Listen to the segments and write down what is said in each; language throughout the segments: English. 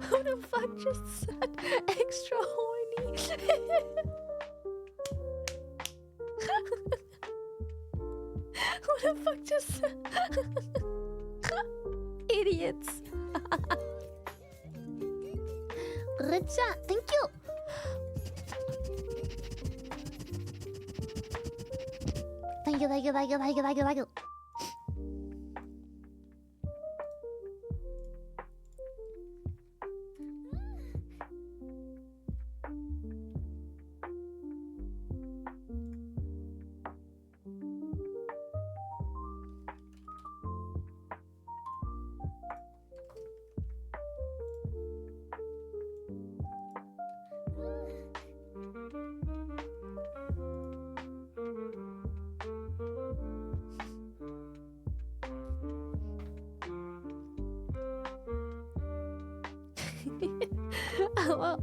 Who the fuck just said extra horny? Who the fuck just said? Idiots. Richa, thank you. Thank you, thank you, thank you, thank you, thank you, thank you.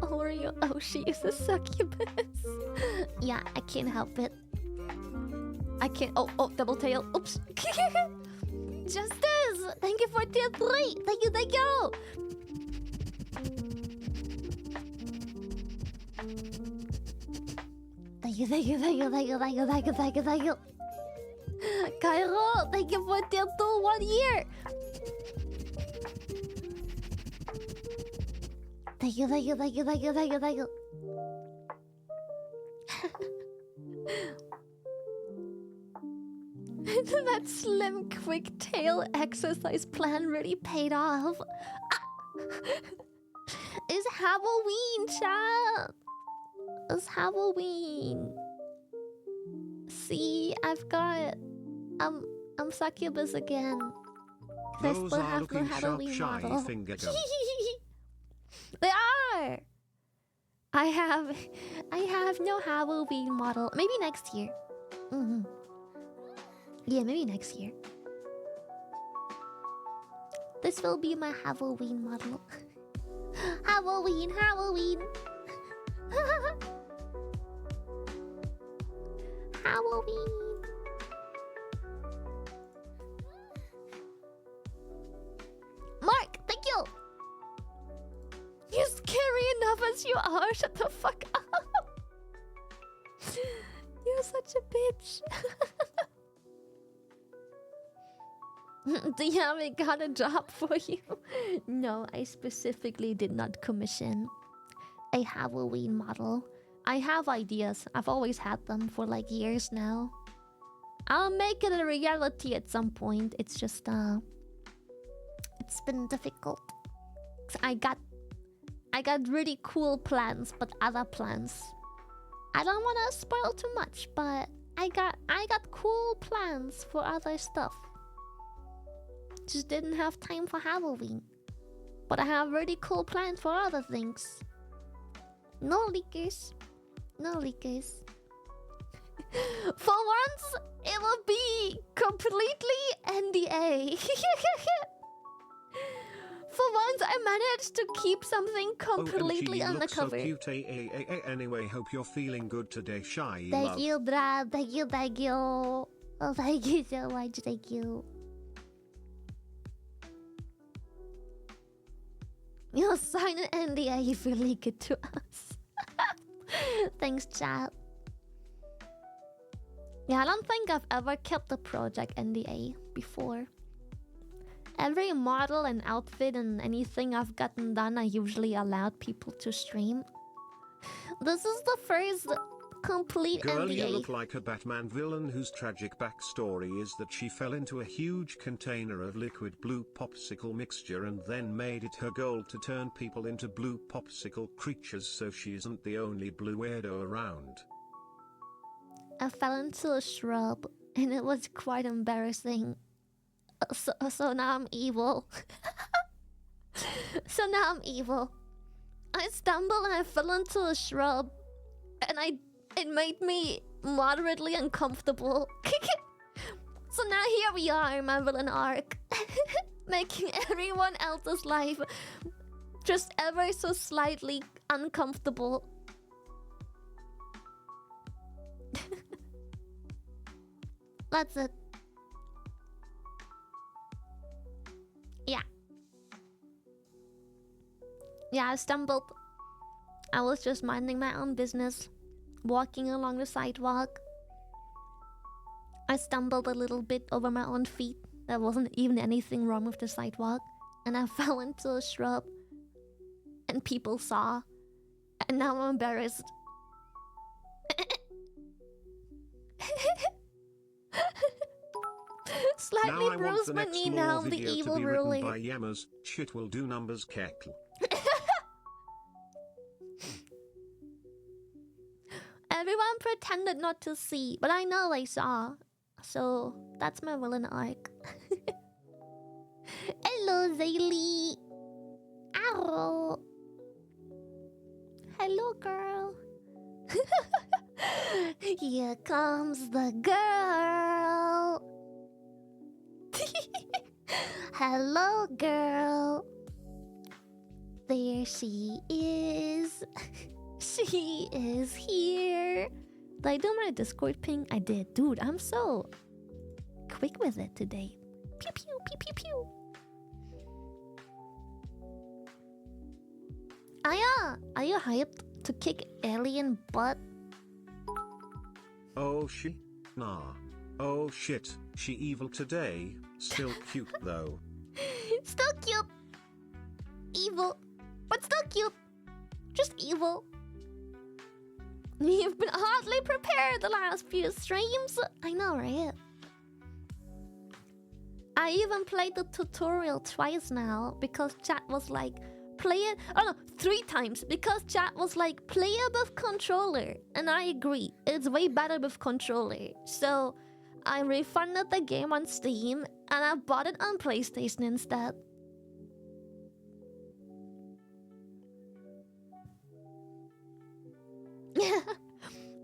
Oreo. Oh, she is a succubus. Yeah, I can't help it. I can't. Oh, double tail. Oops. Justice, thank you for tier 3. Thank you, thank you. Thank you, thank you, thank you, thank you, thank you, thank you, thank you, thank you. Cairo, thank you for tier 2 1 year. Thank you, thank you, thank you, thank you, thank you, thank you. That slim, quick tail exercise plan really paid off. It's Halloween, chat. It's Halloween. See, I've got I'm succubus again. I Those still are have no looking sharp, Halloween shy model. finger guns. They are. I have no Halloween model. Maybe next year. Yeah, maybe next year. This will be my Halloween model. Halloween, Halloween. Halloween. Mark, thank you. You're scary enough as you are. Shut the fuck up. You're such a bitch. Yeah, we got a job for you. No, I specifically did not commission a Halloween model. I have ideas. I've always had them for like years now. I'll make it a reality at some point. It's just it's been difficult. I got really cool plans, but other plans. I don't want to spoil too much, but I got cool plans for other stuff. Just didn't have time for Halloween. But I have really cool plans for other things. No leakers. No leakers. For once, it will be completely NDA. For once, I managed to keep something completely undercover. You look so cute. Anyway, hope you're feeling good today, shy. Thank you, Brad. Thank you, thank you. Oh, thank you so much. Thank you. You'll sign an NDA if you leak it to us. Thanks, chat. Yeah, I don't think I've ever kept a project NDA before. Every model and outfit and anything I've gotten done, I usually allowed people to stream. This is the first complete Girl, NDA. you look like a Batman villain whose tragic backstory is that she fell into a huge container of liquid blue popsicle mixture and then made it her goal to turn people into blue popsicle creatures, so she isn't the only blue weirdo around. I fell into a shrub and it was quite embarrassing. So now I'm evil. So now I'm evil. I stumbled and I fell into a shrub and it made me moderately uncomfortable. So now here we are, my villain arc. Making everyone else's life just ever so slightly uncomfortable. That's it. Yeah. I stumbled. I was just minding my own business, walking along the sidewalk. I stumbled a little bit over my own feet. There wasn't even anything wrong with the sidewalk. And I fell into a shrub. And people saw. And now I'm embarrassed. Slightly bruised my knee now, the evil ruling. By Yammers, shit will do numbers cackle. Everyone pretended not to see, but I know they saw. So, that's my villain arc. Hello, Zaylee. Ow. Hello, girl. Here comes the girl. Hello, girl. There she is. She is here. Did I do my Discord ping? I did. Dude, I'm so quick with it today. Pew pew pew pew pew. Aya, are you hyped to kick alien butt? Oh she? Nah. Oh shit, she evil today. Still cute though. Still cute. Evil. But still cute. Just evil. You've been hardly prepared the last few streams. I know, right? I even played the tutorial twice now because chat was like, play it. Oh no, 3 times because chat was like, play it with controller. And I agree, it's way better with controller. So I refunded the game on Steam and I bought it on PlayStation instead.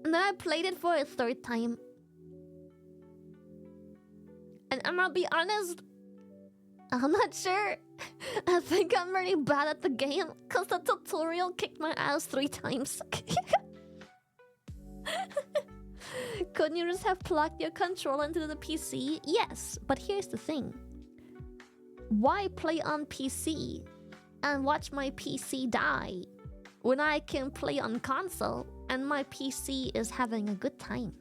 And then I played it for a 3rd time. And I'm gonna be honest, I'm not sure. I think I'm really bad at the game because the tutorial kicked my ass 3 times. Couldn't you just have plugged your controller into the PC? Yes, but here's the thing. Why play on PC and watch my PC die when I can play on console and my PC is having a good time?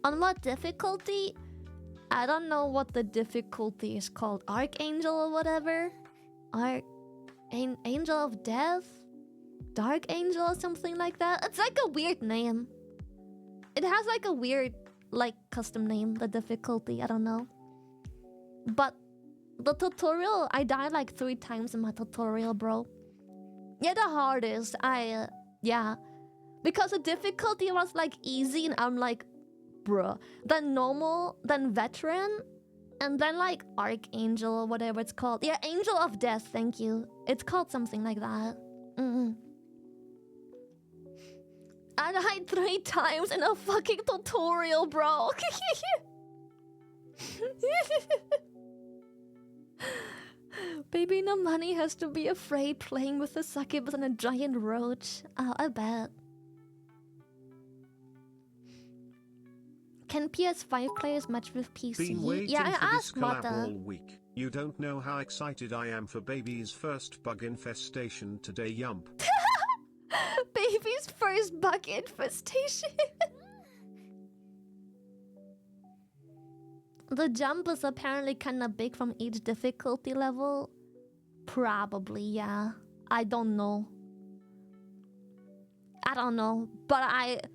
On what difficulty? I don't know what the difficulty is called. Archangel or whatever? Angel of Death? Dark Angel or something like that? It's like a weird name. It has like a weird, like, custom name, the difficulty. I don't know. But the tutorial, I died like 3 times in my tutorial, bro. Yeah, the hardest. Yeah. Because the difficulty was like easy and I'm like, bruh. Then normal, then veteran, and then like Archangel or whatever it's called. Yeah, Angel of Death, thank you. It's called something like that. I died 3 times in a fucking tutorial, bro. Baby No Money has to be afraid playing with a succubus and a giant roach. Oh, I bet. Can PS5 players match with PC? Yeah, I asked Mata. All week. You don't know how excited I am for baby's first bug infestation today, yump. Baby's first bug infestation. The jump is apparently kinda big from each difficulty level. Probably, yeah. I don't know. But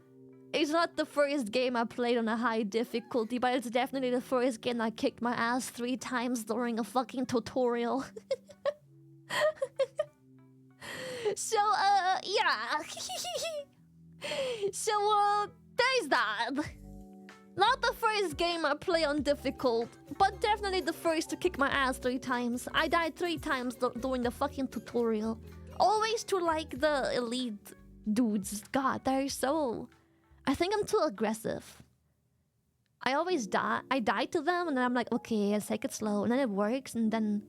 it's not the first game I played on a high difficulty, but it's definitely the first game that kicked my ass 3 times during a fucking tutorial. So, yeah. So, there's that. Not the first game I play on difficult, but definitely the first to kick my ass 3 times. I died 3 times during the fucking tutorial. Always to like the elite dudes. God, they're so... I think I'm too aggressive. I always die. I die to them and then I'm like, okay, let's take it slow. And then it works and then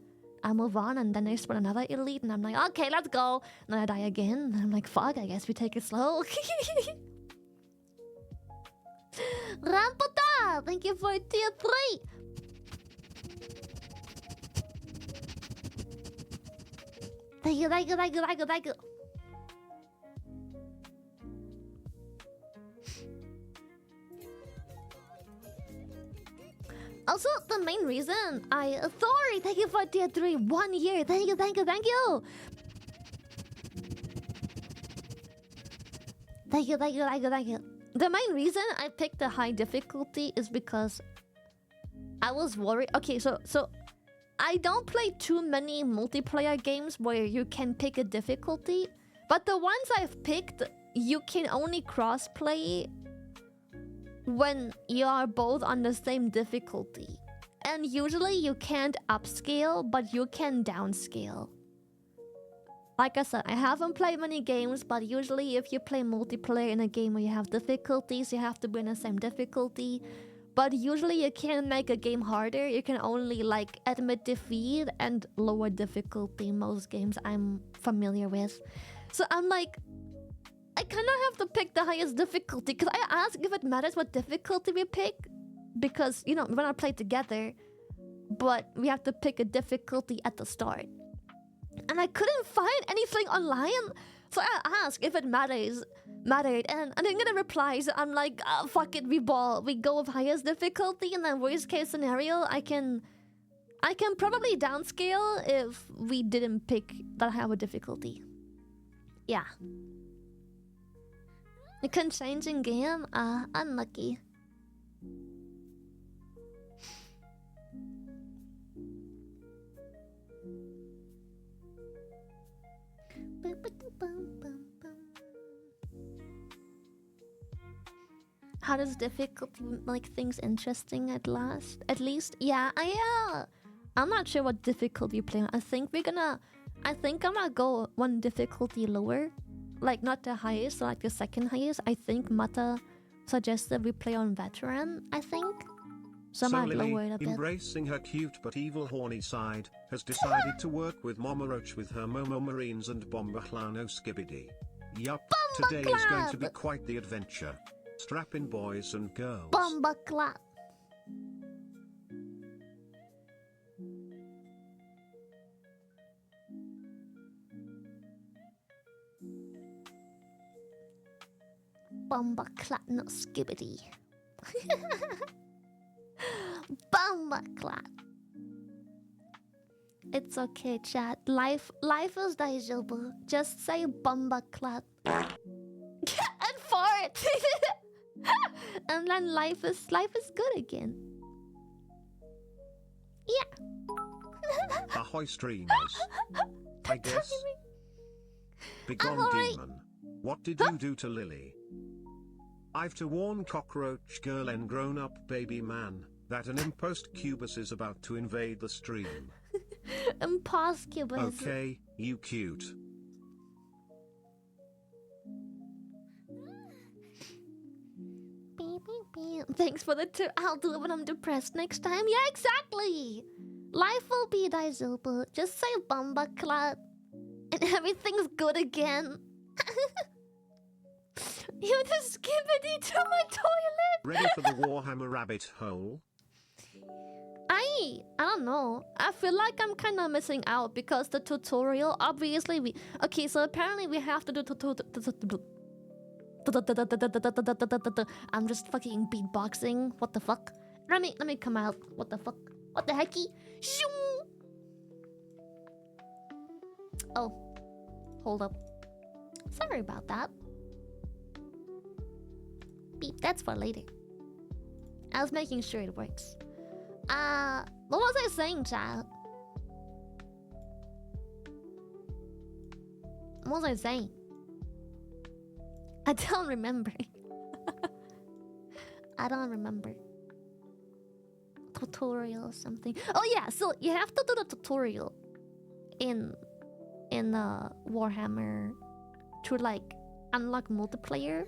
I move on and then I spawn another elite and I'm like, okay, let's go. And then I die again and I'm like, fuck, I guess we take it slow. Ramputa, thank you for tier 3. Thank you, thank you, thank you, thank you, thank you. Also, the main reason Thori, thank you for tier 3, 1 year. Thank you, thank you, thank you. Thank you, thank you, thank you, thank you. The main reason I picked the high difficulty is because I was worried. Okay, so I don't play too many multiplayer games where you can pick a difficulty, but the ones I've picked, you can only cross-play when you are both on the same difficulty. And usually you can't upscale, but you can downscale. Like I said, I haven't played many games, but usually if you play multiplayer in a game where you have difficulties, you have to be in the same difficulty. But usually you can't make a game harder. You can only like admit defeat and lower difficulty in most games I'm familiar with. So I'm like, I kind of have to pick the highest difficulty because I ask if it matters what difficulty we pick, because you know we're gonna play together, but we have to pick a difficulty at the start. And I couldn't find anything online, so I asked if it mattered, and I didn't get a reply. So I'm like, oh, fuck it, we go with highest difficulty, and then worst case scenario, I can probably downscale if we didn't pick that high of a difficulty. Yeah. It can change in game. Unlucky. How does difficulty make things interesting at least? Yeah, I'm not sure what difficulty you're playing. I think I'm gonna go one difficulty lower. Like not the highest, like the second highest. I think Mata suggested we play on veteran, I think. So I might lower it a bit. Embracing her cute but evil horny side, has decided to work with Mama Roach with her Momo Marines and Bombaclano Skibidi. Yup, today is going to be quite the adventure. Strap in boys and girls. Bombaclap. Bombaclap, not Skibidi. Bombaclap. It's okay, chat. Life is daijoubu. Just say bombaclap. And fart. And then life is good again. Yeah. Ahoy streamers. I guess. Begone demon. What did you do to Lily? I've to warn cockroach girl and grown-up baby man that an impost-cubus is about to invade the stream. Impost-cubus. Okay, you cute. Thanks for the tip. I'll do it when I'm depressed next time. Yeah, exactly. Life will be daijoubu. Just say bombaclap and everything's good again. You just skibidi to my toilet. Ready for the Warhammer rabbit hole? I don't know. I feel like I'm kind of missing out because the tutorial, obviously okay, so apparently we have to do I'm just fucking beatboxing. What the fuck? Let me come out. What the fuck? What the hecky? Shoo! Oh. Hold up. Sorry about that. Beep, that's for later. I was making sure it works. What was I saying, child? What was I saying? I don't remember. I don't remember. Tutorial or something. Oh yeah, so you have to do the tutorial in Warhammer to like unlock multiplayer.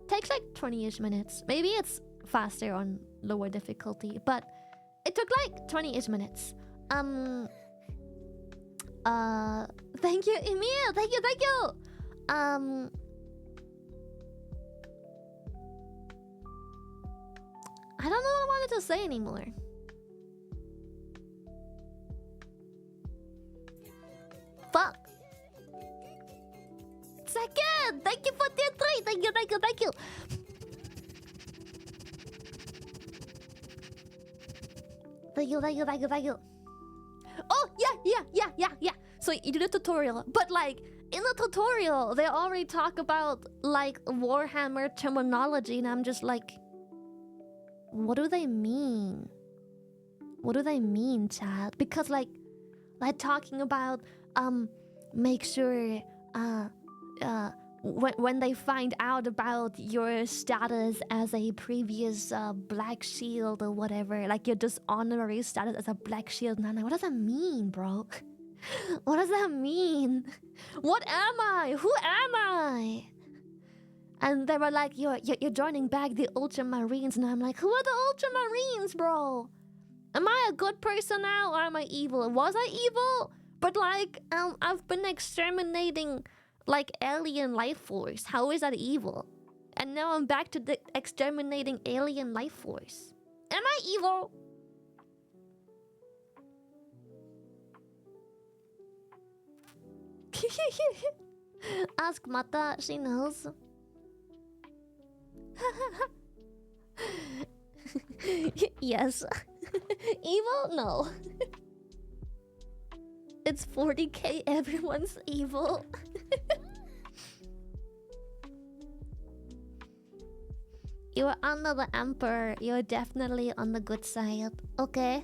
Takes like 20-ish minutes. Maybe it's faster on lower difficulty, but it took like 20-ish minutes. Thank you, Emil. Thank you. I don't know what I wanted to say anymore. Fuck. thank you, thank you, thank you. Thank you, thank you, thank you, thank you. Oh, yeah. So you do the tutorial, but like, in the tutorial, they already talk about like Warhammer terminology, and I'm just like, what do they mean? What do they mean, chat? Because like talking about make sure when they find out about your status as a previous black shield or whatever, like your dishonorary status as a black shield nana, what does that mean, bro? What does that mean? What am I? Who am I? And they were like, you're joining back the Ultramarines, and I'm like, who are the Ultramarines, bro? Am I a good person now, or am I evil? Was I evil? But like, I've been exterminating like alien life force. How is that evil? And now I'm back to the exterminating alien life force. Am I evil? Ask Mata, she knows. Yes. Evil? No. It's 40k, everyone's evil. You're under the Emperor. You're definitely on the good side. Okay.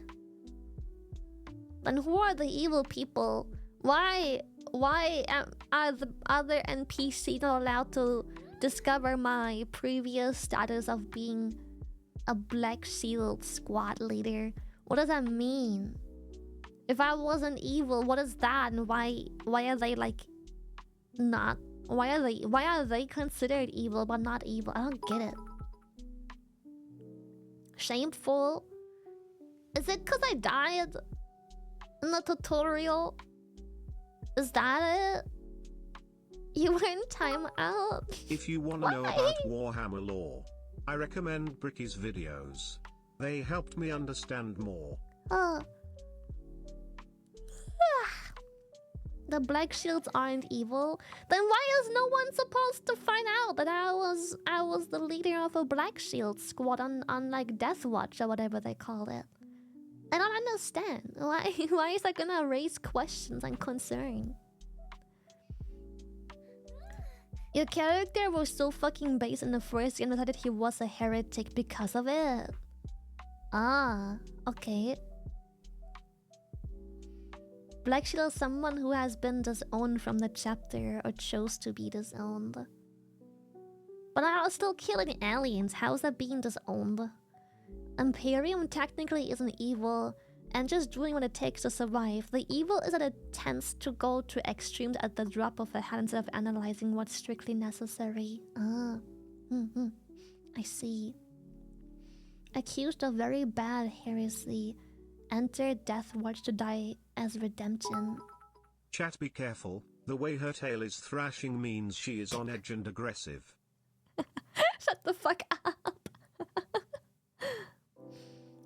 Then who are the evil people? Why are the other NPCs not allowed to discover my previous status of being a Black Shield squad leader? What does that mean? If I wasn't evil, what is that? And why are they like not? Why are they considered evil but not evil? I don't get it. Shameful? Is it because I died in the tutorial? Is that it? You were in timeout? If you want to know about Warhammer lore, I recommend Bricky's videos. They helped me understand more. The Black Shields aren't evil. Then why is no one supposed to find out that I was the leader of a Black Shield squad on like Death Watch or whatever they call it? I don't understand. Why is that gonna raise questions and concern? Your character was so fucking base in the first game that he was a heretic because of it. Ah, okay. Black Shield is someone who has been disowned from the chapter or chose to be disowned. But I was still killing aliens. How is that being disowned? Imperium technically isn't evil and just doing what it takes to survive. The evil is that it tends to go to extremes at the drop of a hat instead of analyzing what's strictly necessary. I see. Accused of very bad heresy. Enter Death Watch to die as redemption. Chat, be careful. The way her tail is thrashing means she is on edge and aggressive. Shut the fuck up.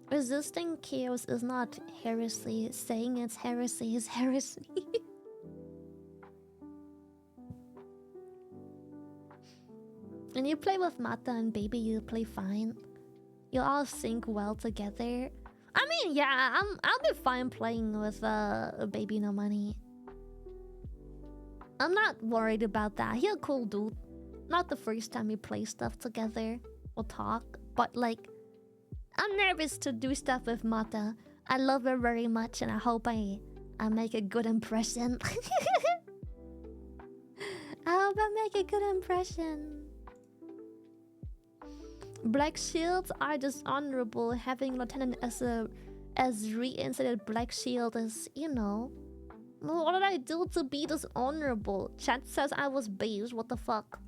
Resisting chaos is not heresy. Saying it's heresy is heresy. When you play with Mata and Baby, you play fine. You all sync well together. I mean, yeah, I'll be fine playing with Baby No Money. I'm not worried about that. He's a cool dude. Not the first time we play stuff together or talk, but like, I'm nervous to do stuff with Mata. I love her very much, and I hope I make a good impression. I hope I make a good impression. Black Shields are dishonorable. Having Lieutenant as reinstated Black Shield is, you know. What did I do to be dishonorable? Chat says I was beige. What the fuck?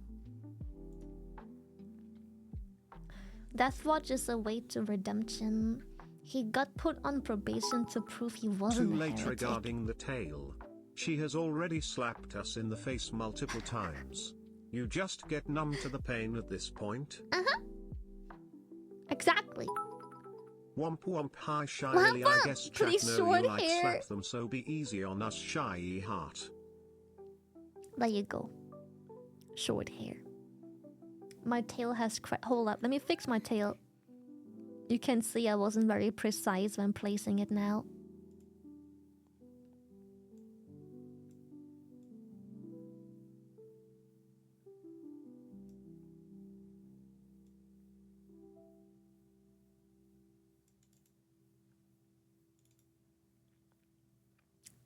Deathwatch is a way to redemption. He got put on probation to prove he wasn't Too a late heretic. regarding the tail. She has already slapped us in the face multiple times. You just get numb to the pain at this point. Exactly. Womp womp, hi shyly. I guess chat Please, know short you like hair. slap them, so be easy on us shy heart. There you go. Short hair. my tail has hold up. Let me fix my tail. You can see I wasn't very precise when placing it now.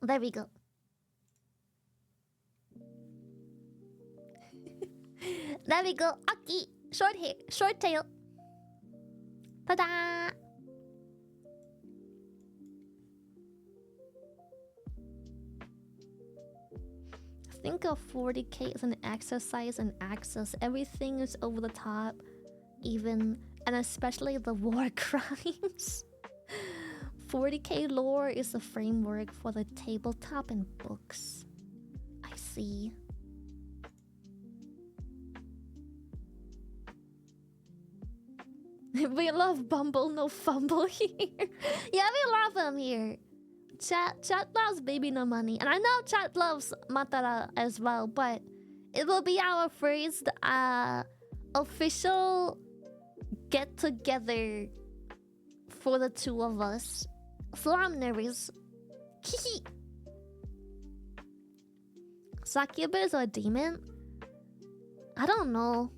There we go. There we go. Aki. Short hair. Short tail. Ta-da! I think of 40k as an exercise and access. Everything is over the top. Even and especially the war crimes. 40k lore is the framework for the tabletop and books. I see. We love Bumble, no fumble here. Yeah, we love them here. Chat loves baby no money. And I know chat loves Matara as well, but it will be our first official get together for the two of us. So I'm nervous. Succubus or demon? I don't know.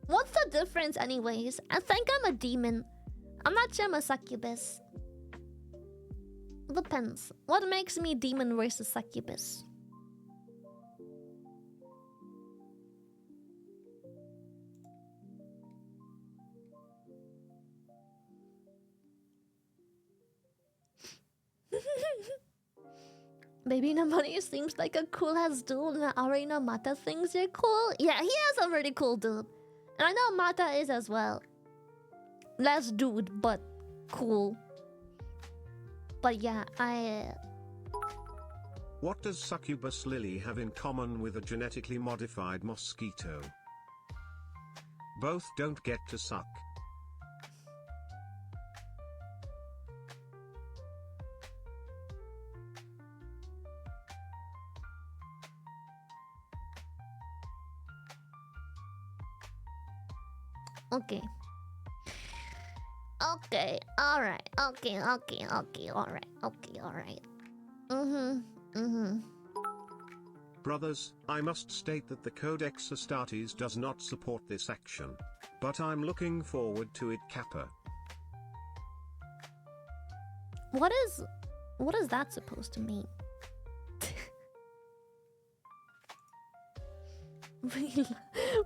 What's the difference anyways? I think I'm a demon. I'm not sure I'm a succubus. Depends. What makes me demon versus succubus? Baby no money seems like a cool ass dude, and Arena Mata thinks you're cool. Yeah, he is a really cool dude. And I know Mata is as well. Less dude, but cool. But yeah, What does succubus lily have in common with a genetically modified mosquito? Both don't get to suck. Okay. Okay, alright. Okay, alright. Brothers, I must state that the Codex Astartes does not support this action. But I'm looking forward to it, Kappa. What is that supposed to mean?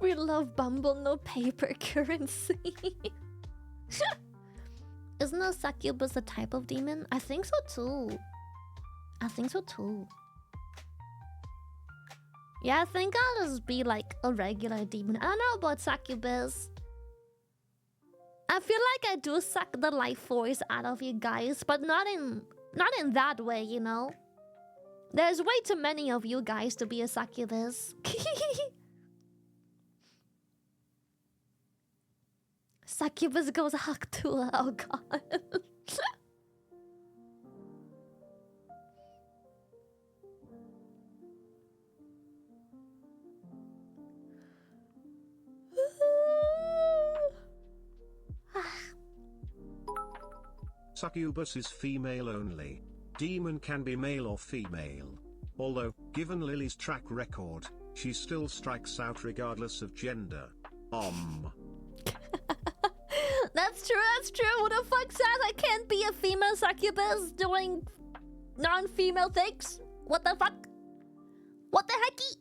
We love Bumble, no paper currency. Isn't a succubus a type of demon? I think so too. Yeah, I think I'll just be like a regular demon. I don't know about succubus. I feel like I do suck the life force out of you guys, but not in that way, you know? There's way too many of you guys to be a succubus. Succubus goes Haktula, oh god. Succubus is female only. Demon can be male or female. Although, given Lily's track record, she still strikes out regardless of gender. That's true. Who the fuck says I can't be a female succubus doing non-female things? What the fuck? What the hecky?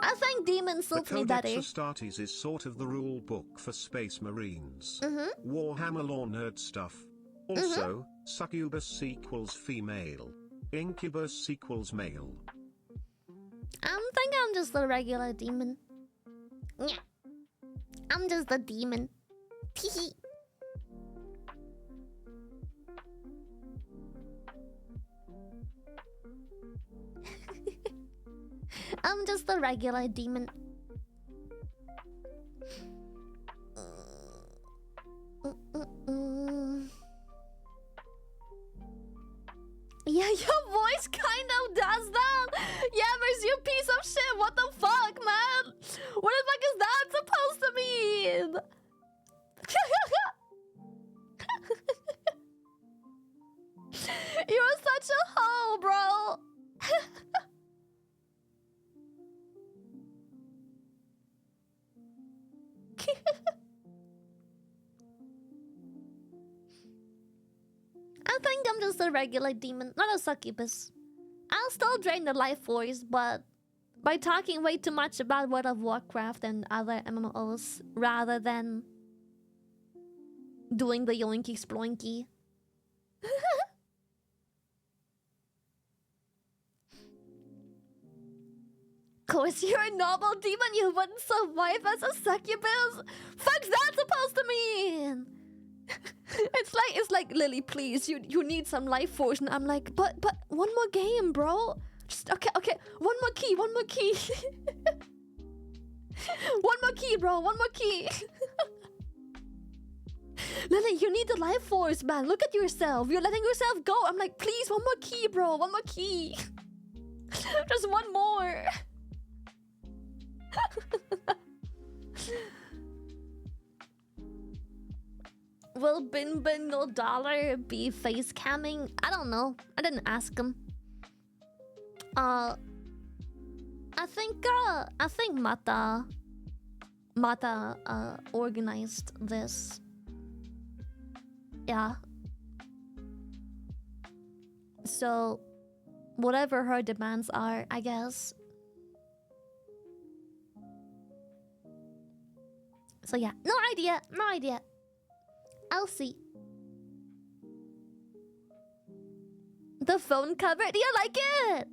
I think demon suits me better. The Codex Astartes is sort of the rule book for Space Marines. Warhammer lore nerd stuff. Also, succubus equals female. Incubus equals male. I think I'm just a regular demon. Yeah. I'm just a demon. Teehee. I'm just a regular demon. Yeah, your voice kind of does that. Yeah, but you piece of shit. What the fuck, man? What the fuck is that supposed to know, bro. I think I'm just a regular demon, not a succubus. I'll still drain the life force, but by talking way too much about World of Warcraft and other MMOs rather than doing the yoinky sploinky. Course you're a normal demon, you wouldn't survive as a succubus. Fuck's that supposed to mean? It's like Lily, please, you need some life force, and I'm like, but one more game, bro. Just okay, one more key. One more key, bro, one more key. Lily, you need the life force, man. Look at yourself. You're letting yourself go. I'm like, please, one more key, bro. One more key. Just one more. Will Bin Bin No Dollar be face camming? I don't know. I didn't ask him. I think Mata organized this. Yeah. So whatever her demands are, I guess. So yeah, no idea. I'll see. The phone cover, do you like it?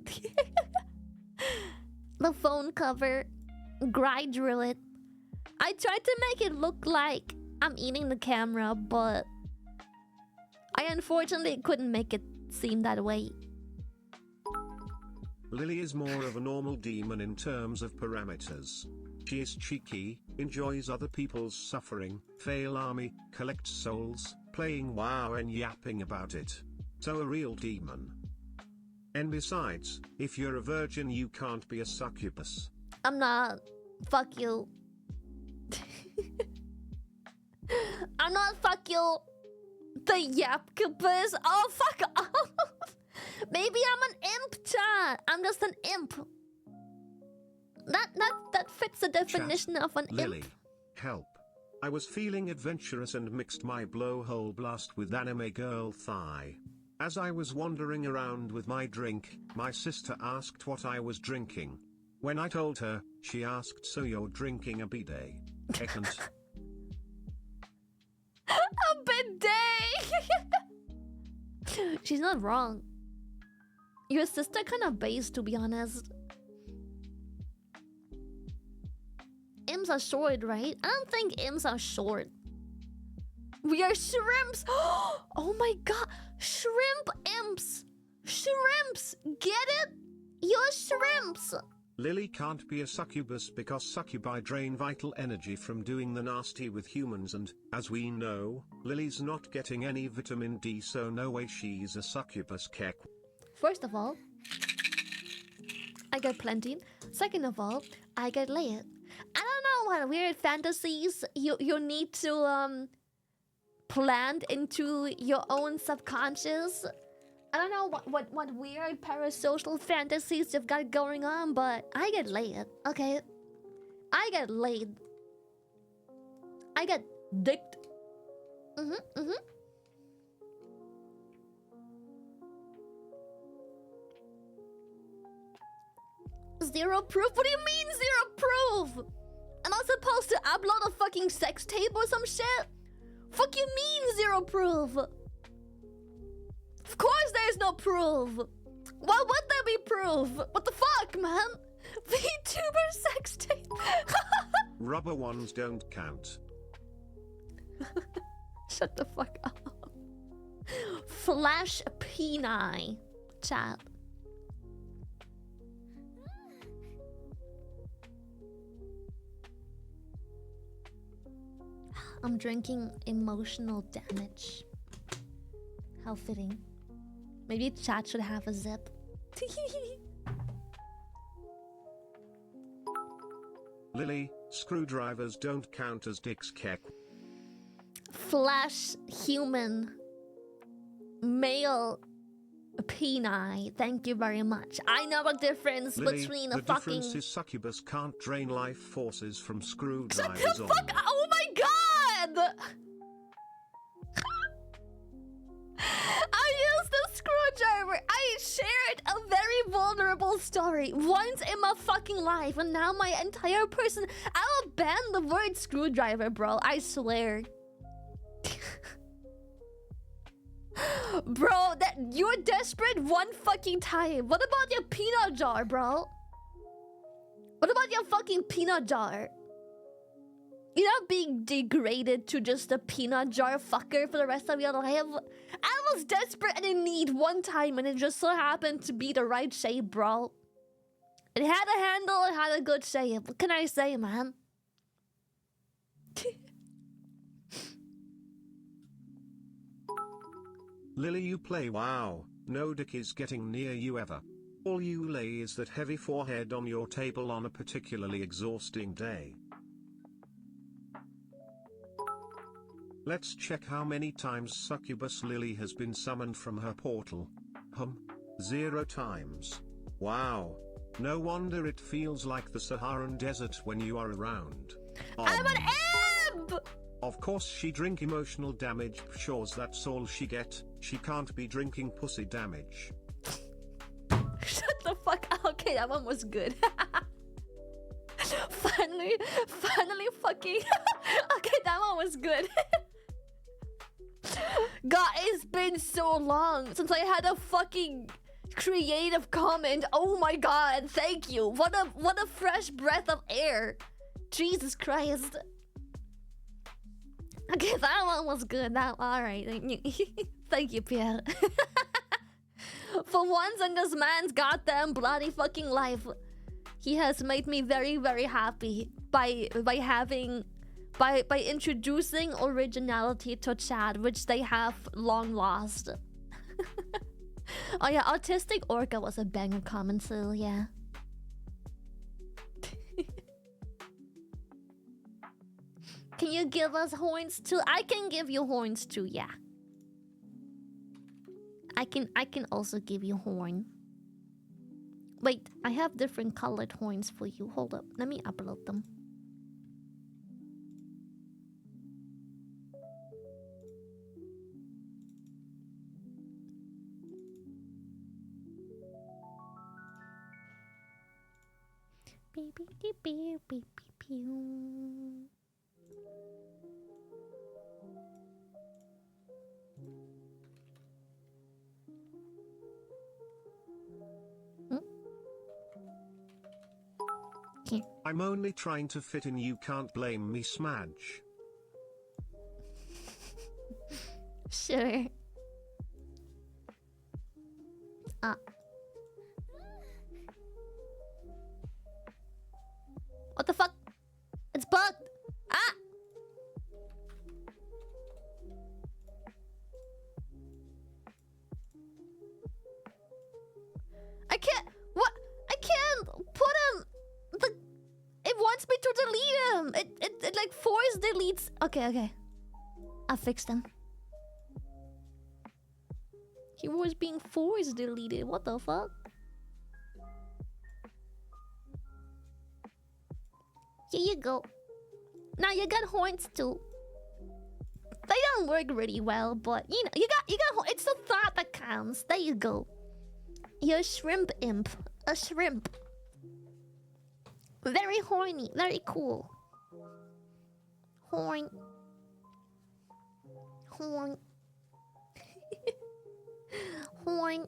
The phone cover, Gry drew it. I tried to make it look like I'm eating the camera, but I unfortunately couldn't make it seem that way. Lily is more of a normal demon in terms of parameters. She is cheeky, enjoys other people's suffering, fail army, collects souls, playing WoW and yapping about it. So a real demon. And besides, if you're a virgin you can't be a succubus. I'm not. Fuck you. I'm not, fuck you. The yapcubus. Oh, fuck off. Maybe I'm an imp, chat. I'm just an imp. That fits the definition Chat. of an Lily, imp. help. I was feeling adventurous and mixed my blowhole blast with anime girl thigh. As I was wandering around with my drink, my sister asked what I was drinking. When I told her, she asked, so you're drinking a bidet? Excellent. A bidet! She's not wrong. Your sister kind of based, to be honest. Imps are short, right? I don't think imps are short. We are shrimps! Oh my god! Shrimp imps! Shrimps! Get it? You're shrimps! Lily can't be a succubus because succubi drain vital energy from doing the nasty with humans, and, as we know, Lily's not getting any vitamin D, so no way she's a succubus kek. First of all, I get plenty. Second of all, I get laid. I don't know what weird fantasies you need to plant into your own subconscious. I don't know what weird parasocial fantasies you've got going on, but I get laid, okay? I get laid. I get dicked. Zero proof? What do you mean zero proof? Am I supposed to upload a fucking sex tape or some shit? Fuck you mean zero proof? Of course there's no proof. Why would there be proof? What the fuck, man? VTuber sex tape. Rubber ones don't count. Shut the fuck up. Flash peni. Chat. I'm drinking emotional damage. How fitting. Maybe chat should have a zip. Lily, screwdrivers don't count as dicks kek. Flash human. Male Peni, thank you very much. I know a difference Lily, between the a fucking... difference is succubus can't drain life forces from Shut screwdrivers the on. fuck! Oh my god! I used a screwdriver. I shared a very vulnerable story once in my fucking life, and now my entire person... I'll ban the word screwdriver, bro. I swear. Bro, that you're desperate one fucking time. What about your peanut jar, bro? What about your fucking peanut jar? You're not being degraded to just a peanut jar fucker for the rest of your life. I was desperate and in need one time, and it just so happened to be the right shape, bro. It had a handle, it had a good shape. What can I say, man? Lily, you play WoW. No dick is getting near you ever. All you lay is that heavy forehead on your table on a particularly exhausting day. Let's check how many times succubus Lily has been summoned from her portal. 0 times. Wow. No wonder it feels like the Saharan desert when you are around. I'm an imp! Of course she drink emotional damage, shows that's all she get. She can't be drinking pussy damage. Shut the fuck up. Okay, that one was good. finally fucking... Okay, that one was good. God, it's been so long since I had a fucking creative comment. Oh my god, thank you. What a fresh breath of air. Jesus Christ. Okay, that one was good. Alright. Thank you, Pierre. For once in this man's goddamn bloody fucking life, he has made me very, very happy by introducing originality to chat, which they have long lost. Oh yeah, autistic Orca was a banger comment, so yeah. Can you give us horns too? I can give you horns too, yeah. I can also give you horn. Wait, I have different colored horns for you. Hold up, let me upload them. Beep beep beep beep beep beep. Here. I'm only trying to fit in, you can't blame me, Smudge. Sure. What the fuck? It's bugged. Ah! I can't. What? I can't put him. It wants me to delete him. It like force deletes. Okay. I fixed him. He was being force deleted. What the fuck? Here you go. Now you got horns too. They don't work really well, but you know, you got. It's the thought that counts. There you go. You're a shrimp imp. A shrimp. Very horny. Very cool. Horn. Horn. Horn.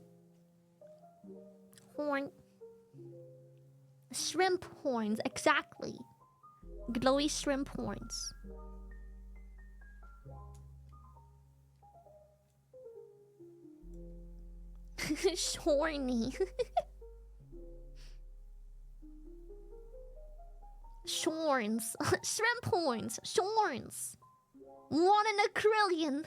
Horn. Shrimp horns, exactly. Glowy shrimp horns. Horny. Shorns. Shrimp horns. Shorns. 1 in a trillion.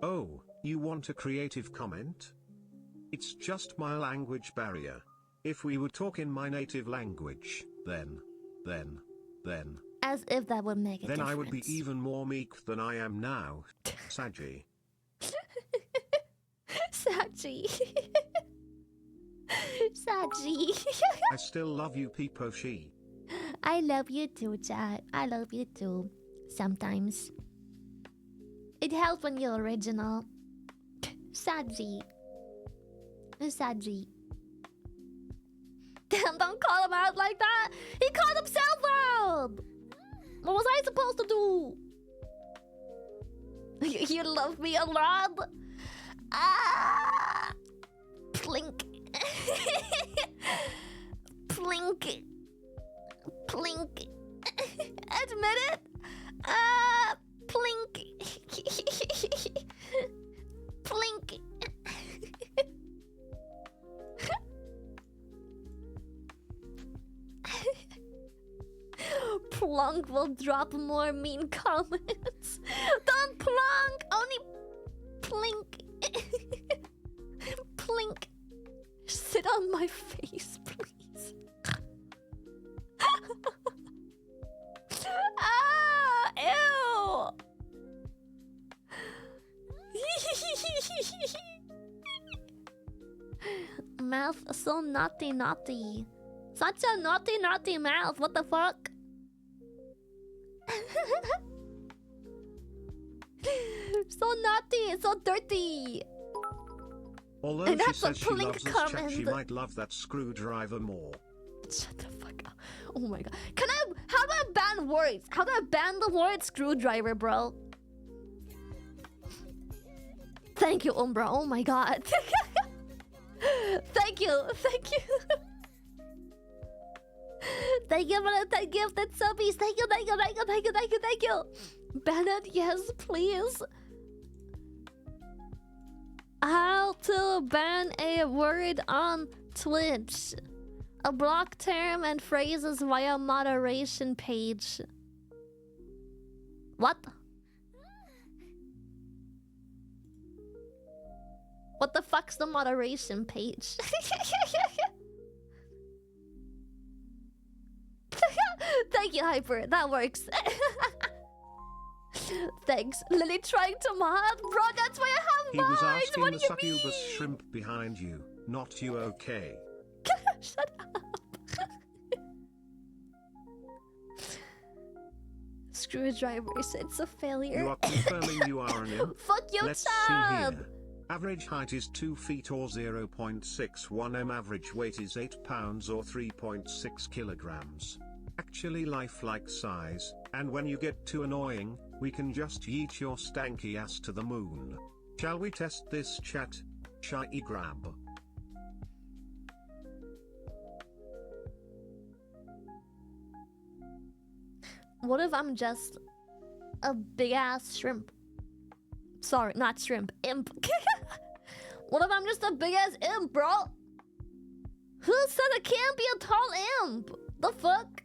Oh, You want a creative comment? It's just my language barrier. If we would talk in my native language, then. As if that would make a then difference. I would be even more meek than I am now. Saji. Saji. Saji. I still love you, Peepo-shi. I love you too, chat. I love you too. Sometimes. It helps when you're original. Saji. Saji. Damn, don't call him out like that. He called himself out. What was I supposed to do? You love me a lot. Ah, plink. Plink. Plink. Admit it. Plink. Plink. Plunk will drop more mean comments. Don't plunk, only plink. Plink. Sit on my face, please. Ah, ew. Mouth so naughty. Such a naughty mouth. What the fuck? So naughty, so dirty. Although And she that's a says she plink loves this chat, she comment. might love that screwdriver more. Shut the fuck up. Oh my god. How do I ban words? How do I ban the word screwdriver, bro? Thank you, Umbra. Oh my god. Thank you. Thank you for the gifted subbies. Thank you. Ban it, yes, please. How to ban a word on Twitch. A block term and phrases via moderation page. What? What the fuck's the moderation page? Thank you, Hyper. That works. Thanks. Lily trying to mod? Bro, that's why I have He was mods. asking What the do you succubus mean? shrimp behind you, not you, okay? Shut up. Screwdrivers, it's a failure. You are confirming you are an imp? Fuck you, Let's see Chad. here. Average height is 2 feet or 0.61 m. Average weight is 8 pounds or 3.6 kilograms. Actually lifelike size, and when you get too annoying, we can just yeet your stanky ass to the moon. Shall we test this, chat? Shy grab. What if I'm just a big ass shrimp? Sorry, not shrimp, imp. What if I'm just a big ass imp, bro? Who said I can't be a tall imp? The fuck?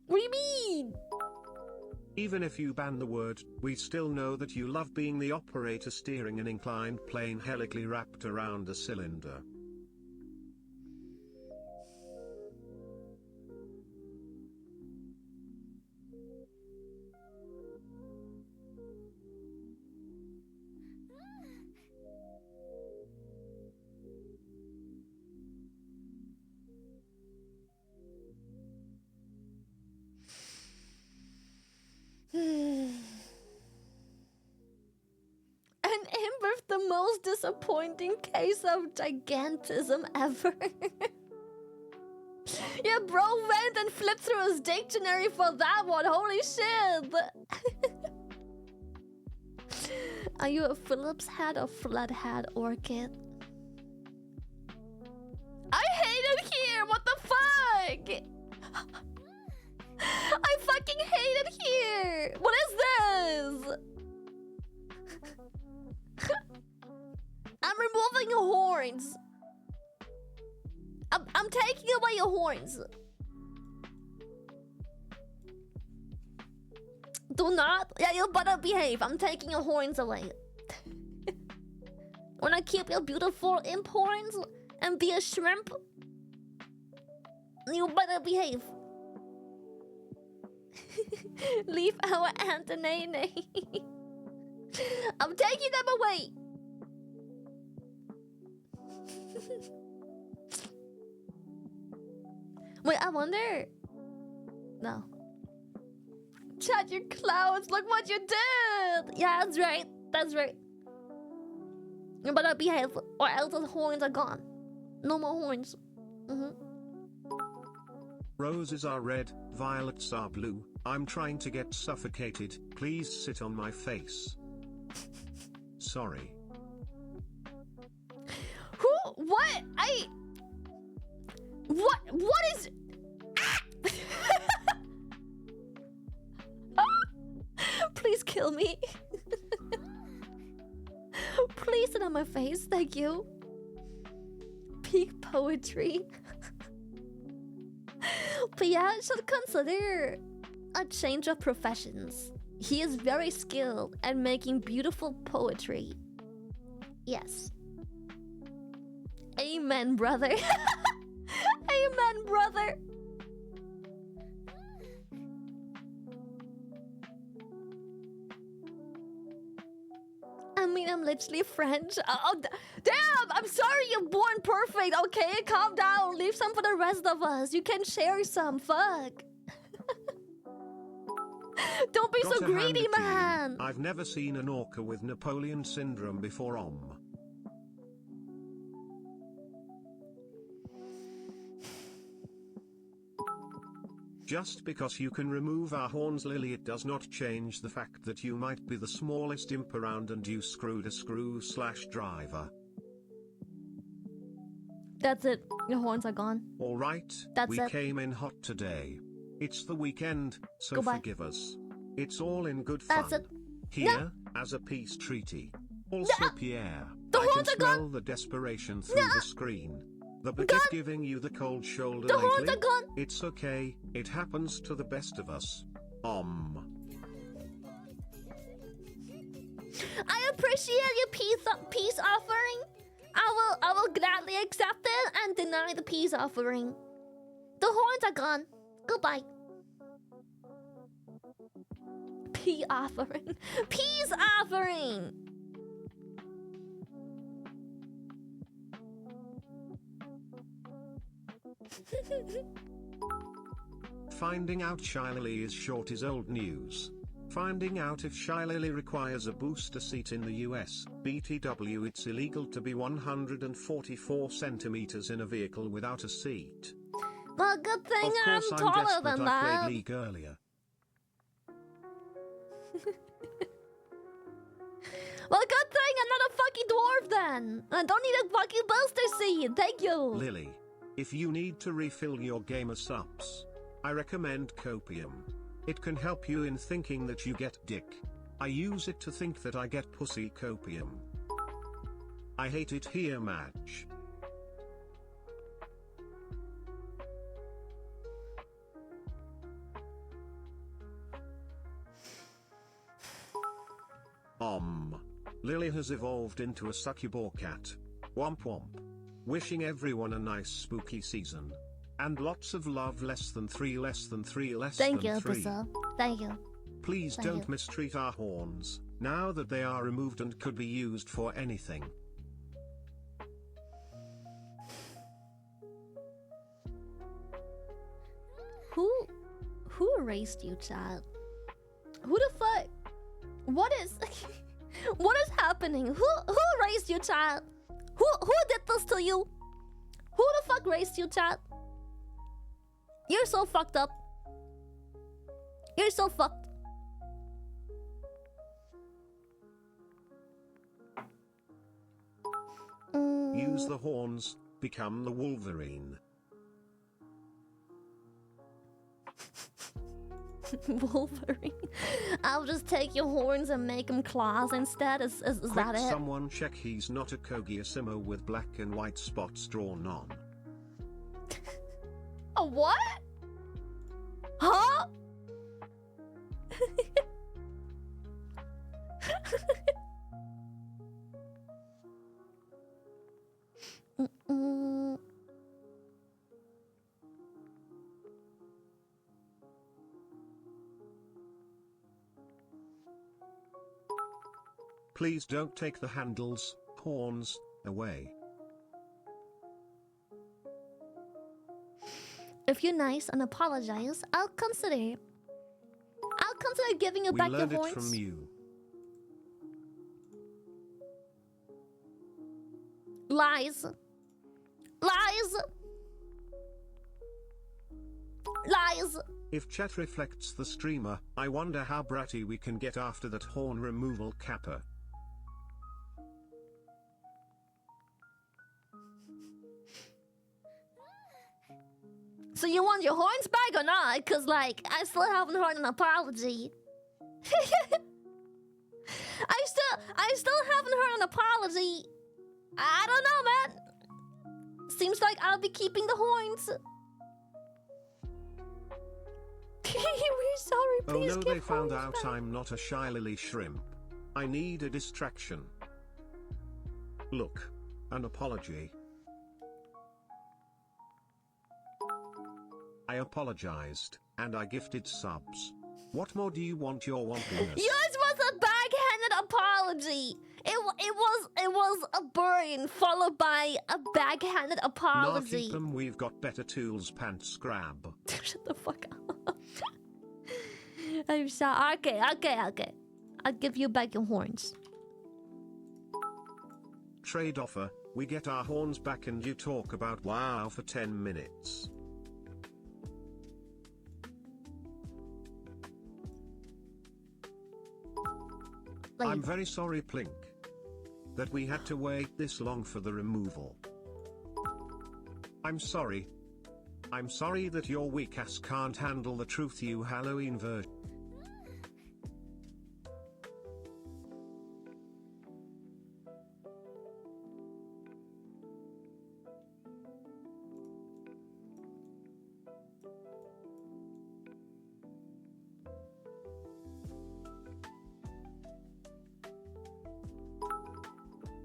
What do you mean? Even if you ban the word, we still know that you love being the operator steering an inclined plane helically wrapped around a cylinder. An imp with the most disappointing case of gigantism ever. Yeah, bro went and flipped through his dictionary for that one. Holy shit. Are you a Phillips head or flat head orchid? I hate it here. What the fuck? I fucking hate it here. What is this? I'm removing your horns. I'm taking away your horns. Do not. Yeah, you better behave. I'm taking your horns away. Wanna keep your beautiful imp horns and be a shrimp? You better behave. Leave our Antonine. I'm taking them away. Wait, I wonder. No. Chat your clouds. Look what you did. Yeah, that's right. That's right. You better behave, or else the horns are gone. No more horns. Roses are red, violets are blue. I'm trying to get suffocated. Please sit on my face. Sorry. Who? What? What is... Please kill me. Please sit on my face, thank you. Peak poetry. But yeah, I should consider a change of professions. He is very skilled at making beautiful poetry. Yes. Amen, brother. Amen, brother. I mean, I'm literally French. Oh, damn! I'm sorry you're born perfect, okay? Calm down. Leave some for the rest of us. You can share some. Fuck. Don't be so greedy, man. I've never seen an orca with Napoleon syndrome before. Just because you can remove our horns, Lily, it does not change the fact that you might be the smallest imp around and you screwed a screw/driver. That's it. Your horns are gone. Alright, we came in hot today. It's the weekend, so Goodbye. Forgive us. It's all in good fun. That's it. Here, as a peace treaty. Also, Pierre, The I horns can are gone. smell the desperation through the screen. The bug is giving you the cold shoulder The lately. horns are gone. It's okay, it happens to the best of us. I appreciate your peace offering. I will gladly accept it and deny the peace offering. The horns are gone. Goodbye. Peace offering. Peace offering. Finding out Shylily is short is old news. Finding out if Shylily requires a booster seat in the US, BTW, it's illegal to be 144 centimeters in a vehicle without a seat. Well, good thing Of I'm course, taller desperate. than I that. played League earlier. Well, good thing I'm not a fucking dwarf then. I don't need a fucking booster seat. Thank you. Lily, if you need to refill your Gamersupps, I recommend copium. It can help you in thinking that you get dick. I use it to think that I get pussy. Copium. I hate it here, Madge. Lily has evolved into a succubus cat. Womp womp. Wishing everyone a nice spooky season. And lots of love. Less than 3, less than 3, less Thank than you, 3. Brazil. Thank you. Please Thank don't you. mistreat our horns, now that they are removed and could be used for anything. Who raised you, child? Who the fuck? What is what is happening? Who raised you, child? Who did this to you? Who the fuck raised you, child? You're so fucked up. You're so fucked. Use the horns, become the Wolverine. Wolverine. I'll just take your horns and make them claws instead. Is Quick, that it? someone check he's not a Kogiasimo with black and white spots drawn on. A what? Huh? Please don't take the handles, horns, away. If you're nice and apologize, I'll consider giving you back your We learned horns. it from you. Lies. Lies. Lies. If chat reflects the streamer, I wonder how bratty we can get after that horn removal capper. So you want your horns back or not? Cause like I still haven't heard an apology. I still haven't heard an apology. I don't know, man. Seems like I'll be keeping the horns. We're sorry, please. Oh no, give they found horns out back. I'm not a shy lily shrimp. I need a distraction. Look, an apology. I apologized, and I gifted subs. What more do you want, your wompiness? Yours was a backhanded apology. It was a burn followed by a backhanded Nah, apology. keep 'em, we've got better tools, pants grab. Shut the fuck up. I'm sorry. Okay. I'll give you back your horns. Trade offer, we get our horns back and you talk about WoW for 10 minutes. I'm very sorry, Plink, that we had to wait this long for the removal. I'm sorry. I'm sorry that your weak ass can't handle the truth, you Halloween version.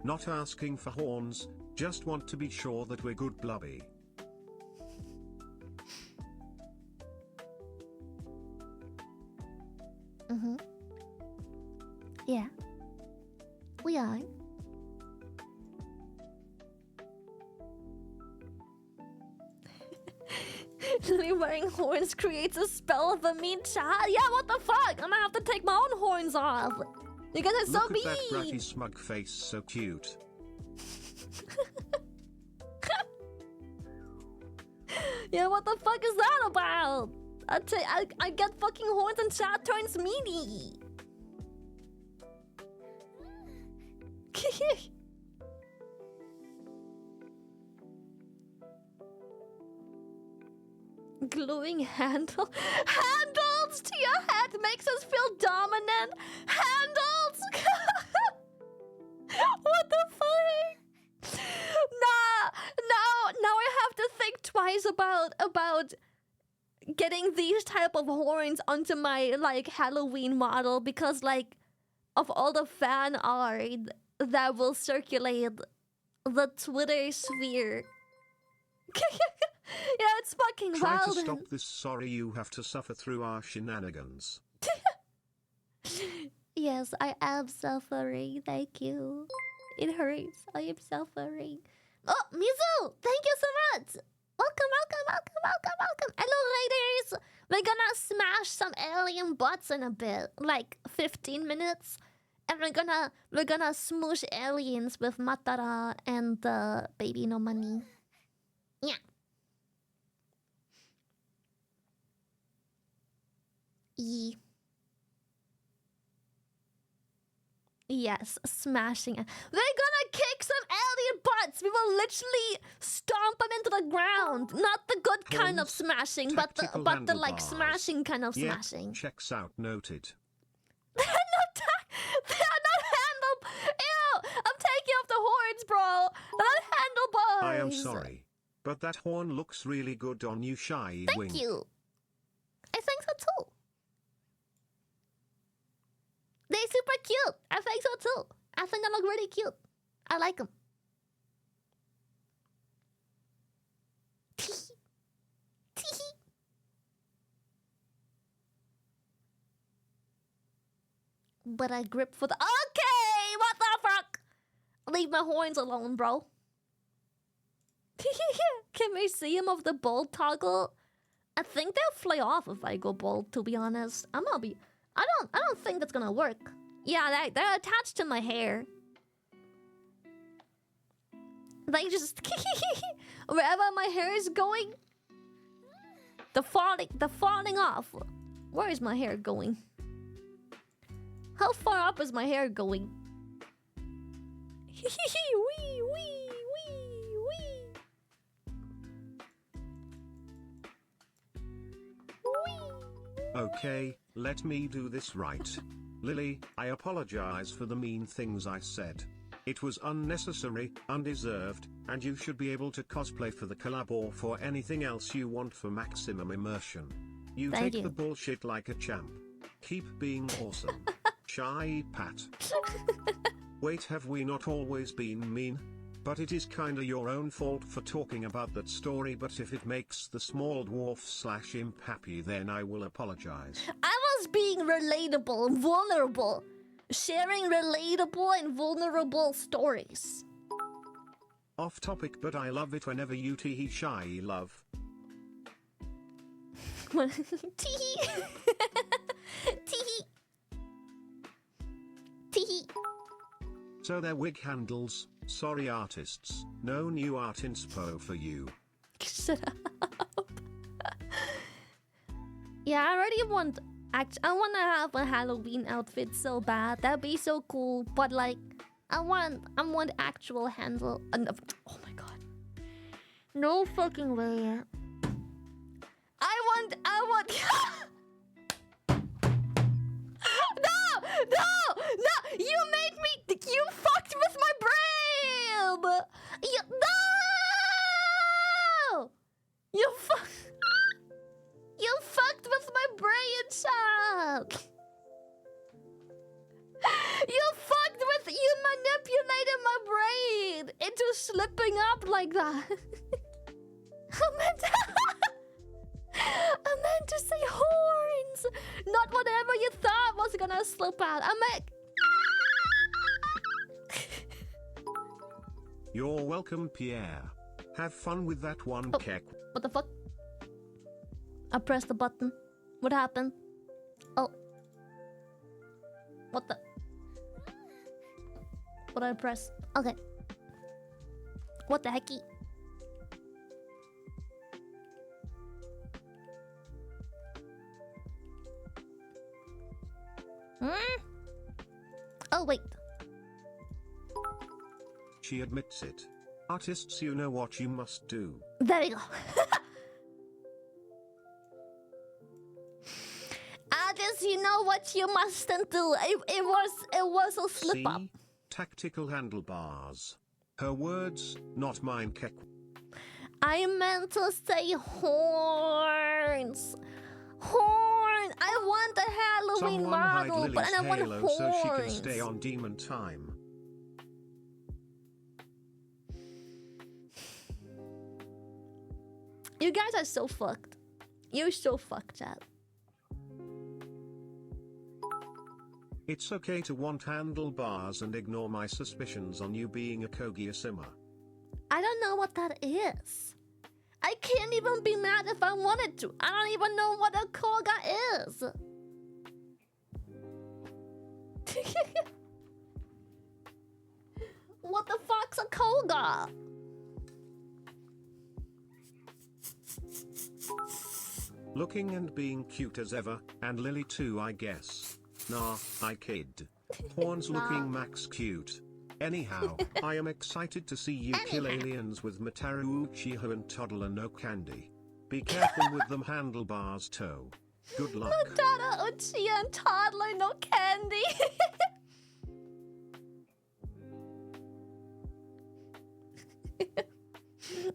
Not asking for horns, just want to be sure that we're good, Blubby. Yeah. We are. Lily wearing horns creates a spell of a mean child. Yeah, what the fuck? I'm gonna have to take my own horns off. You guys are so Look at that mean. bratty smug face, so cute. Yeah, what the fuck is that about? I get fucking horns and chat turns meanie. Gluing handles to your head makes us feel dominant. Handles. What the fuck? Now I have to think twice about getting these type of horns onto my like Halloween model, because like of all the fan art that will circulate the Twitter sphere. Yeah, it's fucking Try wild. to stop this, sorry you have to suffer through our shenanigans. Yes, I am suffering. Thank you. It hurts. I am suffering. Oh, Mizu! Thank you so much! Welcome. Hello, raiders! We're gonna smash some alien butts in a bit. Like 15 minutes. And we're gonna smoosh aliens with Matara and Baby No Money. Yeah. Yes, smashing it. We're gonna kick some alien butts. We will literally stomp them into the ground. Not the good kind of smashing, but the like handlebars. smashing kind of Yeah, smashing. checks out, noted. They're not handle. Ew! I'm taking off the horns, bro. They're not handlebars. I am sorry, but that horn looks really good on you, shy wing. Thank you. I think so too. They're super cute. I think so too. I think they look really cute. I like them. But I grip for the... Okay! What Leave my horns alone, bro. Can we see him of the bald toggle? I think they'll fly off if I go bald, to be honest. I don't think that's gonna work. Yeah, they're attached to my hair. They just wherever my hair is going, the falling off. Where is my hair going? How far up is my hair going? Wee, wee, wee, wee. Okay, let me do this right. Lily, I apologize for the mean things I said. It was unnecessary, undeserved, and you should be able to cosplay for the collab or for anything else you want for maximum immersion. You Thank take you. the bullshit like a champ. Keep being awesome. Shy Pat. Wait, have we not always been mean? But it is kinda your own fault for talking about that story, but if it makes the small dwarf / imp happy, then I will apologize. I was being relatable and vulnerable. Sharing relatable and vulnerable stories. Off topic, but I love it whenever you tee shy love. Teehee. Teehee. Teehee. So their wig handles, sorry artists, no new art inspo for you. Shut up. Yeah, I already want... I want to have a Halloween outfit so bad. That'd be so cool. But like, I want actual handle. Oh my god. No fucking way. I want. No! You made me. You fucked with my brain. No! You fucked with my brain, child! You manipulated my brain into slipping up like that. I meant to say horns, not whatever you thought was gonna slip out. You're welcome, Pierre. Have fun with that one, Keck. What the fuck? I pressed the button. What happened? Oh. What the? What did I press? Okay. What the hecky? Oh, wait. She admits it. Artists, you know what you must do. There we go. Artists, you know what you mustn't do. It was a slip up. See? Tactical handlebars. Her words, not mine, Keck. I meant to say horns. Horn. I want a Halloween Someone hide model, Lily's but I want halo horns. so she can stay on demon time. You guys are so fucked. You're so fucked up. It's okay to want handlebars and ignore my suspicions on you being a Kogia-simmer. I don't know what that is. I can't even be mad if I wanted to. I don't even know what a koga is. What the fuck's a koga? Looking and being cute as ever, and Lily too, I guess. Nah, I kid. Horns looking max cute. Anyhow, I am excited to see you kill aliens with Mataru Uchiha and Toddler no candy. Be careful with them handlebars toe. Good luck. Mataru Uchiha and Toddler no candy.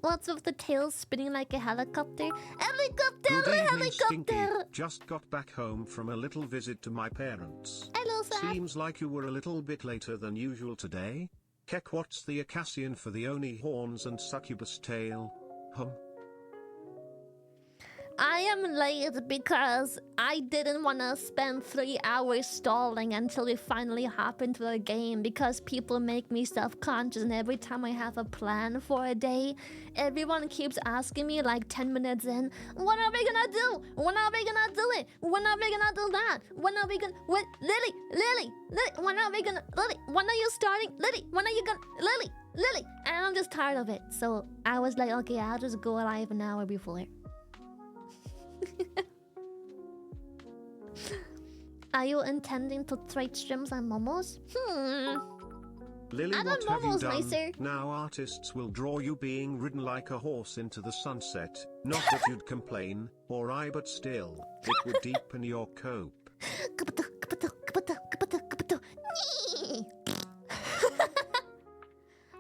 What's with the tail spinning like a helicopter? Helicopter! Good evening, Helicopter! Stinky. Just got back home from a little visit to my parents. Hello, sir. Seems like you were a little bit later than usual today. Keck, what's the Acacian for the Oni horns and succubus tail? I am late because I didn't want to spend 3 hours stalling until we finally hop into the game because people make me self-conscious, and every time I have a plan for a day, everyone keeps asking me like 10 minutes in, what are we gonna do? When are we gonna do it? When are we gonna do that? When are we gonna... When... Lily, when are we gonna... Lily, when are you starting? Lily, when are you gonna... Lily, and I'm just tired of it. So I was like, okay, I'll just go live an hour before. Are you intending to trade streams and momos? Lily, I what don't have you momos, done? nicer. Now artists will draw you being ridden like a horse into the sunset. Not that you'd complain, or I, but still, it would deepen your cope.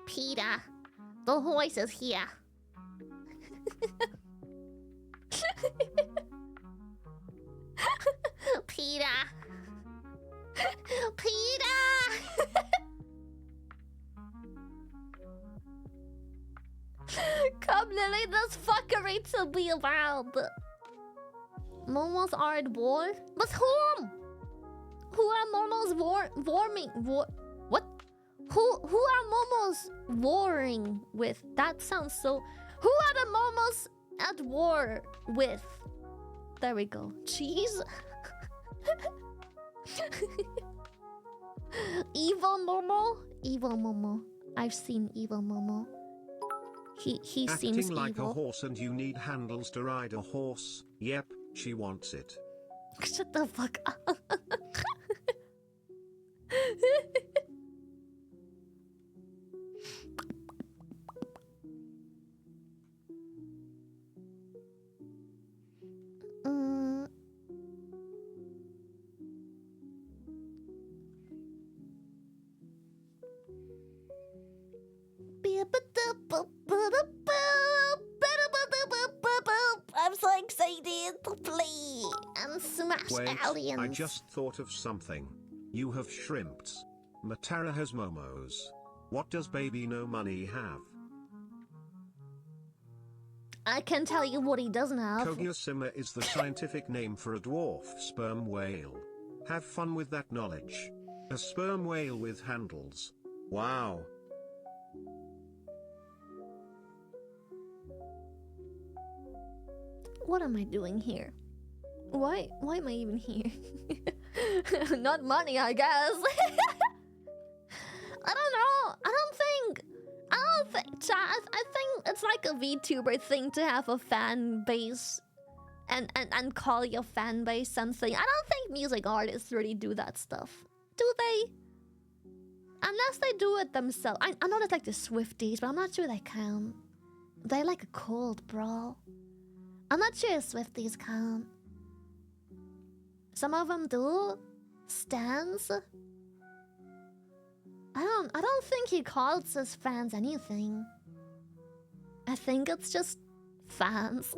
Peter, the horse is here. Peter. Come, Lily, there's fuckery to be around. Momos are at war? With whom? Who are Momos warming? What? Who are Momos warring with? That sounds so... Who are the Momos at war with? There we go. Cheese? Evil Momo? Evil Momo. I've seen Evil Momo. He seems Acting like evil. a horse and you need handles to ride a horse. Yep, she wants it. Shut the fuck up. I'm so excited to play and smash Wait, aliens. I just thought of something. You have shrimps. Matara has momos. What does baby no money have? I can tell you what he doesn't have. Kogiosima is the scientific name for a dwarf sperm whale. Have fun with that knowledge. A sperm whale with handles. Wow. What am I doing here? Why am I even here? Not money, I guess. I don't know. I don't think, chat, I think it's like a VTuber thing to have a fan base and call your fan base something. I don't think music artists really do that stuff. Do they? Unless they do it themselves. I know there's like the Swifties, but I'm not sure they count. They're like a cult, bro. I'm not sure if Swifties count. Some of them do. Stans. I don't think he calls his fans anything. I think it's just fans.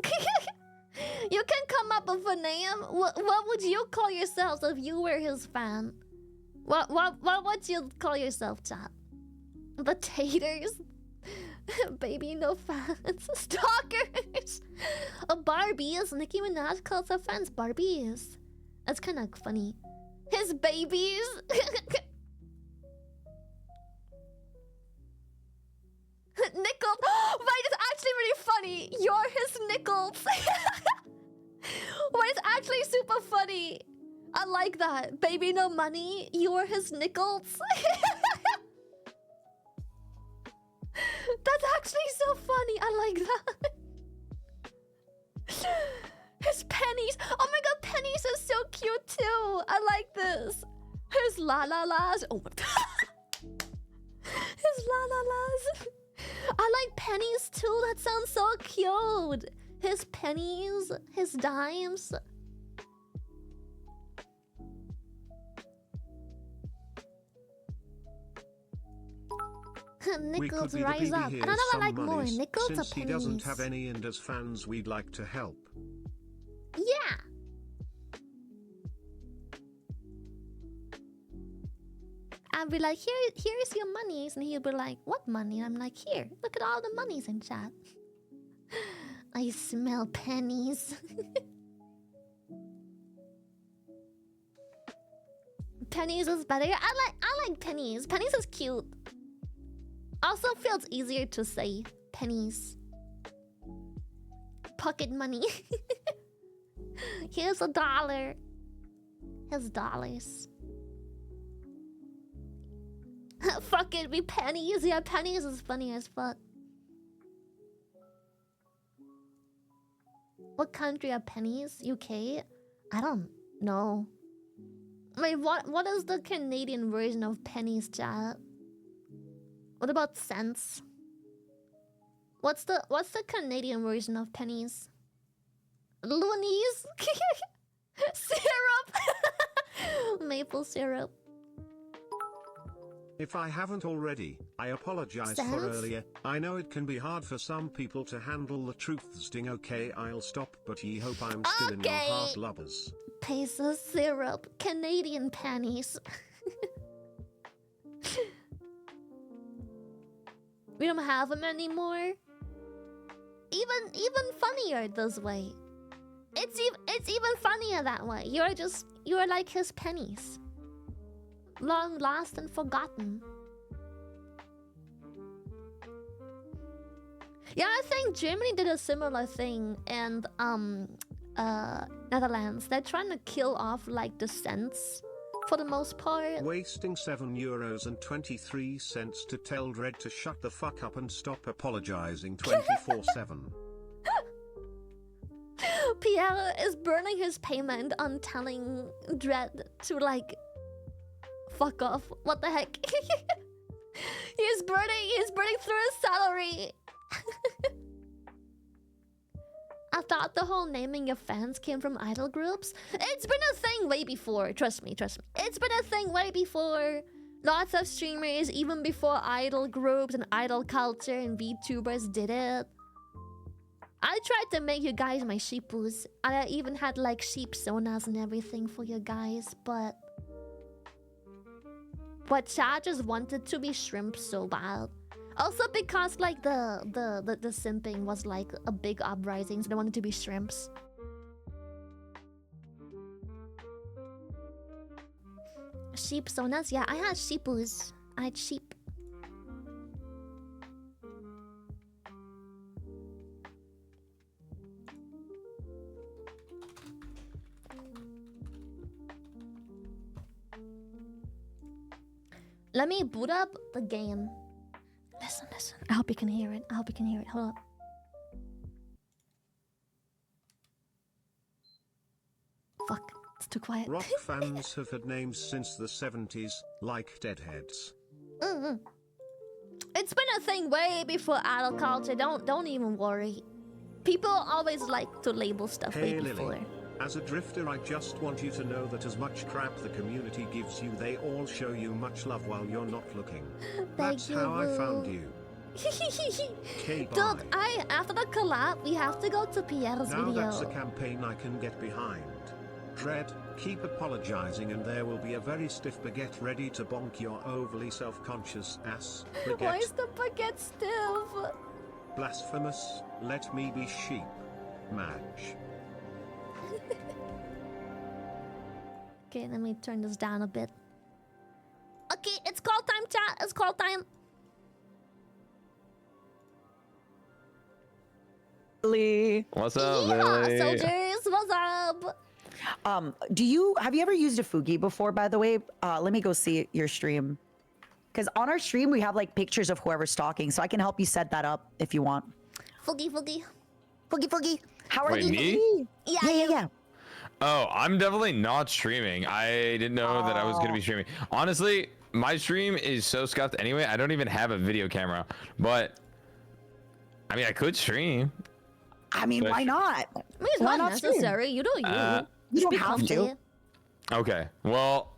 You can come up with a name. What would you call yourself if you were his fan? What would you call yourself, chat? The taters? Baby, no fans. Stalkers. A Barbies. Nicki Minaj calls her fans Barbies. That's kind of funny. His babies. Nickels. Wait, it's actually really funny. You're his Nickels. Wait, it's actually super funny. I like that. Baby, no money. You're his Nickels. That's actually so funny. I like that. His pennies. Oh my god, pennies is so cute too. I like this. His la la las. Oh my god. His la la las. I like pennies too. That sounds so cute. His pennies, his dimes. Nickels rise up. I don't know what I like more, nickels or pennies. Since he doesn't have any and as fans we'd like to help. Yeah. I'd be like, here's your monies, and he'll be like, what money? And I'm like, here, look at all the monies in chat. I I smell pennies. Pennies is better. I like pennies. Pennies is cute. Also feels easier to say. Pennies. Pocket money. Here's $1. Here's dollars. Fuck it, be pennies. Yeah, pennies is funny as fuck. What country are pennies? UK? I don't know. Wait, what is the Canadian version of pennies, chat? What about cents? What's the Canadian version of pennies? Loonies? Syrup! Maple syrup. If I haven't already, I apologize Cents? for earlier. I know it can be hard for some people to handle the truth sting. Okay, I'll stop, but ye hope I'm still in your heart, lovers. Peso syrup. Canadian pennies. We don't have them anymore. Even funnier this way. It's even funnier that way. You're like his pennies. Long lost and forgotten. Yeah, I think Germany did a similar thing, and Netherlands. They're trying to kill off like the cents for the most part. Wasting €7.23 to tell Dredd to shut the fuck up and stop apologizing 24/7. Pierre is burning his payment on telling Dredd to like fuck off. What the heck? he's burning through his salary. I thought the whole naming your fans came from idol groups. It's been a thing way before. Trust me. It's been a thing way before. Lots of streamers, even before idol groups and idol culture and VTubers did it. I tried to make you guys my sheepus. I even had like sheep sonas and everything for you guys, but chat just wanted to be shrimp so bad. Also because like the simping was like a big uprising, so they wanted to be shrimps. Sheep sonas? Yeah, I had sheepus. I had sheep. Let me boot up the game. Listen. I hope you can hear it. Hold up. Fuck. It's too quiet. Rock fans have had names since the 70s, like Deadheads. It's been a thing way before idol culture. Don't even worry. People always like to label stuff way before. Lily. As a drifter, I just want you to know that as much crap the community gives you, they all show you much love while you're not looking. That's how I found you. Okay, bye. Dude, after the collab, we have to go to Pierre's now video. That's a campaign I can get behind. Dredd, keep apologizing and there will be a very stiff baguette ready to bonk your overly self-conscious ass. Why is the baguette stiff? Blasphemous, let me be sheep. Madge. Okay, let me turn this down a bit. Okay, it's call time, chat. It's call time. Lily. What's up, Yeah, Lily? soldiers, what's up? Have you ever used a Fugi before, by the way? Let me go see your stream. Because on our stream, we have like pictures of whoever's stalking, so I can help you set that up if you want. Foogie. How are Wait, you? me? Yeah. Oh, I'm definitely not streaming. I didn't know that I was gonna be streaming. Honestly, my stream is so scuffed anyway. I don't even have a video camera, but I mean, I could stream. I mean, why not? I mean, it's not necessary. You do you. You don't have to. Okay, well,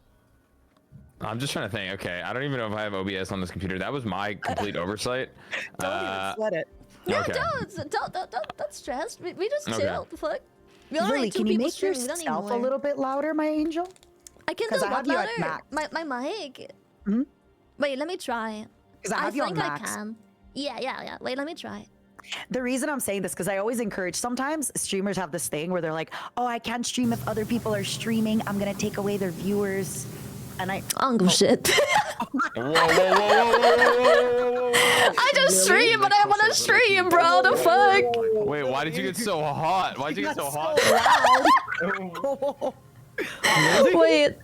I'm just trying to think. Okay, I don't even know if I have OBS on this computer. That was my complete oversight. Don't even sweat it. Yeah, Okay. don't stress. We just chill. The fuck. We Lily, already can you make yourself a little bit louder, my angel? I can do I what have you at louder? max. My mic. Hmm? Wait, let me try. Because I have you on think I max. can. Yeah. Wait, let me try. The reason I'm saying this because I always encourage. Sometimes streamers have this thing where they're like, "Oh, I can't stream if other people are streaming. I'm gonna take away their viewers." And I don't give a shit. Whoa. I just stream, but I want to stream, bro. The fuck? Wait, why did you get so hot? Why'd you get so hot? Wait.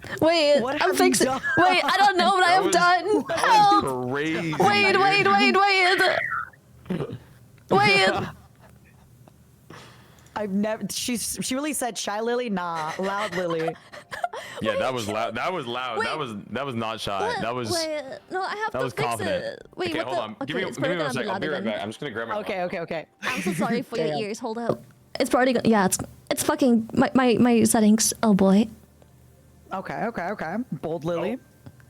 What I'm have you fixing. done? Wait, I don't know what I have done. Help! Crazy. Wait. I've never. She really said shy Lily, nah, loud Lily. Yeah, that was loud. That was loud. Wait. That was not shy. That was No, I have that to was fix confident. it. Wait, Okay, what hold the? on. Okay, Give me it's one probably gonna be second. I'll be louder right then. back. I'm just gonna grab my. Okay. I'm so sorry for your Yeah. ears. Hold up. It's probably gonna. Yeah, it's fucking my settings. Oh boy. Okay. Bold Lily.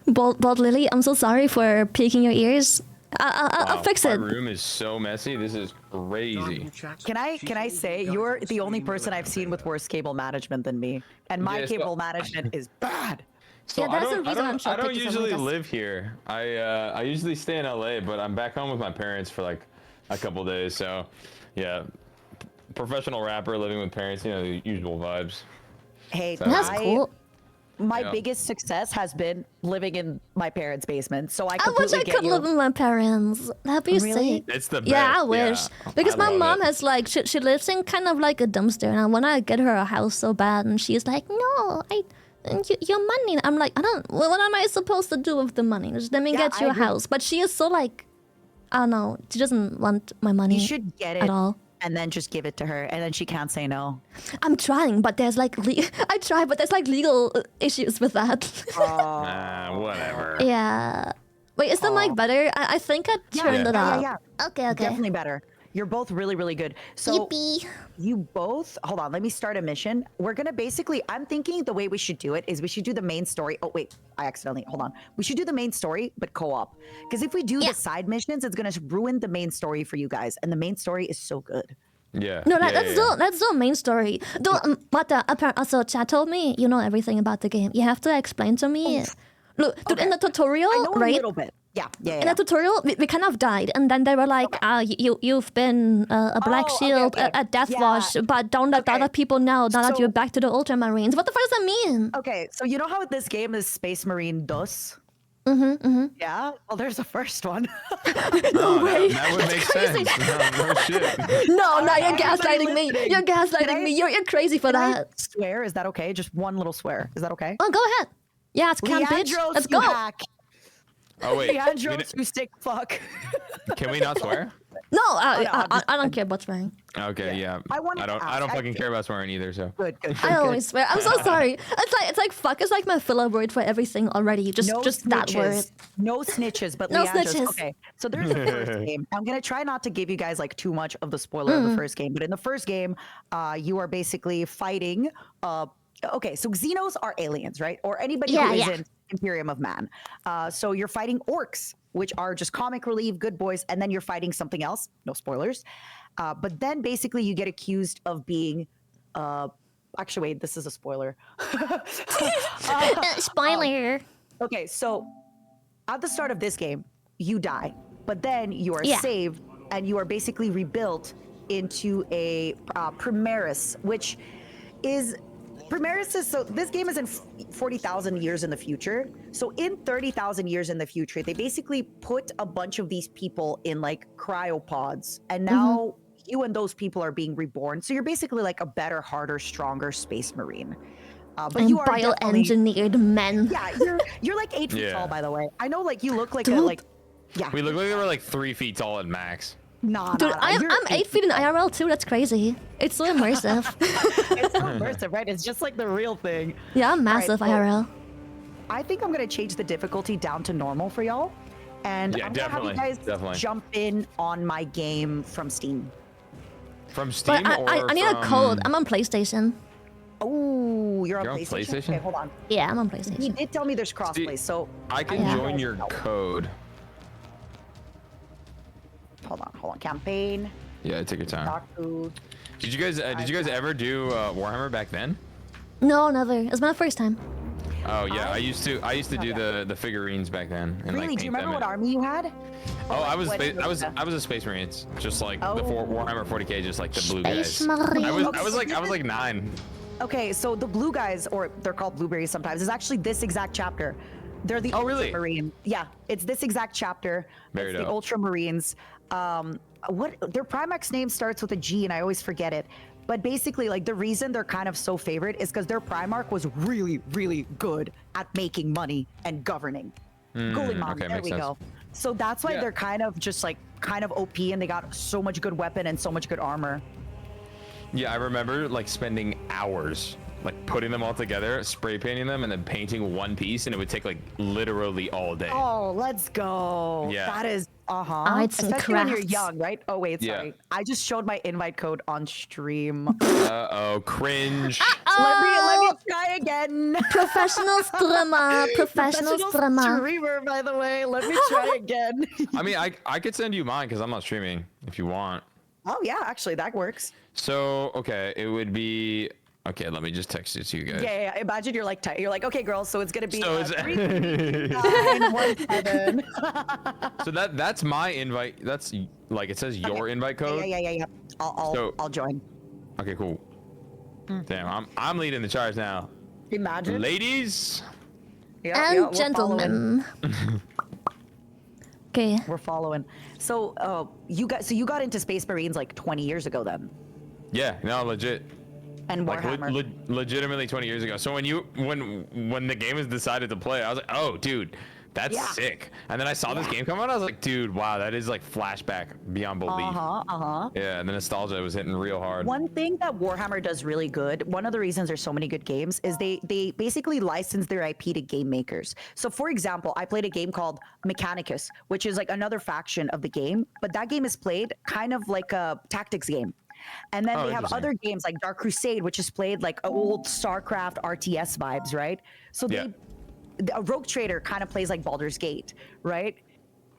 Bold Lily, I'm so sorry for peeking your ears. I'll Wow, fix my it. room is so messy. This is crazy. Can I say you're the only person I've seen with worse cable management than me, and my Yeah, so- cable management is bad. So Yeah, that's the reason I'm I showing don't pictures of usually my desk. live here. I usually stay in LA, but I'm back home with my parents for like a couple days. So, yeah, professional rapper living with parents. You know, the usual vibes. Hey, That's cool. My Yeah. biggest success has been living in my parents' basement, so I I wish completely I get could you. live with my parents. That'd be Really? sick. It's the best. Yeah, I wish. Because I my love mom it. has like she lives in kind of like a dumpster, and I want to get her a house so bad, and she's like, no, your money. I'm like, I don't. What am I supposed to do with the money? Just let me Yeah, get you I a agree. house. But she is so like, I don't know. She doesn't want my money. You should get it at all. and then just give it to her, and then she can't say no. I'm trying, but there's like I try, but there's like legal issues with that. Whatever. Yeah. Wait, is the mic better? I think I turned it up. Yeah. Okay. Definitely better. You're both really, really good. So Yippee. you both, hold on, let me start a mission. We're gonna basically, I'm thinking the way we should do it is we should do the main story. Oh wait, hold on. We should do the main story, but co-op. Because if we do Yeah. the side missions, it's gonna ruin the main story for you guys. And the main story is so good. Yeah. No, yeah, that's the main story. Though, also, Chad told me you know everything about the game. You have to explain to me. Look, dude, in the tutorial, I know right? a little bit. Yeah. In the tutorial, we kind of died, and then they were like, you've been a black Oh, okay, shield, okay. a death Yeah. wash, but don't let the Okay. other people know now that So- you're back to the Ultramarines. What the fuck does that mean? Okay, so you know how this game is Space Marine DOS? Yeah? Well, there's a first one. No way. That would make sense. No shit. No, you're Everybody gaslighting me. listening. You're gaslighting Can I- me. You're crazy for Can I that. swear? Is that okay? Just one little swear. Is that okay? Oh, go ahead. Yeah, it's camp, bitch. Leandros, Let's you go. hack. Oh wait. Leandros, you sick fuck. Can we not swear? No, no, I don't care about swearing. Okay. Yeah. I wanted to don't. I ask, don't I fucking feel- care about swearing either. So. Good. I always swear. I'm so sorry. It's like fuck is like my filler word for everything already. Just that word. No snitches, but No Leandros. snitches. Okay, so there's a first game. I'm gonna try not to give you guys like too much of the spoiler of the first game, but in the first game, you are basically fighting. Okay, so Xenos are aliens, right? Or anybody who isn't Imperium of Man. So you're fighting orcs, which are just comic relief, good boys, and then you're fighting something else. No spoilers. But then basically you get accused of being. Actually, wait, this is a spoiler. Spoiler. Okay, so at the start of this game, you die, but then you are Yeah. saved and you are basically rebuilt into a Primaris, which is Primaris is so this game is in 40,000 years in the future. So in 30,000 years in the future, they basically put a bunch of these people in like cryopods, and now you and those people are being reborn. So you're basically like a better, harder, stronger space marine. But And you are definitely- bioengineered men. yeah, you're like 8 feet Yeah. tall, by the way. I know, like you look like a Dude. like. Yeah. We look like we were like 3 feet tall at max. Nah, Dude, I'm you're 8 feet in IRL too. That's crazy. It's so immersive. It's so immersive, right? It's just like the real thing. Yeah, I'm massive well, IRL. I think I'm gonna change the difficulty down to normal for y'all, and Yeah, I'm gonna have you guys definitely. jump in on my game from Steam. From Steam But or I need a from- code. I'm on PlayStation. Oh, you're on You're on PlayStation? PlayStation? Okay, hold on. Yeah, I'm on He PlayStation. did tell me there's crossplay, so I can Yeah. join your code. hold on. Campaign. Yeah, take your time. Daku. Did you guys ever do Warhammer back then? No, never. It's my first time. Oh yeah, I used to do the figurines back then. And, Really? like, Do you paint remember them what army you had? Oh, I What- was a Space Marines, just like the Oh. Warhammer 40k, just like the blue Space guys. Marine. I was like 9. Okay, so the blue guys, or they're called blueberries sometimes, is actually this exact chapter. They're the Oh, really? Ultramarine. Yeah, it's this exact chapter. Very it's the dope. Ultramarines. What their Primax name starts with a G, and I always forget it. But basically, like the reason they're kind of so favored is because their Primarch was really, really good at making money and governing. Guliman, okay, there makes we sense. go. So that's why Yeah. they're kind of just like kind of OP, and they got so much good weapon and so much good armor. Yeah, I remember like spending hours like putting them all together, spray painting them, and then painting one piece, and it would take like literally all day. Oh, let's go. Yeah. That is, Arts and especially when you're crafts. young, right? Oh, wait, Yeah. sorry. I just showed my invite code on stream. Uh-oh, cringe. Let me try again. Professional streamer. Professional streamer. streamer, by the way. Let me try again. I mean, I could send you mine because I'm not streaming if you want. Oh, yeah, actually, that works. So, okay, it would be... Okay, let me just text it to you guys. Yeah. Imagine you're like, you're like, okay, girls, so it's going to be So it's... 3917. So that's my invite. That's like, it says your invite code. Yeah. I'll join. Okay, cool. Damn, I'm leading the charge now. Imagine. Ladies. Yeah, And we're following. gentlemen. Okay. We're following. So, you got into Space Marines like 20 years ago then, Yeah, no, legit. and Like Warhammer. legitimately 20 years ago. So when the game was decided to play, I was like, oh, dude, that's Yeah. sick. And then I saw this game come out. I was like, dude, wow, that is like flashback beyond belief. Yeah, the nostalgia was hitting real hard. One thing that Warhammer does really good, one of the reasons there's so many good games, is they basically license their IP to game makers. So for example, I played a game called Mechanicus, which is like another faction of the game, but that game is played kind of like a tactics game. And then Oh, they have interesting. other games like Dark Crusade, which is played like old StarCraft RTS vibes, right? So Yeah. a Rogue Trader kind of plays like Baldur's Gate, right?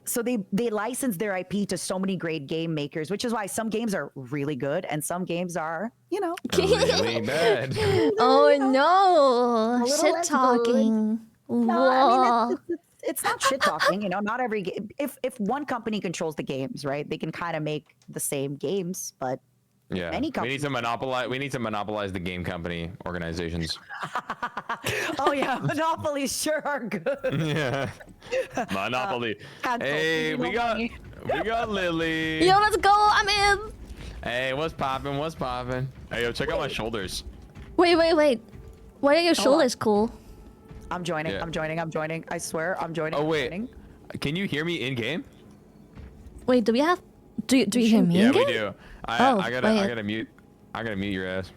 So they license their IP to so many great game makers, which is why some games are really good and some games are, Really bad. Oh a no! little Shit less talking. No, Whoa. I mean, it's not shit talking, not every game. If one company controls the games, right, they can kind of make the same games, but Yeah, Any we need to monopolize. We need to monopolize the game company organizations. oh yeah, monopolies sure are good. Yeah, monopoly. cancel. Hey, we No got money. Lily. Yo, let's go! I'm in! Hey, what's poppin'? What's poppin'? Hey, yo, check out my shoulders. Wait. Why are your shoulders cool? I'm joining. Yeah. I'm joining. I swear, I'm joining. Oh I'm wait, joining. can you hear me in game? Wait, do we have... Do you hear me Yeah, again? we do. I wait. gotta mute your ass.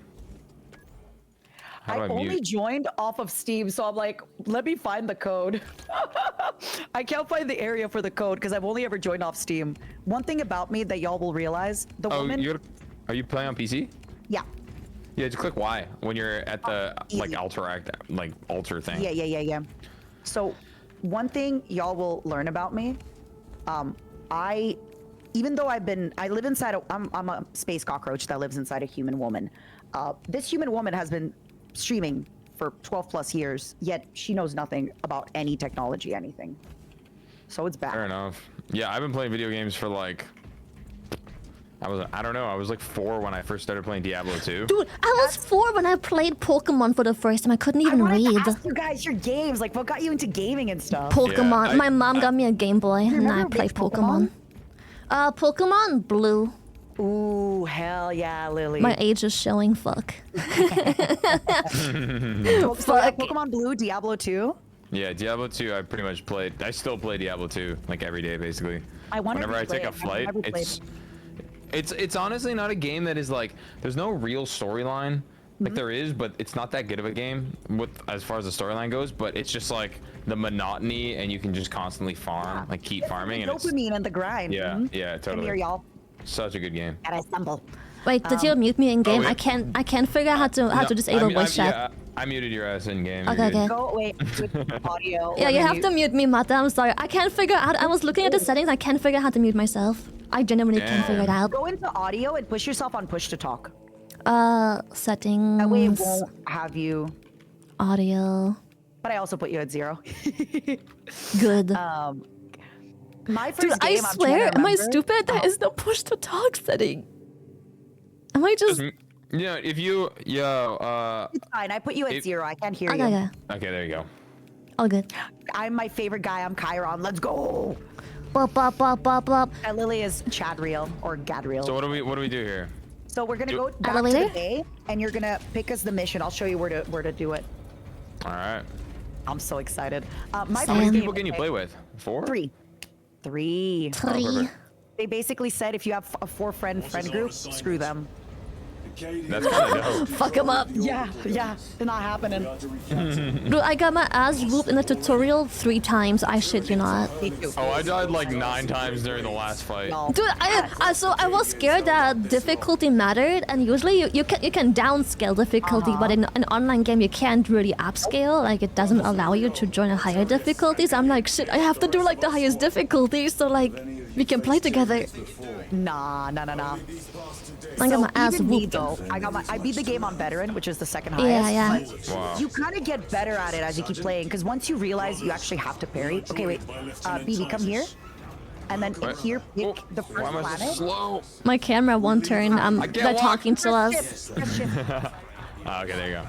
How do I I only mute? joined off of Steam, so I'm like, let me find the code. I can't find the area for the code because I've only ever joined off Steam. One thing about me that y'all will realize, the Oh, woman. are you playing on PC? Yeah. Yeah, just click Y when you're at the like easy. alter thing. Yeah. So, one thing y'all will learn about me, even though I live inside I'm a space cockroach that lives inside a human woman. This human woman has been streaming for 12 plus years, yet she knows nothing about any technology, anything. So it's bad. Fair enough. Yeah, I've been playing video games for like, I don't know, I was like 4 when I first started playing Diablo 2. Dude, I was 4 when I played Pokemon for the first time. I couldn't even I wanted read. to ask you guys your games, like what got you into gaming and stuff? Pokemon. Yeah, My mom got me a Game Boy, and I remember played which Pokemon? Pokemon. Pokemon Blue. Ooh, hell yeah, Lily. My age is showing. Fuck. So Fuck. Pokemon Blue, Diablo 2. Yeah, Diablo 2 I pretty much played. I still play Diablo 2 like every day basically. I wanna Whenever I replay take a it. I've flight, never played it's honestly not a game that is like, there's no real storyline. Mm-hmm. Like there is, but it's not that good of a game with as far as the storyline goes, but it's just like the monotony and you can just constantly farm, like keep farming and it's, Dopamine and the grind. yeah, Mhm. yeah, Come here, totally. y'all. Such a good game. Gotta assemble. Wait, did you mute me in game? wait. I can't figure out how to disable voice chat. Yeah, I muted your ass in game. Okay, okay. Go wait. Switch audio. Yeah, you have to mute me, Mata. I'm sorry. I can't figure out. I was looking at the settings. I can't figure out how to mute myself. I genuinely can't figure it out. Go into audio and push yourself on push to talk. Settings. That way it won't have you. Audio. but I also put you at 0. Good. My first Dude, game, I I'm trying to swear, am I remember- stupid? There is no push to talk setting. Am I just... Yeah, if you, It's fine. I put you at 0. I can't hear Okay, you. okay. okay, there you go. All good. I'm my favorite guy. I'm Chiron. Let's go. Bop, bop, bop, bop, bop. Lily is Chadriel or Gadriel. So what do we do here? So we're gonna go back to Elevator? the bay, and you're gonna pick us the mission. I'll show you where to do it. All right. I'm so excited. My How How first many many game- people can you play with? 4? 3. 3. Three. perfect. They basically said if you have a 4-friend group, screw them. That's kind of dope. Fuck him up. Yeah, it's not happening. Dude, I got my ass whooped in the tutorial 3 times. I shit you not. Me too. Oh, I died like 9 times during the last fight. No. Dude, so I was scared that difficulty mattered, and usually you can downscale difficulty, but in an online game you can't really upscale. Like it doesn't allow you to join a higher difficulty. So I'm like, shit, I have to do like the highest difficulty, so like we can play together. Nah. I got my ass even me, whooped. though, I beat the game on veteran, which is the second Yeah, highest. yeah. Wow. You kind of get better at it as you keep playing, because once you realize you actually have to parry. Okay, wait. BB, come here. And then in What? here, pick Oh, the why first am I so planet. slow? My camera won't turn. can't They're walk. talking to us. Okay, there you go.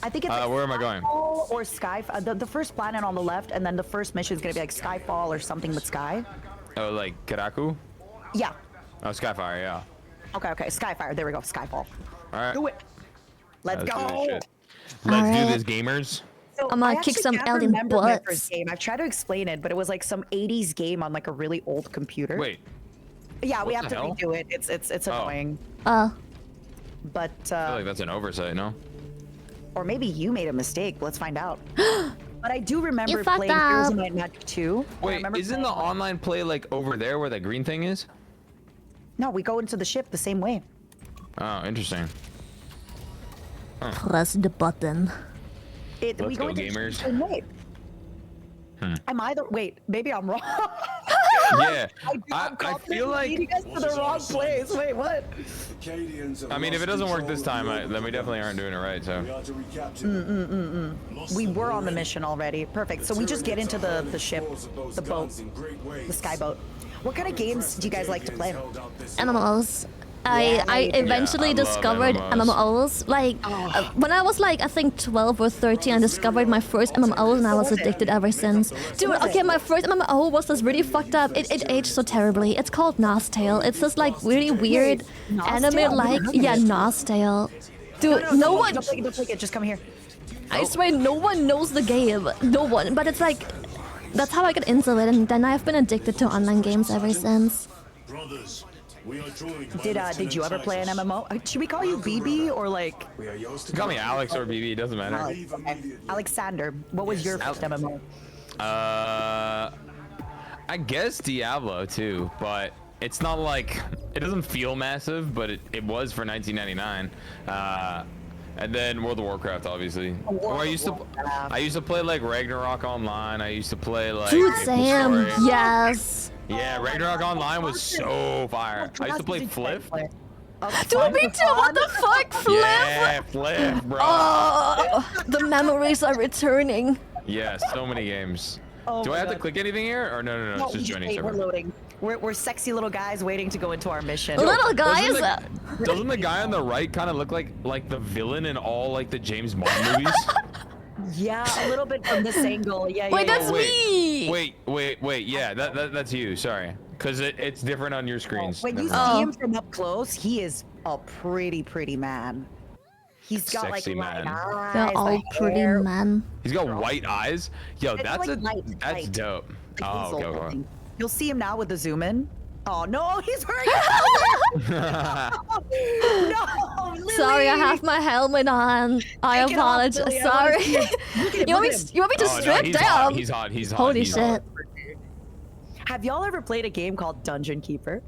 I think it's like Where am I going? Skyfall or Sky. The first planet on the left, and then the first mission is gonna be like Skyfall or something with Sky. Oh, like Karaku? Yeah. Oh, Skyfire, yeah. Okay. Skyfire. There we go. Skyfall. All right. Do it. Let's do this go. shit. Let's Alright. do this, gamers. So I'm gonna I kick actually some can't alien remember my butts. first game. I've tried to explain it, but it was like some 80s game on like a really old computer. Wait. Yeah, we what have the to hell? redo it. It's Oh. annoying. Uh, But I feel like that's an oversight, no? or maybe you made a mistake. Let's find out. But I do remember You fucked playing Heroes up. of Might and Magic 2. I Wait, remember isn't the playing- online play like over there where that green thing is? No, we go into the ship the same way. Oh, interesting. press the button. We Let's go, into the ship gamers. the same way. Am I the wait? Maybe I'm wrong. Yeah, I'm I feel like. leading us to the wrong place. Wait, what? I mean, if it doesn't work this time, then we definitely aren't doing it right. So. We were on the mission already. Perfect. So we just get into the ship, the boat, the sky boat. What kind of games do you guys like to play? MMOs. Yeah, I eventually I love discovered MMOs. MMOs. Like when I was like I think 12 or 13, I discovered my first MMOs and I was addicted ever since. Dude, okay, my first MMO was this really fucked up. It aged so terribly. It's called Nostale. It's this like really weird anime like Nostale. Dude, no one. Don't take it. Just come here. I swear, no one knows the game. No one. But it's like that's how I got into it, and then I've been addicted to online games ever since. Did you ever play an MMO? Should we call you BB or like Call me Alex or BB, it doesn't matter. Alex? Okay. Alexander? What was your first MMO? I guess Diablo too, but it's not like it doesn't feel massive, but it was for 1999. And then World of Warcraft, obviously. Or I used to play like Ragnarok Online. I used to play like Dude, Maple Sam, Story. yes. Yeah, Ragnarok Online was so fire. I used to play Flip. Dude, me too. What the fuck, Flip? Yeah, Flip, bro. Oh, the memories are returning. Yeah, so many games. Oh Do I my have to God. click anything here, or no? No, It's just joining wait, we're server. loading. We're sexy little guys waiting to go into our mission. Little guys. Doesn't the guy on the right kind of look like the villain in all like the James Bond movies? Yeah, a little bit from this angle. Yeah, Wait, yeah, that's yeah. me. Wait. Yeah, that's you. Sorry, because it's different on your screens. When you Never mind. see him from up close, he is a pretty man. He's got Sexy like light man. eyes. They're all the pretty hair. men. He's got white eyes. Yo, It's that's like that's light. dope. Like Oh, hazel, okay. I think. You'll see him now with the zoom in. Oh no, he's wearing no, Lily. Sorry, I have my helmet on. I Take it off, apologize. Lily, I wanna Sorry. see it. Look at him, You want look me? at him. You want me to Oh, no, strip he's down? hot. He's hot. He's hot. Holy he's hot. shit. Have y'all ever played a game called Dungeon Keeper?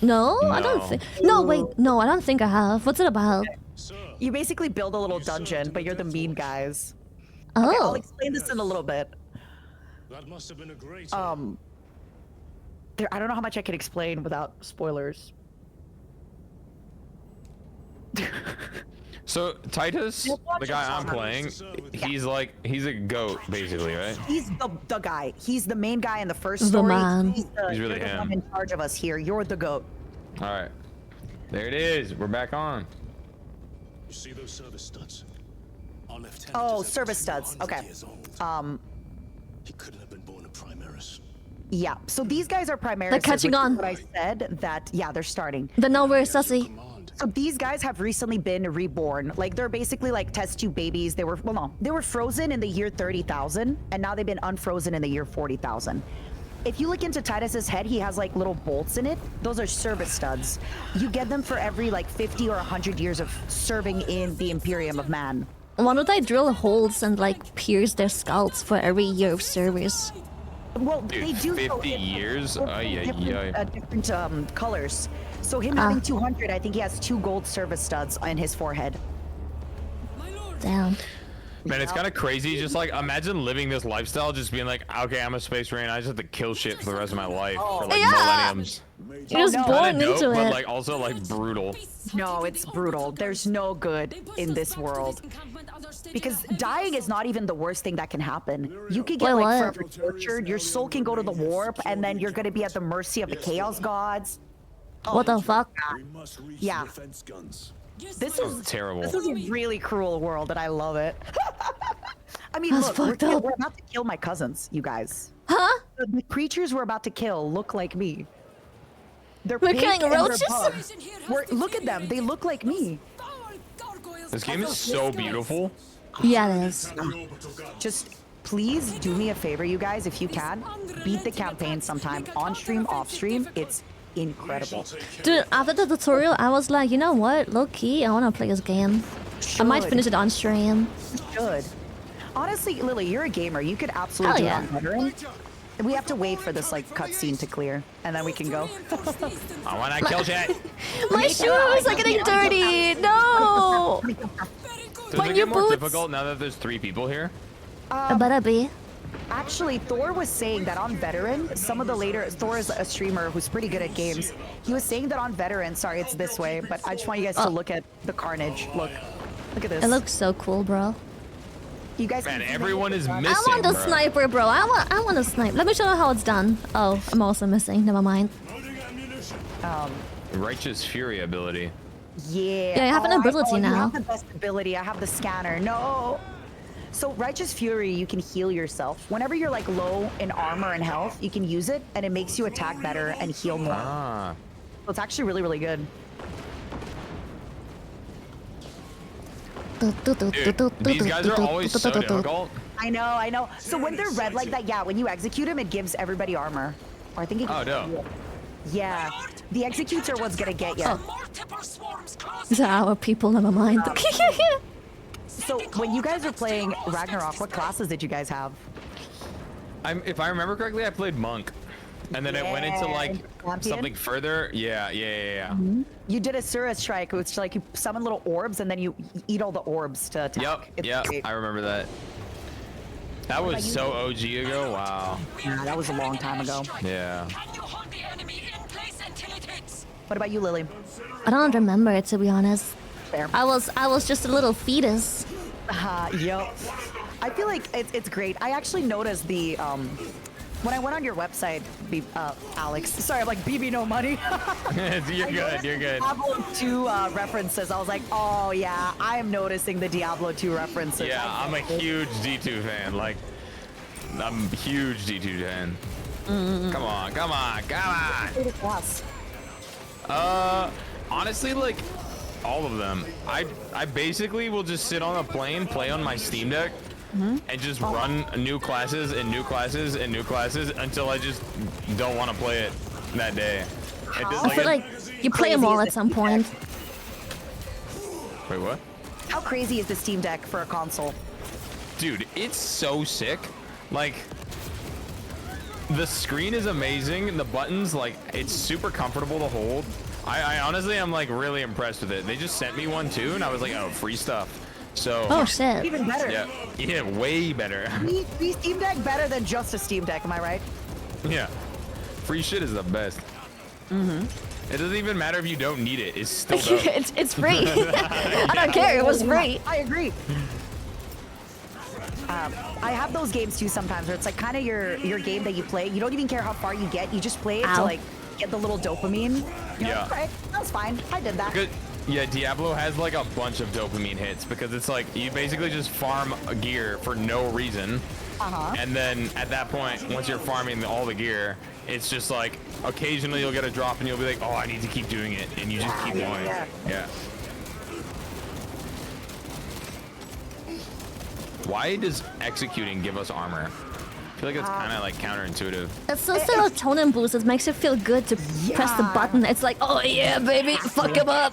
No, I don't No. think. No, wait. No, I don't think I have. What's it about? You basically build a little dungeon, but you're the mean guys. Okay, I'll Oh. explain this in a little bit. That must have been a great. I don't know how much I can explain without spoilers. So Titus, the guy I'm playing, he's a goat basically, right? He's the guy. He's the main guy in the first The story. man. He's really you're the him. one in charge of us here. You're the goat. All right, there it is. We're back on. You see those service studs? Our lieutenant Oh, is over service studs. 200 Okay. years old. He couldn't have been born a Primaris. Yeah. So these guys are Primaris. They're catching on. What I said that they're starting. But no, we're sussy. Command. So these guys have recently been reborn. Like they're basically like test tube babies. They were frozen in the year 30,000, and now they've been unfrozen in the year 40,000. If you look into Titus's head, he has like little bolts in it. Those are service studs. You get them for every like 50 or 100 years of serving in the Imperium of Man. Why don't I drill holes and like pierce their skulls for every year of service? Well, Dude, they do. 50 years? Different colors. So him having 200, I think he has 2 gold service studs on his forehead. Damn. Man, it's kind of crazy. Just like imagine living this lifestyle, just being like, okay, I'm a space marine. I just have to kill shit for the rest of my life for like Yeah. millenniums. You're just no. born Kinda dope, into but it. like also like brutal. No, it's brutal. There's no good in this world. Because dying is not even the worst thing that can happen. You could get Wait, like what? forever tortured, your soul can go to the warp, and then you're gonna be at the mercy of the chaos gods. What the fuck? We must reach Yeah. the defense guns. This is Terrible. This is a really cruel world, and I love it. I mean, That's look, fucked up. we're about to kill my cousins, you guys. Huh? The creatures we're about to kill look like me. They're We're pink killing and they're roaches? bugs. Look at them. They look like me. This game is so beautiful. Yeah, it is. Just please do me a favor, you guys, if you can. Beat the campaign sometime on stream, off stream. It's incredible. Dude, after the tutorial, I was like, you know what? Low key, I wanna play this game. I might Should. finish it on stream. Should. Honestly, Lily, you're a gamer. You could absolutely Hell do it on veteran. We have to wait for this like cutscene to clear, and then we can go. I want to kill shit. My shoes are getting dirty! No! Does My it new get more boots. difficult now that there's 3 people here? It better be. Actually, Thor was saying that on veteran, some of the later Thor is a streamer who's pretty good at games. He was saying that on veteran, sorry, it's this way, but I just want you guys to look at the carnage. Look at this. It looks so cool, bro. You guys. Man, can see everyone that? is I missing, want the bro. sniper, bro. I want a snipe. Let me show you how it's done. Oh, I'm also missing. Never mind. Loading ammunition. Righteous Fury ability. Yeah. Yeah, I have an ability You now. have the best ability. I have the scanner. No. So Righteous Fury, you can heal yourself. Whenever you're like low in armor and health, you can use it, and it makes you attack better and heal more. Ah. So it's actually really, really good. Dude, these guys are always so difficult. I know. So when they're red like that, yeah, when you execute them, it gives everybody armor. Or I think it. Oh, dope. Yeah, the executes are what's gonna get you. These are our people. Never mind. So when you guys are playing Ragnarok, what classes did you guys have? If I remember correctly, I played monk, and then it went into like Champion? something further. Yeah. You did a Sura strike, which like you summon little orbs and then you eat all the orbs to attack. It's Yep. great. I remember that. That was so OG ago. Wow. Yeah, that was a long time ago. Yeah. What about you, Lily? I don't remember it, to be honest. Fair. I was just a little fetus. Yep. I feel like it's great. I actually noticed the when I went on your website, Alex. Sorry, I'm like BB no money. You're good. You're good. Diablo 2 references. I was like, oh yeah, I am noticing the Diablo 2 references. Yeah, I'm a huge D2 fan. Like, I'm a huge D2 fan. Come on. Favorite class? Honestly, like, all of them. I basically will just sit on a plane, play on my Steam Deck, and just run new classes and new classes and new classes until I just don't want to play it that day. It just, I feel like you play them all at some point. Wait, what? How crazy is the Steam Deck for a console? Dude, it's so sick. Like, the screen is amazing. The buttons, like, it's super comfortable to hold. I honestly, I'm like really impressed with it. They just sent me one too, and I was like, oh, free stuff. So, Oh shit. Even better. yeah, way better. The Steam Deck better than just a Steam Deck, am I right? Yeah, free shit is the best. It doesn't even matter if you don't need it. It's still dope. it's free. I don't care. It was free. I agree. I have those games too sometimes where it's like kind of your game that you play. You don't even care how far you get. You just play it to like get the little dopamine. You're Yeah. like, all right, that's fine. I did that. Good. Yeah, Diablo has like a bunch of dopamine hits because it's like you basically just farm gear for no reason. And then at that point, once you're farming all the gear, it's just like occasionally you'll get a drop and you'll be like, oh, I need to keep doing it. And you just keep going. Yeah. Why does executing give us armor? I feel like it's kind of like counterintuitive. It's the serotonin boost. It makes it feel good to press the button. It's like, oh yeah, baby, fuck him up.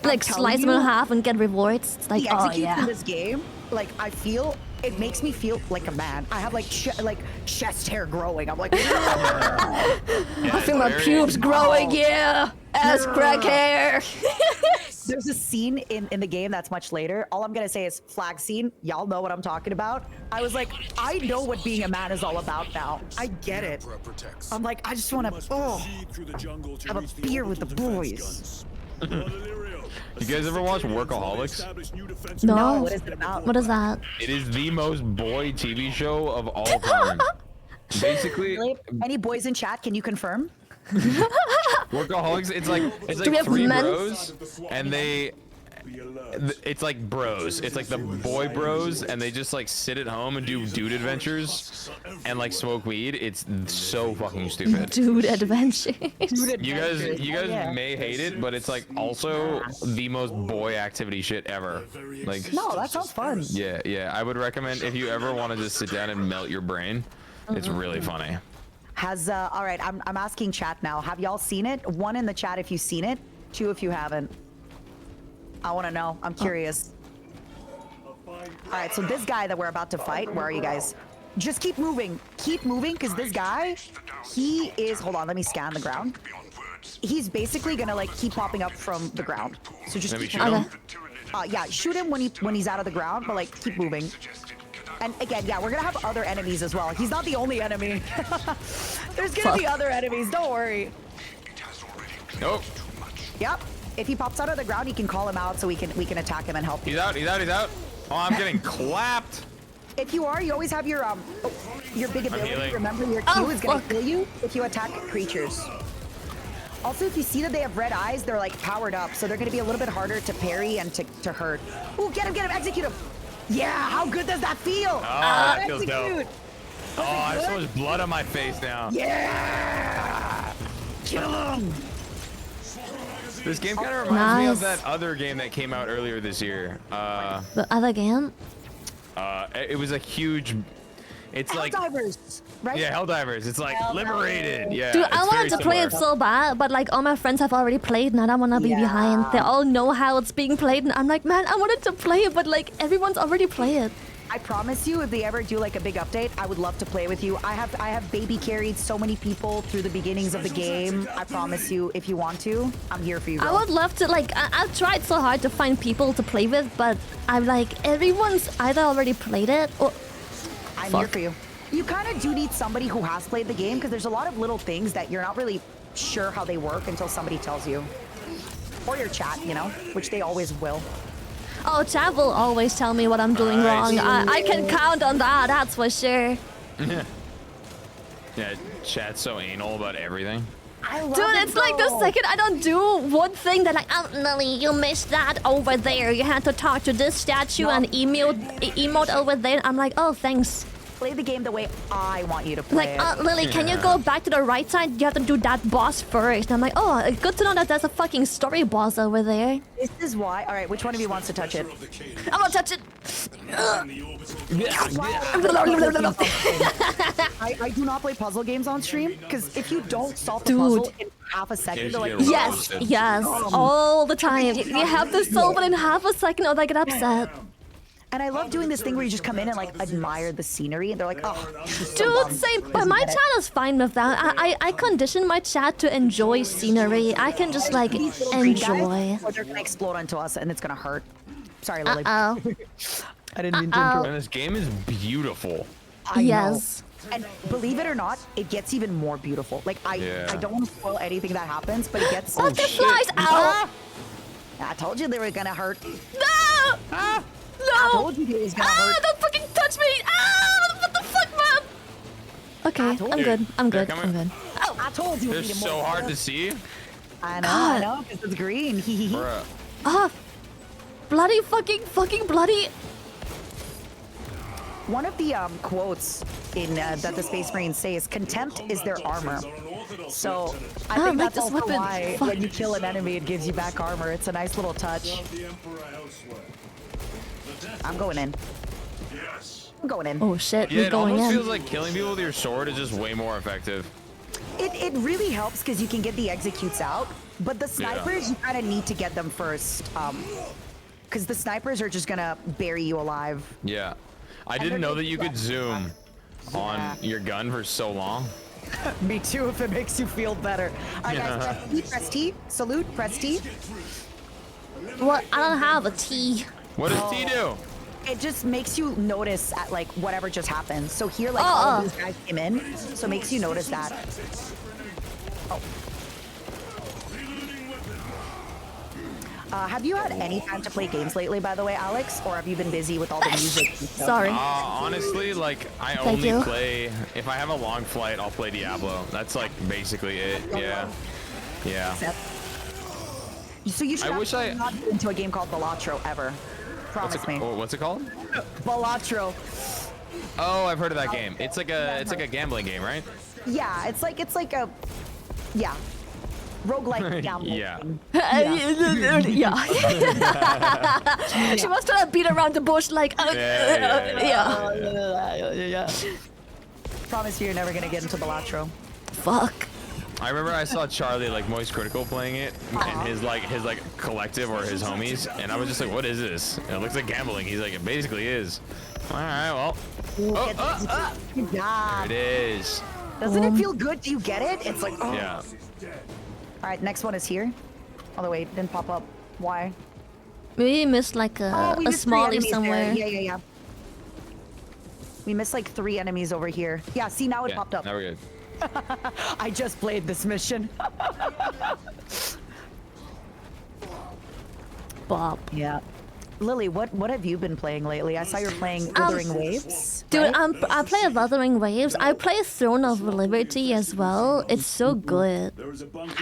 Like slice him in half and get rewards. It's like, the oh execution yeah. in this game, like I feel it makes me feel like a man. I have like chest hair growing. I'm like, I feel my pubes growing. Yeah, ass crack hair. There's a scene in the game that's much later. All I'm gonna say is flag scene. Y'all know what I'm talking about. I was like, I know what being a man is all about now. I get it. I'm like, I just want to have a beer with the boys. You guys ever watch Workaholics? No. What is it about? What is that? It is the most boy TV show of all time. Basically, Really? Any boys in chat? Can you confirm? Workaholics. It's like Do we have three men? bros, and it's like bros. It's like the boy bros, and they just like sit at home and do dude adventures, and like smoke weed. It's so fucking stupid. Dude adventures. You guys may hate it, but it's like also the most boy activity shit ever. Like, No, that sounds fun. yeah. I would recommend if you ever want to just sit down and melt your brain. It's really funny. All right, I'm asking chat now. Have y'all seen it? 1 in the chat if you've seen it. 2 if you haven't. I want to know. I'm curious. All right, so this guy that we're about to fight, where are you guys? Just keep moving. Keep moving, because this guy, he is... Hold on, let me scan the ground. He's basically going to, like, keep popping up from the ground. So just keep moving. Yeah, shoot him when he's out of the ground, but, like, keep moving. And again, yeah, we're going to have other enemies as well. He's not the only enemy. There's going to be other enemies. Don't worry. Nope. Yep. If he pops out of the ground, you can call him out so we can attack him and help you. He's out. Oh, I'm getting clapped. If you are, you always have your big ability. healing. Remember, your Q is going to kill you if you attack creatures. Also, if you see that they have red eyes, they're like powered up, so they're going to be a little bit harder to parry and to hurt. Ooh, get him, execute him. Yeah, how good does that feel? Oh, that feels dope. Execute. Oh, I have so much blood on my face now. Yeah! Kill him! This game kind of reminds me of Nice. that other game that came out earlier this year. The other game? It was a huge... It's like... Helldivers, right? Yeah, Helldivers. It's like liberated. Yeah. Dude, I it's wanted to very play it similar. so bad, but like all my friends have already played and I don't want to be behind. They all know how it's being played and I'm like, man, I wanted to play it, but like everyone's already played it. I promise you, if they ever do like a big update, I would love to play with you. I have baby carried so many people through the beginnings of the game. I promise you, if you want to, I'm here for you, I girl. would love to, like, I've tried so hard to find people to play with, but I'm like, everyone's either already played it or... I'm here for you. You kind of do need somebody who has played the game because there's a lot of little things that you're not really sure how they work until somebody tells you. Or your chat, you know, which they always will. Oh, chat will always tell me what I'm doing wrong. I can count on that, that's for sure. Yeah, chat's so anal about everything. I love Dude, it, it's like the though. second I don't do one thing, they're like, oh, Lily, you missed that over there. You had to talk to this statue and emote over there. I'm like, oh, thanks. Play the game the way I want you to play Like, it. Lily, can you go back to the right side? You have to do that boss first. And I'm like, oh, good to know that there's a fucking story boss over there. This is why. All right, which one of you wants to touch it? I'm gonna touch it. I do not play puzzle games on stream because if you don't solve the puzzle in half a second, they're like, Yes, yes, all the time. You have to solve it in half a second or they get upset. And I love doing this thing where you just come in and like admire the scenery, and they're like, "Oh, this is so Dude, dumb." same. But my chat is fine with that. I condition my chat to enjoy scenery. I can just like These little green guys, enjoy. or they're gonna explode onto us, and it's gonna hurt. Sorry, Lily. Oh. I didn't mean to interrupt. And this game is beautiful. I know. Yes. And believe it or not, it gets even more beautiful. Like I don't want to spoil anything that happens, but it gets. Butterflies! Ow! I told you they were gonna hurt. No! I No! told you it was gonna hurt. Don't fucking touch me! What the fuck, man? Okay, told I'm you. good. I'm good. They're I'm good. Oh, I told you. They're so hard to see. I God. know, because it's green. Bruh. Ah! Bloody fucking bloody! One of the quotes in that the Space Marines say is contempt is their armor. So I think make that's this also weapon. why Fuck. when you kill an enemy, it gives you back armor. It's a nice little touch. I'm going in. I'm going in. Oh shit, Yeah, we're it going almost in. feels like killing people with your sword is just way more effective. It really helps because you can get the executes out, but the snipers you kind of need to get them first, because the snipers are just gonna bury you alive. Yeah. I they're didn't know that taking you could less zoom on your gun for so long. Me too, if it makes you feel better. All right, guys, press T, salute, press T. What? I don't have a T. What does T do? It just makes you notice at like whatever just happened. So here, like all of these guys came in, so it makes you notice that. Oh. Have you had any time to play games lately, by the way, Alex? Or have you been busy with all the music and stuff? Sorry. Honestly, like, I Thank only you. play, if I have a long flight, I'll play Diablo. That's like basically it, yeah. Yeah. So you should I wish I- not get into a game called Balatro ever. Promise me. What's it called? Balatro. Oh, I've heard of that game. It's like a gambling game, right? Yeah, it's like a roguelike gambling. Yeah. game. Yeah. She was trying to beat around the bush like, Yeah. Promise you, you're never gonna get into Balatro. Fuck. I remember I saw Charlie like Moist Critical playing it and his collective or his homies, and I was just like, what is this? And it looks like gambling. He's like, it basically is. All right, well. Good There job. it is. Doesn't it feel good? Do you get it? It's like, oh. Yeah. All right, next one is here. Oh, wait, it didn't pop up. Why? We missed like a We missed three smallie enemies there. somewhere. Yeah. We missed like 3 enemies over here. Yeah, see, now it Yeah, popped up. now we're good. I just played this mission. Bob. Yeah. Lily, what have you been playing lately? I saw you were playing Withering Waves. Dude, I play Wuthering Waves. I play Throne of Liberty as well. It's so good.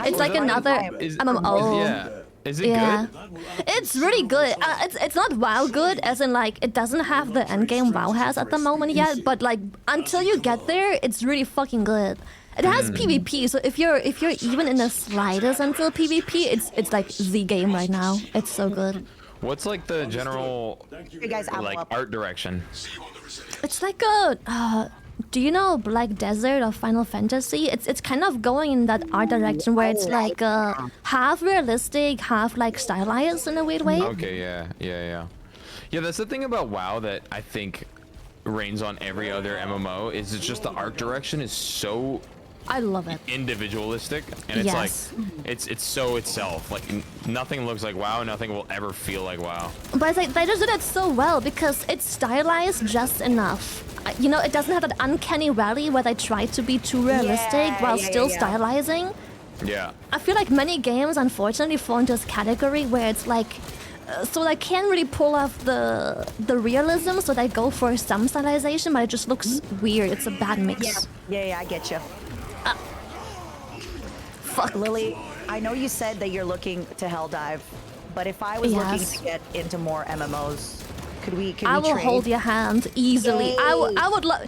It's like another MMO. Yeah. Is it Yeah, good? it's really good. It's not WoW good, as in like it doesn't have the endgame WoW has at the moment yet. But like until you get there, it's really fucking good. It has PvP, so if you're even in the slightest until PvP, it's like the game right now. It's so good. What's like the general You guys, ammo like up. art direction? It's like a. Do you know Black Desert of Final Fantasy? It's kind of going in that art direction where it's like half realistic, half like stylized in a weird way. Okay, yeah. That's the thing about WoW that I think reigns on every other MMO is it's just the art direction is so I love it. individualistic, and it's Yes. like it's so itself. Like nothing looks like WoW, nothing will ever feel like WoW. But it's like they just did it so well because it's stylized just enough. You know, it doesn't have that uncanny valley where they try to be too realistic while still stylizing. Yeah. I feel like many games unfortunately fall into this category where it's like so they can't really pull off the realism, so they go for some stylization, but it just looks weird. It's a bad mix. Yeah, I get you. Fuck. Lily, I know you said that you're looking to hell dive, but if I was looking to get into more MMOs, could we I will trade? hold your hand easily. Yay. I would love.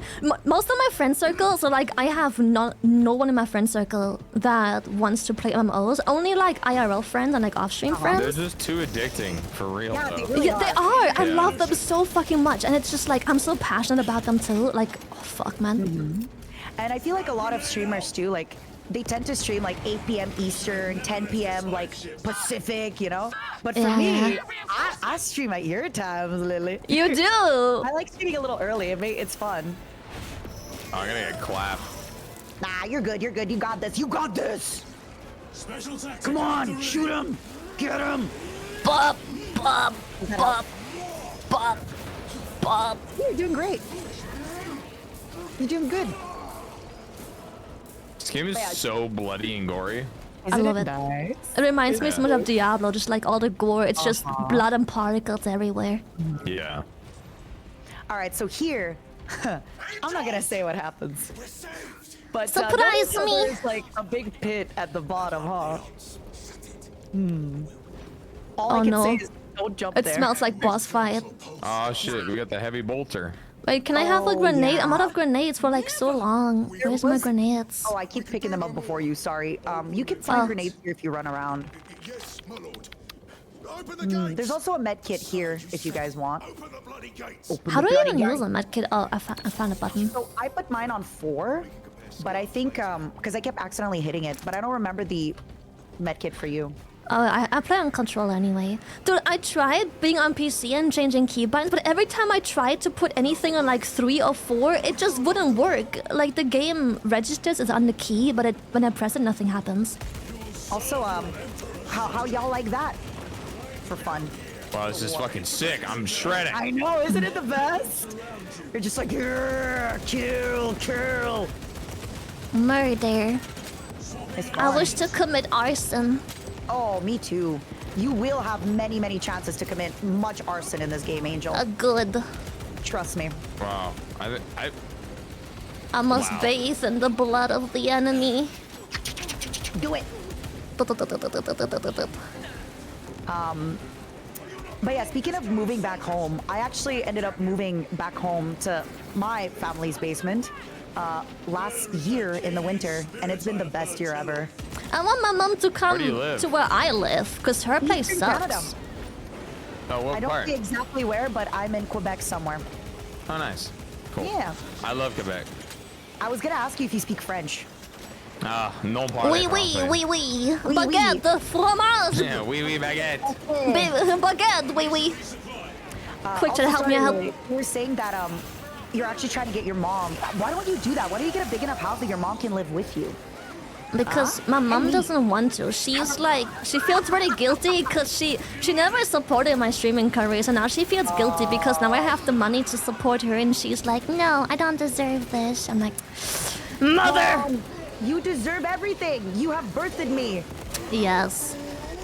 Most of my friend circle, so like I have no one in my friend circle that wants to play MMOs. Only like IRL friends and like off-stream They're friends. just too addicting, for real Yeah, though. they really Yeah, they are. I Yeah. love them so fucking much, and it's just like I'm so passionate about them too. Like, oh, fuck, man. And I feel like a lot of streamers too, like they tend to stream like 8 p.m. Eastern, 10 p.m. like Pacific, you know? But for me, I stream at your times, Lily. You do. I like streaming a little early. It's fun. Oh, I'm gonna get clapped. Nah, you're good. You're good. You got this. You got this. Special tactics. Come on, shoot him. Get him. Bop, bop, bop, bop, bop. You're doing great. You're doing good. This game is so bloody and gory. I love it. Nice? It reminds me so much of Diablo, just like all the gore. It's just blood and particles everywhere. Yeah. All right, so here, I'm not gonna say what happens. But Surprise me! There's like a big pit at the bottom, huh? All I can say is don't jump It there. smells like boss fight. Oh shit, we got the heavy bolter. Wait, can I have a grenade? I'm out of grenades for like so long. Where's my grenades? Oh, I keep picking them up before you. Sorry. You can find grenades here if you run around. Yes, my lord. Open the gates. There's also a med kit here if you guys want. Open the bloody gates. Open How the do I bloody even gate. use a medkit? Oh, I found a button. So I put mine on 4, but I think because I kept accidentally hitting it, but I don't remember the med kit for you. Oh, I play on control anyway. Dude, I tried being on PC and changing key buttons, but every time I tried to put anything on like 3 or 4, it just wouldn't work. Like the game registers it's on the key, but when I press it, nothing happens. Also, how y'all like that? For fun. Wow, this is fucking sick. I'm shredding. I know, isn't it the best? You're just like, "Yeah, kill. Murder. It's I fun. wish to commit arson. Oh, me too. You will have many chances to commit much arson in this game, Angel. Good. Trust me. Wow. I must Wow. bathe in the blood of the enemy. Do it. But yeah, speaking of moving back home, I actually ended up moving back home to my family's basement last year in the winter, and it's been the best year ever. I want my mom to come do you live? to where I live, because her place in sucks. Canada. Oh, what I don't part? see exactly where, but I'm in Quebec somewhere. Oh, nice. Cool. Yeah. I love Quebec. I was gonna ask you if you speak French. Ah, non parle Oui, français. oui. Baguette, fromage. Yeah, oui, baguette. Baguette, oui. Quick, try to Also, help me sorry, out. Lily, you were saying that you're actually trying to get your mom. Why don't you do that? Why don't you get a big enough house that your mom can live with you? Because my mom doesn't want to. She's like, she feels really guilty because she never supported my streaming career, so now she feels guilty because now I have the money to support her, and she's like, no, I don't deserve this. I'm like, mother. You deserve everything. You have birthed me. Yes.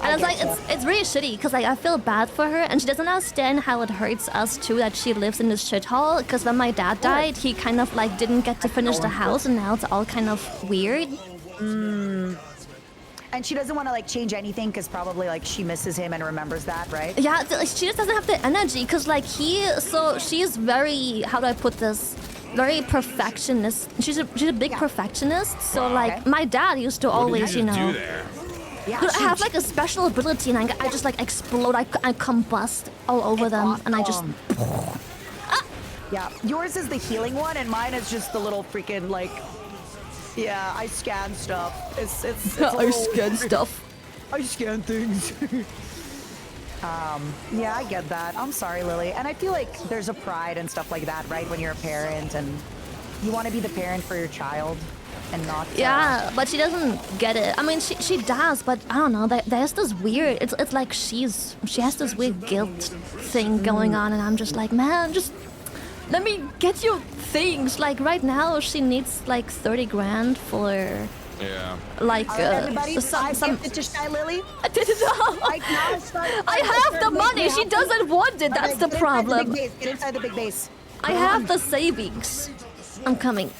And it's like, it's really shitty because like I feel bad for her, and she doesn't understand how it hurts us too that she lives in this shithole. Because when my dad died, he kind of like didn't get to finish the house, and now it's all kind of weird. And she doesn't want to like change anything because probably like she misses him and remembers that, right? Yeah, she just doesn't have the energy because like she's very, how do I put this? Very perfectionist. She's a big perfectionist. So like my dad used to always, What did you just know. do there? Yeah, Dude, I have like a special ability, and I just like explode. I combust all over them, and I just. Yeah, yours is the healing one, and mine is just the little freaking like. Yeah, I scan stuff. It's I scan stuff. I scan things. Yeah, I get that. I'm sorry, Lily. And I feel like there's a pride and stuff like that, right? When you're a parent and you want to be the parent for your child and not. Yeah, but she doesn't get it. I mean, she does, but I don't know. There's this weird. It's like she has this weird guilt thing going on, and I'm just like, man, just let me get you things. Like right now, she needs like 30 grand for. Yeah. Like everybody, some. gifted to Shy Lily. I didn't know. Right now, start, I have the money. She doesn't want it. That's the problem. Get inside the big base. I have the savings. I'm coming.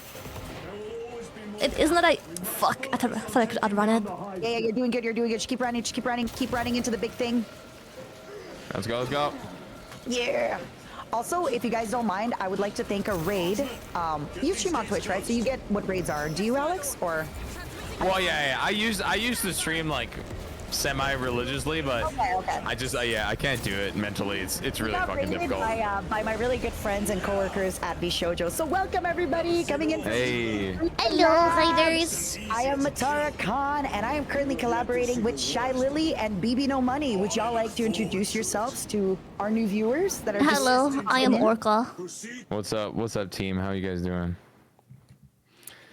It isn't that I. Fuck. I thought I could outrun it. Yeah, you're doing good. You're doing good. Just keep running. Just keep running into the big thing. Let's go. Yeah. Also, if you guys don't mind, I would like to thank a raid. You stream on Twitch, right? So you get what raids are. Do you, Alex? Or? Well, yeah. I used to stream like semi-religiously, but Okay. I just I can't do it mentally. It's really Got fucking raided difficult. by my really good friends and coworkers at Bishoujo. So welcome everybody coming in. Hey. Hello, raiders. I am Matara Khan, and I am currently collaborating with Shy Lily and BB No Money. Would y'all like to introduce yourselves to our new viewers that are? Hello, I am Orca. What's up, team? How you guys doing?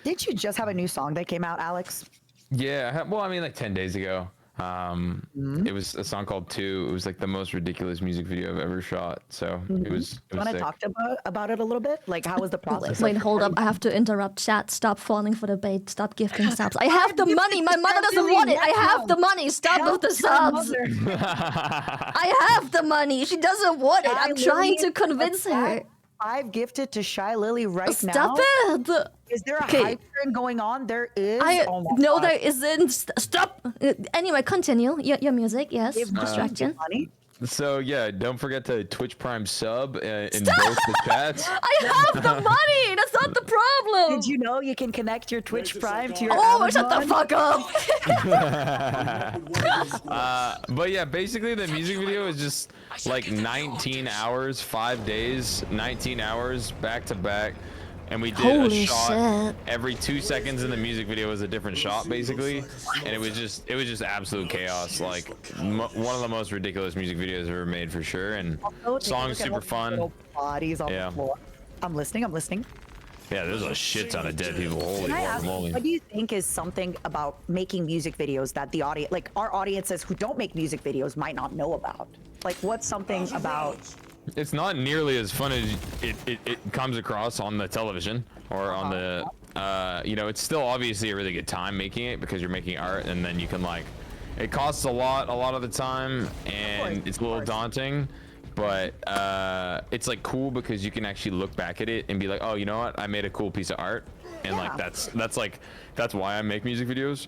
Did you just have a new song that came out, Alex? Yeah. Well, I mean, like 10 days ago. It was a song called Two. It was like the most ridiculous music video I've ever shot. So it was. Do you want to talk about it a little bit? Like, how was the process? Wait, hold up. I have to interrupt chat. Stop falling for the bait. Stop gifting subs. I have the money. My mother doesn't want it. I have the money. Stop with the subs. I have the money. She doesn't want it. I'm trying to convince her. I've gifted to Shy Lily right now. Stop it! Is there a hype train going on? There is. No, there isn't. Stop. Anyway, continue. Your music, yes. Distraction. So yeah, don't forget to Twitch Prime sub in both the chats. I have the money. That's not the problem. Did you know you can connect your Twitch Prime to your Shut the fuck up. But yeah, basically the music video is just like 19 hours, 5 days, 19 hours back to back. And we did a shot every 2 seconds in the music video was a different shot basically, and it was just absolute chaos. Like one of the most ridiculous music videos ever made for sure, and songs super fun. Bodies on the floor. I'm listening. Yeah, there's a shit ton of dead people. Holy moly! What do you think is something about making music videos that the audience, like our audiences who don't make music videos, might not know about? Like, what's something about? It's not nearly as fun as it comes across on the television or on the, you know, it's still obviously a really good time making it because you're making art, and then you can like, it costs a lot of the time, and it's a little daunting, but it's like cool because you can actually look back at it and be like, oh, you know what, I made a cool piece of art, and like that's why I make music videos,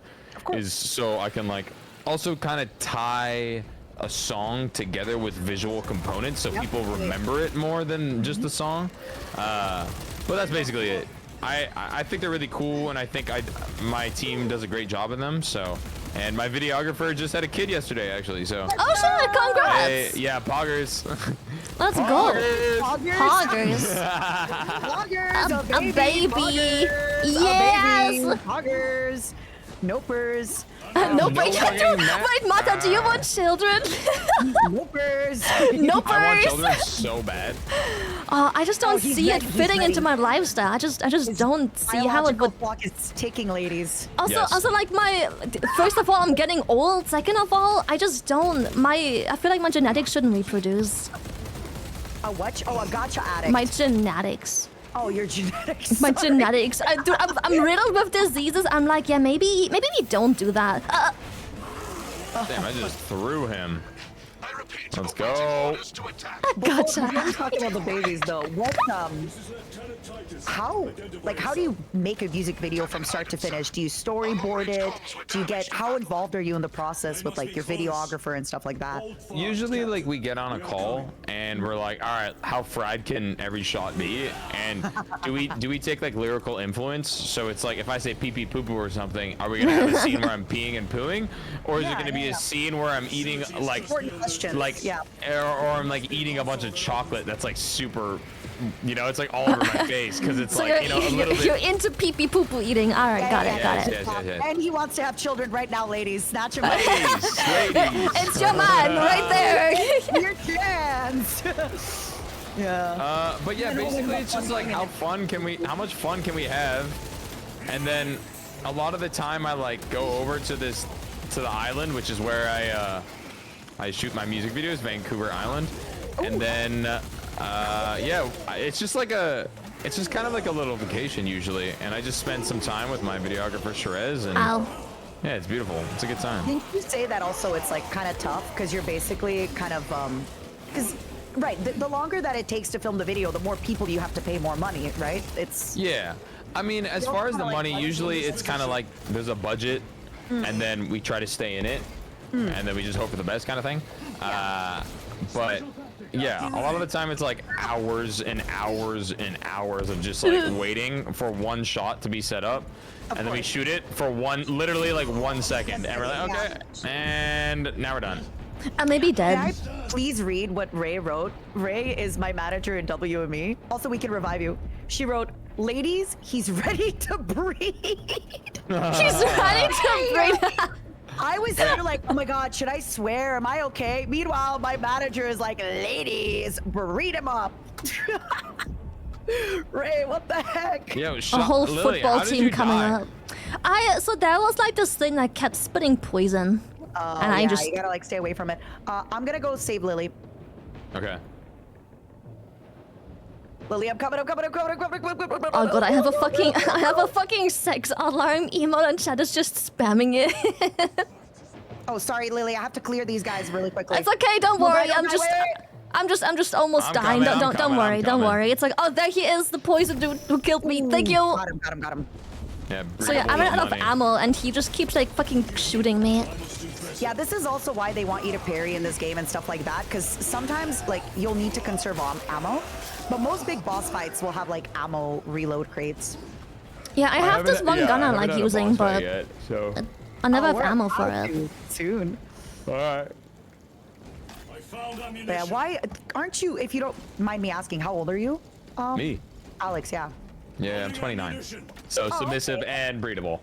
is so I can like also kind of tie a song together with visual components so people remember it more than just the song, but that's basically it. I think they're really cool, and I think my team does a great job in them. So, and my videographer just had a kid yesterday actually, so shit, congrats. yeah, poggers. Let's go. Poggers. A baby. Yes. Poggers. Nopers. Wait, Mata, do you want children? Nopers. Nopers. I want children so bad. I just don't see it fitting into my lifestyle. I just don't see how it would. Clock is ticking, ladies. Also, like first of all, I'm getting old. Second of all, I just don't. I feel like my genetics shouldn't reproduce. A what? Oh, a gotcha addict. My genetics. Oh, your genetics. My genetics. Dude, I'm riddled with diseases. I'm like, yeah, maybe we don't do that. Damn, I just threw him. Let's go. Gotcha. We're talking about the babies, though. What, how do you make a music video from start to finish? Do you storyboard it? Do you how involved are you in the process with like your videographer and stuff like that? Usually, like we get on a call and we're like, all right, how fried can every shot be? And do we take like lyrical influence? So it's like if I say pee pee poo poo or something, are we gonna have a scene where I'm peeing and pooing, or is it gonna be a scene where I'm eating like or I'm like eating a bunch of chocolate that's like super, you know, it's like all over my face because it's so like, you know, a little bit. You're into pee pee poo poo eating. All right, got it. Yes. And he wants to have children right now, ladies. Snatch him. Ladies. It's your man right there. Your chance. Yeah. But yeah, basically it's just like how much fun can we have, and then a lot of the time I like go over to the island, which is where I shoot my music videos, Vancouver Island, and then yeah, it's just kind of like a little vacation usually, and I just spend some time with my videographer Sherez, and yeah, it's beautiful. It's a good time. Didn't you say that also it's like kind of tough because you're basically kind of because right, the longer that it takes to film the video, the more people you have to pay more money, right? It's I mean, as far as the money, usually it's kind of like there's a budget, and then we try to stay in it, and then we just hope for the best kind of thing. But yeah, a lot of the time it's like hours and hours and hours of just like waiting for one shot to be set up, and then we shoot it for literally like 1 second, and we're like, okay, and now we're done. I may be dead. Can I please read what Ray wrote? Ray is my manager in WME. Also, we can revive you. She wrote, "Ladies, he's ready to breed." She's ready to breed. I was here like, oh my God, should I swear? Am I okay? Meanwhile, my manager is like, "Ladies, breed him up." Ray, what the heck? Yo, a whole Lily, football team coming up. So there was like this thing that kept spitting poison. And I just you gotta like stay away from it. I'm gonna go save Lily. Okay. Lily, I'm coming. oh god, I have a fucking sex alarm emote and chat is just spamming it. Oh, sorry, Lily. I have to clear these guys really quickly. It's okay, don't worry. I'm just almost dying. Don't worry. It's like, oh, there he is, the poison dude who killed me. Thank you. Got him. Yeah. So yeah, I ran out of ammo and he just keeps like fucking shooting me. Yeah, this is also why they want you to parry in this game and stuff like that, because sometimes like you'll need to conserve ammo, but most big boss fights will have like ammo reload crates. Yeah, I have this one gun I like using, but so I never have ammo for it. Soon. all right. I found ammunition. Yeah, why aren't you? If you don't mind me asking, how old are you? Me? Alex. Yeah. Yeah, I'm 29. So submissive and breedable.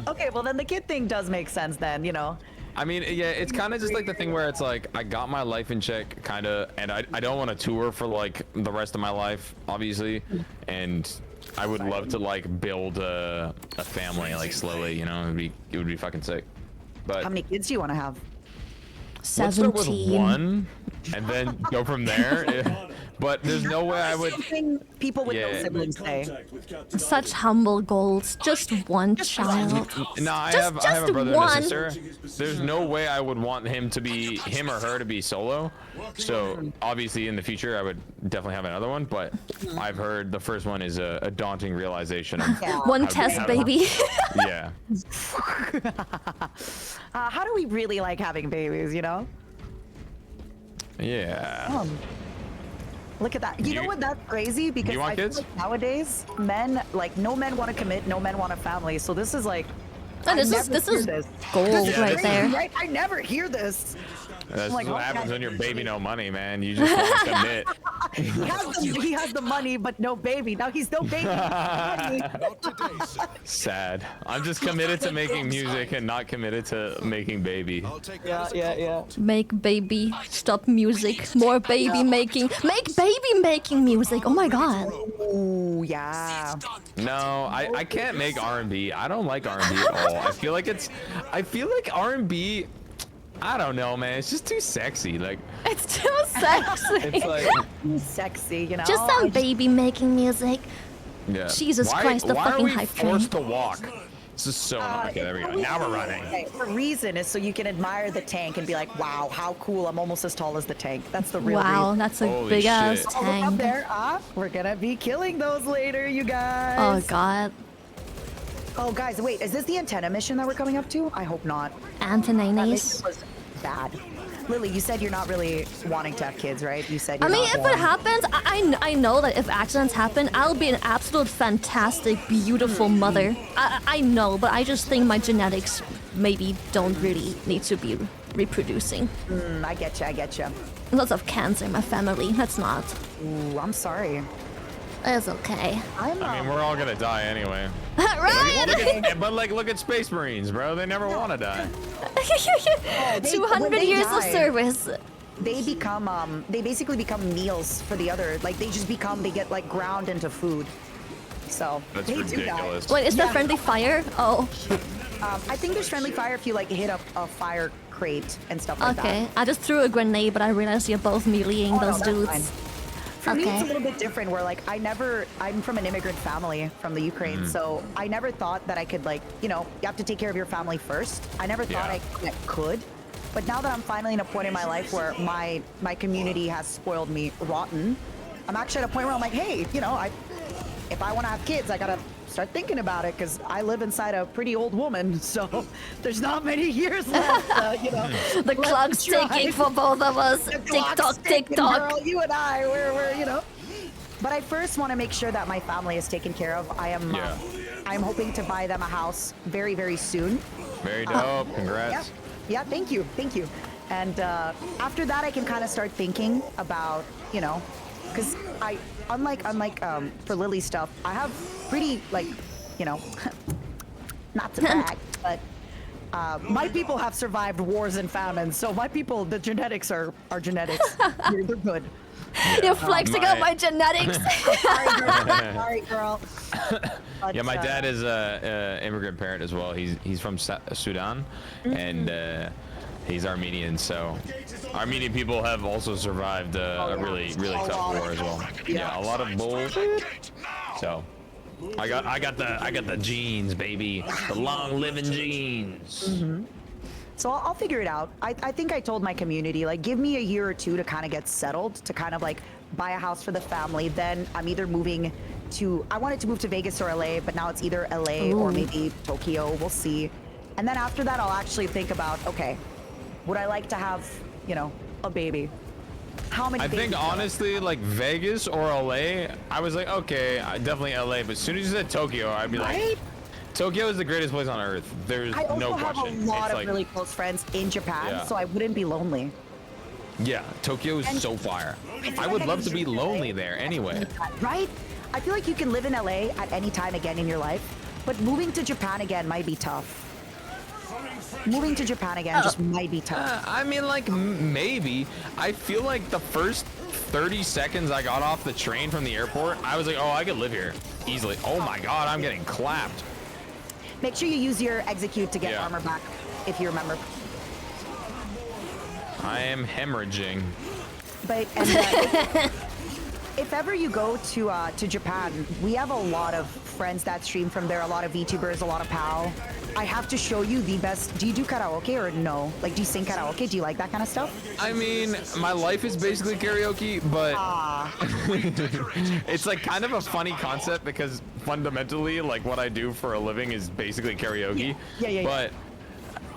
Okay, well then the kid thing does make sense then, you know. I mean, yeah, it's kind of just like the thing where it's like I got my life in check, kind of, and I don't want to tour for like the rest of my life, obviously, and I would love to like build a family like slowly, you know. It would be fucking sick. But How many kids do you want to have? let's start with 17. one, and then go from there. But there's no way I would. Something people with no Yeah. siblings say. Contact with Captain Such humble goals. Just one child. No, I Just- have a just brother one. and a sister. There's no way I would want him or her to be solo. So obviously in the future I would definitely have another one, but I've heard the first one is a daunting realization of Yeah. One I'd be test, out of- baby. yeah. How do we really like having babies, you know? Yeah. Look at that. You know what? That's crazy because you want I feel kids? like nowadays no men want to commit, no men want a family. So this is like No, this I is never hear this. gold This is right crazy, there. right? I never hear this. That's like, what okay. happens when you're baby no money, man. You just won't commit. He has the money, but no baby. Now he's no baby. Money. Not today, sir. Sad. I'm just committed to making music and not committed to making baby. I'll take that as a Yeah. Make baby. Stop music. More baby making. Make baby making music. Oh my god. Ooh, yeah. No, I can't make R&B. I don't like R&B at all. I feel like R&B, I don't know, man. It's just too sexy. Like, It's too sexy. it's like, Sexy, you know. Just some baby making music. yeah. Jesus Christ, the why fucking are we hype train. forced to walk? This is so okay, there we go. Now we're running. Okay, the reason is so you can admire the tank and be like, wow, how cool. I'm almost as tall as the tank. That's the real Wow, reason. that's a Holy big ass shit. Oh, look up tank. there. We're gonna be killing those later, you guys. Oh god. Oh, guys, wait. Is this the antenna mission that we're coming up to? I hope not. That Antoninus. mission was bad. Lily, you said you're not really wanting to have kids, right? You said I you're mean, not if one. it happens, I know that if accidents happen, I'll be an absolute fantastic, beautiful mother. I know, but I just think my genetics maybe don't really need to be reproducing. I get you. Lots of cancer in my family. That's not. Ooh, I'm sorry. It's okay. I'm I mean, we're all gonna die anyway. Right? But like, look at Space Marines, bro. They never want to die. 200 when they years of die- service. they basically become meals for the other. Like they get like ground into food. So That's they do die. ridiculous. Wait, is there Yeah. friendly fire? Oh, I think there's friendly fire if you like hit a fire crate and stuff like that. okay. I just threw a grenade, but I realized you're both meleeing Oh, no, those that's dudes. fine. For me, it's a Okay. little bit different where like I'm from an immigrant family from the Ukraine, so I never thought that I could like, you have to take care of your family first. I never thought Yeah. I could. But now that I'm finally in a point in my life where my community has spoiled me rotten, I'm actually at a point where I'm like, hey, if I want to have kids, I gotta start thinking about it because I live inside a pretty old woman, so there's not many years left. The clock's ticking for both of us. Tick tock, tick tock. Girl, you and I, we're. But I first want to make sure that my family is taken care of. I'm hoping to buy them a house very, very soon. Very dope. Congrats. Yeah, thank you. And after that, I can kind of start thinking about, because unlike for Lily stuff, I have pretty not to brag, but my people have survived wars and famines. So my people, the genetics are genetics. They're good. You're flexing on my genetics. Sorry, girl. But, Yeah, my dad is a immigrant parent as well. He's from Sudan, and he's Armenian. So Armenian people have also survived a really tough war as well. Yeah, a lot of bullshit. So I got the genes, baby, the long living genes. So I'll figure it out. I think I told my community, like, give me a year or two to kind of get settled, to kind of like buy a house for the family. Then I'm either moving to, I wanted to move to Vegas or LA, but now it's either LA or maybe Tokyo. We'll see. And then after that, I'll actually think about, okay, would I like to have, you know, a baby? How many I babies think honestly, like Vegas or LA, I was like, okay, definitely LA. But as soon as you said Tokyo, I'd be like, Tokyo is the greatest place on earth. There's I also no have question. a lot It's of like, really close friends in Japan, Yeah. so I wouldn't be lonely. yeah, Tokyo is so fire. I would love to be lonely there anyway. Right? I feel like you can live in LA at any time again in your life, but moving to Japan again might be tough. Moving to Japan again just might be tough. I mean, like, maybe. I feel like the first 30 seconds I got off the train from the airport, I was like, oh, I could live here easily. Oh my God, I'm getting clapped. Make sure you use your execute to get Yeah. armor back, if you remember. I am hemorrhaging. But and, if ever you go to Japan, we have a lot of friends that stream from there, a lot of VTubers, a lot of PAL. I have to show you the best. Do you do karaoke or no? Like, do you sing karaoke? Do you like that kind of stuff? I mean, my life is basically karaoke, but it's like kind of a funny concept because fundamentally, like, what I do for a living is basically karaoke. Yeah. But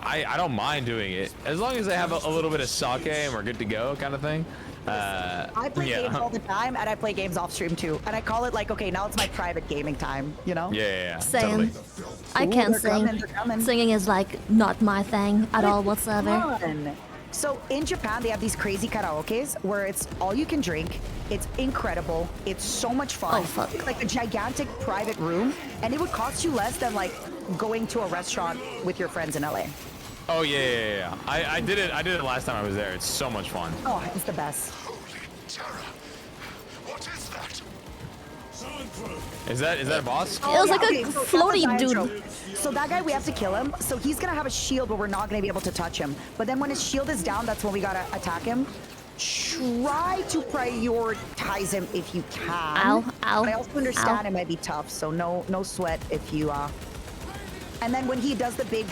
I don't mind doing it as long as I have a little bit of sake and we're good to go, kind of thing. I play games all the time, and I play games off stream too. And I call it like, okay, now it's my private gaming time. You know? Yeah. Same. Totally. I can't they're sing. coming, they're coming. Singing is like not my thing at all whatsoever. Fun. So in Japan, they have these crazy karaokes where it's all you can drink. It's incredible. It's so much fun. Oh, fuck. It's like a gigantic private room, and it would cost you less than like going to a restaurant with your friends in LA. Oh yeah. I did it. I did it last time I was there. It's so much fun. Oh, it's the best. What is that? Is that a boss? It was like a so that's floaty diatrope. dude. So that guy, we have to kill him. So he's gonna have a shield, but we're not gonna be able to touch him. But then when his shield is down, that's when we gotta attack him. Try to prioritize him if you can. Ow, ow, But I also understand ow. it might be tough, so no sweat if you And then when he does the big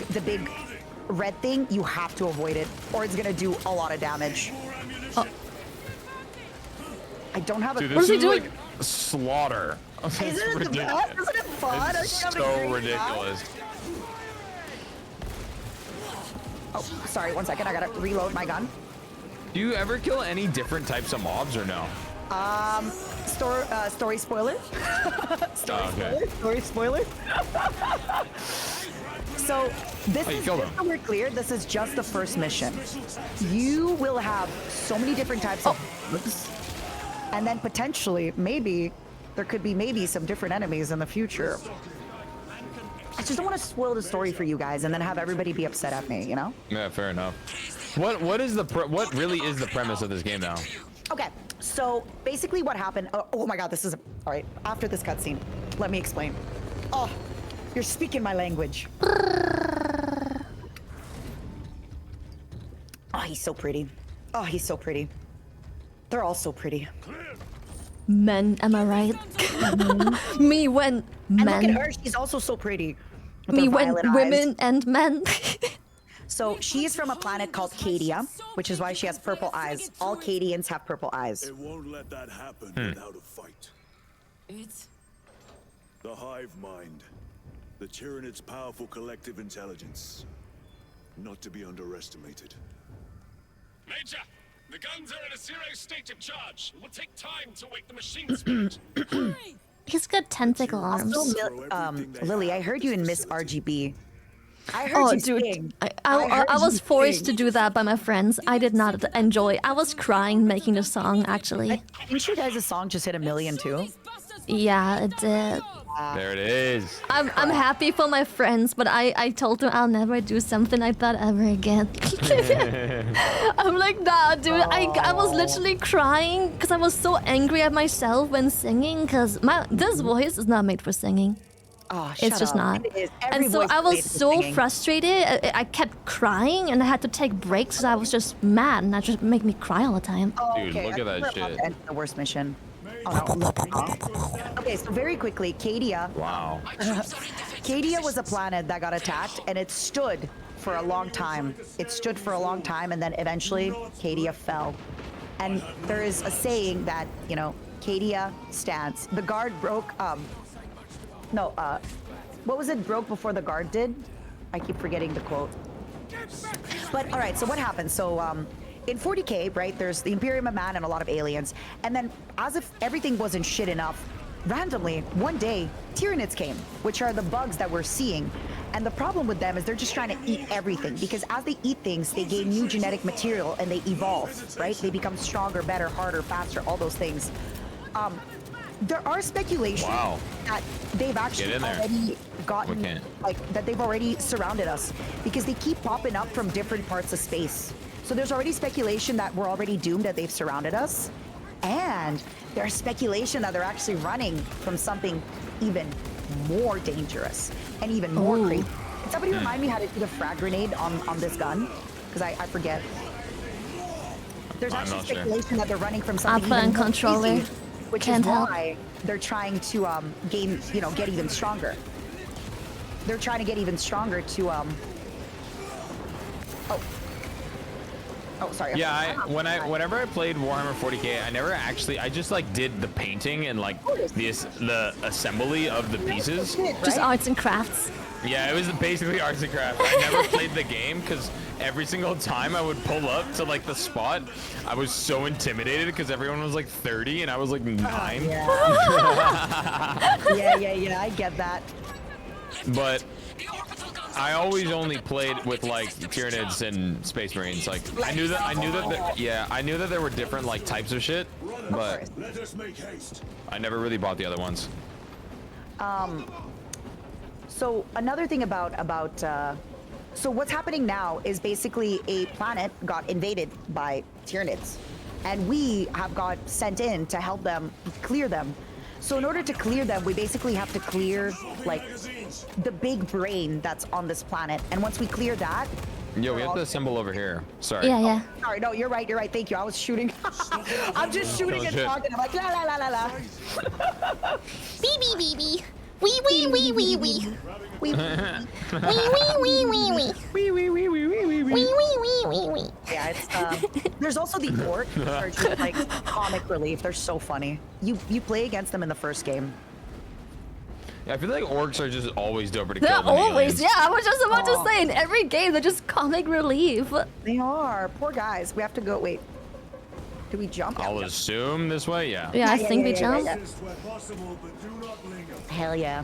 red thing, you have to avoid it, or it's gonna do a lot of damage. Oh. I don't have a. Dude, What is this he is doing? like slaughter. Isn't it the ridiculous. best? Isn't it fun? It's Aren't you having a so great time? ridiculous. Oh, sorry, 1 second. I gotta reload my gun. Do you ever kill any different types of mobs or no? Story spoiler. Okay. Story spoiler. So this Oh, you is, killed just him. so we're clear, this is just the first mission. You will have so many different types of bugs, and then potentially, maybe, there could be some different enemies in the future. I just don't want to spoil the story for you guys and then have everybody be upset at me, you know? Yeah, fair enough. What really is the premise of this game now? Okay, so basically what happened, oh my god, this is, all right, after this cutscene, let me explain. Oh, you're speaking my language. Oh, he's so pretty. Oh, he's so pretty. They're all so pretty. Men, am I right? Me when And look at men. her, she's also so pretty. with Me her when violet eyes. women and men. So she is from a planet called Cadia, which is why she has purple eyes. All Cadians have purple eyes. It won't let that happen without a fight. It's The hive mind. The Tyranid's powerful collective intelligence. Not to be underestimated. Major, the guns are in a serious state of charge. It will take time to wake the machine spirit. He's got tentacle arms. Also, Lily, I heard you in Miss RGB. I heard Oh, you dude, sing. I heard was you forced to sing. do that by my friends. I did not enjoy. I was crying making the song, actually. Didn't you guys' song just hit 1 million too? Yeah, it did. There it is. I'm happy for my friends, but I told them I'll never do something like that ever again. I'm like, nah, dude. I was literally crying because I was so angry at myself when singing because this voice is not made for singing. Oh, It's just up. not. It is. Every And so voice I is was made for so singing. frustrated. I kept crying and I had to take breaks because I was just mad and that just made me cry all the time. Oh, Dude, okay. look at I that think we're about shit. to enter the worst mission. Oh, no. Okay, so very quickly, Cadia. Wow. Cadia was a planet that got attacked, and it stood for a long time. It stood for a long time, and then eventually, Cadia fell. And there is a saying that, you know, Cadia stands. The guard broke, what was it broke before the guard did? I keep forgetting the quote. But, all right, so what happened? So, in 40K, right, there's the Imperium of Man and a lot of aliens. And then, as if everything wasn't shit enough, randomly, one day, Tyranids came, which are the bugs that we're seeing. And the problem with them is they're just trying to eat everything, because as they eat things, they gain new genetic material and they evolve, right? They become stronger, better, harder, faster, all those things. There are speculations that they've actually already gotten, like, that they've already surrounded us, because they keep popping up from different parts of space. So there's already speculation that we're already doomed, that they've surrounded us. And there's speculation that they're actually running from something even more dangerous and even more crazy. Can somebody remind me how to do the frag grenade on this gun? Because I forget. There's actually speculation that they're running from something even more controller. crazy, which is why they're trying to gain, you know, get even stronger. They're trying to get even stronger to Oh, sorry. Yeah, whenever I played Warhammer 40K, I just like did the painting and like the assembly of the pieces. Just arts and crafts. Yeah, it was basically arts and crafts. I never played the game because every single time I would pull up to like the spot, I was so intimidated because everyone was like 30 and I was like 9. Yeah. yeah, I get that. But I always only played with like Tyranids and Space Marines. Like I knew that there were different like types of shit, but I never really bought the other ones. So another thing about so what's happening now is basically a planet got invaded by Tyranids, and we have got sent in to help them clear them. So in order to clear them, we basically have to clear like the big brain that's on this planet. And once we clear that, yo, we have to assemble over here. Sorry. Yeah. Oh, sorry, no, you're right. Thank you. I was shooting. I'm just shooting and talking. I'm like la la la la la. Bee. Wee. Yeah, it's there's also the orc, which are just like comic relief. They're so funny. You play against them in the first game. Yeah, I feel like orcs are just always doper to They're kill than always, aliens. yeah, I was just about to say, in every game, they're just comic relief. They are. Poor guys. We have to go, wait. Do we jump? I'll assume this way, yeah. Yeah, I think we jump. Hell yeah.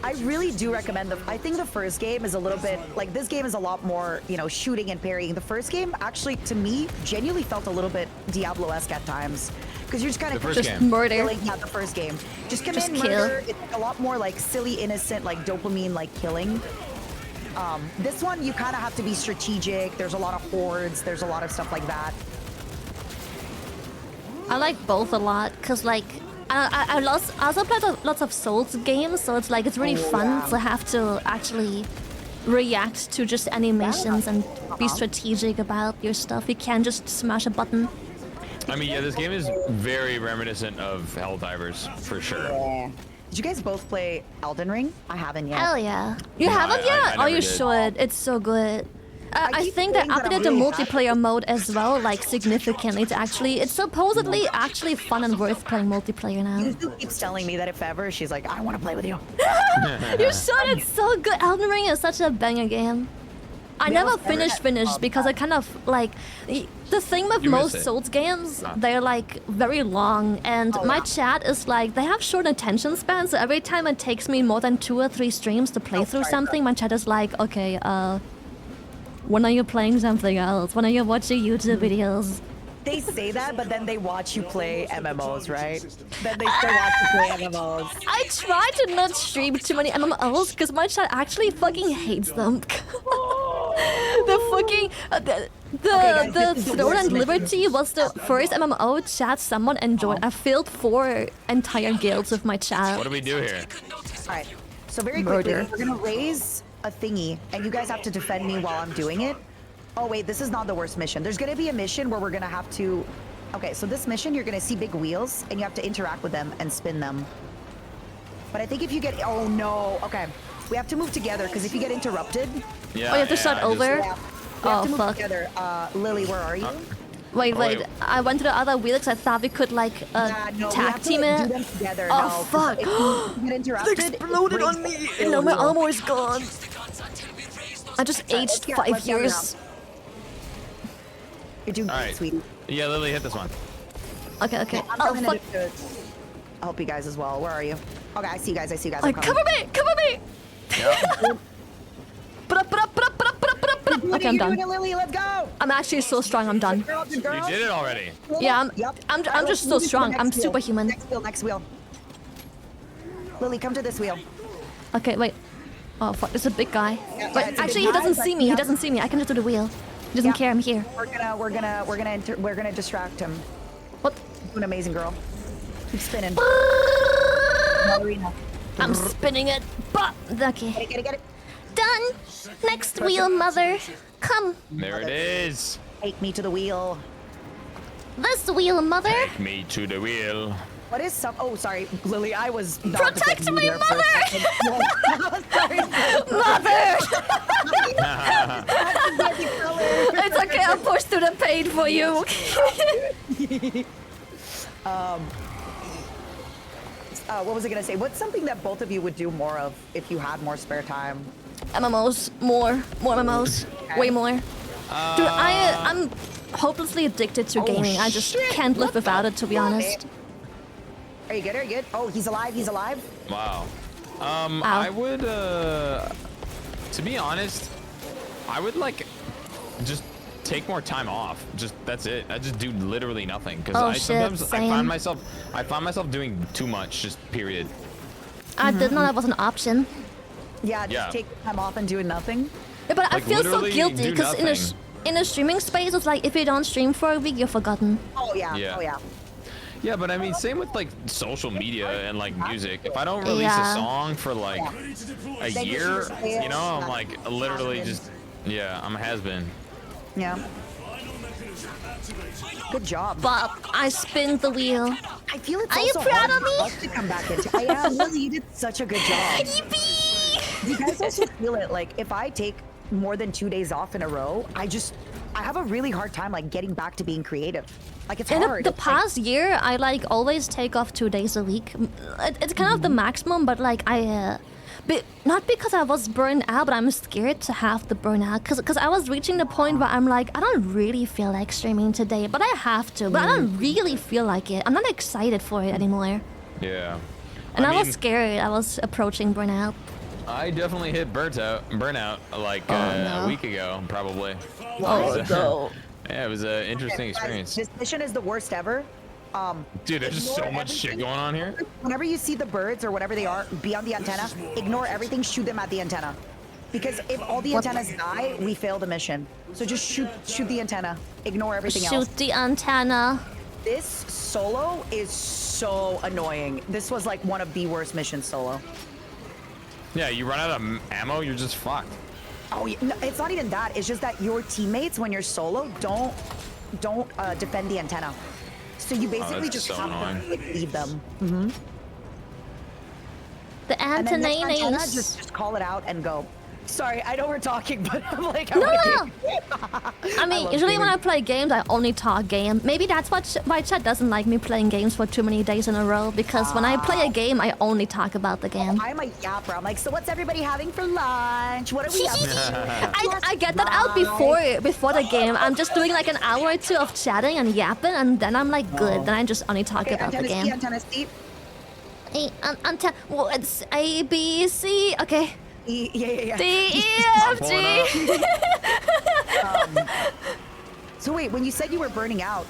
I really do recommend I think the first game is a little bit, like this game is a lot more, you know, shooting and parrying. The first game actually, to me, genuinely felt a little bit Diablo-esque at times. Because you're just kind of murder. Yeah, the first game. Just come in, kill. murder. It's like a lot more like silly, innocent, like dopamine, like killing. This one, you kind of have to be strategic. There's a lot of hordes. There's a lot of stuff like that. I like both a lot, because like, I also played lots of Souls games, so it's like, it's really fun to have to actually react to just animations and be strategic about your stuff. You can't just smash a button. I mean, yeah, this game is very reminiscent of Helldivers, for sure. Yeah. Did you guys both play Elden Ring? I haven't yet. Hell yeah. You haven't yet? Oh, you should. It's so good. I think they updated the multiplayer mode as well, like significantly. It's supposedly actually fun and worth playing multiplayer now. Yuzu keeps telling me that if ever, she's like, I want to play with you. You should. It's so good. Elden Ring is such a banger game. I never finished because I kind of like the thing with most Souls games, they're like very long, and my chat is like, they have short attention spans, so every time it takes me more than 2 or 3 streams to play through something, my chat is like, okay, when are you playing something else? When are you watching YouTube videos? They say that, but then they watch you play MMOs, right? Then they still watch you play MMOs. I try to not stream too many MMOs because my chat actually fucking hates them. The fucking the Throne and Liberty was the first MMO chat someone enjoyed. I filled 4 entire guilds with my chat. What do we do here? All right. So very quickly, we're gonna raise a thingy, and you guys have to defend me while I'm doing it. Oh wait, this is not the worst mission. There's gonna be a mission where we're gonna have to. Okay, so this mission, you're gonna see big wheels, and you have to interact with them and spin them. But I think if you get, oh no, okay, we have to move together because if you get interrupted, Yeah. Oh, you have to start over. yeah, we have to move fuck. together. Lily, where are you? Wait. I went to the other wheel because I thought we could like No, we tag have to team do it. them together. Oh, No, 'cause fuck. If you get interrupted, It exploded on me. No, my armor is gone. I just aged 5 years. You're doing All great, right. sweetie. Yeah, Lily, hit this one. Okay. I'm Oh coming fuck. to help you guys as well. Where are you? Okay, I see you guys. I'm Like, coming. cover me! Yep. Okay, I'm done. Lily, let's go. I'm actually so strong. I'm done. Girl, You did it already. Yeah, Yep. I'm Alright, just so move to the strong. next I'm wheel. superhuman. Next wheel. Lily, come to this wheel. Okay, wait. Oh fuck, there's a big guy. Yeah, Wait, it's a actually, big he doesn't guy, see but me. He yeah. doesn't see me. I can just do the wheel. He doesn't Yeah. care. I'm here. We're gonna distract him. What? You're an amazing girl. Keep spinning. I'm spinning it. But okay, Get it. done. Next wheel, mother. Come. There it is. Take me to the wheel. This wheel, mother. Take me to the wheel. What is some? Oh, sorry, Lily. I was not Protect defending me, you there for a mother! second. Sorry. Mother. It's okay. I'll push through the pain for you. What was I gonna say? What's something that both of you would do more of if you had more spare time? MMOs, more MMOs, way more. Dude, I'm hopelessly addicted to gaming. I just can't live without it, to be honest. Are you good? Oh, he's alive. Wow. I would, to be honest, I would like just take more time off. Just that's it. I just do literally nothing because Oh, I shit, sometimes same. I find myself doing too much. Just period. I didn't know that was an option. Yeah, just Yeah. take time off and doing nothing. Yeah, but I Like, feel so literally guilty do because nothing. in a streaming space, it's like if you don't stream for a week, you're forgotten. Oh yeah. Yeah. Oh yeah. Yeah, but I mean, same with like social media and like music. If I don't release Yeah. a song for like a Then you year, just say you know, it's I'm like literally has-been. just, yeah, I'm a has-been. Yeah. Good job. But I spin the wheel. I feel it's Are you also proud hard of me? for us to come back into. I am. Lily, you did such a good job. Yippee! You guys also feel it. Like if I take more than 2 days off in a row, I have a really hard time like getting back to being creative. Like it's In hard. the It's like- past year, I like always take off 2 days a week. It's kind of the maximum, but like not because I was burned out, but I'm scared to have the burnout. Cause I was reaching the point where I'm like, I don't really feel like streaming today, but I have to. But I don't really feel like it. I'm not excited for it anymore. Yeah. And I was mean, scared. I was approaching burnout. I definitely hit burnout like no. a week ago, probably. Oh no. Yeah, it was an interesting Guys, experience. This mission is the worst ever. Dude, there's just so ignore much shit everything. going on here. Whenever you see the birds or whatever they are be on the antenna, ignore everything, shoot them at the antenna. Because if all the antennas die, we fail the mission. So just shoot the antenna. Ignore everything else. Shoot the antenna. This solo is so annoying. This was like one of the worst missions solo. Yeah, you run out of ammo, you're just fucked. Oh, yeah, no, it's not even that. It's just that your teammates, when you're solo, don't defend the antenna. So you basically that's just so have annoying. to like, leave them. The And then next antenna, antennas. just call it out and go. Sorry, I know we're talking, but I'm like, No. I I mean, love usually when gaming. I play games, I only talk game. Maybe that's why chat doesn't like me playing games for too many days in a row. Because when I play a game, I only talk about the game. I'm a yapper. I'm like, so what's everybody having for lunch? What are we up to? I get that out before the game. I'm just doing like an hour or two of chatting and yapping, and then I'm like, good. Then I just only talk Okay, about the antenna C, game. antenna C. Well, it's A, B, C. Okay. Yeah. D, E, F, G. So wait, when you said you were burning out,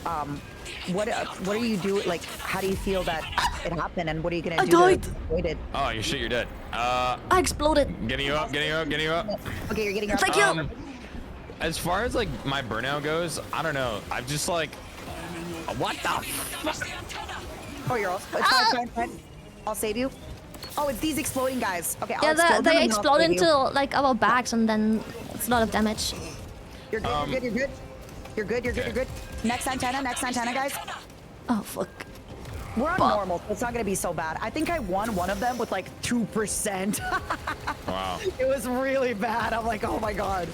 what are you doing? Like, how do you feel that it happened, and what are you gonna do died. to avoid it? Oh, you shit, you're dead. I exploded. Getting you up, getting you up, getting you up. Okay, you're getting up. Thank you. As far as like my burnout goes, I don't know. I've just like, what the? Oh, you're also. It's fine. I'll save you. Oh, it's these exploding guys. Okay, I'll Yeah, explode them they and then explode I'll save into you. like our backs, and then it's a lot of damage. You're good. You're good. Next antenna, guys. Oh fuck. We're on normal, so it's not gonna be so bad. I think I won one of them with like 2%. Wow. It was really bad. I'm like, oh my god.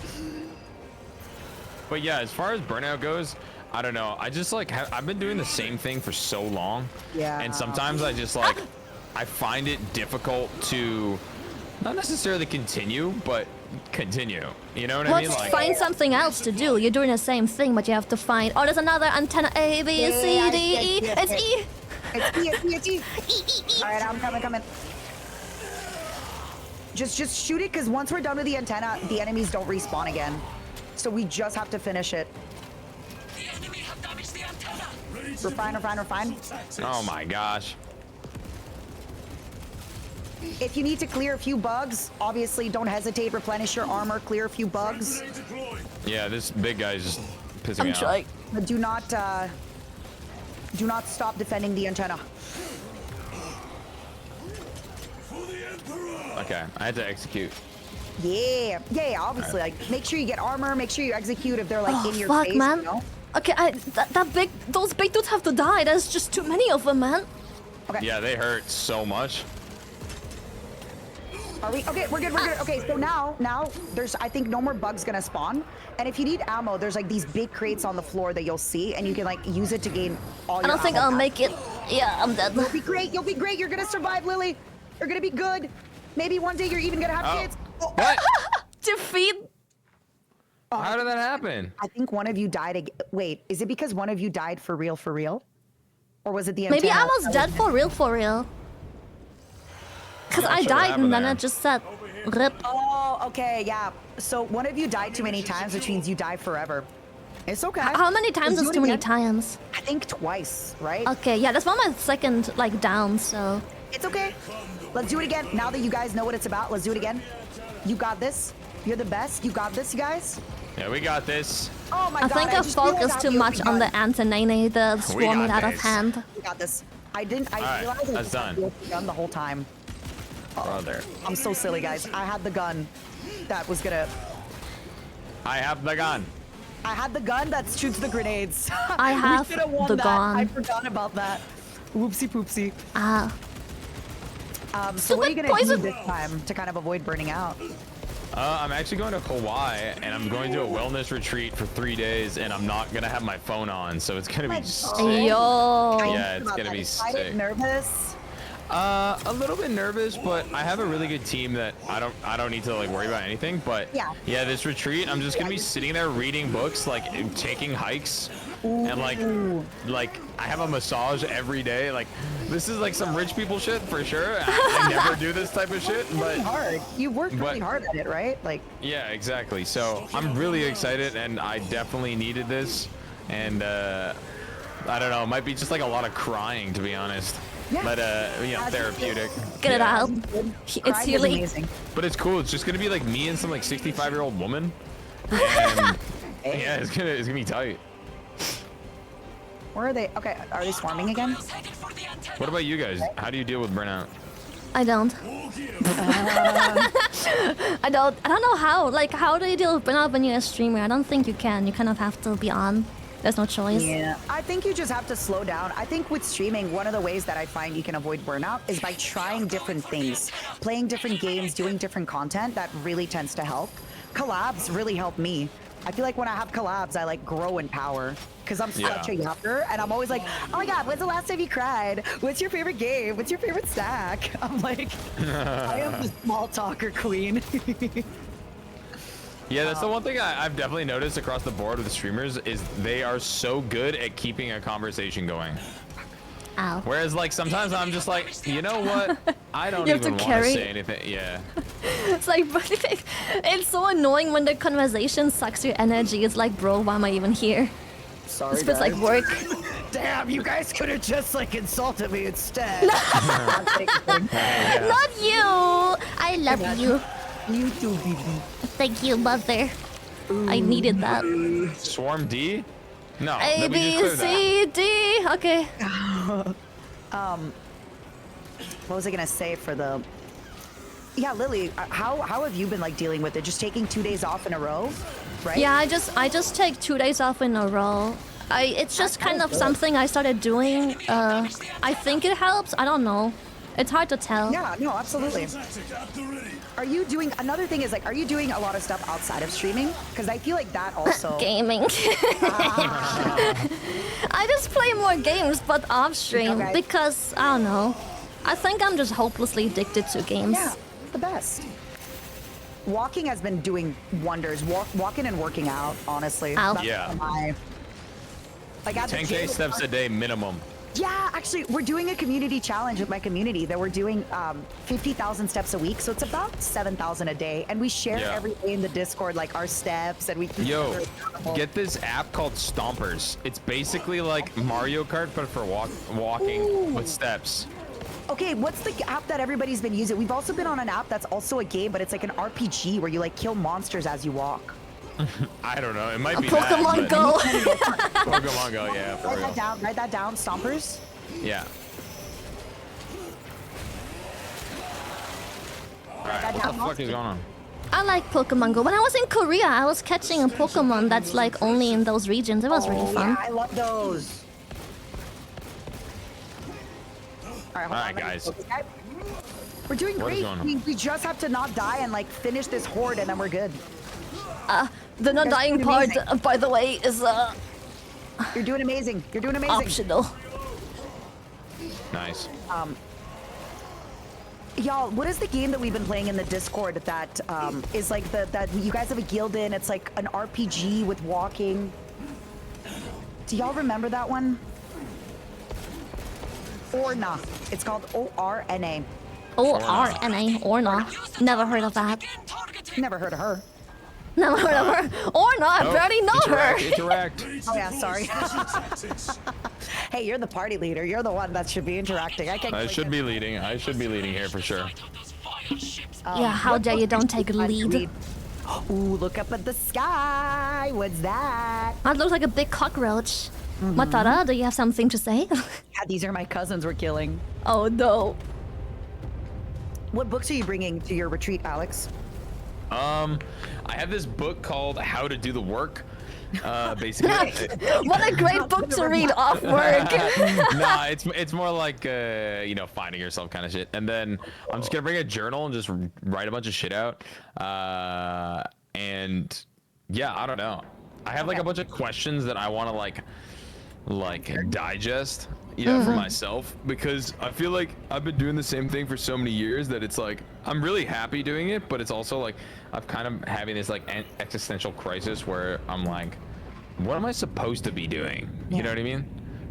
But yeah, as far as burnout goes, I don't know. I just like I've been doing the same thing for so long. Yeah. And sometimes I just like I find it difficult to not necessarily continue, but continue. You know what I mean? Like Find something else to do. You're doing the same thing, but you have to find. Oh, there's another antenna. A, B, C, D, E. It's E. It's E. All right, I'm coming. Just shoot it, because once we're done with the antenna, the enemies don't respawn again. So we just have to finish it. Refine. oh my gosh. If you need to clear a few bugs, obviously don't hesitate. Replenish your armor, clear a few bugs. Yeah, this big guy is just pissing me I'm trying. off. But do not stop defending the antenna. Okay, I had to execute. Yeah, obviously. Like, make sure you get armor. Make sure you execute if they're like in your Fuck, face. man. You know? Okay, those big dudes have to die. There's just too many of them, man. Okay. Yeah, they hurt so much. Are we okay? We're good. Okay, so now there's I think no more bugs gonna spawn. And if you need ammo, there's like these big crates on the floor that you'll see, and you can like use it to gain all. I don't think I'll make it. Yeah, I'm dead. You'll be great. You're gonna survive, Lily. You're gonna be good. Maybe one day you're even gonna have kids. Oh. What? Defeat. How did that happen? I think one of you died. Wait, is it because one of you died for real? Or was it the Maybe antenna? I was dead for real. Cause Not I sure what died and happened then there. I just said, rip. Oh, okay, yeah. So one of you died too many times, which means you die forever. It's okay. How many times Let's is do it too many again. times? I think twice, right? Okay, yeah, that's my second like down, so. It's okay. Let's do it again. Now that you guys know what it's about, let's do it again. You got this. You're the best. You got this, you guys. Yeah, we got this. Oh my I god. think I just realized focused how too we much on the got- antennae, the swarming got out of this. hand. We got this. I realized right, I that's just done. had the gun the whole time. Brother. I'm so silly, guys. I had the gun that was gonna. I have the gun. I had the gun that shoots the grenades. I have we should've won the that. gun. I forgot about that. Whoopsie poopsie. Ah. So what are you Stupid gonna do poison. this time to kind of avoid burning out? I'm actually going to Hawaii, and I'm going to a wellness retreat for 3 days, and I'm not gonna have my phone on, so it's gonna be sick. Yo. Yeah, it's gonna be excited, sick. nervous. A little bit nervous, but I have a really good team that I don't need to like worry about anything. But Yeah. this retreat, I'm just gonna be sitting there reading books, like taking hikes, and like I have a massage every day. Like this is like some rich people shit for sure. I never do this type of shit, but Hard. You worked really hard at it, right? Like. yeah, exactly. So I'm really excited, and I definitely needed this, and I don't know, it might be just like a lot of crying, to be honest. Yeah. But you know, therapeutic. Get it Yeah. out. It's Crying is healing. amazing. But it's cool. It's just gonna be like me and some like 65-year-old woman. And yeah, it's gonna be tight. Where are they? Okay, are they swarming again? What about you guys? How do you deal with burnout? I don't. I don't know how. Like, how do you deal with burnout when you're a streamer? I don't think you can. You kind of have to be on. There's no choice. Yeah, I think you just have to slow down. I think with streaming, one of the ways that I find you can avoid burnout is by trying different things, playing different games, doing different content. That really tends to help. Collabs really help me. I feel like when I have collabs, I like grow in power because I'm such a yapper, and I'm always like, oh my god, when's the last time you cried? What's your favorite game? What's your favorite snack? I'm like, I am the small talker queen. Yeah, that's the one thing I've definitely noticed across the board with streamers is they are so good at keeping a conversation going. Ow. Whereas like sometimes I'm just like, you know what? I don't You have even to want to carry- say anything. Yeah. It's like, it's so annoying when the conversation sucks your energy. It's like, bro, why am I even here? Sorry, This feels like guys. work. Damn, you guys could have just like insulted me instead. Not you. I love you. You too, baby. Thank you, mother. I needed that. Swarm D? No. A, then we just B, cleared that. C, D. Okay. What was I gonna say for the? Yeah, Lily, how have you been like dealing with it? Just taking 2 days off in a row, right? Yeah, I just take 2 days off in a row. It's just kind of something I started doing. I think it helps. I don't know. It's hard to tell. Yeah, no, absolutely. Are you doing another thing? Is like, are you doing a lot of stuff outside of streaming? Because I feel like that also. Gaming. I just play more games, but off stream Okay. because I don't know. I think I'm just hopelessly addicted to games. Yeah, it's the best. Walking has been doing wonders. Walking and working out, honestly. Ow. That's Yeah. Like at the 10K gym- steps a day minimum. Yeah, actually, we're doing a community challenge with my community that we're doing 50,000 steps a week. So it's about 7,000 a day. And we share Yeah. every day in the Discord, like our steps, and we keep each Yo, other accountable. get this app called Stompers. It's basically like Mario Kart, but for walking with steps. Okay, what's the app that everybody's been using? We've also been on an app that's also a game, but it's like an RPG where you like kill monsters as you walk. I don't know. It might be Pokemon that, Go. but- Pokemon Go, yeah, for real. Write that down, Stompers. Yeah. Alright, that what the down, fuck is going on? I like Pokemon Go. When I was in Korea, I was catching a Pokemon that's like only in those regions. It was really fun. Yeah, I love those. All right, Alright, guys. Okay. We're doing What is great. going on? We just have to not die and like finish this horde, and then we're good. The not That's dying pretty part, amazing. by the way, is You're doing amazing. You're doing amazing. optional. Nice. Y'all, what is the game that we've been playing in the Discord that is like that you guys have a guild in? It's like an RPG with walking. Do y'all remember that one? Orna. It's called ORNA. O-R-N-A, Orna. Never heard of that. Never heard of her. Never heard of her. Orna, I Oh, barely know her. Interact. Oh yeah, sorry. Hey, you're the party leader. You're the one that should be interacting. I can't. I should be leading. I should be leading here for sure. Yeah, how dare you don't take a lead. Ooh, look up at the sky. What's that? That looks like a big cockroach. Matara, do you have something to say? Yeah, these are my cousins we're killing. Oh no. What books are you bringing to your retreat, Alex? I have this book called How to Do the Work. Basically. What a great book to read off work. Nah, it's more like you know, finding yourself kind of shit. And then I'm just gonna bring a journal and just write a bunch of shit out. And yeah, I don't know. I have like a bunch of questions that I want to like digest, for myself, because I feel like I've been doing the same thing for so many years that it's like I'm really happy doing it, but it's also like I'm kind of having this like existential crisis where I'm like, what am I supposed to be doing? You know what I mean?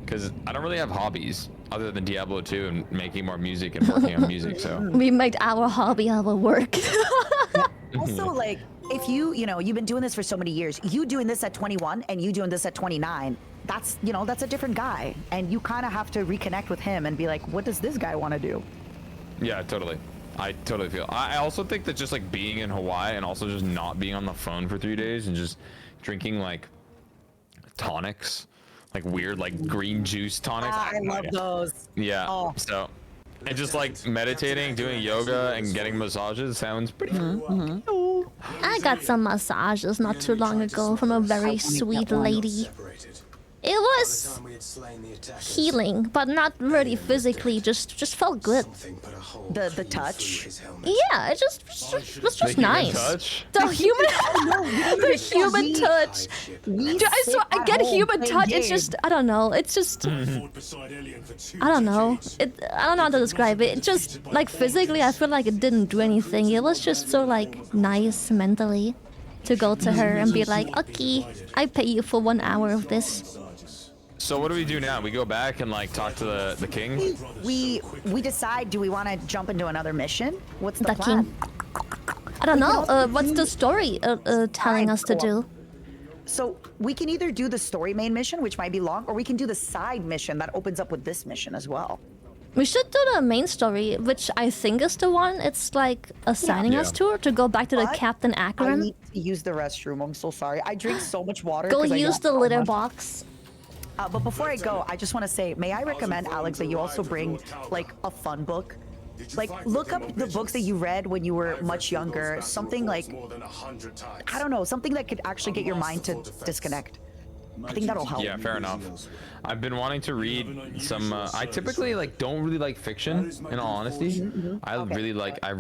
Because I don't really have hobbies other than Diablo 2 and making more music and working on music. So We made our hobby our work. Also, like, if you've been doing this for so many years, you doing this at 21 and you doing this at 29, that's a different guy. And you kind of have to reconnect with him and be like, what does this guy want to do? yeah, totally. I totally feel. I also think that just like being in Hawaii and also just not being on the phone for 3 days and just drinking like tonics, like weird like green juice tonics. I love those. Yeah. Oh. So, and just like meditating, doing yoga, and getting massages sounds pretty. I got some massages not too long ago from a very sweet lady. It was healing, but not really physically. Just felt good. The touch. Yeah, it was just human nice. touch? The human, the human touch. Dude, I swear, I get human touch. It's just, I don't know. It's just, I don't know. I don't know how to describe it. It just, like, physically, I feel like it didn't do anything. It was just so, like, nice mentally to go to her and be like, okay, I pay you for 1 hour of this. So what do we do now? We go back and like talk to the king. We decide, do we want to jump into another mission? What's the The plan? king. I don't know. What's the story telling us to do? So we can either do the story main mission, which might be long, or we can do the side mission that opens up with this mission as well. We should do the main story, which I think is the one it's like assigning us to go back to the But Captain I Akron. need to use the restroom. I'm so sorry. I drink so much water. Go 'cause I use yawn the so litter much. box. But before I go, I just want to say, may I recommend, Alex, that you also bring like a fun book? Like, look up the books that you read when you were much younger. Something like, I don't know, something that could actually get your mind to disconnect. I think that'll help. Yeah, fair enough. I've been wanting to read some. I typically like don't really like fiction. In all honesty, I really like. I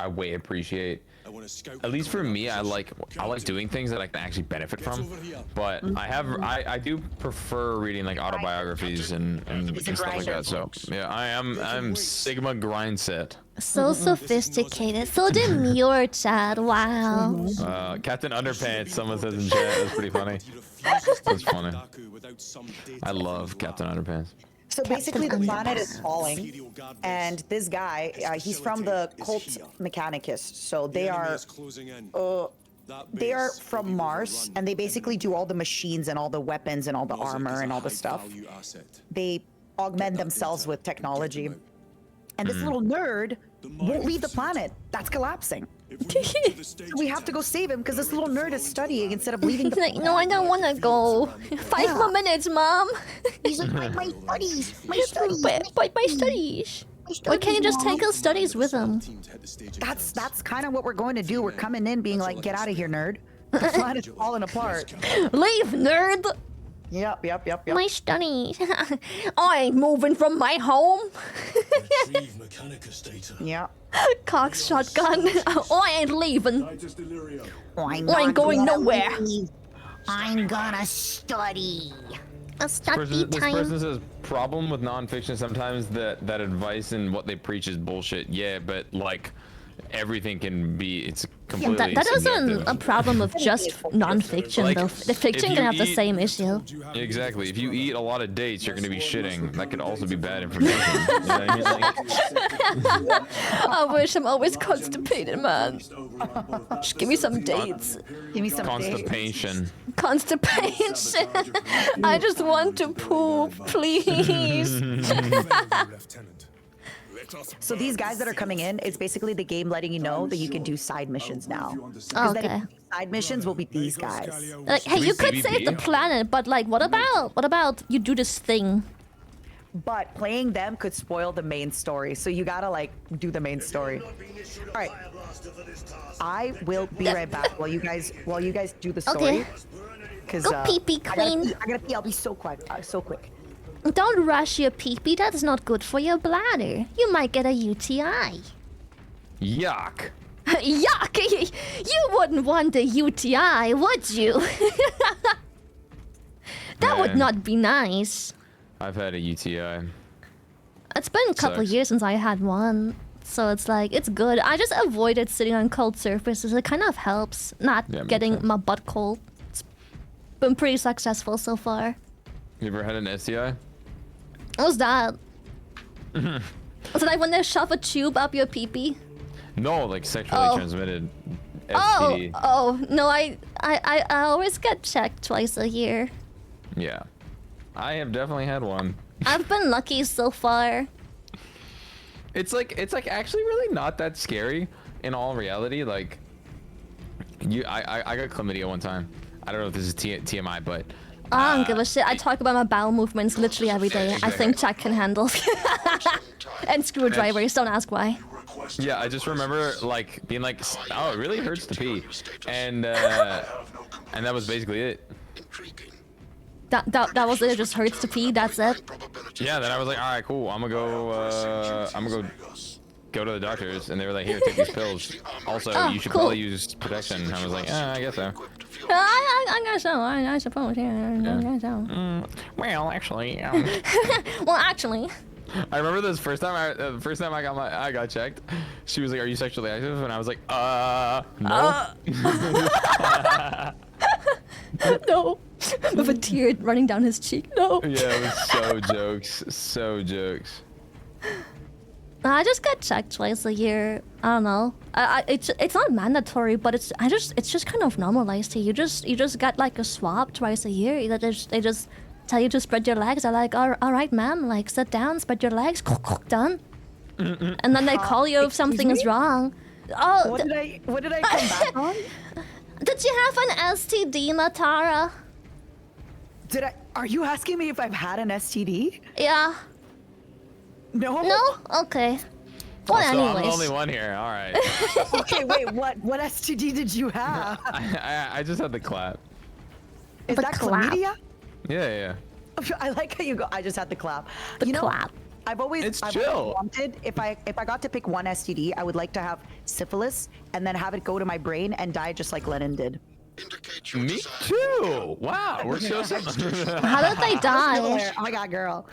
way appreciate. At least for me, I like doing things that I can actually benefit from. But I do prefer reading like autobiographies and stuff like that. So yeah, I'm Sigma Grindset. So sophisticated, so demure, Chad. Wow. Captain Underpants, someone says in chat. That's pretty funny. That's funny. I love Captain Underpants. So basically, the planet is falling, and this guy, he's from the cult Mechanicus. So they are from Mars, and they basically do all the machines and all the weapons and all the armor and all the stuff. They augment themselves with technology. And this little nerd won't leave the planet. That's collapsing. We have to go save him because this little nerd is studying instead of leaving the He's like, planet. no, I don't want to go. 5 more minutes, Mom. He's like, my studies, my studies. But my studies. Why can't you just take his studies with him? That's kind of what we're going to do. We're coming in being like, get out of here, nerd. The planet's falling apart. Leave, nerd. Yep. My studies. I ain't moving from my home. Yeah. Cox shotgun. I ain't leaving. I'm I ain't going nowhere. I'm gonna study. A study This time. person says problem with nonfiction sometimes that advice and what they preach is bullshit. Yeah, but like everything can be it's Yeah, completely that isn't subjective. a problem of just non-fiction, Like, though. The fiction if can you have the eat- same issue. Exactly. If you eat a lot of dates, you're gonna be shitting. That could also be bad information. You know what I mean? Like, I wish I'm always constipated, man. Just give me some dates. Give me some dates. constipation. Constipation. I just want to poop, please. So these guys that are coming in, it's basically the game letting you know that you can do side missions now. 'Cause then if Okay. you do side missions will be these guys. Like, hey, you could save the planet, but like, what about you do this thing? But playing them could spoil the main story. So you gotta like do the main story. All right. I will be right back while you guys do the story. Okay. Because Go pee-pee, queen. I gotta pee. I'll be so quick. So quick. Don't rush your pee-pee. That is not good for your bladder. You might get a UTI. Yuck. Yuck! You wouldn't want a UTI, would you? That would Man. not be nice. I've had a UTI. It's been a couple Sucks. years since I had one, so it's like it's good. I just avoided sitting on cold surfaces. It kind of helps not Yeah, me getting too. my butt cold. It's been pretty successful so far. You ever had an STI? What was that? Was it like when they shove a tube up your pee-pee? No, like sexually Oh. transmitted Oh, STD. oh no! I always get checked twice a year. Yeah. I have definitely had one. I've been lucky so far. It's like actually really not that scary in all reality. Like I got chlamydia one time. I don't know if this is TMI, but I don't give a shit. I talk about my bowel movements literally every day. I think Jack can handle. And screwdrivers. Don't ask why. yeah, I just remember like being like, oh, it really hurts to pee, and that was basically it. That was it. It just hurts to pee. That's it. Yeah, then I was like, all right, cool. I'm gonna go to the doctors, and they were like, here, take these pills. Also, Oh, you should cool. probably use protection. And I was like, I guess so. I guess so. I suppose. Yeah. I guess so. Well, actually, Well, actually. I remember this first time I got checked. She was like, "Are you sexually active?" And I was like, no." No. With a tear running down his cheek. No. Yeah, it was so jokes. I just get checked twice a year. I don't know. It's not mandatory, but it's just kind of normalized here. You just get like a swab twice a year. They just tell you to spread your legs. They're like, all right, ma'am, like sit down, spread your legs, done. And then they call you if something is wrong. Oh, What did I come back on? did you have an STD, Natara? Are you asking me if I've had an STD? Yeah. No. No? Okay. Well, So I'm the anyways. only one here. All right. Okay, wait. What STD did you have? I just had the clap. Is The that clap. chlamydia? Yeah. I like how you go. I just had the clap. The You know, clap. I've always chill. wanted if I got to pick one STD, I would like to have syphilis and then have it go to my brain and die just like Lennon did. Me too. Wow, we're so similar. How did they die? Oh my god, girl.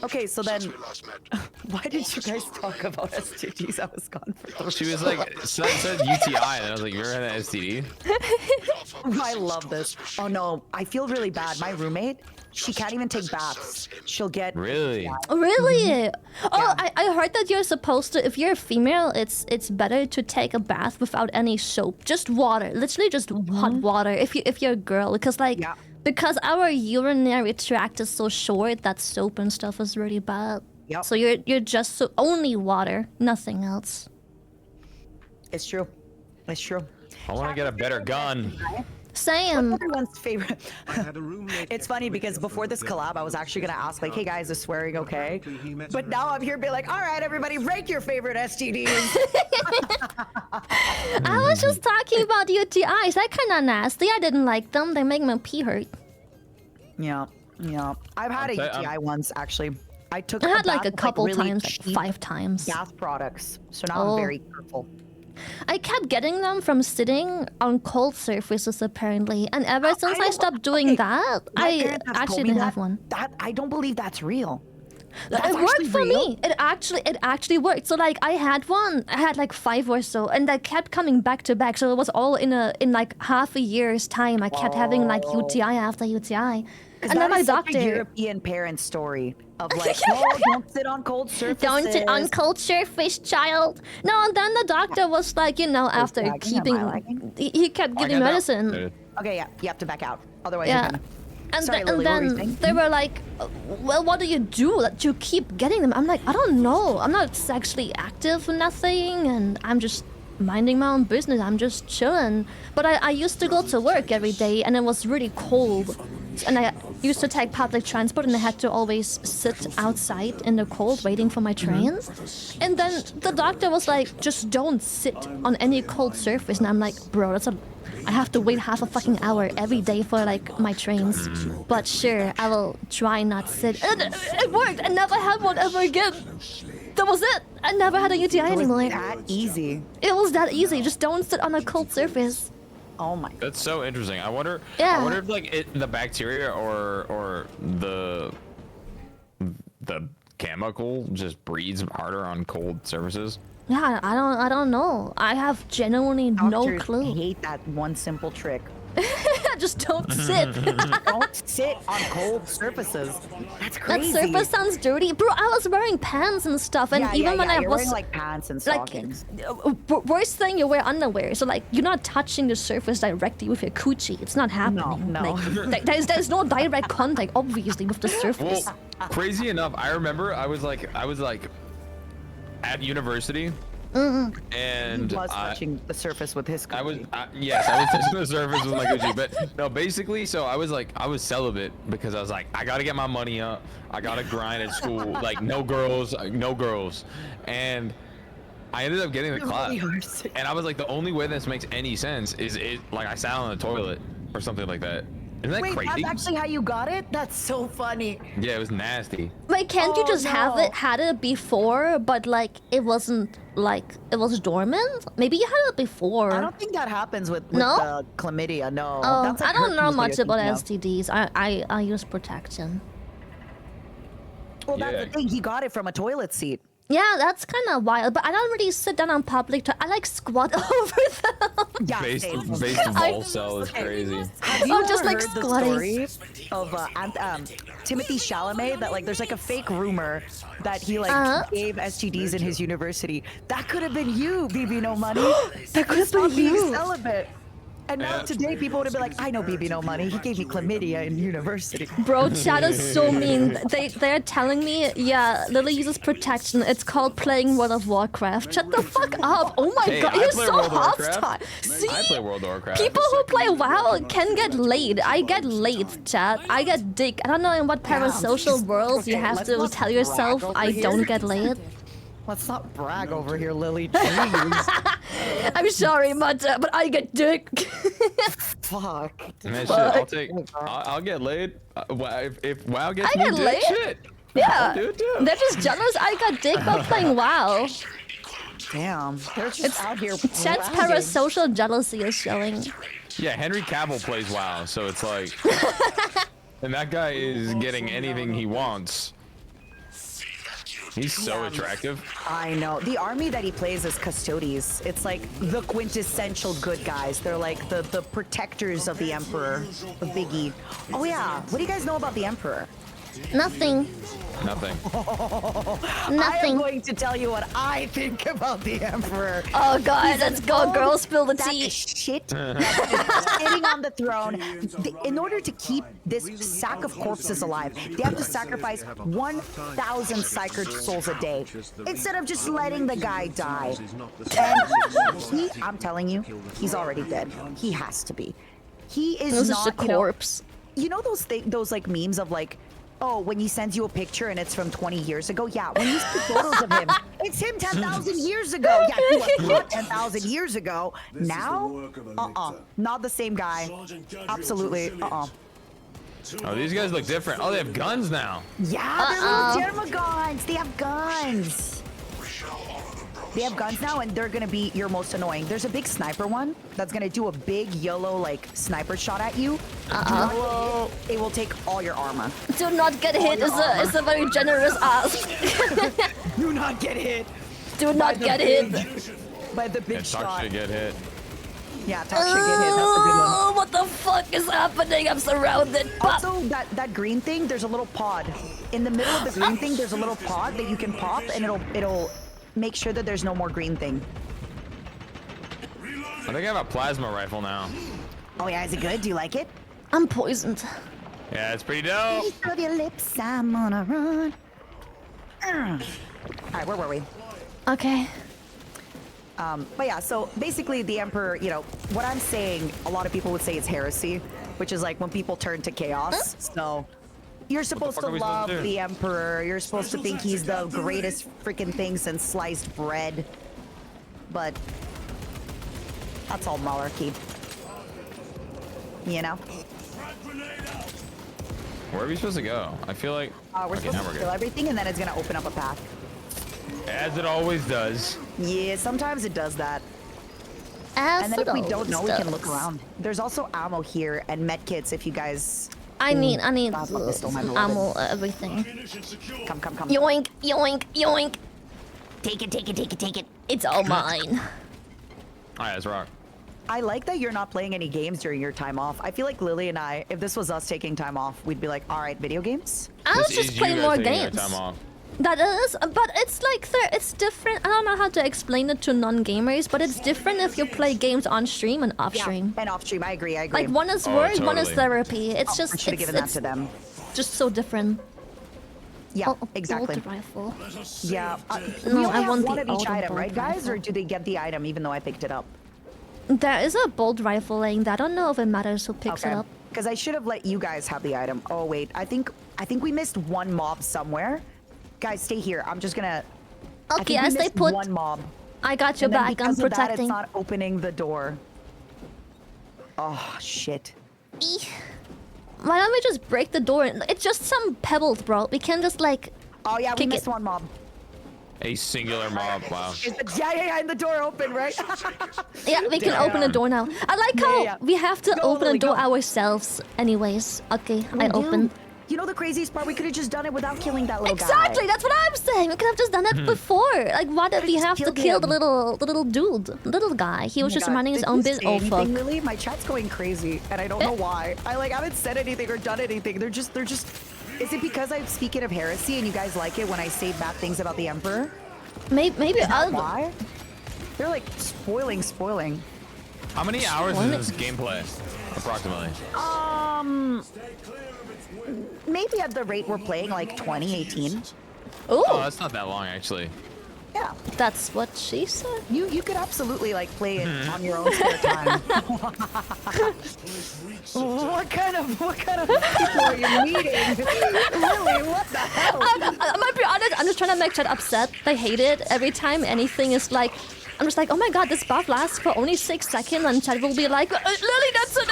Okay, so then why did you guys talk about STDs? I was gone for She was like, said UTI, and I was like, you ever had an STD? I love this. Oh no, I feel really bad. My roommate, she can't even take baths. She'll get Really? Really? Oh, I heard that you're supposed to. If you're a female, it's better to take a bath without any soap, just water, literally just hot water. If you're a girl, because because our urinary tract is so short that soap and stuff is really bad. Yep. So you're just only water, nothing else. It's true. It's true. I want to get a better gun. Same. Everyone's favorite. I had a roommate It's funny because before this collab, I was actually gonna ask like, "Hey guys, is swearing okay?" But now I'm here being like, "All right, everybody, rank your favorite STDs." I was just talking about UTIs. They're kind of nasty. I didn't like them. They make my pee hurt. Yeah. I've had a UTI once actually. I took. I had like bath a with, couple really times, like cheap 5 times. gas products. So now I'm very careful. I kept getting them from sitting on cold surfaces apparently, and ever since I stopped doing that, My I parents have actually told me didn't that- have one. That I don't believe that's real. That's It worked actually for real? me. It actually worked. So like I had one. I had like 5 or so, and I kept coming back to back. So it was all in like half a year's time. I kept having like UTI after UTI, and then my Such a doctor. European parent story of like, "Oh, don't sit on cold surfaces." Don't sit on cold surface, child. No, and then the doctor was like, after lagging? Am I keeping, lagging? he kept giving I got medicine. that. Okay, yeah, you have to back out. Otherwise, Yeah. you're gonna... And, Sorry, and Lily, what were you then saying? they were like, well, what do you do that you keep getting them? I'm like, I don't know. I'm not sexually active or nothing, and I'm just minding my own business. I'm just chilling. But I used to go to work every day, and it was really cold. And I used to take public transport, and I had to always sit outside in the cold waiting for my train. And then the doctor was like, just don't sit on any cold surface. And I'm like, bro, I have to wait half a fucking hour every day for like my trains. But sure, I will try not sit. And it worked. I never had one ever again. That was it. I never had a UTI It was anymore. that easy. It was that easy. Just don't sit on a cold surface. Oh my. That's so interesting. I wonder Yeah. if like the bacteria or the chemical just breeds harder on cold surfaces. Yeah, I don't know. I have genuinely no Doctors clue. hate that one simple trick. Just don't sit. Don't sit on cold surfaces. That's That crazy. surface sounds dirty, bro. I was wearing pants and stuff, and yeah, even when I you're was wearing like pants and like, stockings. worst thing, you wear underwear, so like you're not touching the surface directly with your coochie. It's not happening. no. Like, there's no direct contact, obviously, with the surface. Well, crazy enough, I remember I was like at university, and He was touching the surface with his. I was coochie. yes, I was touching the surface with my Gucci, but no, basically, so I was celibate because I was like, I gotta get my money up, I gotta grind at school, like no girls, and I ended up getting the class, and I was like, the only way this makes any sense is like I sat on the toilet or something like that. Isn't that Wait, crazy? that's actually how you got it? That's so funny. Yeah, it was nasty. Like, can't you Oh, just no. had it before, but like it wasn't like it was dormant? Maybe you had it before. I don't think that happens with No? the chlamydia. No. Oh, That's like I don't know herpes that much you're about thinking of. STDs. I use protection. Well, that's Yeah. the thing. He got it from a toilet seat. Yeah, that's kind of wild. But I don't really sit down on public. I like squat over them. Yeah, Base same. vol cell is crazy. Have you I'm ever just, like, heard the squatting. story of Timothy Chalamet? That like there's like a fake rumor that he like gave STDs in his university. That could have been you, BB No Money. That could have Stop been being you. celibate. And now today people would have been like, I know BB No Money. He gave me chlamydia in university. Bro, chat is so mean. They're telling me, yeah, Lily uses protection. It's called playing World of Warcraft. Shut the fuck up. Oh my Hey, god, I you're play so World of Warcraft. hostile. See? I play World of Warcraft. People who play WoW can get laid. I get laid, chat. I get dick. I don't know in what parasocial worlds you have to tell yourself I don't get laid. Let's not brag over here, Lily. Jeez. I'm sorry, Mata, but I get dick. Fuck. Man, shit, I'll get laid. If WoW gets I me get dick, laid? shit. Yeah. I'll do it too. They're just jealous I got dick while playing WoW. Damn. They're just out here Chat's bragging. parasocial jealousy is showing. Yeah, Henry Cavill plays WoW, so it's like, and that guy is getting anything he wants. He's so attractive. I know. The army that he plays is Custodes. It's like the quintessential good guys. They're like the protectors of the Emperor, the Biggie. Oh yeah. What do you guys know about the Emperor? Nothing. Nothing. I am Nothing. going to tell you what I think about the Emperor. Oh god, let's go, girl. Spill the That tea. shit that is sitting on the throne. In order to keep this sack of corpses alive, they have to sacrifice 1,000 sacred souls a day instead of just letting the guy die. And I'm telling you, he's already dead. He has to be. He is This is not just a corpse. You know those like memes of like, oh, when he sends you a picture and it's from 20 years ago? Yeah, when you see photos of him, it's him 10,000 years ago. Yeah, he was hot 10,000 years ago. Now, not the same guy. Absolutely, Oh, these guys look different. Oh, they have guns now. Yeah, they're little Dermagons. They have guns. They have guns now, and they're gonna be your most annoying. There's a big sniper one that's gonna do a big yellow like sniper shot at you. It will take all your armor. Do not get hit is a very generous ask. Do not get hit. Do not get hit. By the big Yeah, shot. talk shit, get hit. Yeah, talk shit, get hit. That's a good one. Oh, what the fuck is happening? I'm surrounded. Also, that green thing, there's a little pod. In the middle of the green thing, there's a little pod that you can pop, and it'll make sure that there's no more green thing. I think I have a plasma rifle now. Oh yeah, is it good? Do you like it? I'm poisoned. Yeah, it's pretty dope. Taste of your lips, I'm on a run. All right, where were we? Okay. But yeah, so basically the Emperor, you know, what I'm saying, a lot of people would say it's heresy, which is like when people turn to chaos. So you're supposed to fuck are we supposed love to do? the Emperor. You're supposed to think he's the greatest freaking thing since sliced bread. But that's all malarkey. You know? Where are we supposed to go? I feel like We're okay, supposed now to we're kill good. everything, and then it's gonna open up a path. As it always does. Yeah, sometimes it does that. As And then it if we don't always know, we can look does. around. There's also ammo here and medkits if you guys... I need That's what this don't have a little ammo, everything. Come. Yoink, yoink, yoink. Take it, take it, take it, take it. It's all mine. Alright, let's rock. I like that you're not playing any games during your time off. I feel like Lily and I, if this was us taking time off, we'd be like, all right, video games? I was This just is you playing guys more taking your games. time off. That is, but it's like it's different. I don't know how to explain it to non-gamers, but it's different if you play games on stream and off stream. And off stream, I agree. Like one is Oh, work, one is totally. therapy. It's I just should have given that to them. just so different. Yeah, Oh, exactly. bolt rifle. Yeah. We No, only I have want one the of each auto item, bolt right, guys? Or rifle. do they get the item even though I picked it up? There is a bolt rifle laying there. I don't know if it matters who picks it up. Because I should have let you guys have the item. Oh wait, I think we missed one mob somewhere. Guys, stay here. I'm just gonna. Okay, I I think we stay missed put. one mob. I got your And then back. I'm because of that, protecting. it's not opening the door. Oh shit. Eeh. Why don't we just break the door? It's just some pebbles, bro. We can just like. Oh yeah, we Kick missed it. one mob. A singular mob, wow. Yeah, and the door open, right? Yeah, we can open the door now. I like how yeah. we have to Go, open Lily, the door go. ourselves. Anyways, okay, I do. opened. You know the craziest part? We could have just done it without killing that little guy. Exactly, that's what I'm saying. We could have just done it before. Like, why did we just have to killed kill him. the little dude, the little guy? He was Oh my just God, running his did own you business. say Oh anything, fuck. Lily? My chat's going crazy, and I don't know why. I haven't said anything or done anything. They're just. Is it because I'm speaking of heresy and you guys like it when I say bad things about the Emperor? Maybe Is that I'll. why? They're like spoiling. How many hours is this gameplay, approximately? Maybe at the rate we're playing, like 2018. Ooh, Oh, that's not that long, actually. Yeah, that's what she said. you could absolutely like play it on your own spare time. What kind of people are you meeting? Really, what the hell? I might be honest. I'm just trying to make chat upset. They hate it every time anything is like. I'm just like, oh my god, this buff lasts for only 6 seconds, and chat will be like, Lily, that's a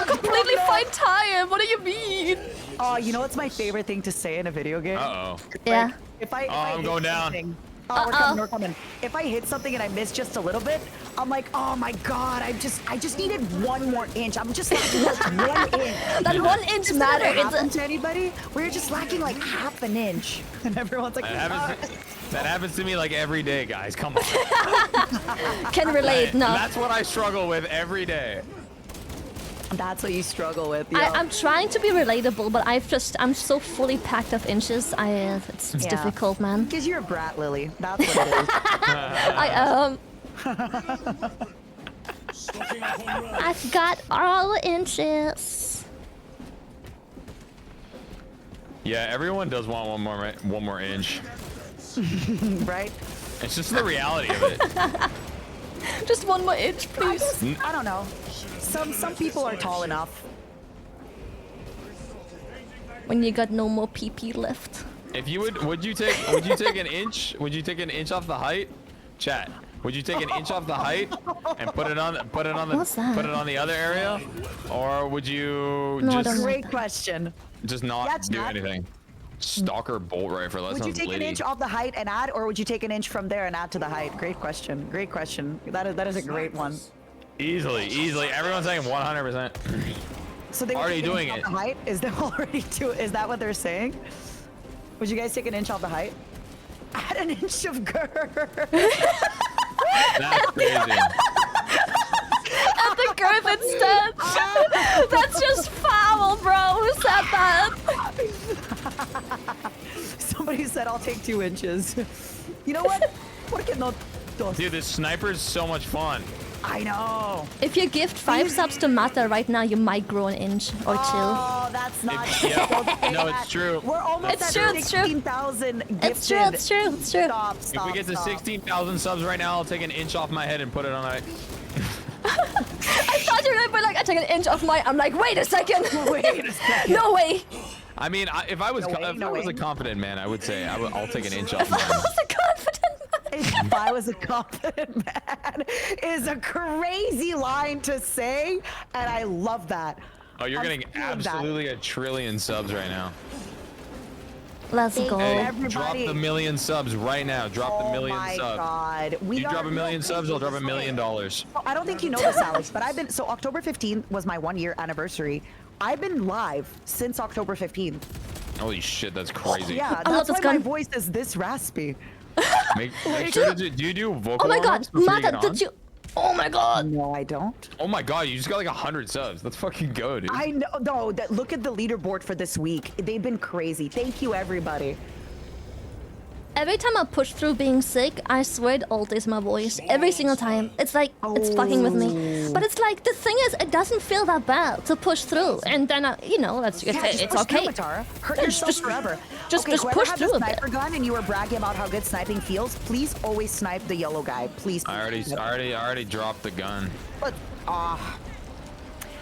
completely fine time. What do you mean? Oh, you know what's my favorite thing to say in a video game? Uh-oh. Yeah. If I I'm hit going down. something- we're coming. If I hit something and I miss just a little bit, I'm like, oh my god, I just needed 1 more inch. I'm just like 1 inch. That 1 inch Does that matter. ever It's happen to anybody? We're just lacking like half an inch, and everyone's like, That happens to me like every day, guys. Come on. can relate. No, That's what I struggle with every day. that's what you struggle with. I'm trying to be relatable, but I'm so fully packed of inches. It's Yeah. difficult, man. Because you're a brat, Lily. That's what it is. I I've got all inches. Yeah, everyone does want one more inch. Right? It's just the reality of it. Just 1 more inch, I, please. just, I don't know. Some people are tall enough. When you got no more PP left. If you would you take an inch? Would you take an inch off the height? Chat. Would you take an inch off the height and put it on What's that? the other area, or would you No, I just don't Great question. not That's do not- anything? Stalker bolt rifle. That Would you sounds take an litty. inch off the height and add, or would you take an inch from there and add to the height? Great question. Great question. That is a great one. Easily. Everyone's saying 100%. So they would Already take an doing inch it. off the height? Is that already is that what they're saying? Would you guys take an inch off the height? Add an inch of girth. That's crazy. At the girth instead. That's just foul, bro. Who said that? Somebody said I'll take 2 inches. You know what? What can not dos? Dude, this sniper is so much fun. I know. If you gift 5 subs to Mata right now, you might grow an inch or 2. Oh, that's not true. Yeah. Don't say No, that. it's true. We're almost It's at true, it's true. 16,000 gifted. It's true. It's true. It's true. Stop, If stop, we get to stop. 16,000 subs right now, I'll take an inch off my head and put it on my. I thought you were gonna be like, I take an inch off my. I'm like, wait a second. Wait a second. No way. I mean, if I was No way, if no I was way. a confident man, I would say I'll take an inch off I mine. was a confident man. If I was a confident man is a crazy line to say, and I love that. Oh, you're I'm getting feeling that. absolutely a trillion subs right now. Let's go. Hey, Everybody- drop the 1,000,000 subs right now. Drop the 1,000,000 Oh my subs. god. You drop a million subs, I'll drop $1 million. I don't think you know this, Alex, but so October 15th was my 1-year anniversary. I've been live since October 15th. Holy shit, that's crazy. Yeah, I love that's this why my gun. voice is this raspy. Make sure to do you do vocal Oh my god, warm-ups before you Mata, get on? did you? Oh my god. No, I don't. Oh my god, you just got like 100 subs. Let's fucking go, dude. I know. No, look at the leaderboard for this week. They've been crazy. Thank you, everybody. Every time I push through being sick, I swear it alters my voice. Every single time. It's like, it's fucking with me. But it's like, the thing is, it doesn't feel that bad to push through. And then, Just it's push okay. through, Matara. Hurt Yeah, yourself just- forever. just whoever push had through the a bit. sniper gun and you were bragging about how good sniping feels, please always snipe the yellow guy. Please. I already dropped the gun. But,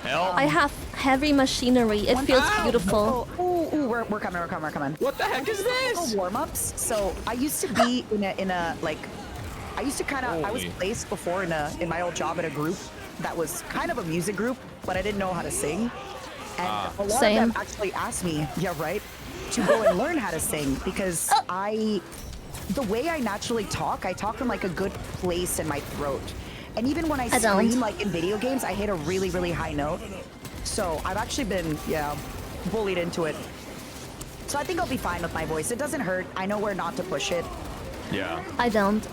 Hell. I have heavy machinery. It feels beautiful. Ooh, we're coming. What the heck is this? Warm-ups. So I used to be in a like, I used to I was Holy. placed before in my old job in a group that was kind of a music group, but I didn't know how to sing. And a lot Same. of them actually asked me, yeah, right, to go and learn how to sing because the way I naturally talk, I talk from like a good place in my throat. And even when I I don't. scream, like in video games, I hit a really, really high note. So I've actually been, bullied into it. So I think I'll be fine with my voice. It doesn't hurt. I know where not to push it. Yeah. I don't.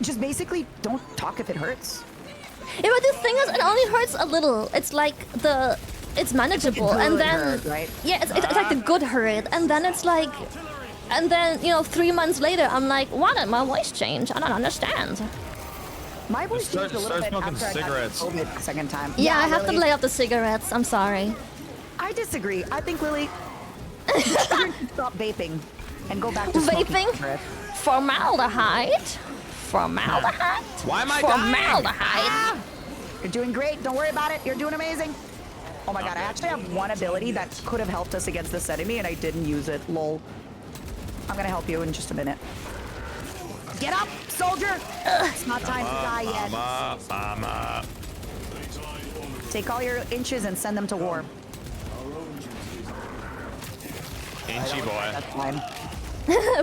Just basically don't talk if it hurts. Yeah, but the thing is, it only hurts a little. It's like it's manageable, It's like a and good then hurt, right? yeah, it's like the good hurt, and then it's like, and then 3 months later, I'm like, why did my voice change? I don't understand. My voice Start- changed a little start bit smoking after cigarettes. I got COVID the second time. Yeah, I have to Lily, lay off the cigarettes. I'm sorry. I disagree. I think Lily, you should stop vaping and go back to smoking Vaping? cigarettes. Formaldehyde. Formaldehyde. Why am I dying? Formaldehyde. You're doing great. Don't worry about it. You're doing amazing. Oh my god, I actually have one ability that could have helped us against this enemy, and I didn't use it. Lol. I'm gonna help you in just a minute. Get up, soldier! It's not time to die yet. I'm up. Take all your inches and send them to war. Inchy boy. That's fine.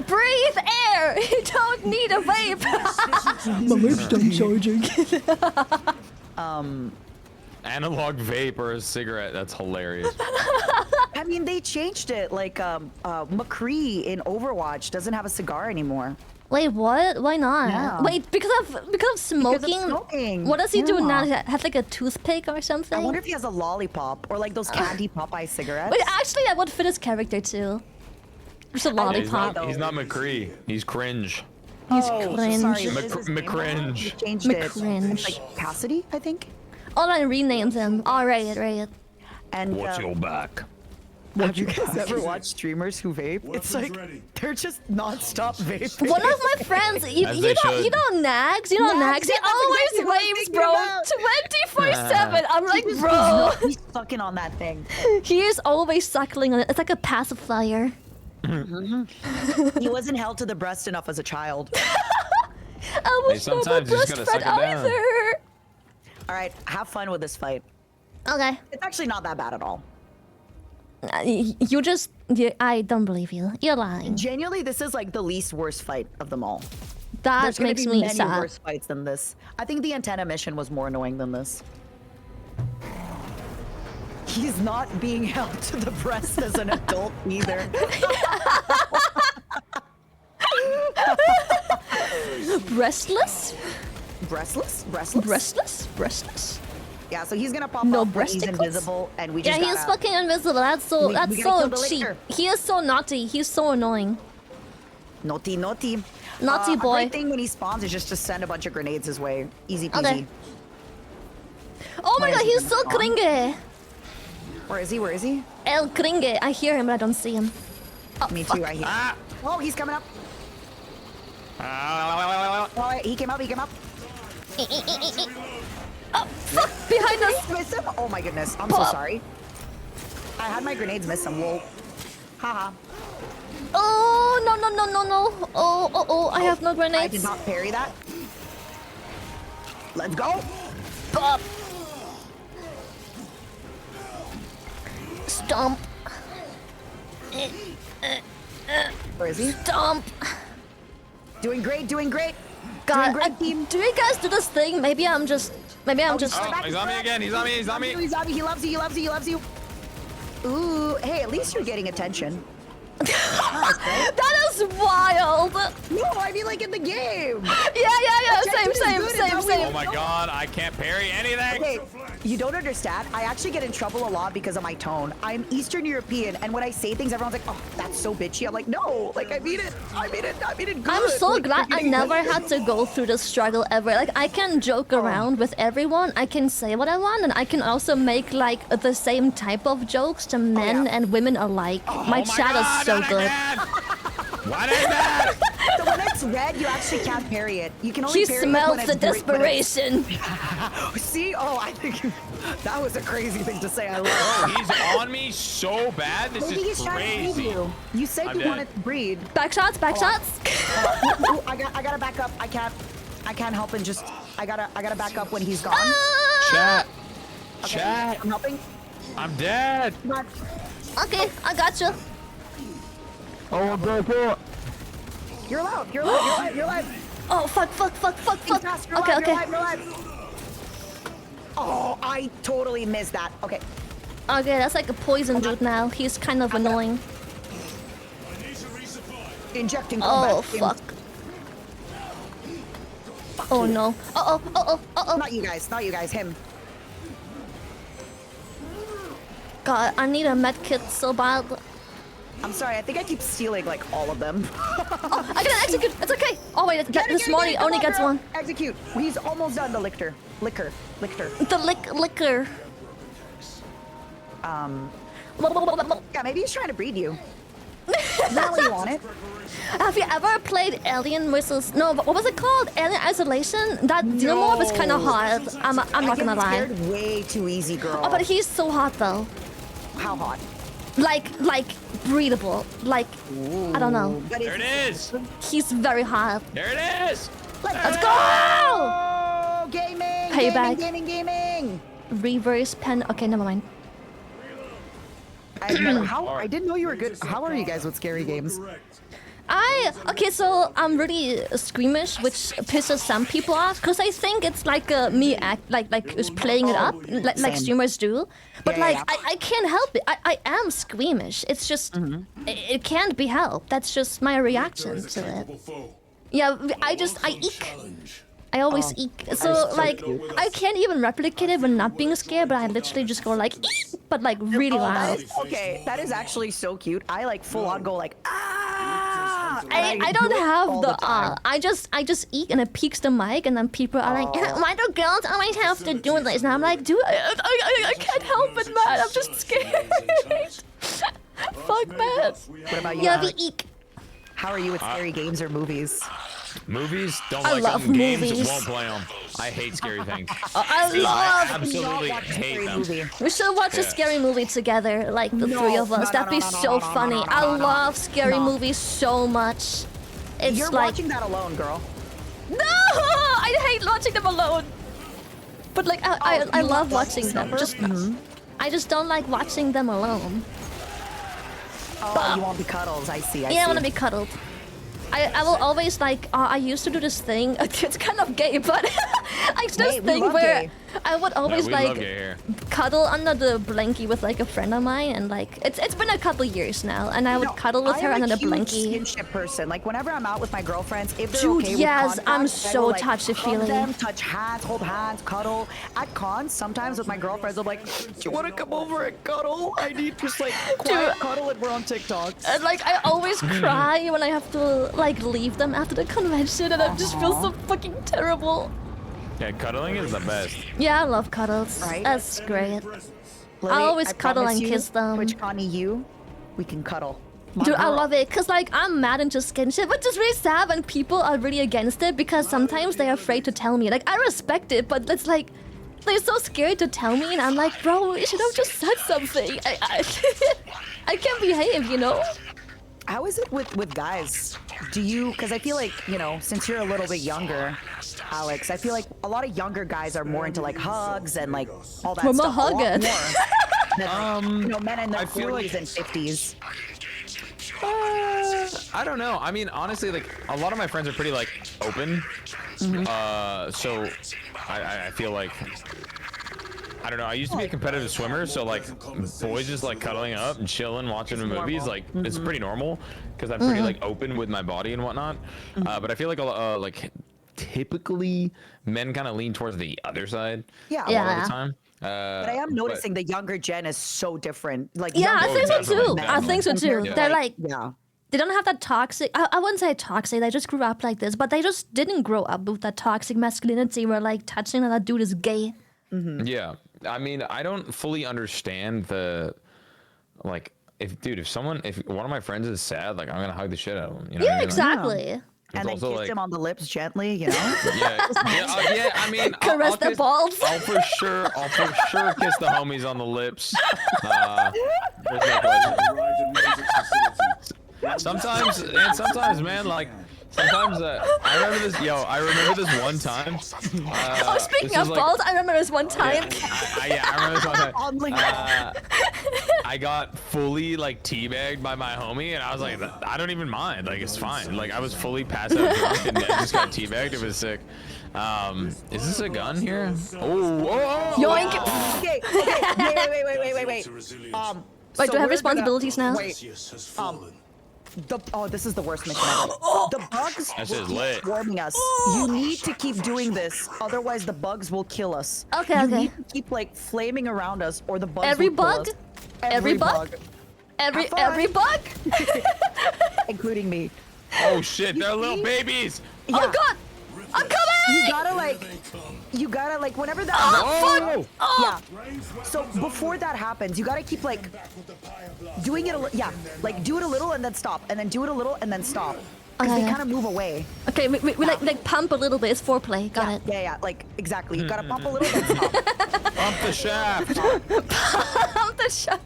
Breathe air. You don't need a vape. My vape's done charging. Analog vape or a cigarette. That's hilarious. I mean, they changed it. Like, McCree in Overwatch doesn't have a cigar anymore. Wait, what? Why not? Yeah. Wait, because of smoking? smoking. What does he do Yeah. now? Have like a toothpick or something? I wonder if he has a lollipop or like those candy Popeye cigarettes. Wait, actually, that would fit his character too. Just a Yeah, lollipop. he's not McCree. He's cringe. He's Oh, cringe. sorry, what is his name now? McCringe. He changed it. McCringe. It's like Cassidy, I think. Oh, I renamed him. All right, right. And What's your back? have you guys ever watched streamers who vape? It's like they're just non-stop vaping. One of my friends, you As know they should. Nags, you know Nags. He yeah, that's always exactly what I'm waves, thinking bro. about. 24/7. I'm like, bro. He's sucking on that thing. He is always suckling on it. It's like a pacifier. He wasn't held to the breast enough as a child. I was never sometimes you just gotta breastfed suck it down. either. All right, have fun with this fight. Okay. It's actually not that bad at all. I don't believe you. You're lying. Genuinely, this is like the least worst fight of them all. That There's gonna makes be me many sad. worse fights than this. I think the antenna mission was more annoying than this. He's not being held to the breast as an adult either. Breastless? Breastless? Breastless? Breastless? Breastless? Yeah, so he's gonna pop No off when he's breasticles? invisible, and we Yeah, just he's gotta... fucking invisible. That's so we that's gotta so kill the cheap. licker. He is so naughty. He's so annoying. Naughty, naughty. Naughty A boy. great thing when he spawns is just to send a bunch of grenades his way. Easy peasy. Okay. Oh my Where god, is he he's so gonna spawn? cringe. Where is he? Where is he? El cringe. I hear him, but I don't see him. Oh, Me fuck. too, I hear. Ah! Oh, he's coming up. Oh, he came up, he came up. Oh, fuck! Behind us! Miss him? Oh my goodness, I'm so Pop. sorry. I had my grenades miss him, lol. Haha. Oh, no, no, no, no, no. Oh, I have no I grenades. did not parry that. Let's go. Pop. Stomp. Where is he? Stomp. Doing great, doing great. God, Doing great, team. do you guys do this thing? Maybe I'm just... Oh, he's on me again. He's on me. He's on me. He's on me. He loves you, he loves you, he loves you. Ooh, hey, at least you're getting attention. That is wild. No, I mean like in the game. Yeah. Attention is Same. good, it's how we Oh my god, I can't parry anything. Okay, you don't understand. I actually get in trouble a lot because of my tone. I'm Eastern European, and when I say things, everyone's like, "Oh, that's so bitchy." I'm like, "No, like I mean it good." I'm so Like, glad you're I getting never attention. had to go through this struggle ever. Like, I can joke around with everyone. I can say what I want, and I can also make, like, the same type of jokes to men yeah. and women alike. Oh My chat is so not good. again. What is that? So when it's red, you actually can't parry it. You can only She parry it smells when the it's green- when it's- desperation. See? Oh, I think that was a crazy thing to say. I love it. He's on me so bad. This Maybe is he's trying to crazy. breed you. You said I'm you dead. wanted to breed. Back shots, back shots. Ooh, I gotta back up. I can't help and just. I gotta back up when he's gone. Chat. Okay, Chat. I'm helping. I'm dead. Come on. Okay, I got you. Oh, bro. You're alive. You're alive. You're alive. You're alive. Oh, fuck. Think fast. You're Okay, alive. okay. You're alive. You're alive. Oh, I totally missed that. Okay. Okay, that's like a poison dude now. He's kind of annoying. Injecting combat. Oh, fuck. Oh, no. Uh-oh. Not you guys, him. God, I need a med kit so bad. I'm sorry, I think I keep stealing like all of them. Oh, I can execute. It's okay. Oh wait, this morning only gets one. Execute. He's almost done. The licker. The liquor. Yeah, maybe he's trying to breed you. Is that what you want it? Have you ever played Alien versus? No, what was it called? Alien Isolation. That Xenomorph is kind of hot. I'm not gonna lie. Way too easy, girl. Oh, but he's so hot though. How hot? Like breathable. Like I don't know. There it is. He's very hot. There it is. Let's go! Oh, gaming! Payback. Gaming! Reverse pen. Okay, never mind. I didn't know you were good. How are you guys with scary games? Okay, so I'm really squeamish, which pisses some people off, because I think it's like me act like is playing it up, like streamers do. But I can't help it. I am squeamish. It's just it can't be helped. That's just my reaction to it. Yeah, I eek. I always eek. So like I can't even replicate it when not being scared, but I literally just go like eek, but like really loud. Okay, that is actually so cute. I like full on go like ah. I don't have the I just eat and it peaks the mic and then people are like, why do girls always have to do this? And I'm like, dude, I can't help it, man. I'm just scared. Fuck, man. What about you? Yeah, we eek. How are you with scary games or movies? Movies? Don't I like love them. Games movies. won't play them. I hate scary things. I Absolutely hate them. We should watch a scary movie together, like the three of us. That'd be so funny. I love scary movies so much. It's You're like watching that alone, girl. no, I hate watching them alone. But like I love watching them. I just don't like watching them alone. Oh, you want to be cuddles? I see. I want to be cuddled. I will always like I used to do this thing. It's kind of gay, but I do this thing where I would always like cuddle under the blankie with like a friend of mine, and like it's been a couple years now, and I would cuddle with her under the blankie. I'm a huge skinship person. Like whenever I'm out with my girlfriends, if they're Dude, okay yes, with contact, I'm so like, touchy-feely. Them, touch hands, hold hands, cuddle. At cons, sometimes with my girlfriends, I'm like, do you want to come over and cuddle? I need just like quiet cuddle, and we're on TikTok. And like I always cry when I have to like leave them after the convention, and I just feel so fucking terrible. Yeah, cuddling is the best. Yeah, I love cuddles. Right? That's great. Lily, I always cuddle and promise kiss them. Which Connie, we can cuddle. Dude, I love it, cause like I'm mad into skinship, which is really sad when people are really against it, because sometimes they're afraid to tell me. Like I respect it, but it's like they're so scared to tell me, and I'm like, bro, you should have just said something. I can't behave, you know. How is it with guys? Do you, because I feel like, you know, since you're a little bit younger, Alex, I feel like a lot of younger guys are more into like hugs and like all that stuff. A lot more. You know, men in their 40s and 50s. I don't know. I mean, honestly, like a lot of my friends are pretty like open. So I feel like I don't know. I used to be a competitive swimmer, so like boys just like cuddling up and chilling, watching the movies, like it's pretty normal because I'm pretty like open with my body and whatnot. But I feel like typically men kind of lean towards the other side. Yeah. A lot of the time. But I am noticing the younger gen is so different. Like yeah, I think so too. Men. I think so too. Yeah. They're like yeah. They don't have that toxic. I wouldn't say toxic. They just grew up like this, but they just didn't grow up with that toxic masculinity where like touching another dude is gay. Yeah, I mean, I don't fully understand the, like, if one of my friends is sad, like, I'm gonna hug the shit out of him. You know what I mean? Exactly. Like, And then also, kiss him on the lips gently, you know? yeah, I mean, Caress their balls. I'll for sure kiss the homies on the lips. There's no question. Sometimes, man, like, sometimes I remember this one time. Speaking of balls, I remember this one time. I remember this one time. I got fully like teabagged by my homie, and I was like, I don't even mind. Like, it's fine. Like, I was fully passed out drunk and I just got teabagged. It was sick. Is this a gun here? Oh, Yoink! Okay. Wait. Wait, So do I we're have responsibilities now? Wait. This is the worst mission ever. The bugs That will shit's keep lit. swarming us. You need to keep doing this, otherwise the bugs will kill us. Okay, you okay. need to keep like flaming around us, or the bugs Every will kill bug? us. Every bug? Every bug? Including me. Oh shit, they're You little see? babies. Yeah. Oh god! I'm coming! You gotta like whenever that Oh, yeah. So before that happens, you gotta keep like doing it like do it a little and then stop, and then do it a little and then stop. Because Okay. they kind of move away. Okay, we like pump a little bit. It's foreplay. Got it. Yeah, like exactly. You gotta pump a little then stop. Pump the shaft. Pump the shot.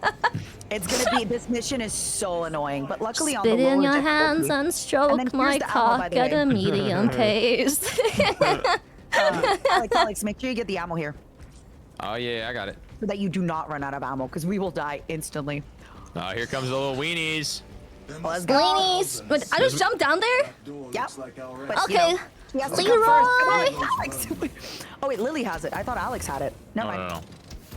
It's gonna be, this mission is so annoing, but luckily on the Spit lower in your difficulty- hands and And then stroke here's my the ammo, by cock the at way. a medium pace. Alex, make sure you get the ammo here Oh yeah, I got it. so that you do not run out of ammo, because we will die instantly. Oh, here comes the little weenies. Let's go. Please. Wait, I just jumped down there? Yep. But, Okay. You know, he has to come Leroy. first. Come on, Alex. Oh wait, Lily has it. I thought Alex had it. Never mind. No.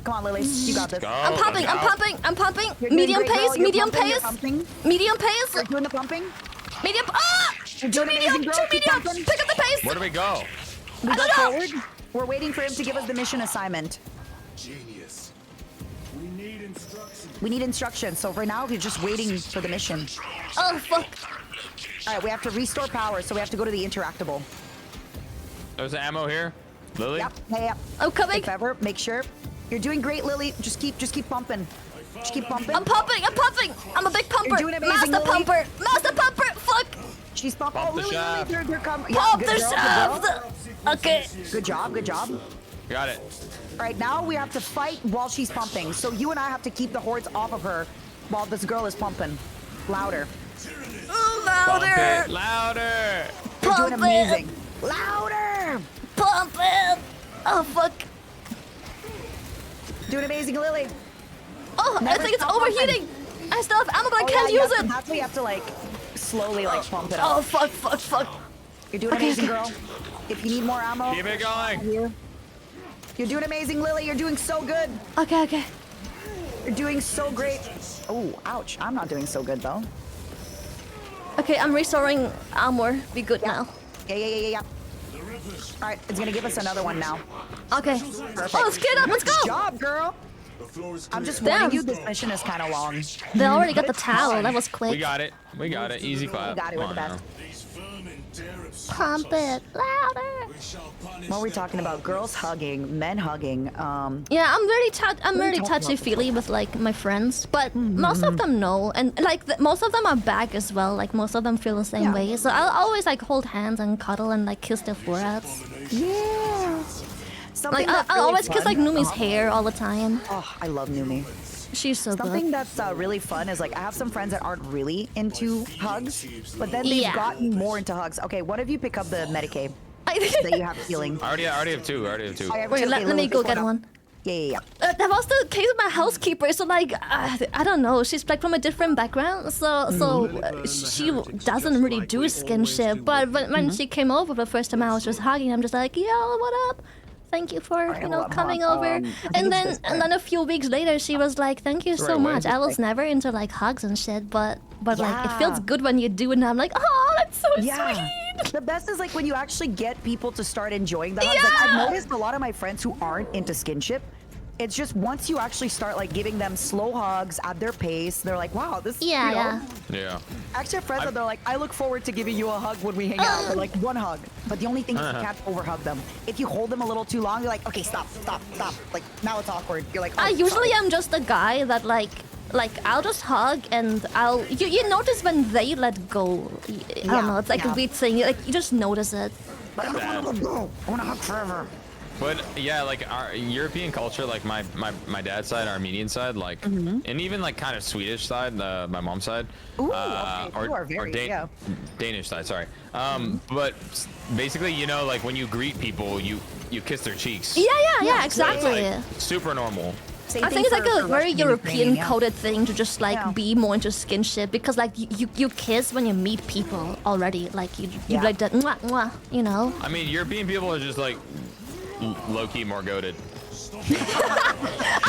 Come on, Lily. You got this. Go. I'm pumping. I'm let's go. pumping. I'm pumping. You're doing Medium great, girl. pace. You're Medium pumping, you're pace. pumping. Medium pace. You're doing the pumping. Medium. Ah! You're Two doing medium. amazing, girl. Two Keep medium. pumping. Pick up the pace. Where do we go? We I go don't know. forward. We're waiting for him to give us the mission assignment. Genius. We need instructions. We need instructions. So for now, we're just waiting for the mission. Oh fuck. All right, we have to restore power, so we have to go to the interactable. There's ammo here. Lily? Yep. Yeah. I'm coming. If ever, make sure. You're doing great, Lily. Just keep pumping. Just keep pumping. I'm pumping. I'm pumping. I'm a big pumper. doing amazing, Master Lily. pumper. Master pumper. Fuck. She's pumping. Pump Oh, the Lily, shaft. they're coming. Pump good the girl, shaft. Good, girl. Okay. Good job. Good job. Got it. All right, now we have to fight while she's pumping. So you and I have to keep the hordes off of her while this girl is pumping. Louder. Ooh, Pump louder. it. Louder. You're doing Pump amazing. it. Louder. Pump it. Oh fuck. Doing amazing, Lily. Oh, I Never think it's stop pumping. overheating. I still have ammo, but I Oh, can't yeah, use it. That's why you have to like slowly like pump it Oh up. fuck, fuck, fuck. You're doing amazing, girl. If you need more ammo, Keep it going. here. You're doing amazing, Lily. You're doing so good. Okay, okay. You're doing so great. Oh, ouch. I'm not doing so good though. Okay, I'm restoring armor. Be good now. Yeah. All right, it's gonna give us another one now. Okay. Perfect. Oh, let's get up. Let's Good go. job, girl. The floor is I'm clear. just Damn. warning you, this mission is kind of long. They already got the It's towel. fine. That was We quick. got it. We got it. Easy clap. got it, we're Come the on best. These vermin dare obstruct Pump us. it louder. We shall punish What are we them talking about? Girls hugging, men hugging. Yeah, I'm really I'm really talking about touchy feely with like my friends, but most of them know, and like most of them are back as well. Like most of them feel the same Yeah. way. So I'll always like hold hands and cuddle and like kiss their foreheads. Yeah. Something Like that's I'll really always kiss fun- like Numi's hair all the time. Oh, I love Numi. She's so Something good. that's really fun is like I have some friends that aren't really into hugs, but then they've Yeah. gotten more into hugs. Okay, one of you pick up the Medicaid that you have healing. I already have two. I already have two. Wait, let me go get one. Yeah. That was the case with my housekeeper. So like, I don't know. She's like from a different background, so she doesn't really do skinship. But when she came over the first time, I was just hugging. I'm just like, yo, what up? Thank you for coming over. And then a few weeks later, she was like, thank you so right way. much. I was never into like hugs and shit, but like it Yeah. feels good when you do, and I'm like, oh, that's so Yeah. sweet. The best is like when you actually get people to start enjoying the hugs. Like I've Yeah. noticed a lot of my friends who aren't into skinship, it's just once you actually start like giving them slow hugs at their pace, they're like, wow, this Yeah, you know. yeah. Yeah. Actually, I have friends that they're like, I look forward to giving you a hug when we hang out, or like one hug. But the only thing is you can't overhug them. If you hold them a little too long, you're like, okay, stop. Like now it's awkward. You're like, oh, I usually sorry. am just a guy that like I'll just hug and you notice when they let go. I don't know, it's like a yeah. weird thing. Like you just notice it. But I don't want to go. I want to hug forever. But yeah, like our European culture, like my dad's side, Armenian side, like, and even like kind of Swedish side, my mom's side, Ooh, okay. You are very, yeah. Danish side, sorry. But basically, you know, like when you greet people, you kiss their cheeks. Yeah, So it's, exactly. like, super normal. Same I thing think it's like for a very Russian European Ukrainian, yeah. coded thing to just like Yeah. be more into skinship because like you kiss when you meet people already. Like you Yeah. like that mwah, mwah, you know. I mean, European people are just like low-key more goated.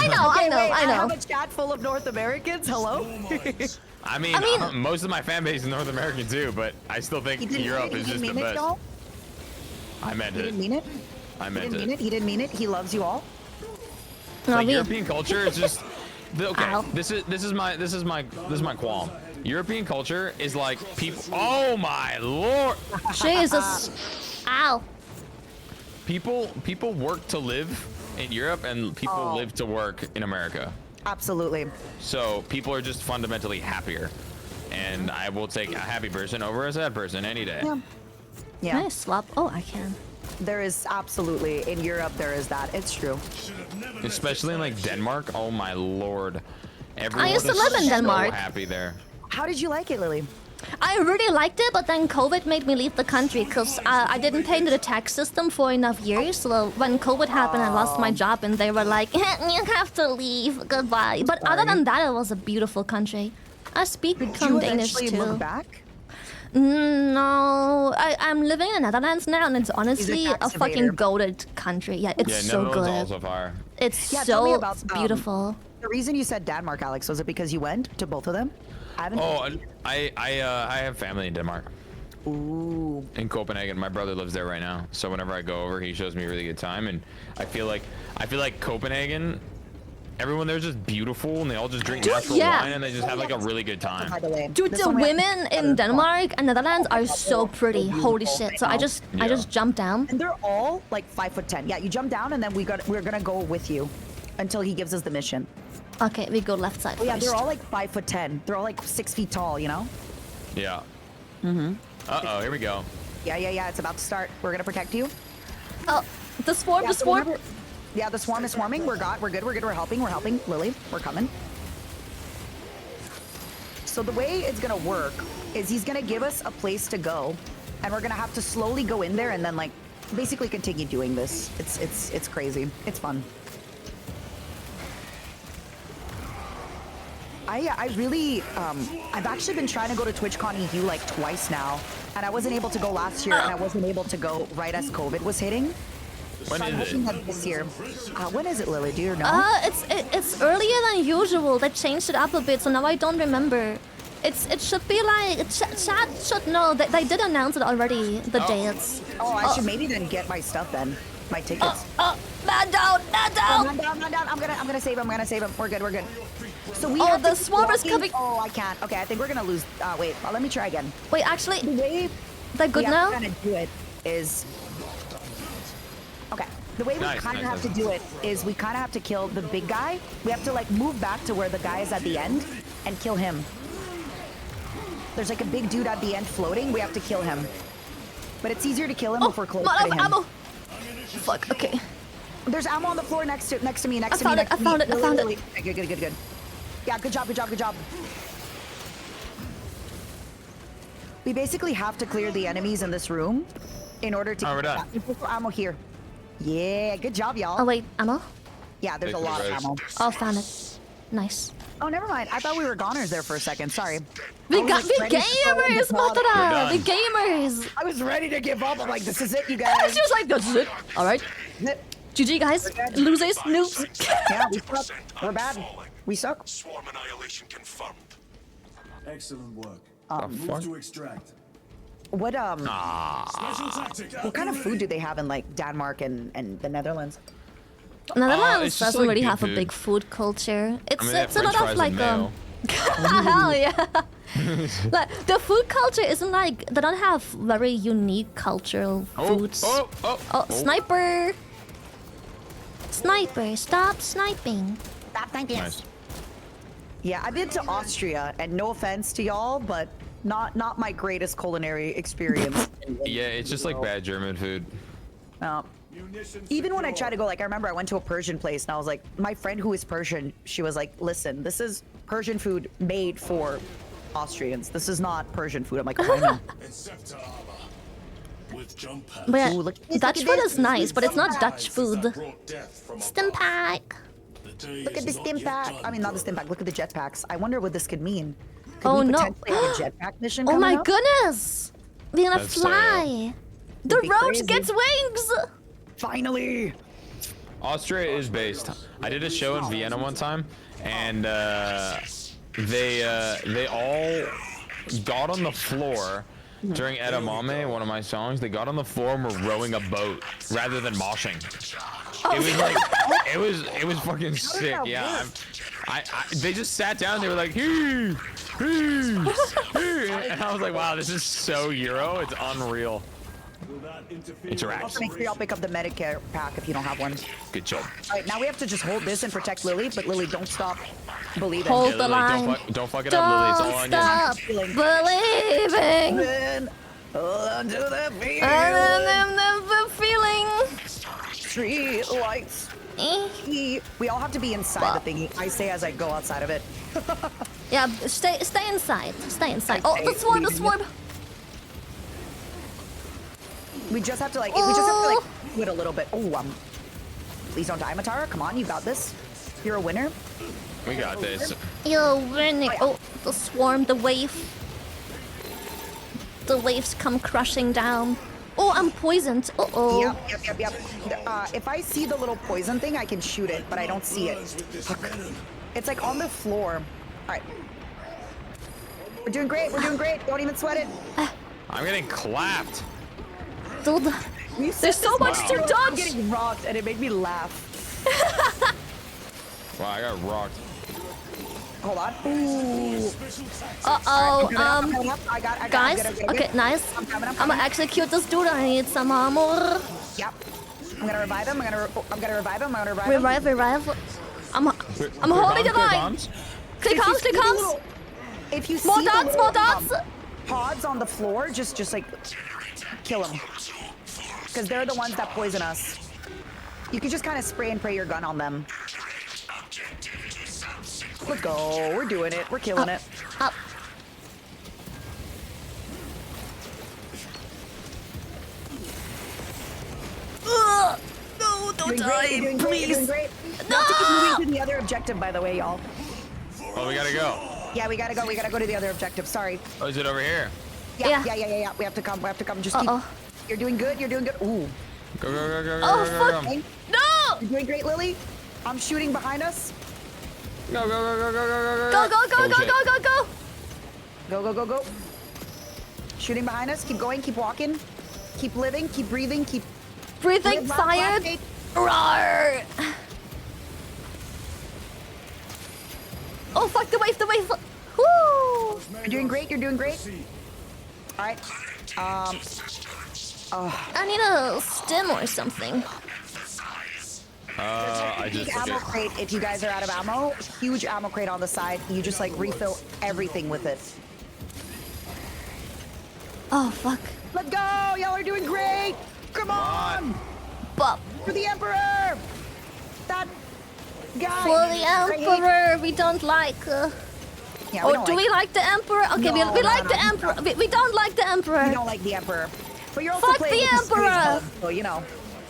I know, I know, Wait, I I know. have a chat full of North Americans. Hello. I mean, most of my fan base is North American too, but I still think Europe is just the best. Y'all? I meant He it. didn't mean it. I He meant didn't mean it. it. He didn't mean it. He loves you all. Like we- European culture is just okay. Ow. This is my qualm. European culture is like people. Oh my lord! Jesus. Ow. People work to live in Europe, and people live to work in America. Absolutely. So people are just fundamentally happier, and I will take a happy person over a sad person any day. Yeah. Yeah. Can I swap? Oh, I can. There is absolutely in Europe. There is that. It's true. Especially in like Denmark. Oh my lord! Everyone used to is live in so Denmark. happy there. How did you like it, Lily? I really liked it, but then COVID made me leave the country because I didn't pay into the tax system for enough years. So when COVID happened, I lost my job, and they were like, "You have to leave. Goodbye." But other than that, it was a beautiful country. I speak Did some you Danish eventually too. look back? No, I'm living in the Netherlands now, and it's honestly a tax fucking evader. goated country. Yeah, it's Yeah, so Netherlands good. also fire. It's Yeah, tell me so about, beautiful. The reason you said Denmark, Alex, was it because you went to both of them? I haven't. Oh, I have family in Denmark. Ooh. In Copenhagen. My brother lives there right now, so whenever I go over, he shows me a really good time, and I feel like Copenhagen, everyone there's just beautiful, and they all just drink Dude, natural yeah. wine, and they just have like a really good time. By the way, Dude, this the one we have- women in Denmark and Netherlands are so pretty. Holy shit! So I just jumped down. And they're all like 5'10". Yeah, you jump down, and then we're gonna go with you until he gives us the mission. Okay, we go left side Oh, yeah, first. they're all like 5'10". They're all like 6 feet tall. You know. Yeah. Uh-oh, here we go. Yeah. It's about to start. We're gonna protect you. Oh, the swarm, Yeah, the so swarm. whenever- Yeah, the swarm is swarming. We're good. We're helping. Lily, we're coming. So the way it's gonna work is he's gonna give us a place to go, and we're gonna have to slowly go in there and then like basically continue doing this. It's crazy. It's fun. I really I've actually been trying to go to TwitchCon EU like twice now, and I wasn't able to go last year, and I wasn't able to go right as COVID was hitting. When So I'm is hoping it? that this year. When is it, Lily? Do you know? It's earlier than usual. They changed it up a bit, so now I don't remember. It should be like chat should know. They did announce it already. The dates. Oh, I should maybe then get my stuff then. My tickets. Man down, man down. Man down. I'm gonna save him. We're good. So we Oh, have the to keep swarm is walking- coming. Oh, I can't. Okay, I think we're gonna lose. Wait, let me try again. Wait, actually, The way they're good we now. have to kind of do it is. Okay, the way we Nice, kind of nice, have to nice. do it is we kind of have to kill the big guy. We have to like move back to where the guy is at the end and kill him. There's like a big dude at the end floating. We have to kill him. But it's easier to kill him if we're close Lot to of him. ammo. Fuck. Okay. There's ammo on the floor next to me. I found it. Lily. Okay, good. Yeah, good job. We basically have to clear the enemies in this room in order to. Oh, we're done. There's also ammo here. Yeah, good job, y'all. Oh wait, ammo. Yeah, there's a Thank you, lot of guys. ammo. Oh, found it. Nice. Oh, never mind. I thought we were goners there for a second. Sorry. We I was, got like, the ready to throw in the gamers, towel. Matara. The We're gamers. I was ready to give up. I'm like, this is it, you She guys. was like, "This is it." All right. GG guys. Losers, noobs. Yeah, we suck. We're bad. We suck. Swarm annihilation confirmed. Excellent work. The fuck? To extract. What Special tactic. what kind of food do they have in like Denmark and the Netherlands? Netherlands it's just, doesn't like, really good have a food. big food culture. It's I mean, they have it's a lot french of fries and like mayo. Hell yeah. Like the food culture isn't like they don't have very unique cultural foods. Oh, sniper! Sniper, stop sniping. Stop thinking. Nice. Yeah, I've been to Austria, and no offense to y'all, but not my greatest culinary experience. Yeah, it's just like bad German food. Even when I try to go, like I remember I went to a Persian place, and I was like, my friend who is Persian, she was like, "Listen, this is Persian food made for Austrians. This is not Persian food." I'm like, "Oh, I know." Inceptor armor. With jump pads. But Ooh, look at this, Dutch look at food this. is nice, but it's not Dutch food. Brought death from Stimpak. the Look at the stim pack. I mean, not the stim pack. Look at the jetpacks. I wonder what this could mean. Could Oh, we no. potentially have a jetpack mission Oh coming my up? goodness! We're gonna That's fly. The Would be roach crazy. gets wings. Finally! Austria is based. I did a show in Vienna one time, and they all got on the floor during Edamame, one of my songs. They got on the floor and were rowing a boat rather than moshing. It was like it was fucking sick. that Yeah, they just sat down. They were like, "Hey, hey, hey," and I was like, "Wow, this is so Euro. It's unreal." Interact. Make sure y'all pick up the Medicare pack if you don't have one. Good job. All right, now we have to just hold this and protect Lily, but Lily, don't stop believing. Hold Yeah, the Lily, line. don't fuck it up, Lily. It's all Don't on stop Feeling. believing. Then, hold on to the feeling. And then the feeling. Street lights. Eh. We all have to be inside the thingy. I say as I go outside of it. Yeah, stay inside. Stay inside. I Oh, say the swarm, the leaving. swarm. We just have to like, we just have to like do it a little bit. Oh, please don't die, Matara. Come on, you got this. You're a winner. We got this. You're winning. Oh, the swarm, the wave. The waves come crushing down. Oh, I'm poisoned. Uh-oh. Yep. If I see the little poison thing, I can shoot it, but I don't see it. Fuck. It's like on the floor. All right. We're doing great. We're doing great. Don't even sweat it. I'm getting clapped. Dude, there's so much to I'm dodge. getting rocked, and it made me laugh. Wow, I got rocked. Hold on. Ooh. Uh-oh. I got Guys, I'm good. okay, nice. I'm coming. I'm gonna execute this dude. I need some armor. Yep. I'm gonna revive him. I'm gonna revive him. Revive. I'm holding the line. Click comes. If you see More the dots, little, more dots. pods on the floor, just like kill them, because they're the ones that poison us. You can just kind of spray and pray your gun on them. Let's go. We're doing it. We're killing it. Up. No, don't Doing die, great. You're doing great. You're doing please. great. No! We have to keep moving to the other objective, by the way, y'all. Oh, we gotta go. Yeah, we gotta go. We gotta go to the other objective. Sorry. Oh, is it over here? Yeah. Yeah. We have to come. Just Uh-oh. keep. You're doing good. You're doing good. Ooh. Go. Oh, fuck. Okay. No! You're doing great, Lily. I'm shooting behind us. Go. Go. Go. Shooting behind us. Keep going. Keep walking. Keep living. Keep breathing. Keep Breathing, Live, fired. laugh, Roar! Oh, fuck, the wave. Woo! You're doing great. You're doing great. All right. I need a stim or something. I Big just ammo crate. If you guys are out of ammo, huge ammo crate on the side. You just like refill everything with it. Oh, fuck. Let's go. Y'all are doing great. Come on. Bop. For the Emperor. That guy. For the Emperor, we don't like. Yeah, we Oh, don't do like, we like the Emperor? Okay, No, we no, like no, the no. Emperor. We don't like the Emperor. we don't like the Emperor. But you're also Fuck playing the with Space Emperor. Hub, so you know.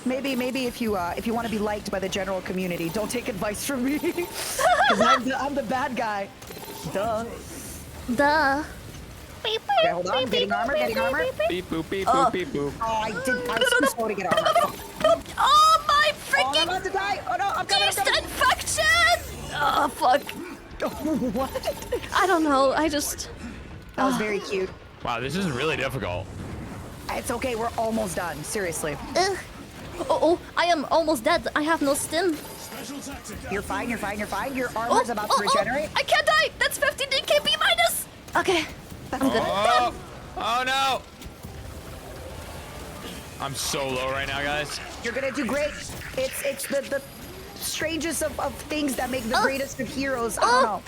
Maybe if you want to be liked by the general community, don't take advice from me. 'Cause I'm the bad guy. Duh. Duh. Okay, hold on. Getting armor. beep boop beep Oh. boop beep boop. Oh, I was too slow to get armor. Oh, my Oh, I'm freaking about to die. Oh no, I'm coming. yeast infection! Oh, fuck. What? I don't know. I just. That was very cute. Wow, this is really difficult. It's okay. We're almost done. Seriously. Ugh. Oh, I am almost dead. I have no stim. You're fine. Your armor's about to regenerate. I can't die. That's 50 DKB minus. Okay. I'm good. Oh no! I'm so low right now, guys. You're gonna do great. It's the strangest of things that make the greatest of heroes. I don't know.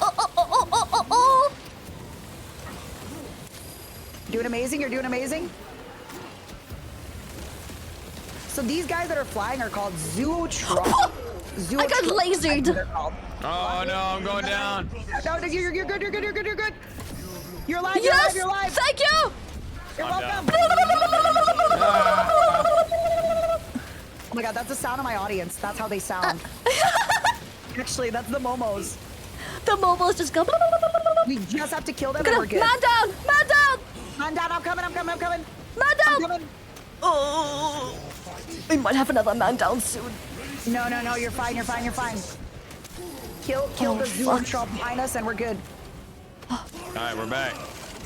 Oh. You're doing amazing. So these guys that are flying are called Zootruck. I got lasered. They're called. Oh no, I'm going down. No, you're good. You're alive. Yes. You're alive. Thank you. You're I'm welcome. Oh my god, that's the sound of my audience. That's how they sound. Actually, that's the momos. The mobiles just go. We just have to kill them and we're good. Man down! Man down! Man down, I'm coming. Man I'm down! coming. Oh, we might have another man down soon. No, you're fine. Kill the zoo fuck. shrub behind us and we're good. All right, we're back.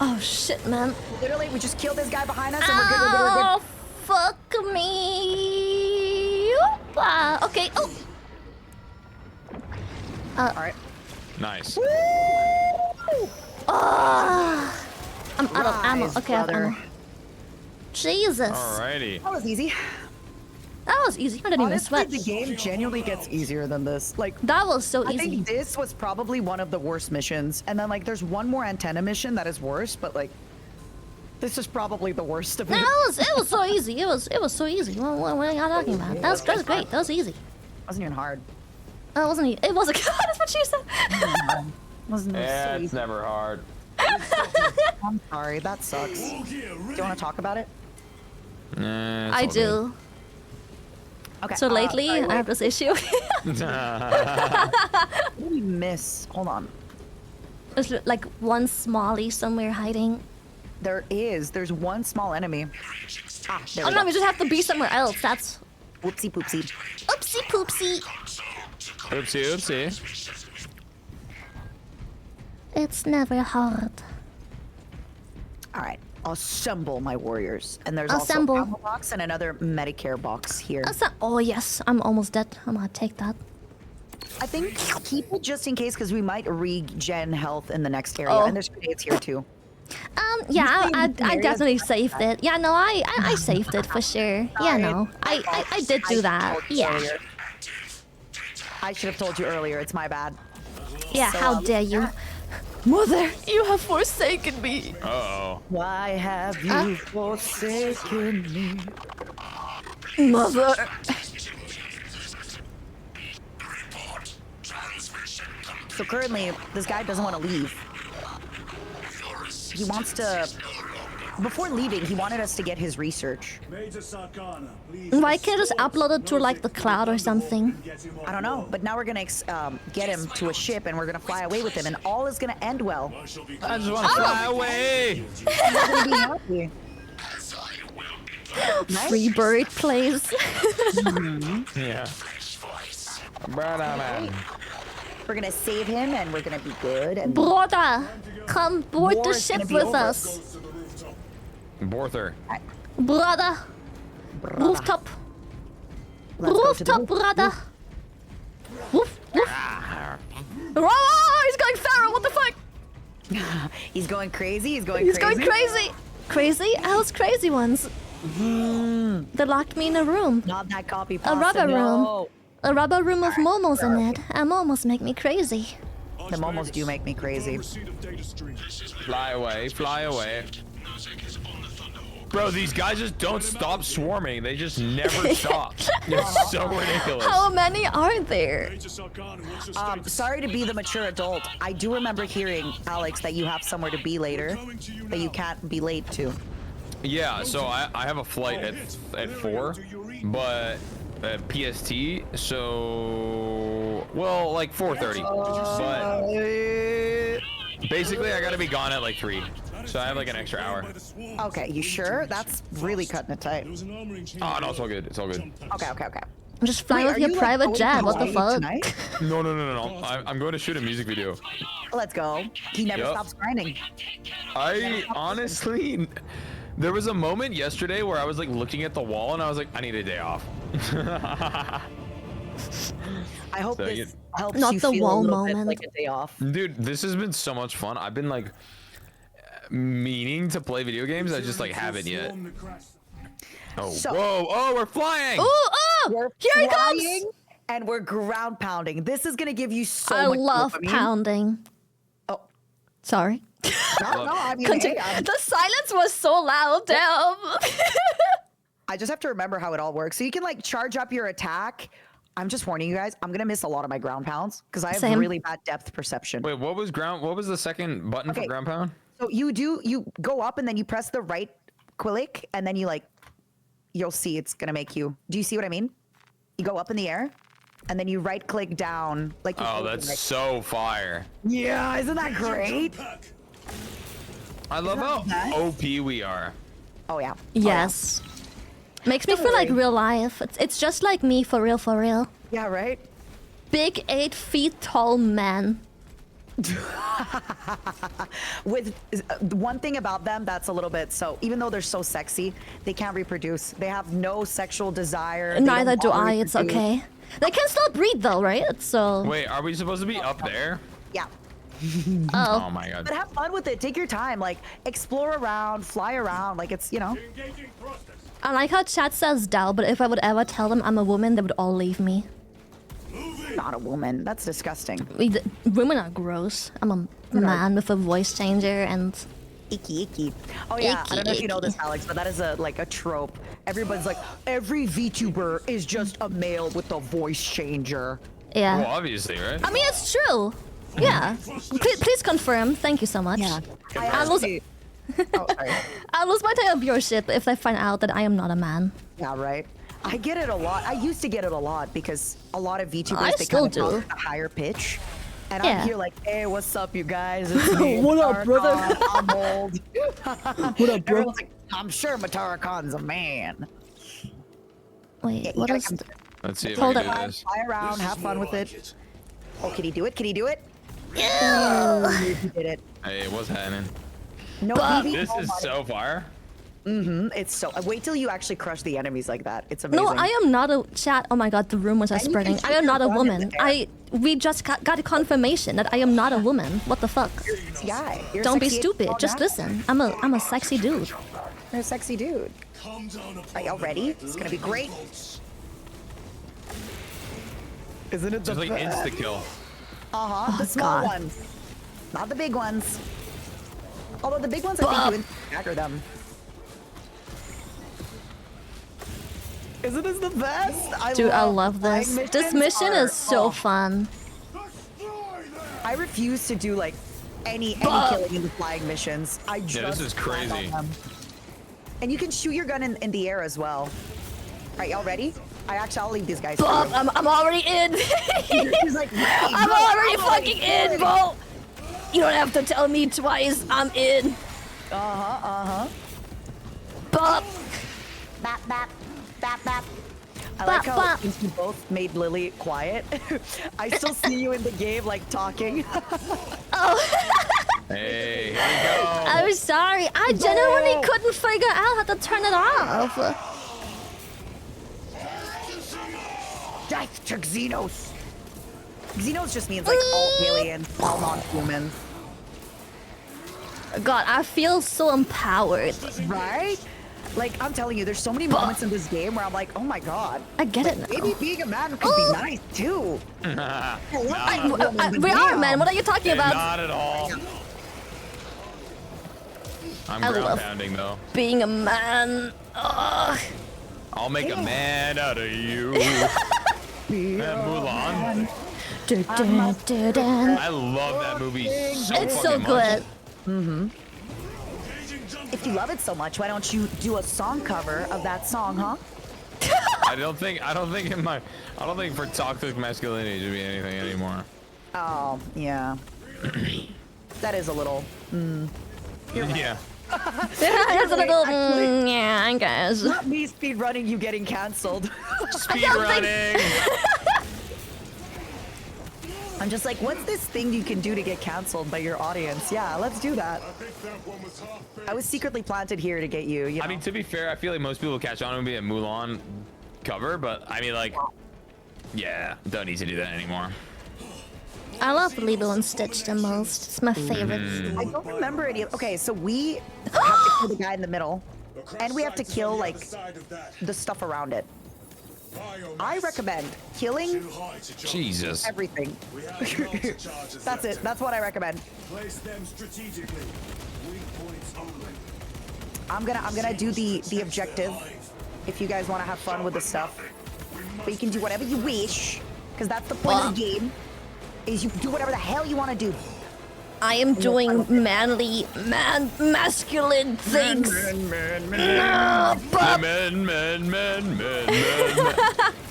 Oh shit, man. Literally, we just killed this guy behind us and we're good. Oh, fuck me. Okay. Oh. All right. Nice. I'm out of ammo. Rise, Okay, I have brother. ammo. Jesus. Alrighty. That was easy. That was easy. I didn't even Honestly, sweat. the game genuinely gets easier than this. Like, That was so I easy. think this was probably one of the worst missions. And then, like, there's one more antenna mission that is worse, but, like, this is probably the worst of it. No, it was so easy. It was so easy. What are you talking about? That was great. That was easy. Wasn't even hard. It wasn't. It wasn't. That's what she said. Wasn't Yeah, so it's easy. never hard. I'm sorry, that sucks. Do you want to talk about it? Nah, it's I all good. do. Okay. So lately, sorry, I have this issue. what did we miss? Hold on. There's like one smallie somewhere hiding. There's one small enemy. Ah, there Oh we no, go. we just have to be somewhere else. That's Whoopsie poopsie. oopsie poopsie. Oopsie. It's never hard. All right, assemble my warriors. And there's Assemble. also ammo box and another Medicare box here. Oh yes, I'm almost dead. I'm gonna take that. I think keep it just in case because we might regen health in the next area. Oh. And there's grenades here too. Yeah, I Usually in areas definitely like saved that. it. Yeah, no, I saved it for sure. Yeah, Sorry, no, I did do that. told you Yeah, earlier. I should have told you earlier. It's my bad. yeah. So, How dare you, mother? You have forsaken me. Uh-oh. Why have you forsaken me? Mother. So currently, this guy doesn't want to leave. He wants to. Before leaving, he wanted us to get his research. Why can't I just upload it to like the cloud or something? I don't know, but now we're gonna get him to a ship and we're gonna fly away with him, and all is gonna end well. I just want to fly away. He's gonna be happy. Nice. Free bird plays. Yeah. Brother, man. We're gonna save him, and we're gonna be good. And Brother, come board War the is gonna ship be with over. us. Borther. Brother. Rooftop. let's go to the Rooftop, roof. brother. Woof, woof. Oh, he's going feral. What the fuck? He's going crazy. He's going He's crazy. going crazy. Crazy? How's crazy ones? They locked me in a room. Not that copy A pasta. rubber no. room. A rubber room with momos in it. And momos make me crazy. The momos do make me crazy. Fly away. Fly away. Bro, these guys just don't stop swarming. They just never stop. It's so ridiculous. How many are there? Sorry to be the mature adult. I do remember hearing, Alex, that you have somewhere to be later that you can't be late to. Yeah, so I have a flight at 4, but PST, so well, like 4:30. But basically, I gotta be gone at like 3, so I have like an extra hour. Okay, you sure? That's really cutting it tight. Oh no, it's all good. It's all good. Okay. I'm just flying Wait, with are your you, like, private going jet. to What the Hawaii fuck? tonight? No. I'm going to shoot a music video. Let's go. He never Yup. stops grinding. I honestly, there was a moment yesterday where I was like looking at the wall and I was like, I need a day off. I hope So this you- helps Not you the feel wall a little moment. bit like a day off. Dude, this has been so much fun. I've been like meaning to play video games. I just like haven't yet. Oh, So- whoa, oh, we're flying. Ooh, oh! We're Here he flying, comes! and we're ground pounding. This is gonna give you so I much love dopamine. pounding. Oh, Sorry. no, I mean, Continue. hey, The silence was so loud, damn. I just have to remember how it all works. So you can like charge up your attack. I'm just warning you guys. I'm gonna miss a lot of my ground pounds because I have Same. really bad depth perception. Wait, what was the second button Okay. for ground pound? So you go up and then you press the right click and then you'll see it's gonna make you. Do you see what I mean? You go up in the air. and then you right click down. Like Oh, that's so fire. yeah, isn't that great? I love how OP we are. Oh yeah. Yes. Makes me Don't feel like worry. real life. It's just like me for real, for real. Yeah, right. Big 8 feet tall man. With one thing about them that's a little bit so, even though they're so sexy, they can't reproduce. They have no sexual desire. They Neither don't do wanna I. It's reproduce. okay. They can still breathe though, right? So. Wait, are we supposed to be up there? Yeah. Oh. Oh my god. But have fun with it. Take your time. Like, explore around, fly around. Like, it's, you know. Engaging thrusters. I like how chat says Dal, but if I would ever tell them I'm a woman, they would all leave me. Not a woman. That's disgusting. Women are gross. I'm a man with a voice changer and Icky, icky. Oh yeah, I don't know if you know Icky, this, Alex, but that is a trope. Everybody's like, every VTuber is just a male with a voice changer. yeah. Well, obviously, right? I mean, it's true. Yeah. Please confirm. Thank you so much. Yeah. I lose, actually- oh, sorry. I lose my entire viewership if they find out that I am not a man. Yeah, right. I get it a lot. I used to get it a lot because a lot of VTubers I they still kind of talk do. at a higher pitch. And Yeah. I'm here like, hey, what's up, you guys? It's me, What up, brother? Matara-Khan. I'm old. What up, bro? Everyone's like, I'm sure Matara-Khan's a man. Wait, Yeah, you what gotta is? come to- Let's see if Hold I can up. do this. Fly around, have fun with it. Oh, can he do it? Can he do it? Ew. He did it. Hey, what's happening? No, But- BB, This oh is my- so fire. It's so. Wait till you actually crush the enemies like that. It's amazing. No, I am not a chat. Oh my god, the rumors are And you spreading. can I am not a shoot your gun in woman. the air. We just got a confirmation that I am not a woman. What the fuck? guy. You're a Don't be sexy stupid. tall Just guy. listen. I'm a sexy dude. You're a sexy dude. Come down Are y'all ready? It's gonna be great. Isn't it Just like insta kill. The small God. ones, not the big ones. Although the big ones, I think you stagger them. Isn't this the best? Dude, I love this. flying This missions mission are- is so oh, fun. I refuse to do like any killing in the flying missions. I just Yeah, this is land on crazy. them. And you can shoot your gun in the air as well. All right, y'all ready? I'll leave these guys. Bob, to you. I'm already in. He's like, I'm already fucking in, Bo. You don't have to tell me twice. I'm in. Bob. Bap, bap, bap, bap. I Bap, like how bap. since you both made Lily quiet, I still see you in the game like talking. Hey, here we go. I'm sorry. I genuinely couldn't figure out how to turn it off. Death to Xenos! Xenos just means like all aliens, all non-humans. God, I feel so empowered. Right? Like, I'm telling you, there's so many moments in this game where I'm like, oh my god. I get it now. Maybe being a man could be nice too. We are, man. What are you talking about? Not at all. I'm I ground love- pounding though. Being a man. Ugh. I'll make a man out of you. Mulan. Dun. I love that movie so It's so fucking good. much. If you love it so much, why don't you do a song cover of that song, huh? I don't think for toxic masculinity to be anything anymore. Oh, yeah. That is a little. Yeah. It's a little. Yeah, I guess. Not me speed running, you getting cancelled. Speed running. I'm just like, what's this thing you can do to get cancelled by your audience? Yeah, let's do that. I was secretly planted here to get you. You know? I mean, to be fair, I feel like most people catch on and be a Mulan cover, but I mean, like, yeah, don't need to do that anymore. I love Lilo and Stitch the most. It's my favorite. I don't remember any. Okay, so we have to kill the guy in the middle, and we have to kill like the stuff around it. I recommend killing Jesus. everything. That's it. That's what I recommend. Place them strategically. Weak points only. I'm gonna do the objective. If you guys want to have fun with the stuff, but you can do whatever you wish, because that's the point of the game. Is you do whatever the hell you want to do. I am doing masculine things. Men.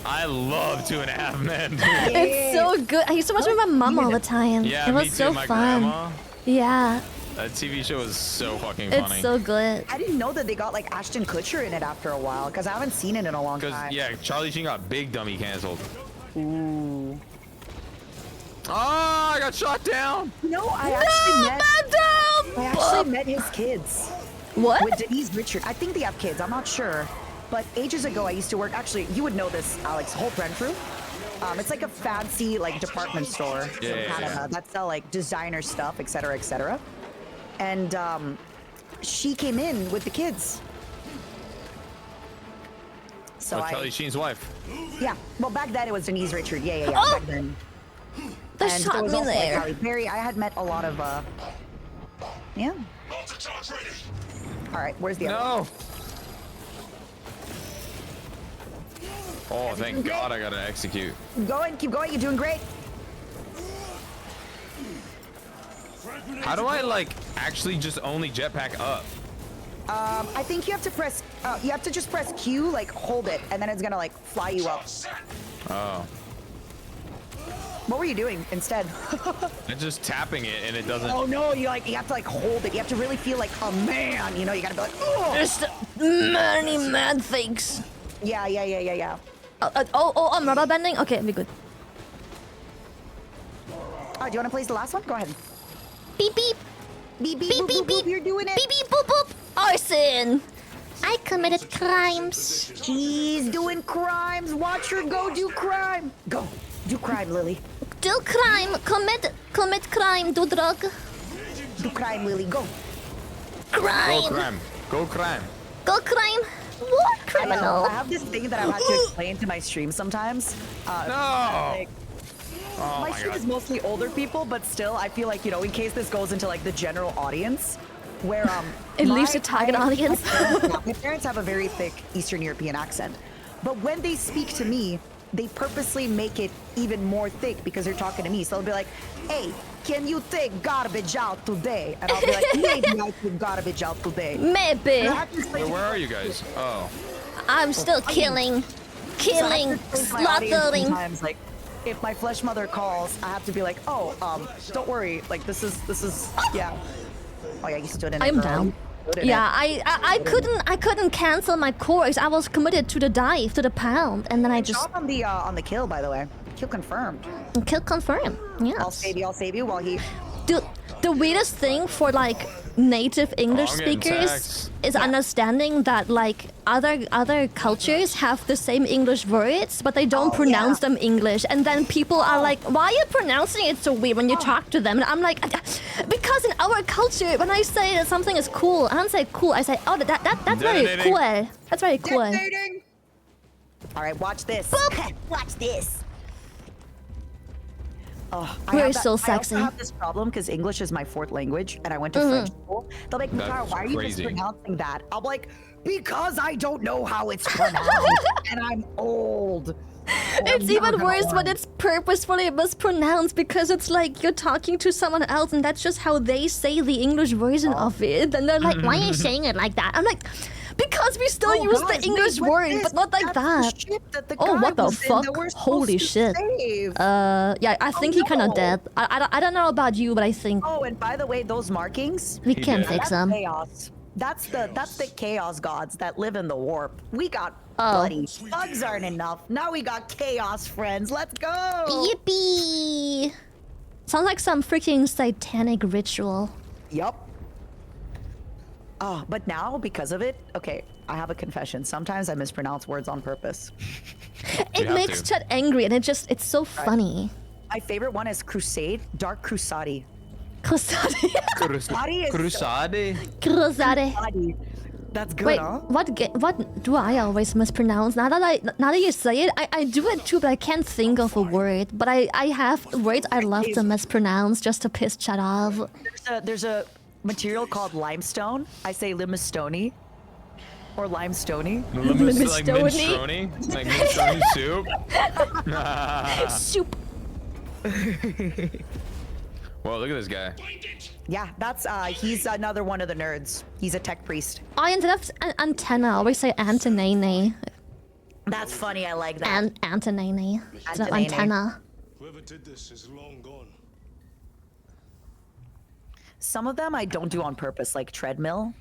I love 2.5 Men. Dude. It's so good. I used to watch it with my mom all the time. Yeah, it was me too. so My fun. grandma. Yeah, That TV show is so fucking funny. it's so good. I didn't know that they got like Ashton Kutcher in it after a while because I haven't seen it in a long Because time. yeah, Charlie Sheen got Big Dummy canceled. Ooh. Oh, I got shot down. No, I actually met his kids. What? With Denise Richard. I think they have kids. I'm not sure. But ages ago, I used to work. Actually, you would know this, Alex. Hope Renfrew. It's like a fancy like department store in Canada that sell like designer stuff, etc., etc. And she came in with the kids. So Charlie Sheen's wife. Yeah. Well, back then it was Denise Richard. Yeah. Oh! Back then. They And shot there was me also, like, there. Halle Berry. I had met a lot of. Yeah. All right. Where's the other? No. Oh, thank God I gotta execute. Keep going. Keep going. You're doing great. How do I like actually just only jetpack up? I think you have to press. You have to just press Q, like hold it, and then it's gonna like fly you up. Oh. What were you doing instead? I'm just tapping it and it doesn't. Oh no! You have to like hold it. You have to really feel like a man. You know, you gotta be like, oh. There's many mad things. Yeah. I'm rubber banding. Okay, be good. Do you want to place the last one? Go ahead. Beep beep. Beep beep Beep boop, beep boop, boop. beep. You're doing it. Beep beep boop boop. Arson. I committed crimes. She's doing crimes. Watch her go do crime. Go do crime, Lily. Do crime. Commit crime. Do drug. Do crime, Lily. Go. Go Crime. crime. Go crime. Go crime. What criminal? I have this thing that I've had to explain to my stream sometimes. No. Like, Oh my my stream God. is mostly older people, but still, I feel like, you know, in case this goes into like the general audience, where At least the target audience. My parents have a very thick Eastern European accent, but when they speak to me, they purposely make it even more thick because they're talking to me. So they'll be like, "Hey, can you take garbage out today?" And I'll be like, "Maybe I take garbage out today." Maybe. And I have to explain to Where are people- you guys? Oh. I'm still killing. So I have to explain to my audience Slaughtering. sometimes, like, if my flesh mother calls, I have to be like, "Oh, don't worry. Like, this is, yeah." Oh yeah, you stood in it. I'm girl. down. You stood in Yeah, it. I couldn't cancel my course. I was committed to the dive, to the pound, and then I just Shot on the kill, by the way. Kill confirmed. kill confirm. Yeah. I'll save you while he. Dude, the weirdest thing for like native English I'm getting speakers taxed. is understanding that like other cultures have the same English words, but they don't Oh, pronounce yeah. them English. And then people are like, "Why are you pronouncing it so weird when you talk to them?" And I'm like, "Because in our culture, when I say that something is cool, I don't say cool. I say, oh, that's very Detonating. cool. That's very cool." Detonating! All right, watch this. Watch this. Oh, We're so I sexy. also have this problem because English is my fourth language, and I went to French school. They're like, That's "Mikara, why are you crazy. mispronouncing that?" I'm like, "Because I don't know how it's pronounced, and I'm old." It's even worse when it's purposefully mispronounced because it's like you're talking to someone else and that's just how they say the English version of it. And they're like, "Why are you saying it like that?" I'm like, "Because we still use the English word, but not like that." Oh, what the fuck? Holy shit. Yeah, I think he kind of no. dead. I don't know about you, but I think Oh, and by the way, those markings, we He can dead. fix that's them. chaos. That's the chaos gods that live in the warp. We got Oh. bloody bugs aren't enough. Now we got chaos friends. Let's go. Yippee! Sounds like some freaking satanic ritual. Yup. Oh, but now because of it, okay, I have a confession. Sometimes I mispronounce words on purpose. It have makes to. Chet angry and it's so funny. My favorite one is Crusade, Dark Crusade. Crusade. Crusade is Crusade? Crusade. Crusade. That's good, Wait, huh? what do I always mispronounce? Now that you say it, I do it too, but I can't think of a word. But I have words I love to mispronounce just to piss Chet off. There's a material called limestone. I say limestone or limestone. Like Minestrone? minestrone? Like minestrone soup? Soup. Well, look at this guy. Yeah, that's he's another one of the nerds. He's a tech priest. I instead of antenna, I always say antennae. That's funny. I like that. And Antonini. It's not Antonini. antenna. Whoever did this is long gone. Some of them I don't do on purpose, like treadmill.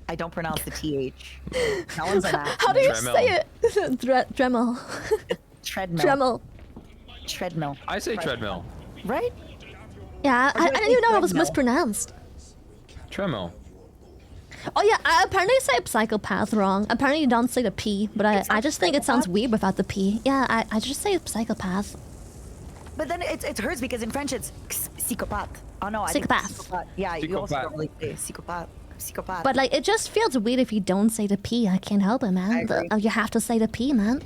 I don't pronounce the th. That one's an accident. How do you Dremel. say it? Dremel. Treadmill. Dremel. Treadmill. I say treadmill. Right? Yeah, I didn't even know it was Treadmill. mispronounced. Treadmill. Oh yeah, I apparently say psychopath wrong. Apparently you don't say the P, but I just think it sounds weird without the P. Yeah, I just say psychopath. But then it hurts because in French it's psychopath. Oh no, I think Psychopath. psychopath. Yeah, you also Psychopath. don't really say psychopath. Psychopath. But like, it just feels weird if you don't say the P. I can't help it, man. agree. You have to say the P, man.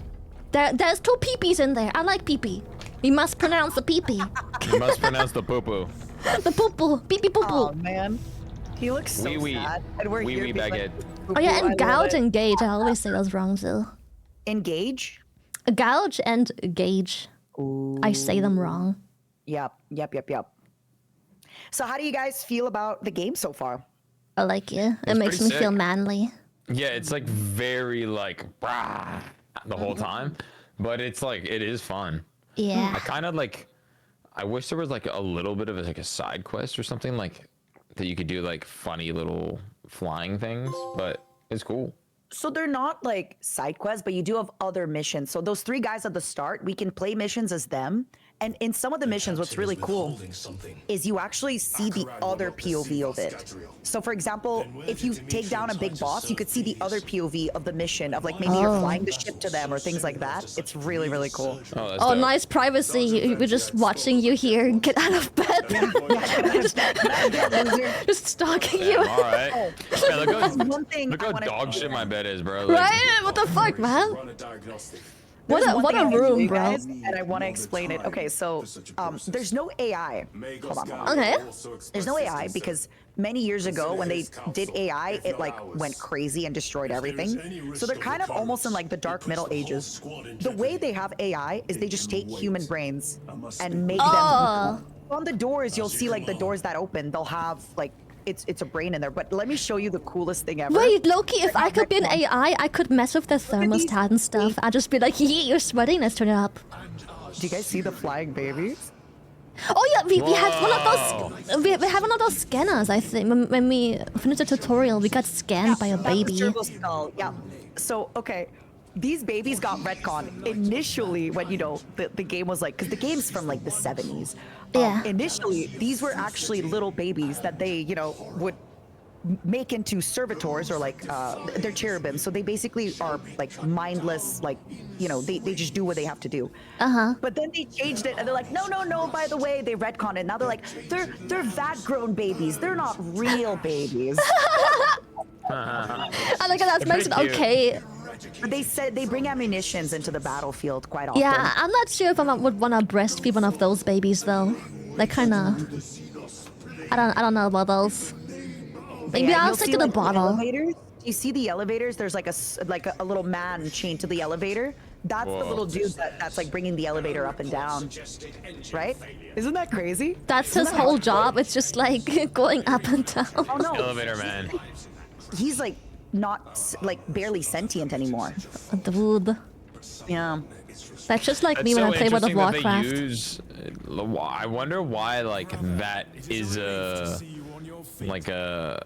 There's two peepees in there. I like peepee. We must pronounce the peepee. You must pronounce the poo-poo. The poo poo. Peepee poo Oh poo. man, he looks so Wee wee. sad. And we're Wee here wee being baguette. Oh yeah, "Poo-poo, I and love gouge it." and gauge. I always say those wrong too. Engage. Gouge and gauge. I say them wrong. Yep. So how do you guys feel about the game so far? I like it. It makes me pretty feel sick. manly. Yeah, it's like very like rah, the whole time, but it's like it is fun. Yeah. I kind of like. I wish there was like a little bit of like a side quest or something like that you could do like funny little flying things, but it's cool. So they're not like side quests, but you do have other missions. So those 3 guys at the start, we can play missions as them. And in some of the missions, what's really cool is you actually see the other POV of it. So for example, if you take down a big boss, you could see the other POV of the mission of like maybe you're flying the ship to them or things like that. It's really, really cool. Oh, that's Oh, dope. nice privacy. We're just watching you here. Get out of bed. just stalking you. All right. Yeah, look That's how, one thing look I how wanna- dog shit my bed is, bro. Like, Right? What the fuck, man? Run a diagnostic. What There's a one what thing a I wanna show room, you bro. guys, and I want to explain it. Okay, so there's no AI. Hold on. Okay. There's no AI because many years ago when they did AI, it like went crazy and destroyed everything. So they're kind of almost in like the dark middle ages. The way they have AI is they just take human brains and make Oh. them. On the doors, you'll see like the doors that open. They'll have like it's a brain in there. But let me show you the coolest thing ever. Wait, Loki, if I could be an AI, I could mess with the thermostat and stuff. I'd just be like, yeah, you're sweating, let's turn it up. Do you guys see the flying babies? Oh yeah, we had one of those. We had one of those scanners. I think when we finished the tutorial, we got scanned by a That was baby. Turbo Skull. Yeah. So okay, these babies got retconned initially when the game was like, because the game's from like the 70s. Yeah. Initially, these were actually little babies that they would make into servitors or like they're cherubims. So they basically are like mindless, like they just do what they have to do. But then they changed it and they're like, no. By the way, they retconned it. Now they're like, they're vat-grown babies. They're not real babies. I like that They're makes it pretty cute. okay. But they said they bring ammunitions into the battlefield quite often. Yeah, I'm not sure if I would want to breastfeed one of those babies though. They kind of. I don't know about those. Maybe Yeah, I'll you'll stick see, to the like, bottle. Elevators. You see the elevators? There's like a little man chained to the elevator. That's the Whoa. little dude that's like bringing the elevator up and down. Right? Isn't that crazy? That's his whole job. It's just like going up and down. Oh no, Elevator man. he's like not like barely sentient anymore. Dude. Yeah. That's just like me It's when so I play World of interesting that Warcraft. they use. I wonder why like that is like a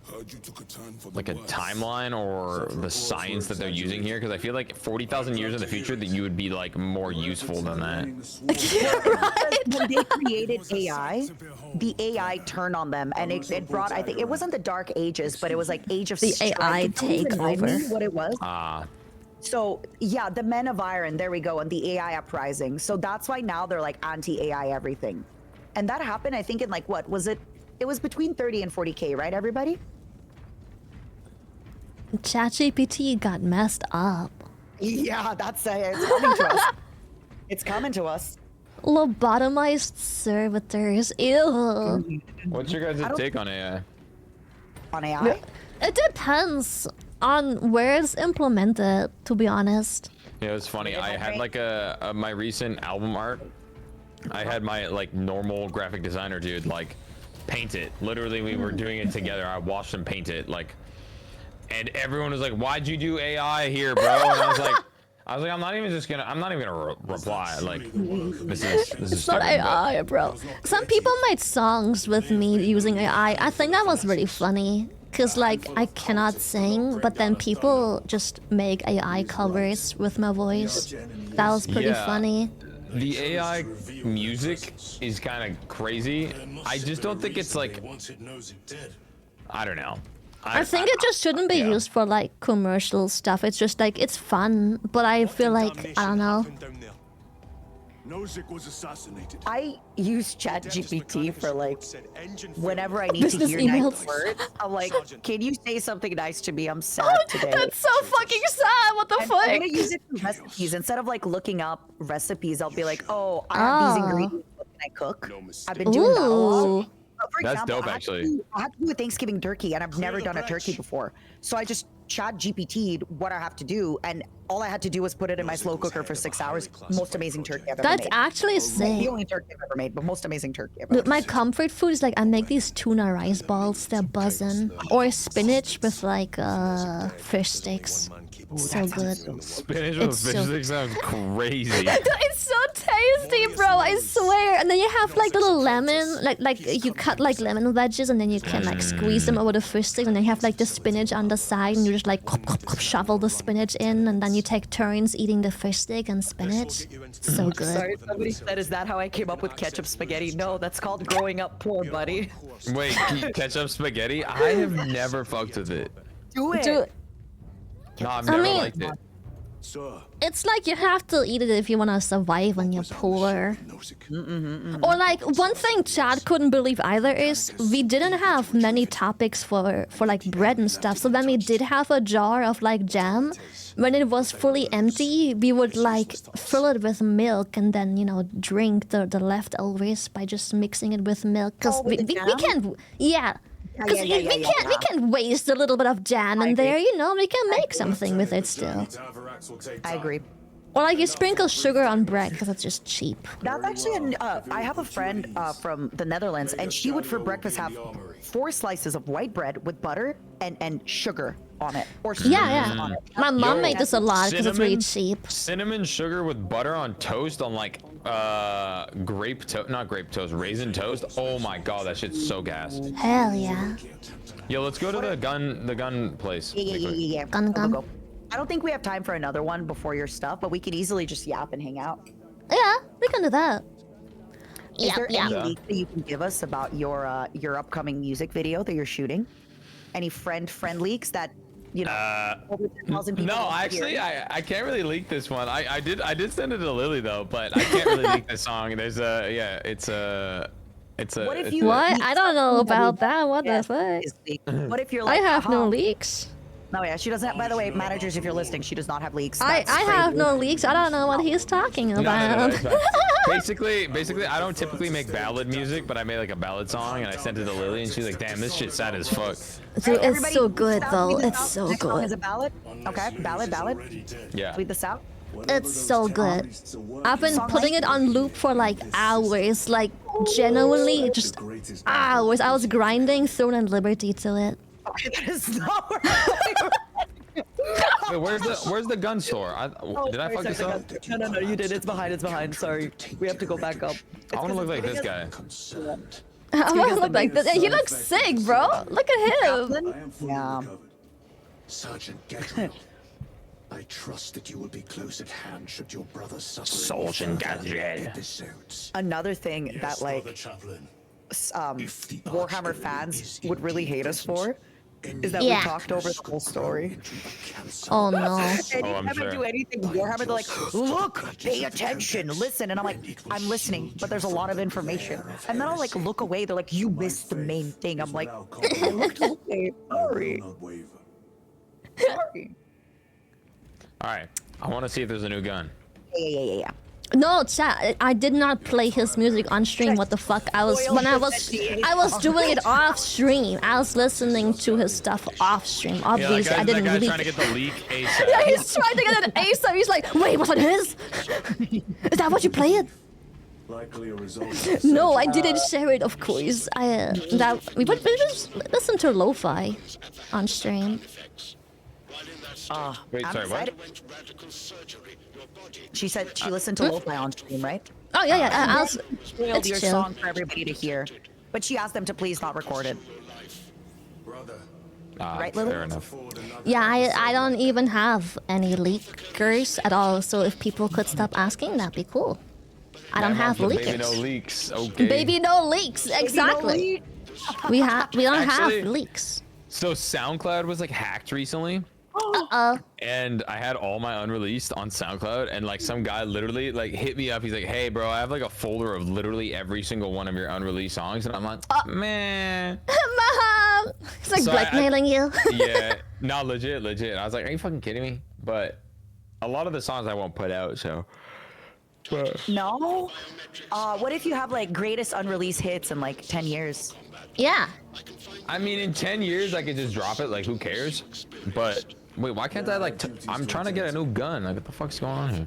timeline or the science that they're using here, because I feel like 40,000 years in the future that you would be like more useful than that. When they created AI, the AI turned on them, and it brought. I think it wasn't the Dark Ages, but it was like Age of The Strife. AI It doesn't remind me takeover. What it was? Ah, So yeah, the Men of Iron, there we go, and the AI uprising. So that's why now they're like anti-AI everything. And that happened, I think, in like, what was it? It was between 30 and 40K, right, everybody? ChatGPT got messed up. Yeah, that's it's coming to us. It's coming to us. Lobotomized servitors. Ew. what's your guys' don't- take on AI? On AI? It depends on where it's implemented, to be honest. Yeah, it was funny. I had like my recent album art. I had my like normal graphic designer dude like paint it. Literally, we were doing it together. I watched him paint it like, and everyone was like, "Why'd you do AI here, bro?" And I was like, I'm not even gonna reply. Like, this is It's not stupid, but- AI, bro. Some people made songs with me using AI. I think that was really funny. Cause like I cannot sing, but then people just make AI covers with my voice. That was pretty Yeah. funny. The AI music is kind of crazy. I just don't think it's like, I don't know. I think it just shouldn't be yeah. used for like commercial stuff. It's just like it's fun, but I feel like I don't know. Nozick was assassinated. I use ChatGPT for like whenever I need Business to hear nice emails. words. I'm like, can you say something nice to me? I'm sad today. That's so fucking sad. What the I'm fuck? gonna use it for recipes instead of like looking up recipes. I'll be like, oh, I have these Oh. ingredients. What can I cook? I've been doing that a lot. Ooh. For That's example, dope, I had to actually. do- I have to do a Thanksgiving turkey, and I've never done a turkey before. So I just Chat GPT'd what I have to do, and all I had to do was put it in my slow cooker for 6 hours. Most amazing turkey I've ever That's made. actually The sick. only turkey I've ever made, but most amazing turkey I've Dude, ever my made. comfort food is like I make these tuna rice balls. They're buzzing, or spinach with like fish sticks. So good. Spinach with It's fish so- sticks sounds crazy. Dude, it's so tasty, bro. I swear. And then you have like little lemon, like you cut like lemon wedges, and then you can like squeeze them over the fish sticks, and then you have like the spinach on the side, and you just like shovel the spinach in, and then you take turns eating the fish stick and spinach. So good. Sorry, somebody said, is that how I came up with ketchup spaghetti? No, that's called growing up poor, buddy. Wait, ketchup spaghetti? I have never fucked with it. Do it. Dude, No, I've I never mean- liked it. Sir, it's like you have to eat it if you want to survive when you're poor. Nozick. Or like one thing Chad couldn't believe either is we didn't have many topics for like bread and stuff. So when we did have a jar of like jam, when it was fully empty, we would like fill it with milk and then drink the leftovers by just mixing it with milk. Cause Oh, with the we jam? can't Cause yeah, we can't waste a little bit of jam in there. We can make something with it still. I agree. Or like you sprinkle sugar on bread because it's just cheap. That's actually I have a friend from the Netherlands, and she would for breakfast have 4 slices of white bread with butter and sugar on it. Or Yeah, on yeah. it. My mom Yo, made this a lot because it's really cinnamon? cheap. Cinnamon sugar with butter on toast on like not grape toast, raisin toast. Oh my god, that shit's so gas. Hell yeah. Yo, let's go to the gun place. Yeah. Gun, gun. Go. I don't think we have time for another one before your stuff, but we could easily just yap and hang out. Yeah, we can do that. Is there any Yeah. leak that you can give us about your upcoming music video that you're shooting? Any friend leaks that over 10,000 people? No, want to actually, hear? I can't really leak this one. I did send it to Lily though, but I can't really leak this song. There's it's a. What if it's you- a- What? I don't know Somebody about that. What the Yes, fuck? is leaked. What if you're I like, have no "Haha." leaks. No, yeah, she doesn't. By the way, managers, if you're listening, she does not have leaks. I That's have crazy. no leaks. I don't know what he's talking No, about. it's fine. basically, I don't typically make ballad music, but I made like a ballad song and I sent it to Lily, and she's like, "Damn, this shit's sad as fuck." Dude, it's Everybody, so good sound, though. tweet this It's out. so Next song is good. a ballad. Okay, ballad. Yeah. Tweet this out. It's so good. I've been Song putting it on loop for like hours, like genuinely just hours. I was grinding Throne and Liberty to it. Okay, that is not where Wait, where's the gun store? Did I fuck this up? No, you did. It's behind. Sorry. We have to go back up. I want to look like this guy. I wanna look like this. He looks sick, bro. Look at him. Yeah. Sergeant Gatlin, I trust that you will be close at hand should your brother suffer Sergeant Gatlin. episodes. Another thing that like Warhammer fans would really hate us for is that Yeah. we talked over the whole story. Oh no. Anytime I sure. do anything Warhammer, they're like, look, pay attention, listen. And I'm like, I'm listening, but there's a lot of information. And then I'll like look away. They're like, you missed the main thing. I'm like, I looked away. Sorry. Sorry. All right, I want to see if there's a new gun. Yeah. No, chat. I did not play his music on stream. What the fuck? I was doing it off stream. I was listening to his stuff off stream. Yeah, Obviously, I that didn't guy's leak. trying to get the leak ASAP. Yeah, he's trying to get an ASAP. He's like, wait, was it his? Is that what you played? Likely a result. No, I didn't share it. Of course, we just listen to lo-fi on stream. Wait, I'm sorry, what? excited. She said she listened to Lo-Fi on stream, right? Oh yeah, yeah. I'll, Spoiled it's your chill. song for everybody to hear, but she asked them to please not record it. Right, Lily? Fair enough. Yeah, I don't even have any leakers at all. So if people could stop asking, that'd be cool. I don't have leakers. Baby no leaks. Okay. Baby no leaks. Exactly. We don't Actually- have leaks. So SoundCloud was like hacked recently. Uh-oh. And I had all my unreleased on SoundCloud, and like some guy literally like hit me up. He's like, "Hey, bro, I have like a folder of literally every single one of your unreleased songs," and I'm like, "Man." Mom! It's like So blackmailing you. Yeah, no, legit. I was like, "Are you fucking kidding me?" But a lot of the songs I won't put out, so. No. What if you have like greatest unreleased hits in like 10 years? Yeah. I mean, in 10 years, I could just drop it. Like, who cares? But wait, why can't I like? I'm trying to get a new gun. Like, what the fuck's going on here?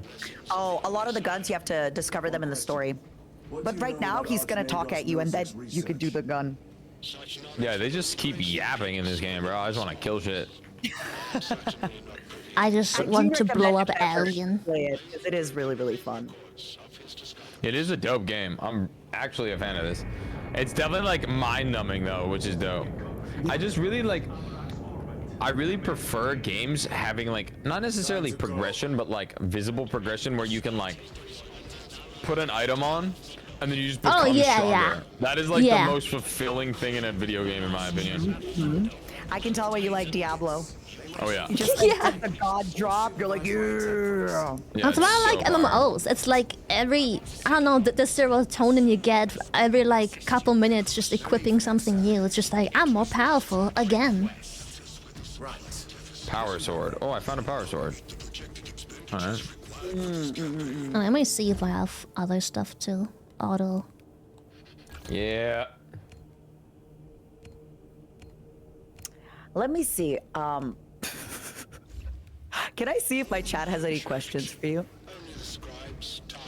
Oh, a lot of the guns you have to discover them in the story. But right now he's gonna talk at you, and then you could do the gun. Yeah, they just keep yapping in this game, bro. I just want to kill shit. I just do want to blow recommend up if I ever alien. play it, 'cause it is really, really fun. It is a dope game. I'm actually a fan of this. It's definitely like mind-numbing though, which is dope. I just really like. I really prefer games having like not necessarily progression, but like visible progression where you can like put an item on, and then you just become yeah, stronger. yeah. That is like Yeah. the most fulfilling thing in a video game, in my opinion. I can tell why you like Diablo. Oh yeah. You just like, Yeah. get the god drop, you're like, yeah. Yeah, That's it's why I so like fire. MMOs. It's like every, I don't know, the serotonin you get every like couple minutes just equipping something new. It's just like, I'm more powerful again. Power sword. Oh, I found a power sword. All right. Let me see if I have other stuff too. Auto. Yeah. Let me see. Can I see if my chat has any questions for you?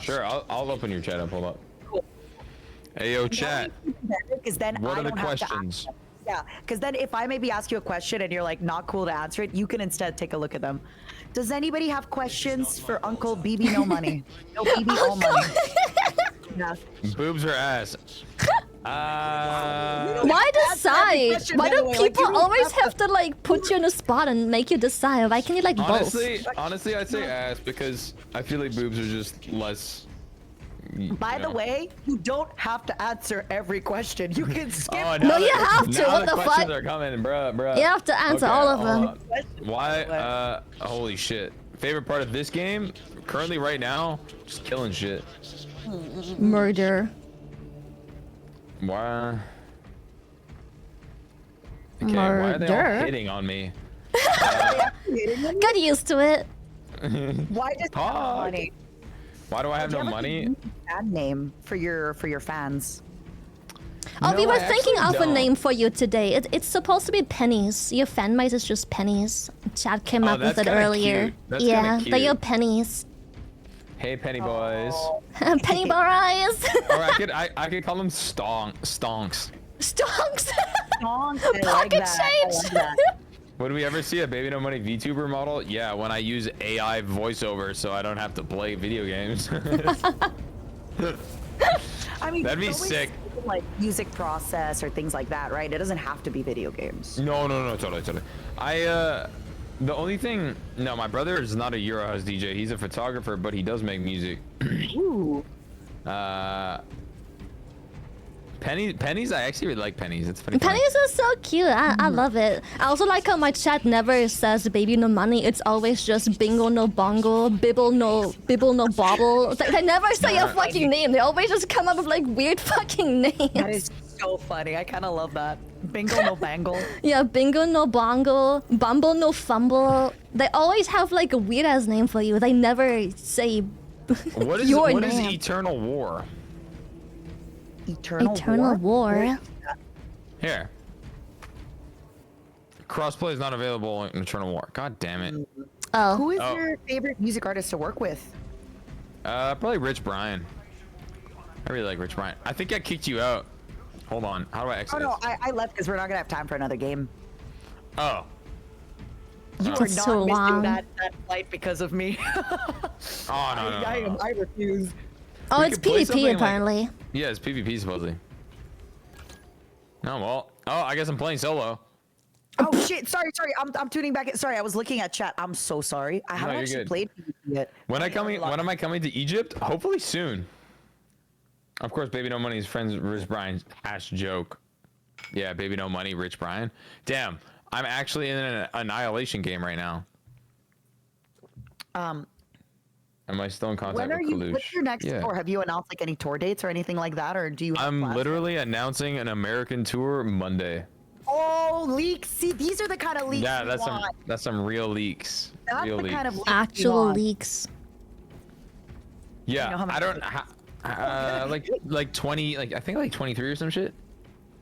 Sure. I'll open your chat up. Hold up. Hey yo, chat. Because then What I are the don't have to questions? ask them. Yeah, because then if I maybe ask you a question and you're like not cool to answer it, you can instead take a look at them. Does anybody have questions for Uncle BB No Money? No BB All Money. Yeah. Boobs or ass? Why decide? question, Why by do the way, like, people you don't always have have to like put you on the spot and make you decide? Why can't you like both? Honestly, I'd say ass because I feel like boobs are just less. By the way, you don't have to answer every question. You can skip. No, you have to, Now what the the questions fuck? are coming, bruh. You have to answer all of them. hold on. Why? Holy shit. Favorite part of this game? Currently, right now, just killing shit. Murder. Why? Okay, why are they all Murder? hitting on me? Get used to it. Why does Fuck. money? Why do I have Do no you have money? a fan name for your fans? Oh, we No, were I thinking actually of a don't. name for you today. It's supposed to be Pennies. Your fan base is just Pennies. Chad came Oh, up with that's it kinda earlier. cute. That's Yeah, kinda they're your cute. Pennies. Hey, penny boys. Penny bar eyes. Or I could call them stonks. Stonks. Songs, I like Pocket that. I shapes. like that. Would we ever see a Baby No Money VTuber model? Yeah, when I use AI voiceover so I don't have to play video games. I mean, That'd be it's always sick. Like music process or things like that, right? It doesn't have to be video games. No, totally. The only thing, no, my brother is not a Eurohouse DJ. He's a photographer, but he does make music. Ooh. Pennies, I actually really like pennies. It's funny. Pennies are so cute. I love it. I also like how my chat never says baby no money. It's always just bingo no bongo, bibble no bobble. They never say a fucking name. They always just come up with like weird fucking names. That is so funny. I kind of love that. Bingo no bangle. Yeah, bingo no bongo, bumble no fumble. They always have like a weird ass name for you. They never say What is your what is name. Eternal War? Eternal War. Here. Crossplay is not available in Eternal War. God damn it. Oh, Who is Oh. your favorite music artist to work with? Probably Rich Brian. I really like Rich Brian. I think I kicked you out. Hold on. How do I exit Oh no, this? I left because we're not gonna have time for another game. Oh. You are It's not so missing long. that flight because of me. Oh no, no. I refuse. Oh, We it's could play PvP something like- apparently. Yeah, it's PvP supposedly. Oh well. Oh, I guess I'm playing solo. Oh shit! Sorry. I'm tuning back. Sorry, I was looking at chat. I'm so sorry. I haven't you're actually good. played PvP yet. When am I coming to Egypt? Hopefully soon. Of course, Baby No Money's friends Rich Brian hash joke. Yeah, Baby No Money, Rich Brian. Damn, I'm actually in an annihilation game right now. Am I still in contact When are with you? Kalush? What's your next Yeah. tour? Have you announced like any tour dates or anything like that, or do you? Have I'm plans? literally announcing an American tour Monday. Oh, leaks! See, these are the kind of leaks. Yeah, we want. that's some real leaks. That's real the leaks. kind of leaks we Actual want. leaks. Yeah, You know how I many- don't like 20, like I think like 23 or some shit.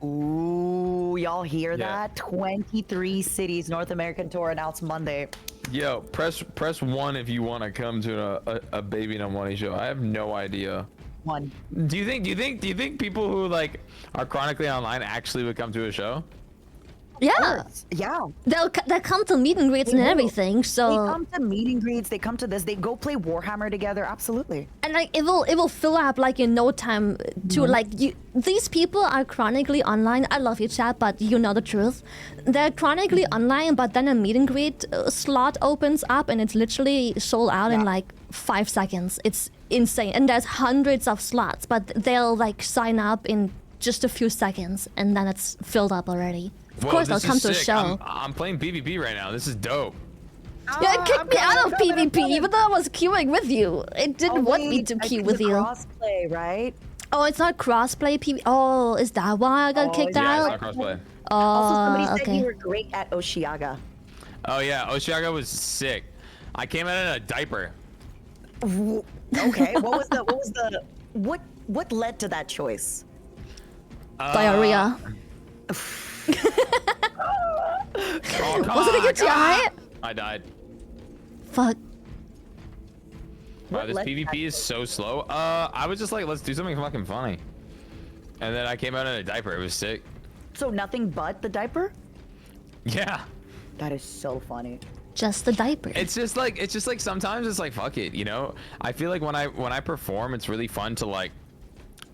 Ooh, y'all hear Yeah. that? 23 cities North American tour announced Monday. Yo, press 1 if you want to come to a Baby No Money show. I have no idea. One. Do you think people who like are chronically online actually would come to a show? Yeah. Yeah. They'll come to meet and greets They and will. everything. They So come to meet and greets. They come to this. They go play Warhammer together. Absolutely. and like it will fill up like in no time to like you. These people are chronically online. I love you, chat, but you know the truth. They're chronically online, but then a meet and greet slot opens up and it's literally sold out in Yeah. like 5 seconds. It's insane, and there's hundreds of slots, but they'll like sign up in just a few seconds, and then it's filled up already. Of Whoa, course, they'll this come is to a sick. show. I'm playing PvP right now. This is dope. Yeah, it kicked me out of PvP, even though I was queuing with you. It didn't want me to queue with you. Crossplay, right? Oh, it's not crossplay PvP. Oh, is that why I got Oh, kicked yeah, Yeah, out? it's not crossplay. Also, somebody Oh, said okay. you were great at Oshiaga. Oh yeah, Oshiaga was sick. I came out in a diaper. Okay, what led to that choice? Diarrhea. Oh, come Was it a on, good come on. try? I died. Fuck. Wow, What this led to PvP that is so slow. I was just like, let's do something fucking funny. And then I came out in a diaper. It was sick. So nothing but the diaper? Yeah. That is so funny. Just the diaper. It's just like sometimes it's like fuck it, you know? I feel like when I perform, it's really fun to like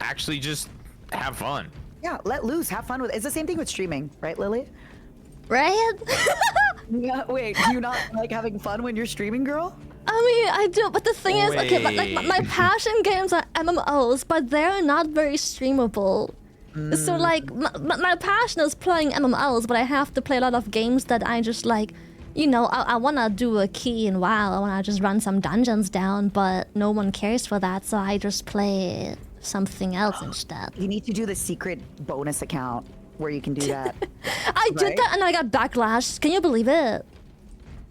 actually just have fun. Yeah, let loose, have fun with it. It's the same thing with streaming, right, Lily? Right? Yeah, wait, do you not like having fun when you're streaming, girl? I mean, I do, but the thing is, okay, like my Wait. passion games are MMOs, but they're not very streamable. So like, my passion is playing MMOs, but I have to play a lot of games that I just like, you know, I wanna do a key in WoW, I wanna just run some dungeons down, but no one cares for that, so I just play something else instead. You need to do the secret bonus account where you can do that. I did Right? that and I got backlash. Can you believe it?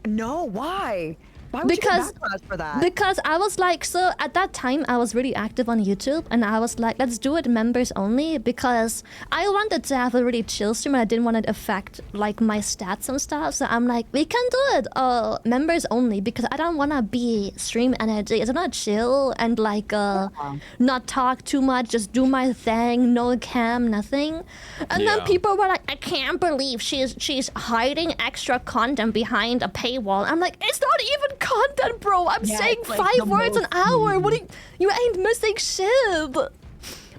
No, why? Why would Because- you get backlash for that? Because I was like, so at that time I was really active on YouTube, and I was like, let's do it members only, because I wanted to have a really chill stream and I didn't want it to affect like my stats and stuff. So I'm like, we can do it members only, because I don't want to be stream energy. I want to chill and like not talk too much, just do my thing, no cam, nothing. And then Yeah. people were like, I can't believe she's hiding extra content behind a paywall. I'm like, it's not even content, bro. I'm Yeah, saying it's like 5 the words an most hour. What you ain't missing shit.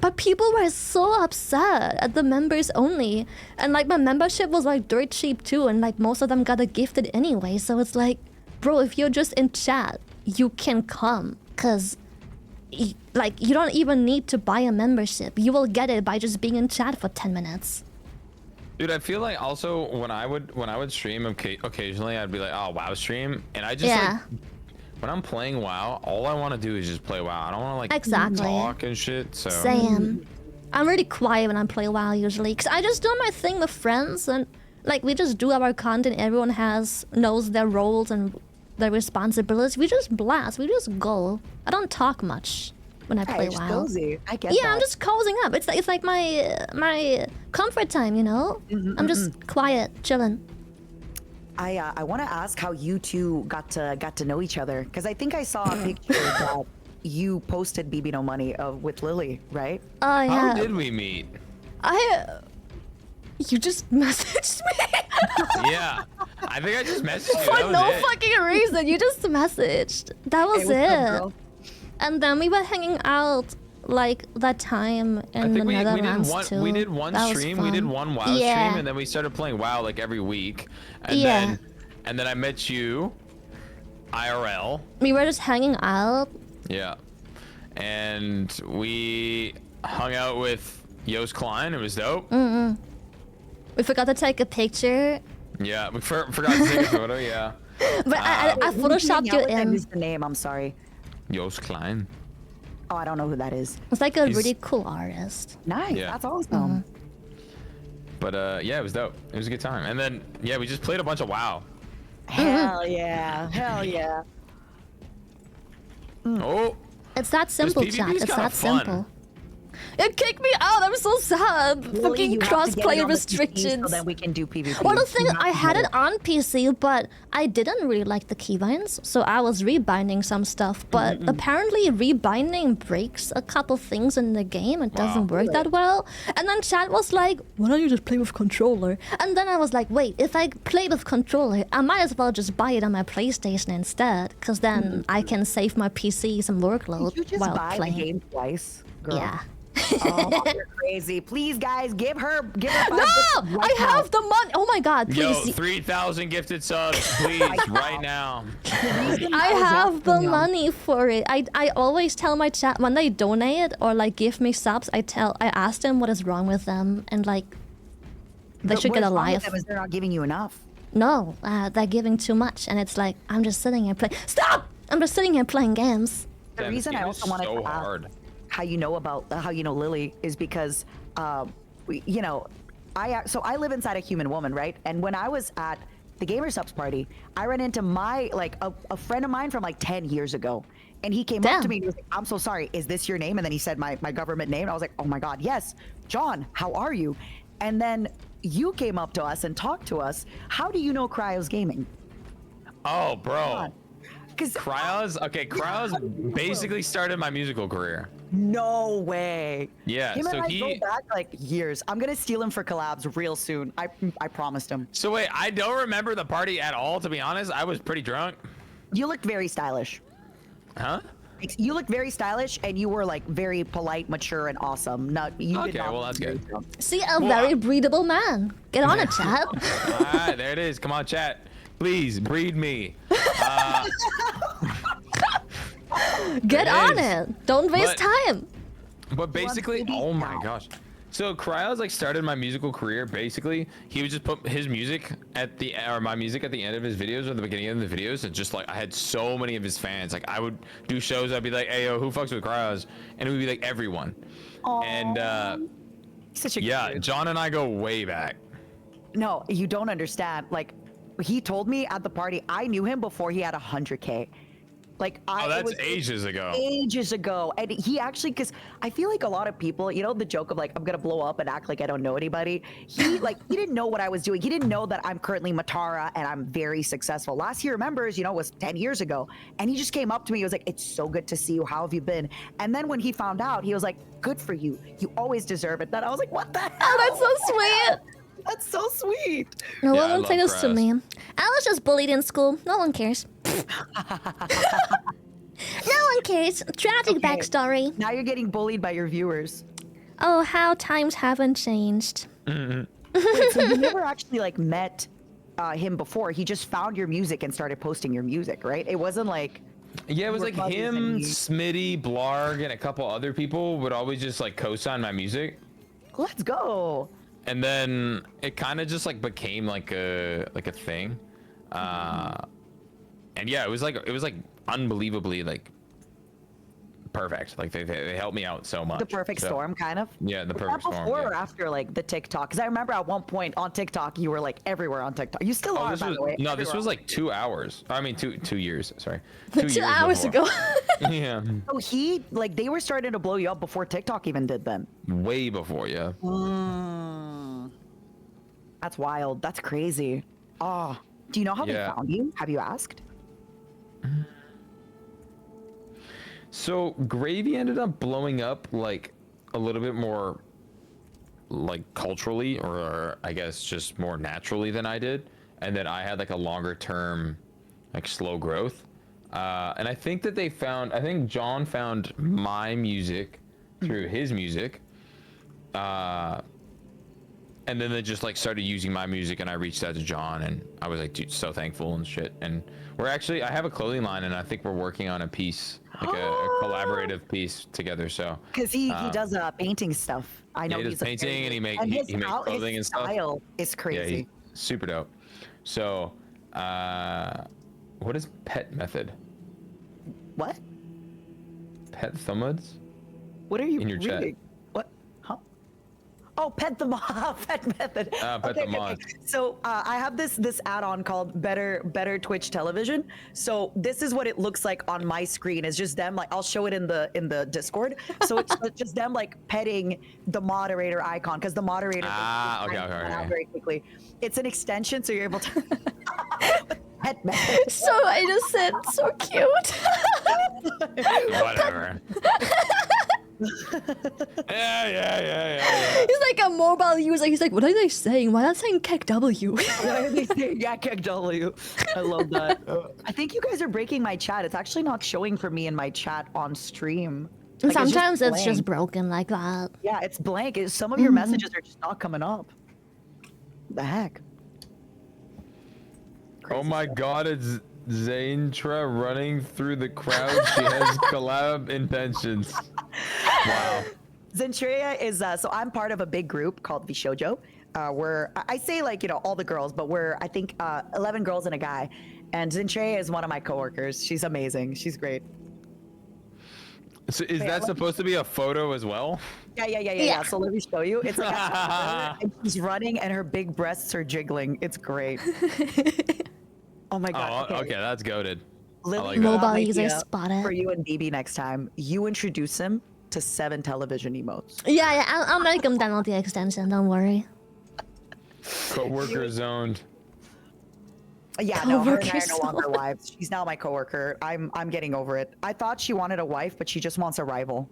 But people were so upset at the members only, and like my membership was like dirt cheap too, and like most of them got it gifted anyway. So it's like, bro, if you're just in chat, you can come, cause like you don't even need to buy a membership. You will get it by just being in chat for 10 minutes. Dude, I feel like also when I would stream occasionally, I'd be like, oh WoW stream, and I just Yeah. like when I'm playing WoW, all I want to do is just play WoW. I don't want to like Exactly. talk and shit. So Same. I'm really quiet when I play WoW usually, because I just do my thing with friends, and like we just do our content. Everyone knows their roles and their responsibilities. We just blast. We just go. I don't talk much when I Yeah, play it's just WoW. cozy. I get Yeah, that. I'm just cozying up. It's like my comfort time, you know. I'm just quiet, chilling. I want to ask how you two got to know each other, because I think I saw a picture that you posted BB No Money with Lily, right? Oh how yeah. did we meet? You just messaged me Yeah, I think I just messaged you. for That was no it. fucking reason. You just messaged. That was Hey, what's up, it. girl? And then we were hanging out like that time I in the think we did Netherlands one. too. We did one That was stream. We did fun. one WoW Yeah. stream, and then we started playing WoW like every week. And Yeah. then I met you, IRL. We were just hanging out. Yeah, and we hung out with Yost Klein. It was dope. We forgot to take a picture, Yeah, we forgot to take a photo. Yeah, but I Who did you photoshopped hang you out with? I in. missed the name. I'm sorry. Yost Klein. Oh, I don't know who that is. It's like a He's- really cool artist. Nice. Yeah. That's awesome. But yeah, it was dope. It was a good time. And then yeah, we just played a bunch of WoW. Hell yeah. Hell yeah. Oh, It's that simple, PvP chat. is It's kinda that fun. simple. It kicked me out. I'm so sad. Lily, Fucking you have to get it cross-play on the PC restrictions. So then we can do PvP. Well, the thing, You have I to had do it on PC, but I didn't really like the keybinds, so I was rebinding some stuff. But apparently, rebinding breaks a couple things in the game. It doesn't work that well. And then chat was like, "Why don't you just play with controller?" And then I was like, "Wait, if I play with controller, I might as well just buy it on my PlayStation instead, because then I can save my PC some workload Did you just while buy playing." the game twice? Girl. Yeah. Oh, you're crazy. Please, guys, give her 5 No, bits right I now. have the money. Oh my god, yo, please. 3,000 gifted subs, please, right now. I have the money for it. I always tell my chat when they donate or like give me subs, I ask them what is wrong with them and like they But should get a what's wrong with life. them is they're not giving you enough. No, they're giving too much and it's like I'm just sitting here playing. Stop! I'm just sitting here playing games. The Damn, reason this I game also is wanted so to ask hard. how you know Lily is because I live inside a human woman, right? And when I was at the Gamersupps party, I ran into my a friend of mine from like 10 years ago. And he came up Damn. to me and he was like, "I'm so sorry, is this your name?" And then he said my government name. And I was like, "Oh my god, yes. John, how are you?" And then you came up to us and talked to us. How do you know Cryo's Gaming? Oh, bro. Because Cryos basically started my musical career. no way. Yeah, Him so and I he- go back like years. I'm gonna steal him for collabs real soon. I promised him. So wait, I don't remember the party at all, to be honest. I was pretty drunk. You looked very stylish. Huh? You looked very stylish, and you were like very polite, mature, and awesome. You Okay, did not well, look that's very good. drunk. See, a very breedable man. Get on it, chat. All right, there it is. Come on, chat. Please breed me. Get It on is. it. Don't waste But- time. But basically, to be oh my now. gosh. So Cryos like started my musical career. Basically, he would just put his music my music at the end of his videos or the beginning of the videos, and just like I had so many of his fans. Like I would do shows, I'd be like, "Hey yo, who fucks with Cryos?" And it would be like everyone. And Such a yeah, cute- John and I go way back. No, you don't understand. Like, he told me at the party, I knew him before he had 100K. Like, Oh, it that's was ages ago. ages ago. And he actually, because I feel like a lot of people, you know, the joke of like, I'm gonna blow up and act like I don't know anybody. He he didn't know what I was doing. He didn't know that I'm currently Matara and I'm very successful. Last he remembers, was 10 years ago. And he just came up to me. He was like, "It's so good to see you. How have you been?" And then when he found out, he was like, "Good for you. You always deserve it." Then I was like, "What the hell?" Oh, that's so sweet. That's so sweet. No Yeah, one I will say love this to Cryos. me. I was just bullied in school. No one cares. No one cares. Tragic Okay. backstory. Now you're getting bullied by your viewers. Oh, how times haven't changed. Wait, so you never actually met him before? He just found your music and started posting your music, right? It wasn't like Yeah, it was We're like buddies him, and he- Smitty, Blarg, and a couple other people would always just like co-sign my music. let's go. And then it kind of just like became like a thing. And yeah, it was like unbelievably like perfect. Like they helped me out so much. The perfect So, storm, kind of. Yeah, the Was perfect that storm. before yeah. or after the TikTok? Because I remember at one point on TikTok you were like everywhere on TikTok. You still Oh, are, this by was the way. no, this everywhere. was like 2 hours. I mean, two years. Sorry, 2 years hours before. ago. Yeah, So they were starting to blow you up before TikTok even did then. way before. Yeah. That's wild. That's crazy. Oh, do you know how they Yeah. found you? Have you asked? So Gravy ended up blowing up like a little bit more like culturally, or I guess just more naturally than I did, and that I had like a longer term, like slow growth. And I think that I think John found my music through his music. And then they just like started using my music, and I reached out to John, and I was like, dude, so thankful and shit. And I have a clothing line, and I think we're working on a piece, like a collaborative piece together. So because he does painting stuff. I know he does he's painting, and he makes clothing and stuff. His style is Yeah, crazy. he's super dope. So, what is pet method? What? Pet thummuds? What are you in your chat? reading? What? Huh? Oh, pet the pet method. Pet the mod. So I have this add-on called Better Twitch Television. So this is what it looks like on my screen. It's just them, like, I'll show it in the Discord. So it's just them like petting the moderator icon, because the moderator okay. very quickly. It's an extension, so you're able to pet method. So innocent, so cute. Whatever. Yeah. He's like a mobile user. He's like, what are they saying? Why are they saying Kek W? Why are they saying Kek W? I love that. I think you guys are breaking my chat. It's actually not showing for me in my chat on stream. Like, Sometimes it's blank. just broken like that. Yeah, it's blank. Some of your messages are just not coming up. The heck? Oh my god, it's Zaintra running through the crowd. She has collab intentions. Wow. Zentria is so I'm part of a big group called Vishojo. We're I say like, you know, all the girls, but we're I think 11 girls and a guy. And Zentria is one of my coworkers. She's amazing. She's great. So is that supposed to be a photo as well? Yeah. So let me show you. It's like and she's running and her big breasts are jiggling. It's great. Oh my god. Oh, okay, that's goated. Like mobile user spotted. For you and BB next time, you introduce him to 7 television emotes. Yeah, I'll make him download the extension. Don't worry. Coworker zoned. Yeah, no, her and I are no longer wives. She's now my coworker. I'm getting over it. I thought she wanted a wife, but she just wants a rival.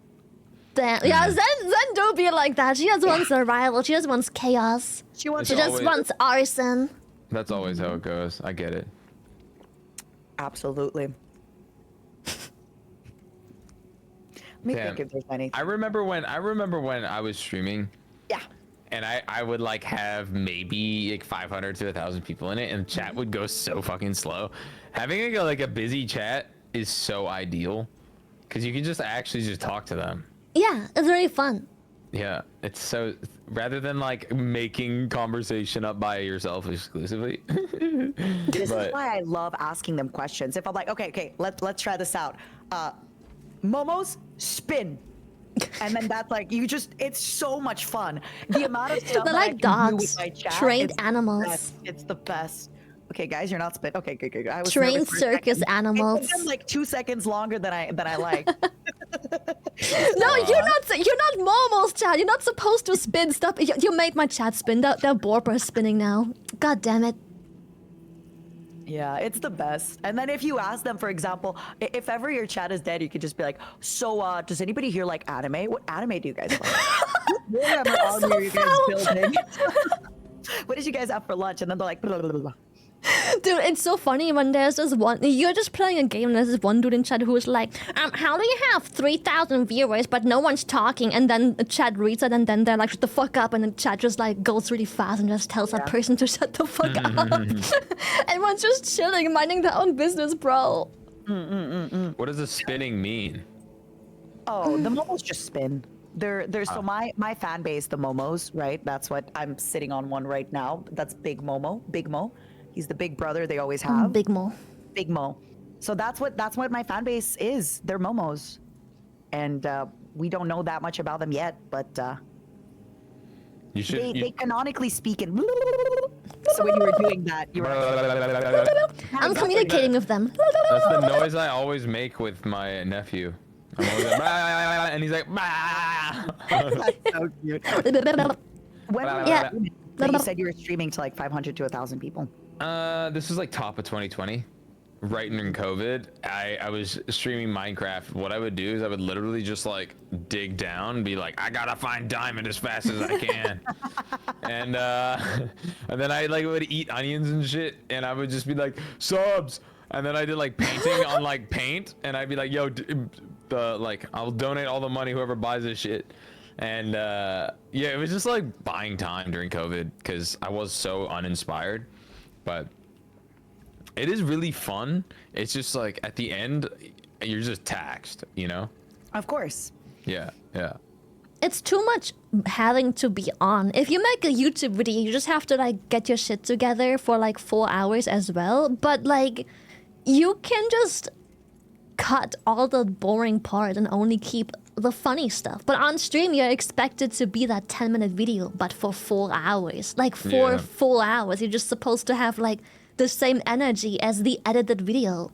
Damn. Yeah, Zen don't be like that. She just wants a rival. She just wants chaos. She just wants arson. That's always how it goes. I get it. Absolutely. Let me think if there's anything. I remember when I was streaming. Yeah. And I would like have maybe like 500 to 1,000 people in it, and chat would go so fucking slow. Having like a busy chat is so ideal, because you can just actually just talk to them. Yeah, it's really fun. Yeah, it's so, rather than like making conversation up by yourself exclusively. This is why I love asking them questions. If I'm like, okay, let's try this out. Momos, spin. And then that's like, it's so much fun. The amount of stuff they're like dogs, trained animals. It's the best. Okay, guys, you're not spit. Okay, good. I was trained circus animals. It took them like 2 seconds longer than I like. No, you're not Momo's chat. You're not supposed to spin stuff. You made my chat spin. Their borper is spinning now. God damn it. Yeah, it's the best. And then if you ask them, for example, if ever your chat is dead, you could just be like, so does anybody here like anime? What anime do you guys like? Warhammer army are you guys building? What did you guys have for lunch? And then they're like, blah, blah, blah, blah. Dude, it's so funny when there's this one, you're just playing a game and there's this one dude in chat who's like, how do you have 3,000 viewers but no one's talking? And then the chat reads it and then they're like, shut the fuck up, and the chat just like goes really fast and just tells that person to shut the fuck up. Everyone's just chilling, minding their own business, bro. What does the spinning mean? Oh, the momos just spin. So my fan base, the momos, right? That's what I'm sitting on one right now. That's Big Mo. He's the big brother they always have. Big Mo. So that's what my fan base is. They're momos, and we don't know that much about them yet. But they canonically speak in. So when you were doing that, you were. I'm communicating with them. That's the noise I always make with my nephew. I'm always like, bah, and he's like, bah. That's so cute. You said you were streaming to like 500 to 1,000 people. This was like top of 2020. right during COVID, I was streaming Minecraft. What I would do is I would literally just like dig down and be like, I gotta find diamond as fast as I can. and and then I like would eat onions and shit, and I would just be like, subs. And then I did like painting on like paint, and I'd be like, yo, I'll donate all the money whoever buys this shit. And yeah, it was just like buying time during COVID because I was so uninspired. But it is really fun. It's just like at the end, you're just taxed, you know? Of course. Yeah, yeah. It's too much having to be on. If you make a YouTube video, you just have to like get your shit together for like 4 hours as well. But like, you can just cut all the boring part and only keep the funny stuff. But on stream, you're expected to be that 10-minute video, but for 4 hours. Like for 4 hours, you're just supposed to have like the same energy as the edited video.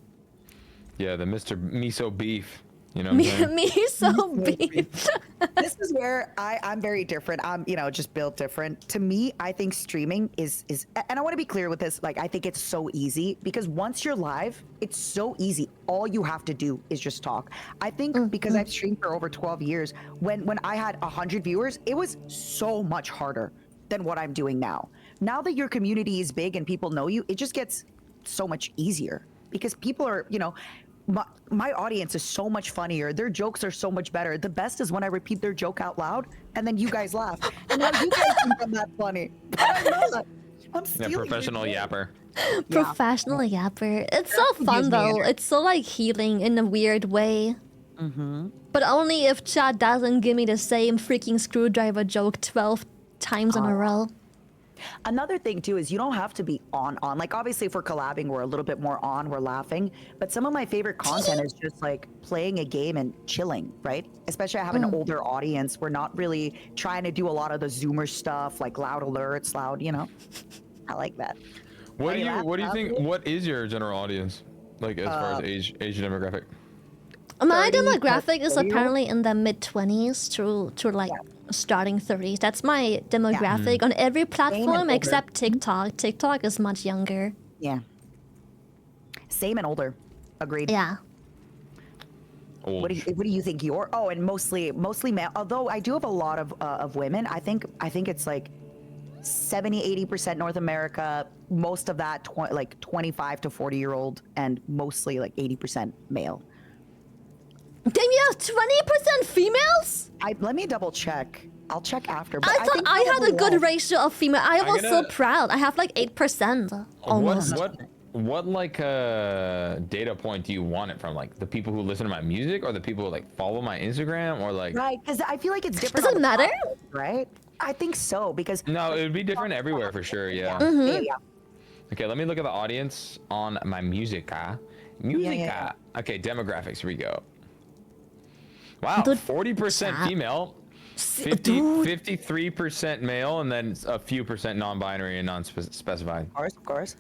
Yeah, the Mr. Miso Beef. You know what I'm saying? Miso beef. This is where I'm very different. I'm, just built different. To me, I think streaming is, and I want to be clear with this. Like, I think it's so easy because once you're live, it's so easy. All you have to do is just talk. I think because I've streamed for over 12 years, when I had 100 viewers, it was so much harder than what I'm doing now. Now that your community is big and people know you, it just gets so much easier because people are, my audience is so much funnier. Their jokes are so much better. The best is when I repeat their joke out loud and then you guys laugh. And now you guys think I'm that funny. But I'm not. I'm stealing professional your joke. yapper. Professional yapper. It's so fun though. It's so like healing in a weird way. But only if chat doesn't give me the same freaking screwdriver joke 12 times in a row. Another thing too is you don't have to be on. Like obviously if we're collabing, we're a little bit more on, we're laughing. But some of my favorite content is just like playing a game and chilling, right? Especially I have an older audience. We're not really trying to do a lot of the Zoomer stuff, like loud alerts, loud, I like that. What do you think? What is your general audience? Like as far as age demographic? My demographic is apparently in the mid-20s to like starting 30s. That's my demographic on every platform except TikTok. TikTok is much younger. Yeah. Same and older. Agreed. Yeah. Old. What do you think your? Oh, and mostly male. Although I do have a lot of women. I think it's like 70-80% North America. Most of that like 25 to 40-year-old, and mostly like 80% male. Then you have 20% females? Let me double check. I'll check after. But I thought I had a good ratio of female. I was so proud. I have like 8% almost. What like data point do you want it from? Like the people who listen to my music, or the people who like follow my Instagram, or like? Right, because I feel like it's different. Does it matter? Platform, right? I think so because. No, it would be different everywhere for sure. Yeah. Yeah. Okay, let me look at the audience on my Musica. Musica. Okay, demographics. Here we go. Wow, 40% female, 53% male, and then a few percent non-binary and non-specified. Of course.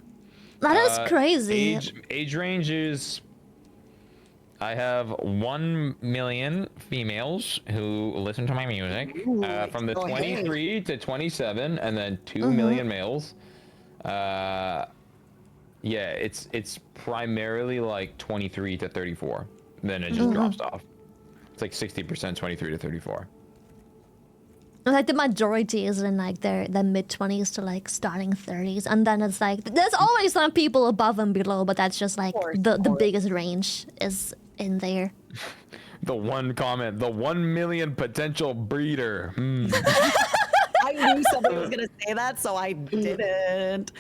That is crazy. Age range is, I have 1 million females who listen to my music, from the 23 to 27, and then 2 million males. Yeah, it's primarily like 23 to 34. Then it just drops off. It's like 60% 23 to 34. Like the majority is in like their mid-20s to like starting 30s, and then it's like there's always some people above and below, but that's just like the biggest range is in there. The one comment, the 1 million potential breeder. I knew somebody was gonna say that, so I didn't.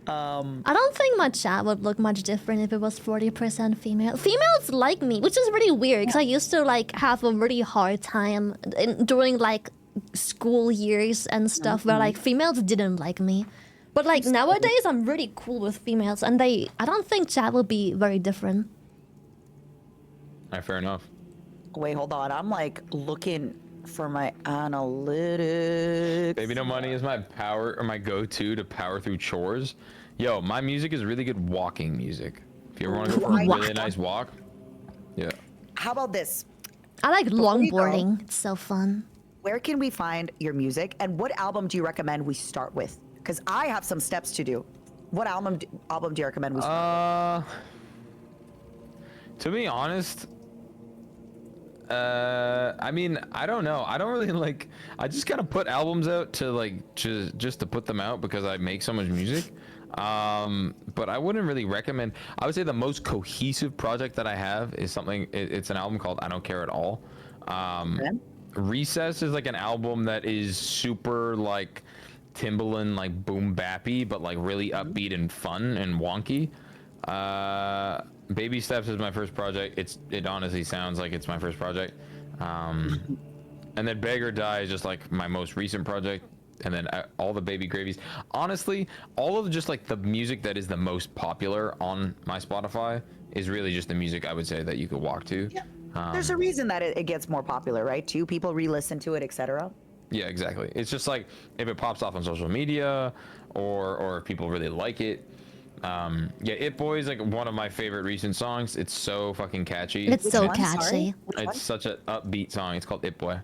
I don't think my chat would look much different if it was 40% female. Females like me, which is really weird because I used to like have a really hard time during like school years and stuff where like females didn't like me. But like nowadays I'm really cool with females, and I don't think chat will be very different. Alright, fair enough. Wait, hold on. I'm like looking for my analytics. Baby No Money is my my go-to to power through chores. Yo, my music is really good walking music. If you ever want to go for a really nice walk. Yeah. How about this? I like longboarding. It's so fun. Where can we find your music, and what album do you recommend we start with? Because I have some steps to do. What album do you recommend we start with? To be honest, I mean, I don't know. I don't really like. I just kind of put albums out to like just to put them out because I make so much music. But I wouldn't really recommend. I would say the most cohesive project that I have is something. It's an album called I Don't Care at All. Recess is like an album that is super like Timbaland, like boom bappy, but like really upbeat and fun and wonky. Baby Steps is my first project. It honestly sounds like it's my first project. And then Beg or Die is just like my most recent project. And then all the Baby Gravies. Honestly, all of just like the music that is the most popular on my Spotify is really just the music I would say that you could walk to. Yeah. There's a reason that it gets more popular, right? Too, people re-listen to it, etc. Yeah, exactly. It's just like if it pops off on social media, or if people really like it. Yeah, It Boy is like one of my favorite recent songs. It's so fucking catchy. It's so catchy. It's such an upbeat song. It's called It Boy.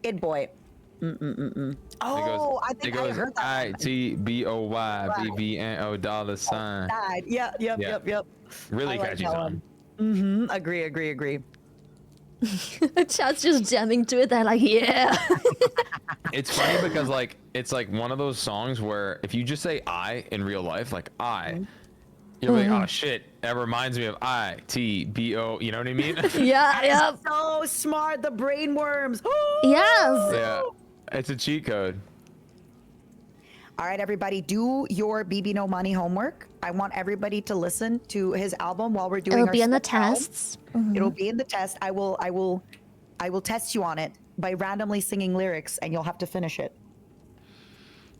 It Boy. Oh, I think I heard that. ITBOY BBNO $sign. Yep. Really catchy song. Agree. Chat's just jamming to it. They're like, yeah. It's funny because like it's like one of those songs where if you just say I in real life, like I, you're like, oh shit, that reminds me of ITBO. You know what I mean? Yeah. So smart, the brain worms. Yes. Yeah, it's a cheat code. All right, everybody, do your BB No Money homework. I want everybody to listen to his album while we're doing. It'll be in the tests. It'll be in the test. I will test you on it by randomly singing lyrics, and you'll have to finish it.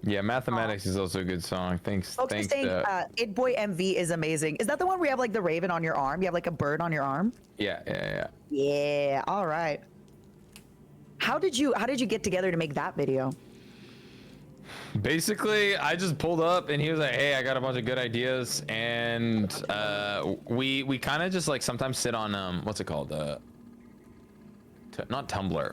Yeah, Mathematics is also a good song. Thanks. Folks are saying It Boy MV is amazing. Is that the one where you have like the raven on your arm? You have like a bird on your arm? Yeah. Yeah. All right. How did you get together to make that video? Basically, I just pulled up and he was like, "Hey, I got a bunch of good ideas," and we kind of just like sometimes sit on what's it called? Not Tumblr,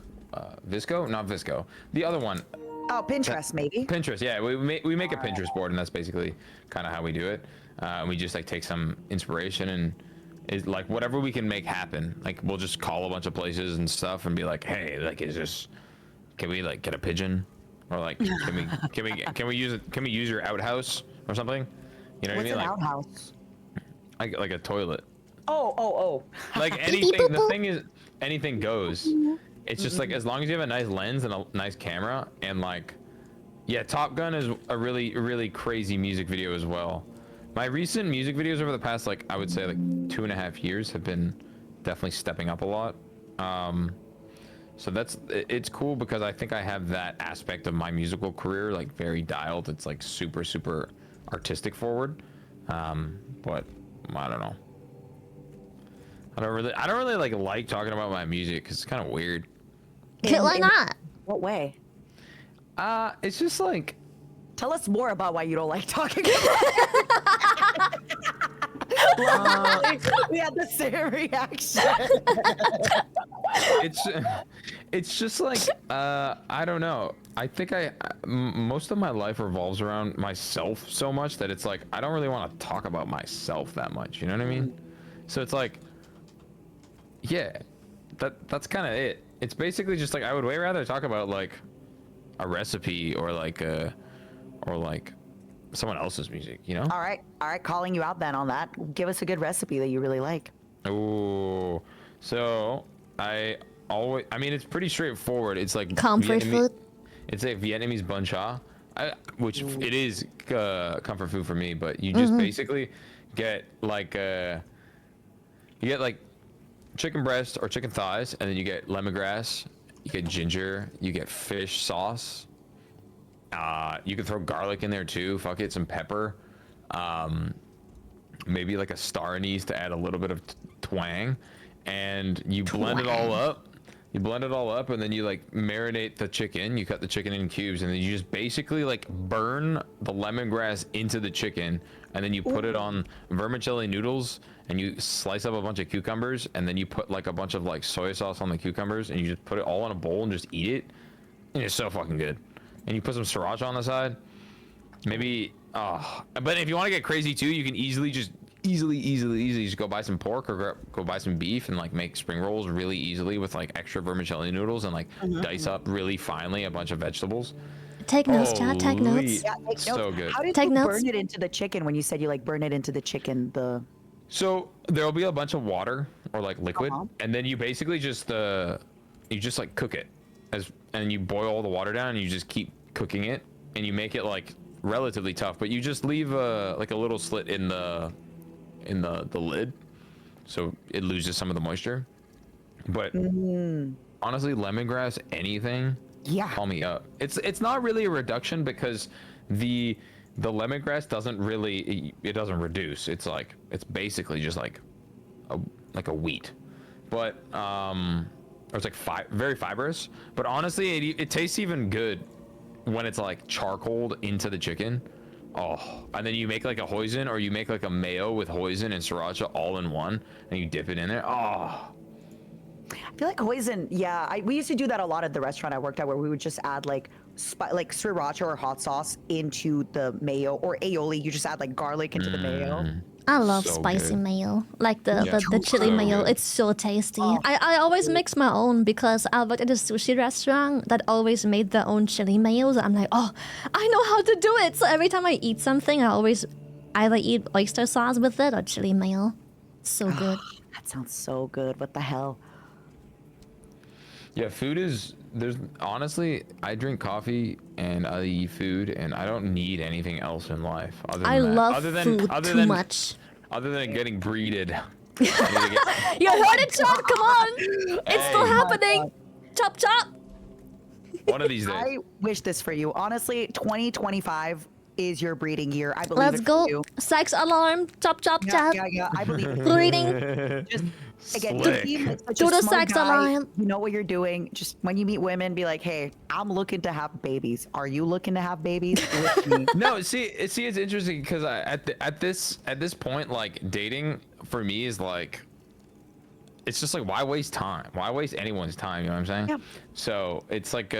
Visco, not Visco. The other one. Oh, Pinterest, maybe. Pinterest, yeah. We make a Pinterest board, and that's basically kind of how we do it. We just like take some inspiration and is like whatever we can make happen. Like we'll just call a bunch of places and stuff and be like, "Hey, like, can we like get a pigeon?" Or like, can we use your outhouse or something? You know what I mean? What's an Like outhouse? like a toilet. Oh. Like anything. The thing is, anything goes. It's just like as long as you have a nice lens and a nice camera and like, yeah, Top Gun is a really crazy music video as well. My recent music videos over the past like I would say like 2.5 years have been definitely stepping up a lot. So it's cool because I think I have that aspect of my musical career like very dialed. It's like super artistic forward. But I don't know. I don't really like talking about my music because it's kind of weird. Why not? What way? It's just like. Tell us more about why you don't like talking about it. We had the same reaction. It's just like I don't know. I think most of my life revolves around myself so much that it's like I don't really want to talk about myself that much. You know what I mean? So it's like, yeah, that's kind of it. It's basically just like I would way rather talk about like a recipe or like someone else's music. You know? All right. Calling you out then on that. Give us a good recipe that you really like. Oh, so I mean, it's pretty straightforward. It's like Comfort food. It's a Vietnamese bun cha, which it is comfort food for me. But you just basically get like chicken breast or chicken thighs, and then you get lemongrass, you get ginger, you get fish sauce. You can throw garlic in there too. Fuck it, some pepper. Maybe like a star anise to add a little bit of twang, and you blend it all up. You blend it all up, and then you like marinate the chicken. You cut the chicken in cubes, and then you just basically like burn the lemongrass into the chicken, and then you put it on vermicelli noodles, and you slice up a bunch of cucumbers, and then you put like a bunch of like soy sauce on the cucumbers, and you just put it all in a bowl and just eat it. And it's so fucking good. And you put some sriracha on the side. Maybe, but if you want to get crazy too, you can easily just easily. Just go buy some pork or go buy some beef and like make spring rolls really easily with like extra vermicelli noodles and like dice up really finely a bunch of vegetables. Take notes, chat. Take notes. Yeah, take So notes. good. How did Take you notes. burn it into the chicken when you said you like burn it into the chicken? So there'll be a bunch of water or like liquid, and then you basically just like cook it and you boil all the water down and you just keep cooking it and you make it like relatively tough, but you just leave like a little slit in the lid so it loses some of the moisture. But honestly, lemongrass, anything, call me up. It's not really a reduction because the lemongrass doesn't reduce. It's basically just like a wheat, but or it's like very fibrous. But honestly, it tastes even good when it's like charcoaled into the chicken. Oh, and then you make like a hoisin, or you make like a mayo with hoisin and sriracha all in one, and you dip it in there. Oh, I feel like hoisin. Yeah, we used to do that a lot at the restaurant I worked at, where we would just add like sriracha or hot sauce into the mayo, or aioli. You just add like garlic into the mayo. I love So spicy good. mayo, like the chili So mayo. good. It's so tasty. Oh, I always mix my own because I worked at a sushi restaurant that always made their own chili mayos. I'm like, oh, I know how to do it. So every time I eat something, I always either eat oyster sauce with it or chili mayo. So good. That sounds so good. What the hell? yeah, there's honestly, I drink coffee and I eat food and I don't need anything else in life other than I that. love food too much. Other than getting breeded. You heard it, Chop? Come on. It's still Hey. happening. Chop, chop. One of these days. I wish this for you. Honestly, 2025 is your breeding year. I believe Let's it go. for you. Sex alarm. Chop, chop, chop. Yeah. I believe it. Breeding. Just again, Slick. you seem like such Do a the smart sex guy. alarm. You know what you're doing. Just when you meet women, be like, "Hey, I'm looking to have babies. Are you looking to have babies with me?" No, see, it's interesting because at this point, like dating for me is like, it's just like, why waste time? Why waste anyone's time? You know what I'm saying? Yeah. So it's like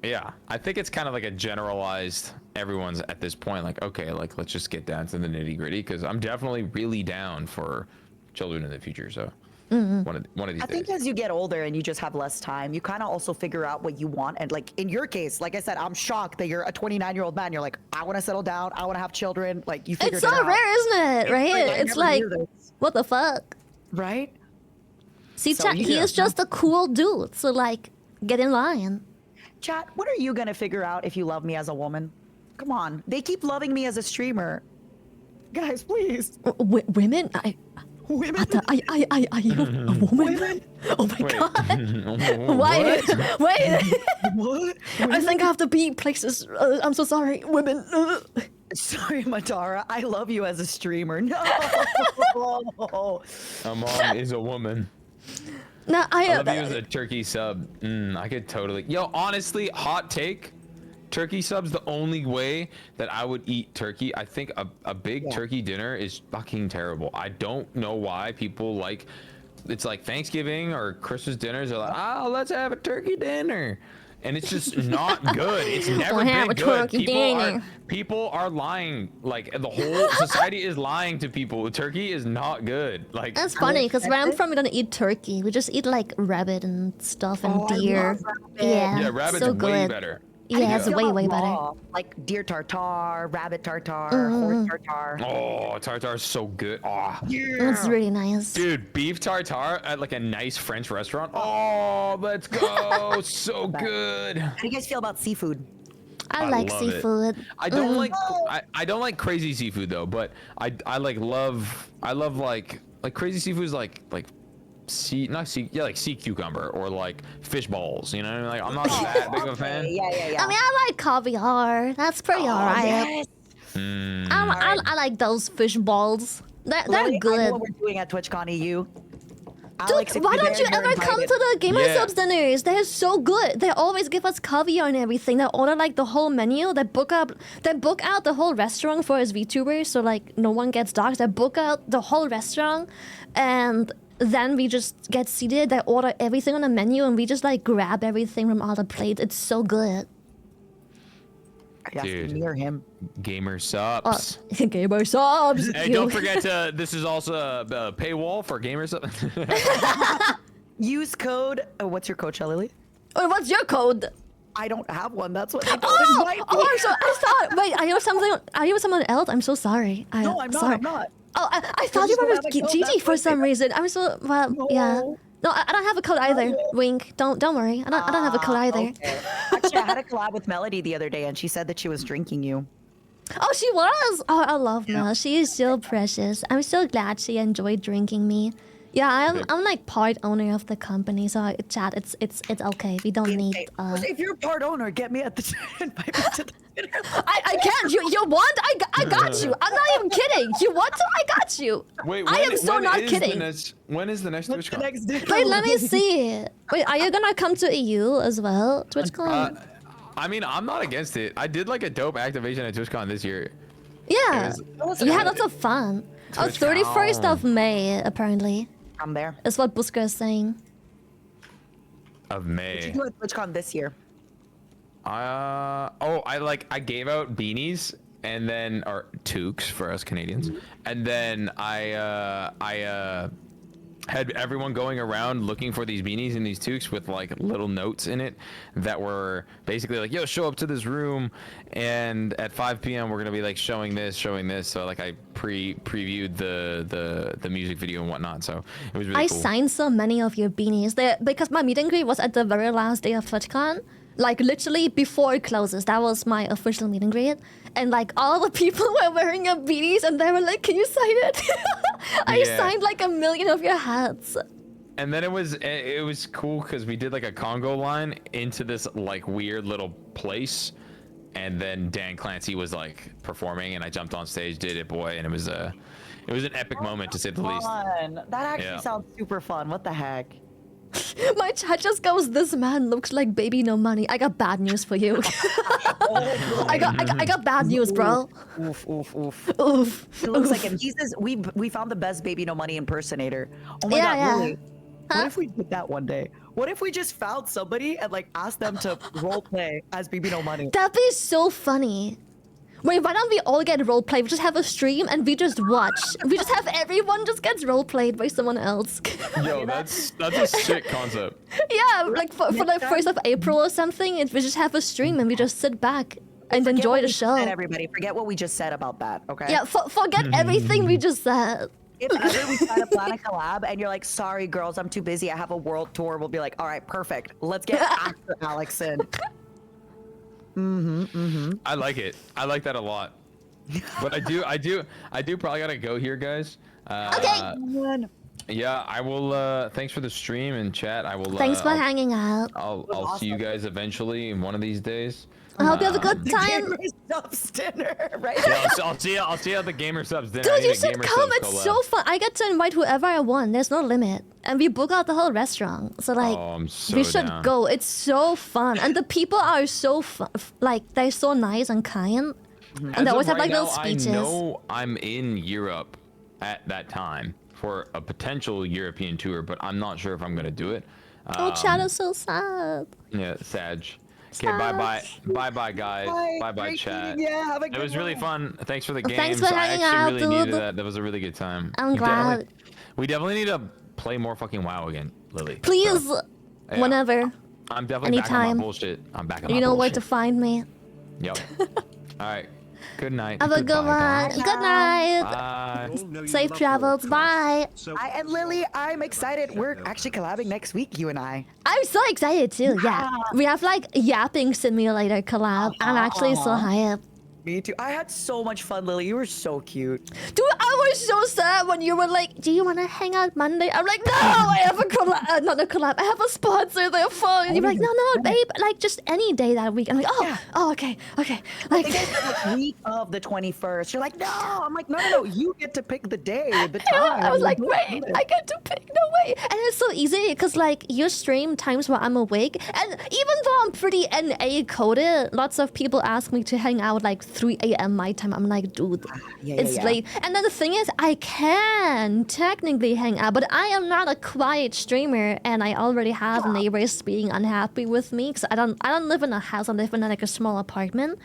yeah, I think it's kind of like a generalized. Everyone's at this point like, okay, like let's just get down to the nitty gritty because I'm definitely really down for children in the future. So one of these I days. think as you get older and you just have less time, you kind of also figure out what you want. And like in your case, like I said, I'm shocked that you're a 29-year-old man. You're like, I want to settle down. I want to have children. Like you figured It's so it out. rare, isn't it? Right? I It's never like, knew this. what the fuck? Right? See, So chat, he yeah. is just a cool dude. So like, get in line. Chat, what are you gonna figure out if you love me as a woman? Come on. They keep loving me as a streamer. Guys, please. Women? Women. Are you a woman? Oh my Wait. god. Wait. What? I think I have to be places. I'm so sorry. Women. Sorry, Madara. I love you as a streamer. No. A mom is a woman. No, I love you as a turkey sub. I could totally. Yo, honestly, hot take. Turkey sub's the only way that I would eat turkey. I think a big turkey dinner is fucking terrible. I don't know why people like. It's like Thanksgiving or Christmas dinners. They're like, oh, let's have a turkey dinner. And it's just not good. It's never We'll have been a good. turkey dinner. People are lying. Like the whole society is lying to people. Turkey is not good. Like That's funny because where I'm from, we don't eat turkey. We just eat like rabbit and stuff and deer. Yeah, yeah, rabbit's so way good. better. Yeah, it's feel way about way better. raw? Like deer tartare, rabbit tartare, horse tartare. Oh, tartare is so good. Oh, It's really nice. dude, beef tartare at like a nice French restaurant. Oh, let's go. So good. How do you guys feel about seafood? I I like love it. seafood. I don't like I don't like crazy seafood though, but I like love like crazy seafood is like like sea cucumber or like fish balls, you know what I mean? Like I'm not that big of a fan. Yeah. I mean, I like caviar. That's pretty alright. Yes. I like those fish balls. They're Lily, I know good. what we're doing at TwitchCon EU. Dude, why don't you ever come to the Gamersupps Yeah. dinners? They're so good. They always give us caviar and everything. They order like the whole menu. They book out the whole restaurant for us VTubers, so like no one gets doxxed. They book out the whole restaurant, and then we just get seated. They order everything on the menu, and we just like grab everything from all the plates. It's so good. I have to Dude. near him. Gamersupps. Gamersupps. Hey, don't forget to. This is also a paywall for Gamersupps. Use code. What's your code, Lily? Wait, what's your code? I don't have one. That's what they don't Oh, invite me. I'm so. I thought. Wait, are you something? Are you someone else? I'm so sorry. No, I'm not. Sorry. I'm not. Oh, I thought just you don't were have a with code, Gigi that's for what some they- reason. I'm so well. Yeah. No. No, I don't have a code either. Wink. Don't worry. I don't have a code either. Okay. Actually, I had a collab with Melody the other day, and she said that she was drinking you. Oh, she was. Oh, I love Mel. She is so precious. I'm so glad she enjoyed drinking me. Yeah, I'm like part owner of the company, so chat. It's okay. We don't need. If you're part owner, get me at the invite me to the dinner. I can't. You want? I got you. I'm not even kidding. You want to? I got you. Wait, I am so not kidding. When is the next What's the TwitchCon? next dinner? Wait, let me see. Wait, are you gonna come to EU as well? TwitchCon? I mean, I'm not against it. I did like a dope activation at TwitchCon this year. Yeah. was- We had lots of fun. Oh, TwitchCon. 31st of May, apparently. I'm there. Is what Busker is saying. Of What you May. do at TwitchCon this year? I gave out beanies and then or toques for us Canadians, and then I had everyone going around looking for these beanies and these toques with like little notes in it that were basically like, yo, show up to this room, and at 5 p.m. we're gonna be like showing this. So like I previewed the music video and whatnot. So it was really I cool. signed so many of your beanies there because my meet and greet was at the very last day of TwitchCon. Like literally before it closes. That was my official meet and greet. And like all the people were wearing your beanies and they were like, can you sign it? I Yeah. signed like 1 million of your hats. And then it was cool because we did like a Congo line into this like weird little place, and then Dan Clancy was like performing, and I jumped on stage, did it, boy, and it was an epic moment to say the least. Fun. That actually Yeah. sounds super fun. What the heck? My chat just goes, this man looks like baby no money. I got bad news for you. I got bad news, bro. Oof, oof, oof. Oof. It looks Oof. like him. He says we found the best Baby No Money impersonator. Oh my Yeah, god, yeah. really? What if we did that one day? What if we just found somebody and like asked them to role play as Baby No Money? That'd be so funny. Wait, why don't we all get roleplay? We just have a stream and we just watch. We just have everyone just gets roleplayed by someone else. Yo, that's a sick concept. Yeah, like for like 1st of April or something, we just have a stream and we just sit back and Forget enjoy what the we show. said, everybody, forget what we just said about that, okay? Yeah, forget everything we just said. If ever we try to plan a collab and you're like, sorry girls, I'm too busy, I have a world tour, we'll be like, all right, perfect. Let's get after Alex in. I like it. I like that a lot. But I do probably gotta go here, guys. Okay. Yeah, I will. Thanks for the stream and chat. I will. Thanks for hanging out. I'll see you guys eventually in one of these days. I hope you have a good time. Gamersupps dinner, right? Yeah, I'll see you at the Gamersupps dinner. I Dude, need you a should Gamersupps come. It's collab. so fun. I get to invite whoever I want. There's no limit. And we book out the whole restaurant. So like, Oh, I'm so we should down. go. It's so fun. And the people are so fun. Like, they're so nice and kind. And As they always of have like right little now, speeches. I know I'm in Europe at that time for a potential European tour, but I'm not sure if I'm gonna do it. Oh, chat is so sad. Yeah, Sag. Okay, bye, guys. Bye, Great chat. meeting ya. Have a It good was really one. fun. Thanks for the Well, games. thanks for I hanging actually out, really needed dude. that. That was a really good time. I'm We definitely need to play more fucking WoW again, Lily. Please, So, yeah. whenever. I'm definitely back on anytime. my bullshit. I'm back on my You know where bullshit. to find me. Yep. All right. Good night. Have a good Goodbye, one. guys. Good night. Bye. We all know you Safe love travels. podcasts, Bye. so And Lily, I'm excited. We're actually collabing next week, you and I. I'm so excited too. Yeah. We have like yapping simulator collab. I'm actually so hyped. Me too. I had so much fun, Lily. You were so cute. Dude, I was so sad when you were like, do you want to hang out Monday? I'm like, no, I have a collab. Not a collab. I have a sponsor. They're fun. And you're like, no, babe. Like, just any day that week. I'm like, oh, okay. Like, You guys said the week of the 21st. You're like, no. I'm like, no. You get to pick the day, the time. I was like, We'll do wait, it. I get to pick. No way. And it's so easy because, like, you stream times where I'm awake. And even though I'm pretty NA coded, lots of people ask me to hang out, like, 3 a.m. my time. I'm like, dude, Yeah, it's late. And then the thing is, I can technically hang out, but I am not a quiet streamer, and I already have neighbors being unhappy with me because I don't live in a house. I live in like a small apartment.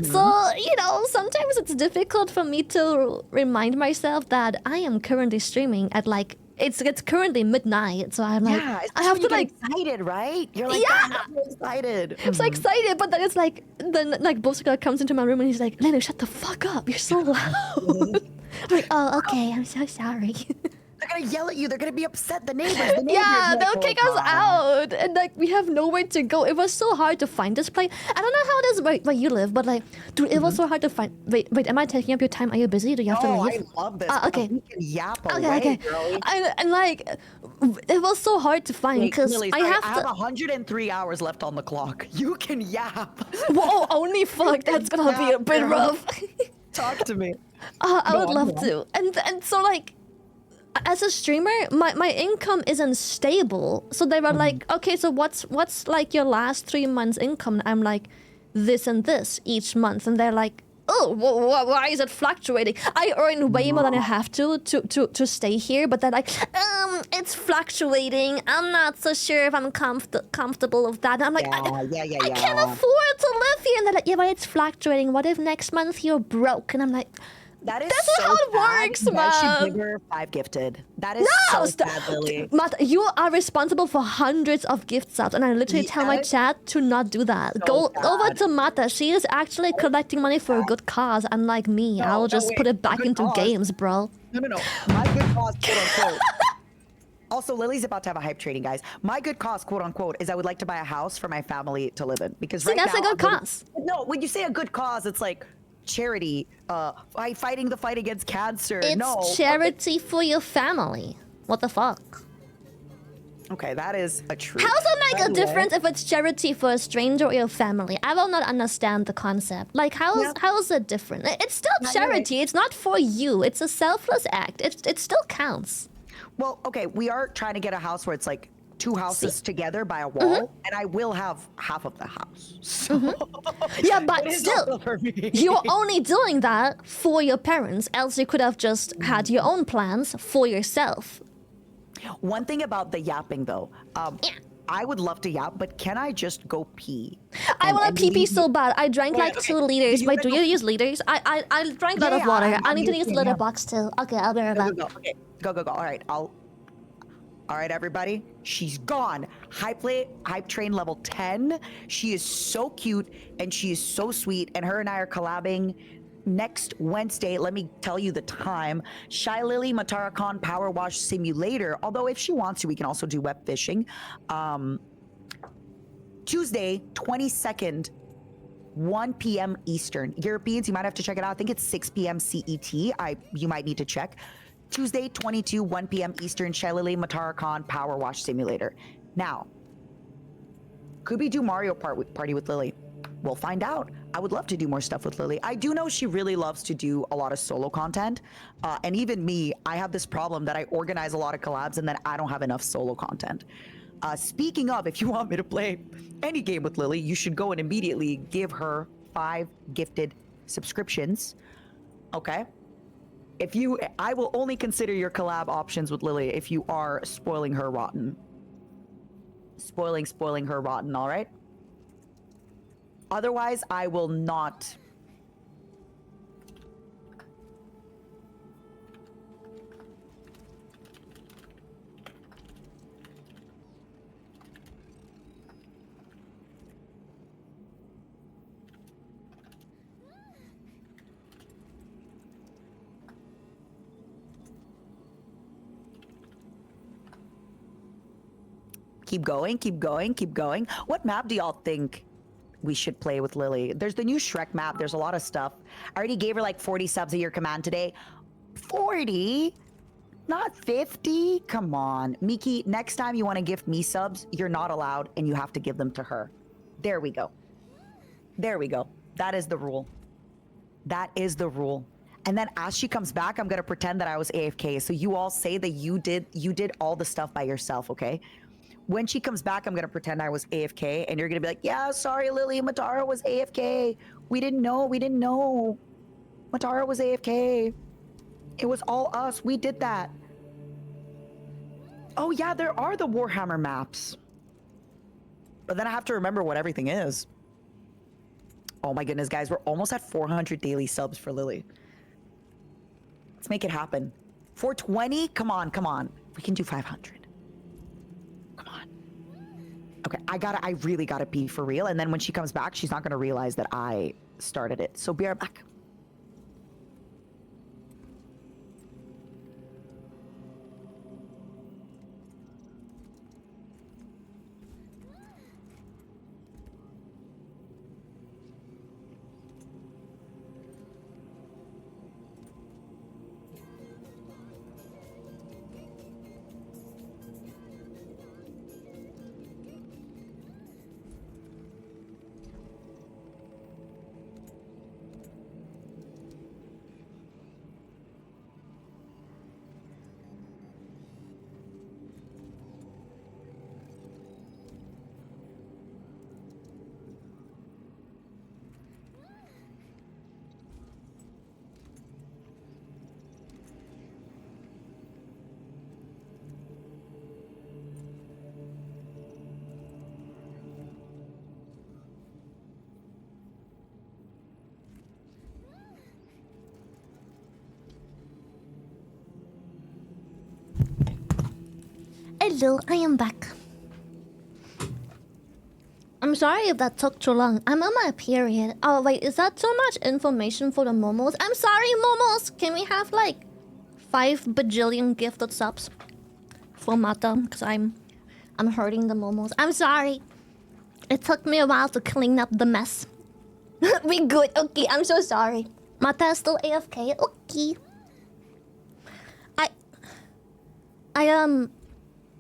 So you know, sometimes it's difficult for me to remind myself that I am currently streaming at like. It's currently midnight, so I'm like, I have to like excited, right? You're like, I'm so excited. I'm so excited, but then it's like, then like Bosika comes into my room and he's like, Leno, shut the fuck up, you're so loud. I'm like, oh, okay, I'm so sorry. They're gonna yell at you. They're gonna be upset. The neighbors. Yeah, like, they'll kick us out, and like we have nowhere to go. It was so hard to find this place. I don't know how it is where you live, but like, dude, it was so hard to find. Wait, am I taking up your time? Are you busy? Do you have to leave? I love this. Okay. We can yap away, Okay. girlie. And like, it was so hard to find because Lily, I sorry, have I have to. 103 hours left on the clock. You can yap. Whoa, only fuck. That's gonna be a bit rough. Talk to me. I would love to. And so like, as a streamer, my income isn't stable. So they were like, okay, so what's like your last 3 months' income? And I'm like, this and this each month. And they're like, oh, why is it fluctuating? I earn way more than I have to stay here. But they're like, it's fluctuating. I'm not so sure if I'm comfortable with that. And I'm like, I can't afford to live here. And they're like, yeah, but it's fluctuating. What if next month you're broke? And I'm like, That is that's so not how it sad. works, You guys should man. give her 5 gifted. That is so sad, Lily. Matt, you are responsible for hundreds of gift subs, and I literally tell my chat to not do that. Go over to Mata. She is actually collecting money for a good cause, unlike me. I'll just put it back into games, bro. No. My good cause, quote unquote. Also, Lily's about to have a hype trading, guys. My good cause, quote unquote, is I would like to buy a house for my family to live in. Because See, right that's now, a good cause. No, when you say a good cause, it's like charity, fighting the fight against cancer. It's charity for your family. What the fuck? Okay, that is a truth. How does it make By a the way- difference if it's charity for a stranger or your family? I will not understand the concept. Like, how is it different? It's still charity. It's not for you. It's a selfless act. It still counts. Well, okay, we are trying to get a house where it's like 2 houses together by a wall, and I will have half of the house. So Yeah, but it is still, also for me. you're only doing that for your parents. Else you could have just had your own plans for yourself. One thing about the yapping, though, I would love to yap, but can I just go pee? I want to pee leave so bad. I drank Wait, like okay. 2 liters. Do you Wait, do wanna you use liters? I drank a lot of Yeah, water. I I'm need to use using the litter them. box too. Okay, I'll be right back. Go. Okay, go. All right, all right, everybody. She's gone. Hype train level 10. She is so cute and she is so sweet. And her and I are collabing next Wednesday. Let me tell you the time. Shy Lily Matarakan Power Wash Simulator. Although if she wants to, we can also do web fishing. Tuesday, 22nd, 1 p.m. Eastern. Europeans, you might have to check it out. I think it's 6 p.m. CET. You might need to check. Tuesday, 1 p.m. Eastern, Shelly Matarakan Power Wash Simulator. Now, could we do Mario Party with Lily? We'll find out. I would love to do more stuff with Lily. I do know she really loves to do a lot of solo content. And even me, I have this problem that I organize a lot of collabs and then I don't have enough solo content. Speaking of, if you want me to play any game with Lily, you should go and immediately give her 5 gifted subscriptions. Okay? I will only consider your collab options with Lily if you are spoiling her rotten. Spoiling her rotten, all right? Otherwise, I will not. Keep going. What map do y'all think we should play with Lily? There's the new Shrek map. There's a lot of stuff. I already gave her like 40 subs at your command today. 40? Not 50? Come on. Miki, next time you want to gift me subs, you're not allowed and you have to give them to her. There we go. That is the rule. And then as she comes back, I'm going to pretend that I was AFK. So you all say that you did all the stuff by yourself, okay? when she comes back, I'm gonna pretend I was AFK, and you're gonna be like, "Yeah, sorry, Lily, Matara was AFK. We didn't know. Matara was AFK. It was all us. We did that." Oh yeah, there are the Warhammer maps. But then I have to remember what everything is. Oh my goodness, guys, we're almost at 400 daily subs for Lily. Let's make it happen. 420? Come on. We can do 500. Come on. Okay, I really gotta be for real. And then when she comes back, she's not gonna realize that I started it. So be right back. Hello, I am back. I'm sorry if that took too long. I'm on my period. Oh wait, is that too much information for the momos? I'm sorry, momos! Can we have like 5 bajillion gifted subs for Mata? Because I'm hurting the momos. I'm sorry. It took me a while to clean up the mess. We good. Okay, I'm so sorry. Mata is still AFK. Okay.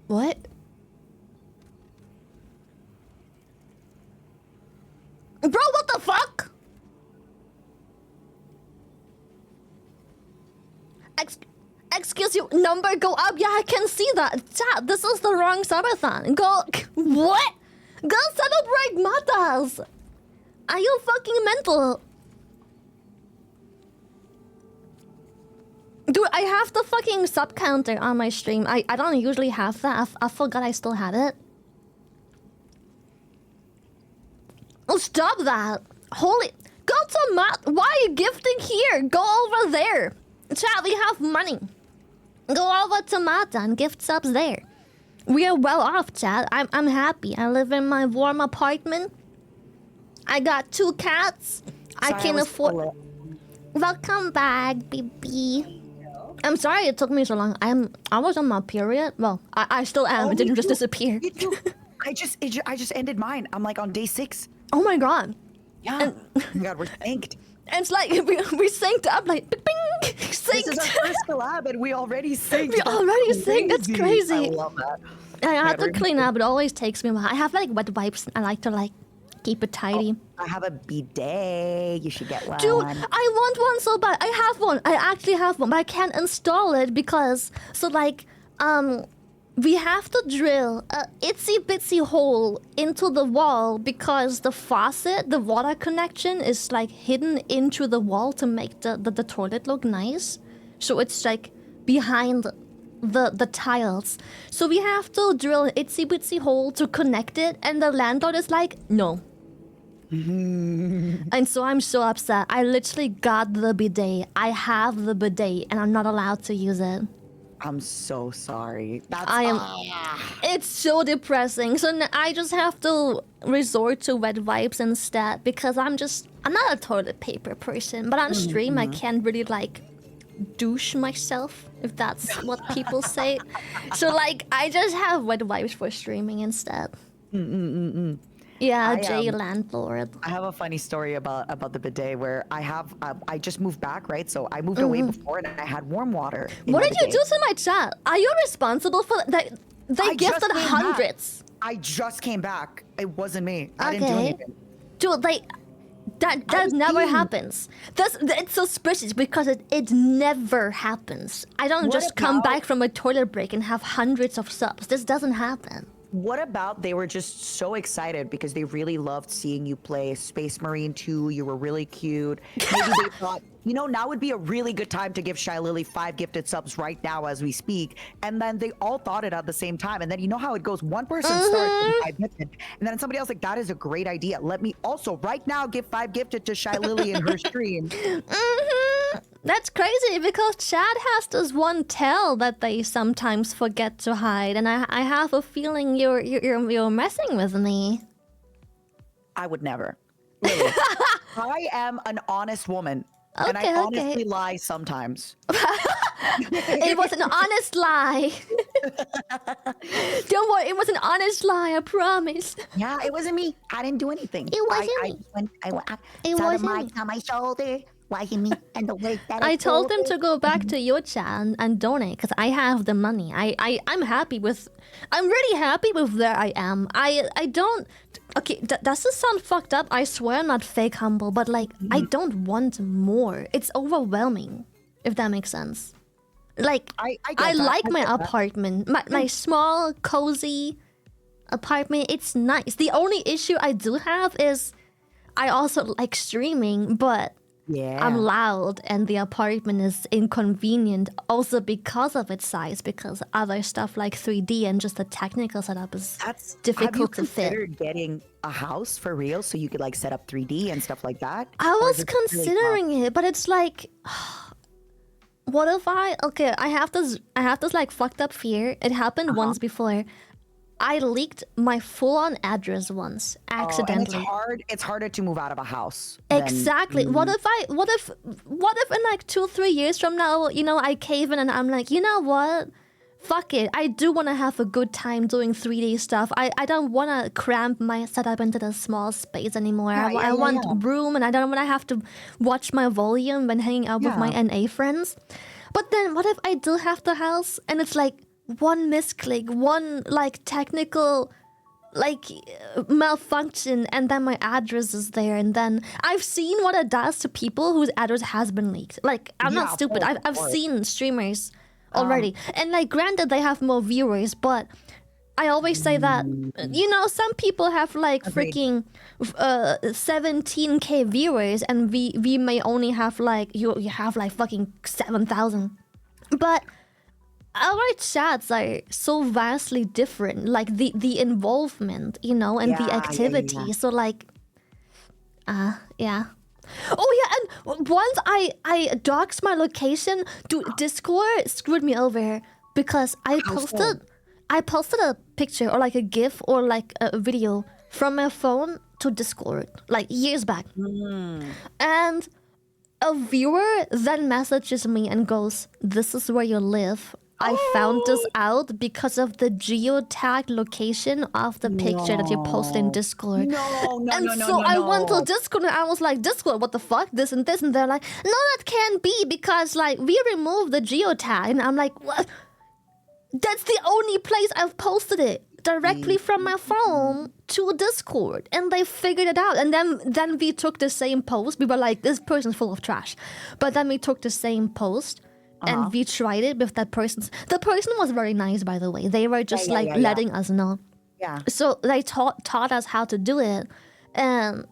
What? Bro, what the fuck? Excuse you, number go up? Yeah, I can see that. Chat, this is the wrong subathon. Go... What? Go celebrate Matas! Are you fucking mental? Dude, I have the fucking sub counter on my stream. I don't usually have that. I forgot I still had it. Oh, stop that. Holy... Go to Matt. Why are you gifting here? Go over there. Chat, we have money. Go over to Mata and gift subs there. We are well off, chat. I'm happy. I live in my warm apartment. I got 2 cats. I can afford... Welcome back, baby. I'm sorry it took me so long. I was on my period. Well, I still am. It didn't just disappear. Me too. I just ended mine. I'm like on day 6. Oh my god. Yeah. And, oh my god, we're synced. And it's like we synced up like bing, bing, synced. This is our first collab and we already synced. We already synced. That's crazy. I love that. I have to clean up. It always takes me a while. I have like wet wipes. I like to like keep it tidy. Oh, I have a bidet. You should get one. Dude, I want one so bad. I have one. I actually have one, but I can't install it because we have to drill a itsy bitsy hole into the wall because the faucet, the water connection, is like hidden into the wall to make the toilet look nice. So it's like behind the tiles. So we have to drill an itsy bitsy hole to connect it, and the landlord is like, no. And so I'm so upset. I literally got the bidet. I have the bidet and I'm not allowed to use it. I'm so sorry. It's so depressing. So I just have to resort to wet wipes instead because I'm not a toilet paper person. But on stream I can't really like douche myself, if that's what people say. So like I just have wet wipes for streaming instead. Yeah, Jay landlord. I have a funny story about the bidet where I just moved back, right? So I moved away before and I had warm water. What did you do to my chat? Are you responsible for that? They gifted hundreds. I just came back. It wasn't me. I didn't do anything. Dude, that never happens. It's suspicious because it never happens. I don't just come back from a toilet break and have hundreds of subs. This doesn't happen. What about they were just so excited because they really loved seeing you play Space Marine 2. You were really cute. Maybe they thought, now would be a really good time to give Shy Lily 5 gifted subs right now as we speak. And then they all thought it at the same time. And then you know how it goes. One person starts with 5 gifted. And then somebody else like, that is a great idea. Let me also right now give 5 gifted to Shy Lily in her stream. That's crazy because Chad has this one tell that they sometimes forget to hide, and I have a feeling you're messing with me. I would never. Really. I am an honest woman, and I honestly lie sometimes. It was an honest lie. Don't worry, it was an honest lie. I promise. Yeah, it wasn't me. I didn't do anything. It wasn't me. It wasn't on my shoulder. Watching me and the way that I told them to go back to Roach-chan and donate because I have the money. I'm happy with. I'm really happy with where I am. I don't. Okay, does this sound fucked up? I swear I'm not fake humble, but like I don't want more. It's overwhelming, if that makes sense. Like I like my apartment, my small cozy apartment. It's nice. The only issue I do have is I also like streaming, but. Yeah. I'm loud and the apartment is inconvenient also because of its size, because other stuff like 3D and just the technical setup is difficult to fit. Have you considered getting a house for real so you could like set up 3D and stuff like that? I was considering it, but it's like what if I have this like fucked up fear. It happened once before. I leaked my full-on address once accidentally. And it's harder to move out of a house. Exactly. What if in like 2-3 years from now, I cave in and I'm like, you know what? Fuck it. I do want to have a good time doing 3D stuff. I don't want to cramp my setup into the small space anymore. I want room, and I don't want to have to watch my volume when hanging out with my NA friends. But then what if I do have the house and it's like one misclick, one like technical like malfunction, and then my address is there, and then I've seen what it does to people whose address has been leaked. Like I'm not stupid. I've seen streamers already, and like granted they have more viewers, but I always say that some people have like freaking 17k viewers, and we may only have like you have like fucking 7,000, but our chats are so vastly different, like the involvement, and the activity. So like, yeah. Oh yeah, and once I doxed my location, dude, Discord screwed me over because I posted a picture or like a GIF or like a video from my phone to Discord like years back, and a viewer then messages me and goes, "This is where you live. I found this out because of the geotagged location of the picture that you posted in Discord." I went to Discord and I was like, "Discord, what the fuck? This and this," and they're like, "No, that can't be because like we removed the geotag." And I'm like, "What? That's the only place I've posted it directly from my phone to Discord," and they figured it out. And then we took the same post. We were like, "This person's full of trash," but then we took the same post. And we tried it with that person. The person was very nice, by the way. They were just letting us know. Yeah. So they taught us how to do it, and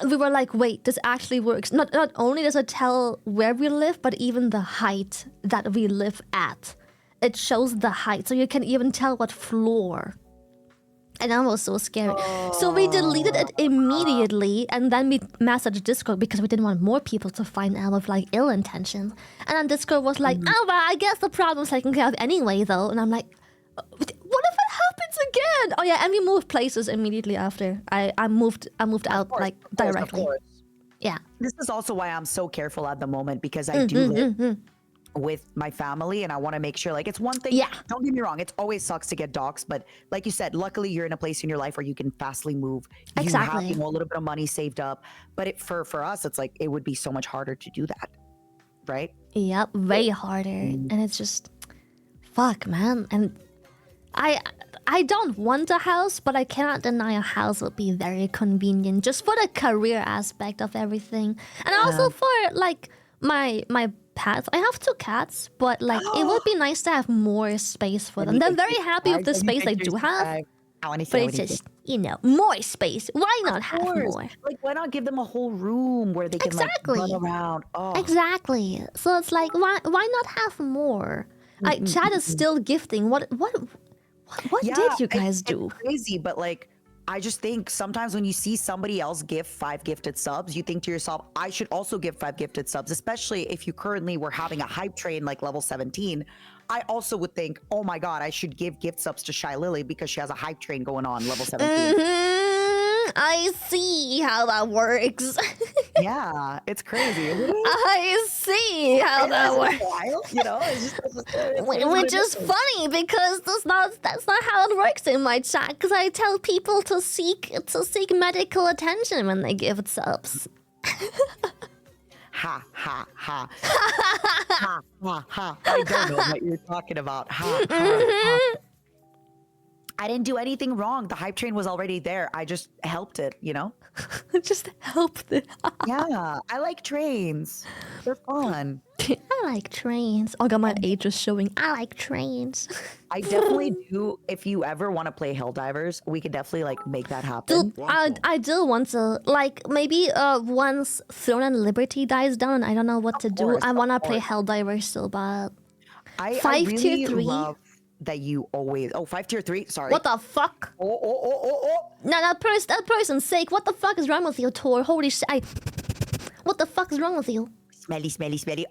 we were like, "Wait, this actually works." Not only does it tell where we live, but even the height that we live at. It shows the height, so you can even tell what floor. And I was so scared. So we deleted it immediately, and then we messaged Discord because we didn't want more people to find out with like ill intentions. And then Discord was like, "Oh, well, I guess the problem's taken care of anyway, though." And I'm like, "What if it happens again?" Oh yeah, and we moved places immediately after. I moved out like directly. Yeah. This is also why I'm so careful at the moment, because I do live with my family, and I want to make sure, like, it's one thing. Yeah. Don't get me wrong. It always sucks to get doxxed, but like you said, luckily you're in a place in your life where you can fastly move. Exactly. You have, a little bit of money saved up, but for us, it's like, it would be so much harder to do that. Right? Yep. Way harder. And it's just, fuck, man. And I don't want a house, but I cannot deny a house would be very convenient just for the career aspect of everything. And also for like my pets. I have 2 cats, but like it would be nice to have more space for them. They're very happy with the space they do have. I want to But see. it's just, more space. Why not have course. more? Like, why not give them a whole room where they can Exactly. like run around? Oh, Exactly. So it's like, why not have more? Chad is still gifting. What yeah, did you guys do? It's crazy, but like, I just think sometimes when you see somebody else give 5 gifted subs, you think to yourself, I should also give 5 gifted subs, especially if you currently were having a hype train like level 17. I also would think, oh my god, I should give gift subs to Shy Lily because she has a hype train going on level 17. I see how that works. Yeah, it's crazy. I see how that works. Wild, Which is funny because that's not how it works in my chat. Because I tell people to seek medical attention when they give subs. Ha ha ha. Ha ha ha. I don't know what you're talking about. Ha ha ha. I didn't do anything wrong. The hype train was already there. I just helped it, Just helped it. Yeah, I like trains. They're fun. I like trains. Oh god, my age is showing. I like trains. I definitely do. If you ever want to play Helldivers, we could definitely like make that happen. Dude, I do want to, like, maybe once Throne and Liberty dies down and I don't know what to do, course, I want to of play course. Helldivers still, but I 5 really tier 3? love that you always. Oh, 5 tier 3. Sorry. What the fuck? Oh. No, that person's sake. What the fuck is wrong with you, Tor? Holy shit! What the fuck is wrong with you? Smelly.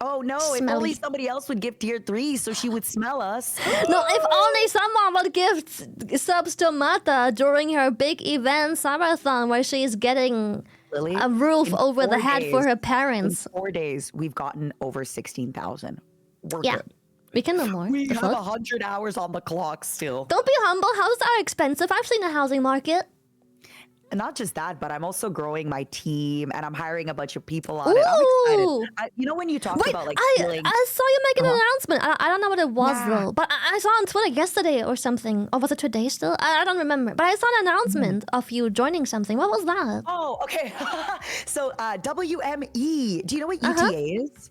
Oh no! If Smelly. only somebody else would give tier 3, so she would smell us. No, if only someone would give subs to Mata during her big event Summerthon where she's getting Lily, a roof in over the 4 head for days- her In parents. 4 days, we've gotten over 16,000. We're Yeah, good. we can do more. We The have fuck? 100 hours on the clock still. Don't be humble. Houses are expensive. I've seen the housing market. And not just that, but I'm also growing my team and I'm hiring a bunch of people on it. I'm Ooh. excited. When you talked Wait, about like I feeling, saw you make an announcement. I don't know what it was Yeah. though, but I saw on Twitter yesterday or something. Or was it today still? I don't remember. But I saw an announcement of you joining something. What was that? oh, okay. So WME, do you know what UTA is?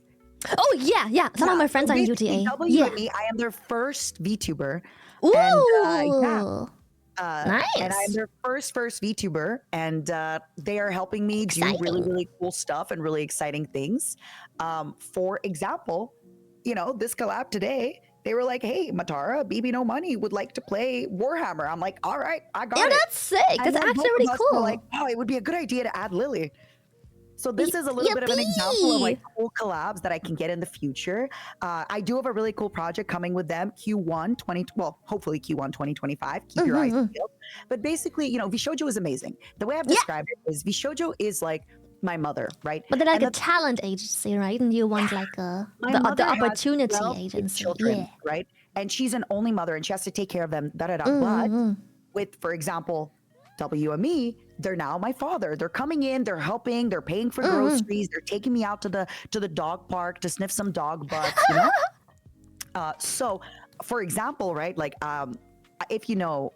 Oh yeah. Some of my friends so are in basically, UTA. WME, Yeah. I am their first VTuber. Ooh. And, Nice. And I'm their first VTuber, and they are helping me do really, Exciting. really cool stuff and really exciting things. For example, this collab today, they were like, "Hey, Matara, BB No Money would like to play Warhammer." I'm like, "All right, I got Yeah, it." that's sick. And That's then actually both of really us were cool. Like, oh, it would be a good idea to add Lily. So this is a little bit of an Yippee! example of like cool collabs that I can get in the future. I do have a really cool project coming with them hopefully Q1 2025. Keep your eyes peeled. But basically, Vishojo is amazing. The way I've described it is Vishojo is like my mother, right? But they're like And a talent agency, right? And you want like my the mother has opportunity 12 agency. children, Yeah. right? And she's an only mother and she has to take care of them, But with, for example, WME, they're now my father. They're coming in, they're helping, they're paying for groceries, they're taking me out to the dog park to sniff some dog butts, So, for example, right, like if you know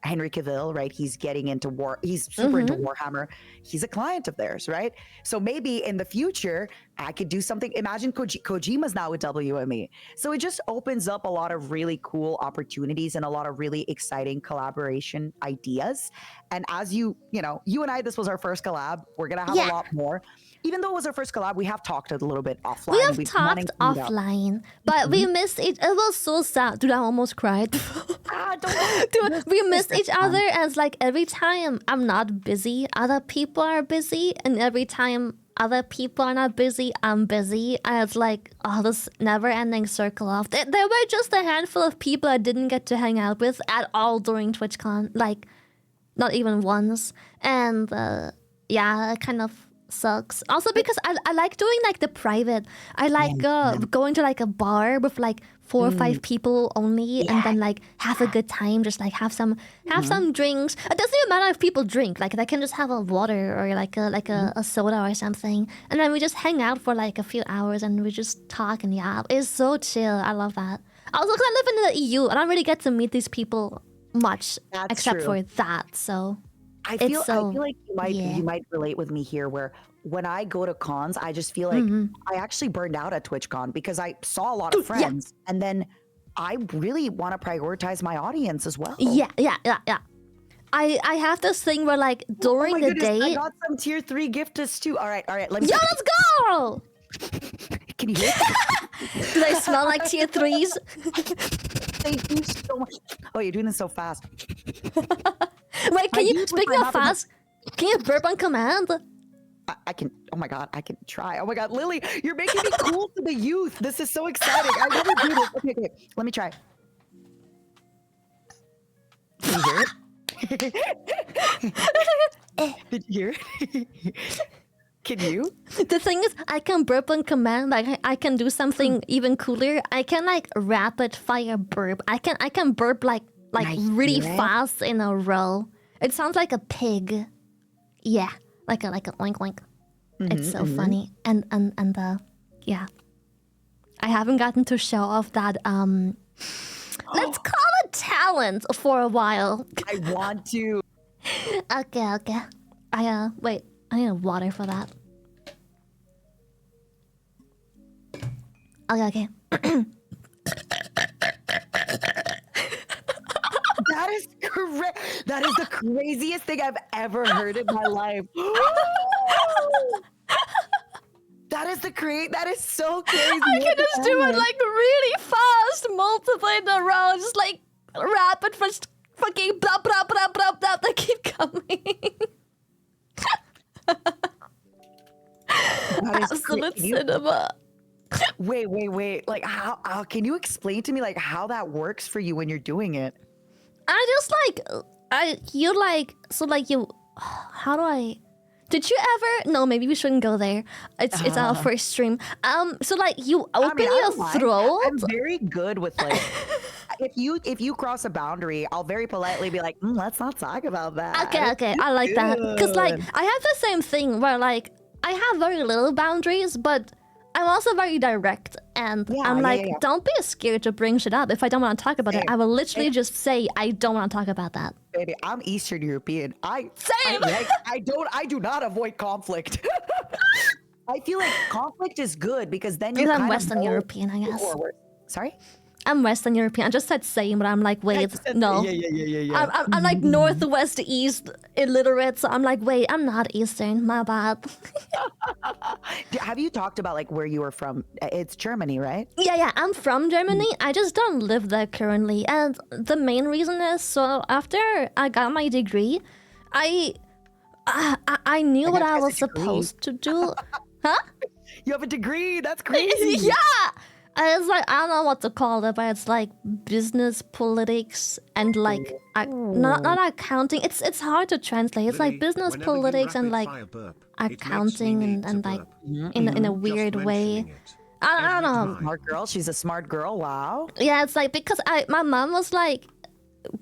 Henry Cavill, right, he's getting into he's super into Warhammer. He's a client of theirs, right? So maybe in the future, I could do something. Imagine Kojima's now with WME. So it just opens up a lot of really cool opportunities and a lot of really exciting collaboration ideas. And as you and I, this was our first collab. We're going to have a lot more. Even though it was our first collab, we have talked a little bit offline. We have We've been wanting talked to meet up. offline, but we missed it. It was so sad. Dude, I almost cried. Dude, we missed each other, and it's like every time I'm not busy, other people are busy, and every time other people are not busy, I'm busy. And it's like, this never-ending circle of... There were just a handful of people I didn't get to hang out with at all during TwitchCon. Like, not even once. And, it kind of sucks. Also because I like doing like the private. I like going to like a bar with like 4 or 5 people only, and then like have a good time. Just like have some drinks. It doesn't even matter if people drink. Like they can just have a water or like a soda or something, and then we just hang out for like a few hours and we just talk and yap. It's so chill. I love that. Also, because I live in the EU, I don't really get to meet these people much, except for that. So. I feel like you might relate with me here, where when I go to cons, I just feel like I actually burned out at TwitchCon because I saw a lot of friends, and then I really want to prioritize my audience as well. Yeah. I have this thing where like during oh my the goodness, I day. got some tier 3 gifters too. All right. Let me. Yo, let's go! Can you hear it? Do they smell like tier 3s? Thank you so much. Oh, you're doing this so fast. Wait, can I you, use with speaking my of mouth and my- fast, can you burp on command? I can. Oh my god, I can try. Oh my god, Lily, you're making me cool to the youth. This is so exciting. I never do this. Okay, let me try. Can you hear it? Did you hear it? Can you? The thing is, I can burp on command. Like I can do something even cooler. I can like rapid fire burp. I can burp like really fast in a row. It sounds like a pig. Yeah, like a oink oink. It's so funny. And yeah. I haven't gotten to show off that let's call it talent for a while. I want to. Okay. Wait, I need a water for that. Okay. That is correct. That is the craziest thing I've ever heard in my life. That is so crazy. I can just do it like really fast, multiple in a row, just like rapid first fucking blah blah blah blah blah. They keep coming. Absolute cinema. Wait. Like how can you explain to me like how that works for you when you're doing it? I just how do I? Did you ever? No, maybe we shouldn't go there. It's our first stream. So like you open your throat. I'm very good with like if you cross a boundary, I'll very politely be like, let's not talk about that. Okay, I like that. Cause like I have the same thing where like I have very little boundaries, but I'm also very direct, and I'm like, don't be scared to bring shit up. If I don't want to talk about it, I will literally just say I don't want to talk about that. Baby, I'm Eastern European. Same. I do not avoid conflict. I feel like conflict is good because then you. I'm Western European, I guess. Forward. Sorry. I'm Western European. I just said same, but I'm like, wait, no. Yeah. I'm like Northwest East illiterate, so I'm like, wait, I'm not Eastern. My bad. Have you talked about like where you were from? It's Germany, right? Yeah. I'm from Germany. I just don't live there currently, and the main reason is so after I got my degree, I knew what I was supposed to do. Huh? You have a degree. That's crazy. Yeah. It's like, I don't know what to call it, but it's like business politics and like not accounting. It's hard to translate. It's like business politics and like accounting and like in a weird way. I don't know. Smart girl. She's a smart girl. Wow. Yeah, it's like because my mom was like,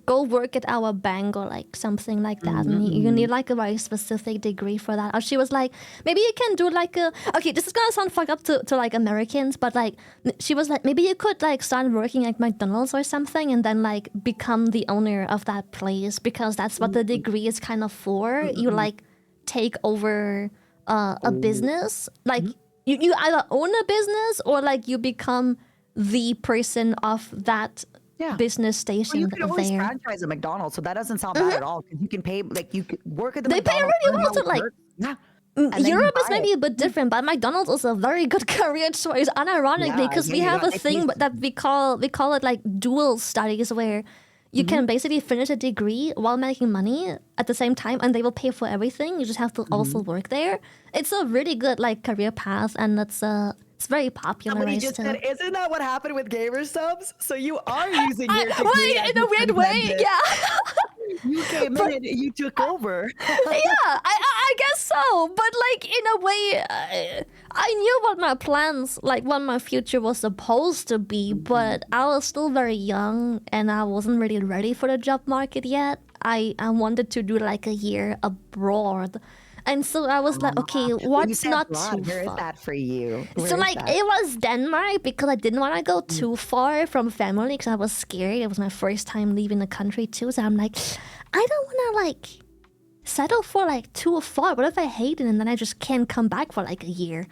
go work at our bank or like something like that, and you need like a very specific degree for that. Or she was like, maybe you can do like a, okay, this is gonna sound fucked up to like Americans, but like she was like, maybe you could like start working at McDonald's or something and then like become the owner of that place, because that's what the degree is kind of for. You like take over a business, like you either own a business or like you become the person of that business station. You can always there. franchise a McDonald's, so that doesn't sound bad at all. Because you can pay, like you could work at the. They McDonald's, pay really well to like. Europe is maybe a it. bit different, but McDonald's is a very good career choice. Unironically, because we have a thing that we call it like dual studies, where you can basically finish a degree while making money at the same time, and they will pay for everything. You just have to also work there. It's a really good like career path, and it's very popular. Somebody just said, isn't that what happened with Gamersupps? So you are using your degree. Wait, in a weird way, yeah. You came in and you took over. Yeah, I guess so. But like in a way, I knew what my plans, like what my future was supposed to be, but I was still very young and I wasn't really ready for the job market yet. I wanted to do like a year abroad. And so I was like, okay, what's not too Where is far? that for you? So like it was Denmark because I didn't want to go too far from family because I was scared. It was my first time leaving the country too. So I'm like, I don't want to like settle for like too far. What if I hate it and then I just can't come back for like a year?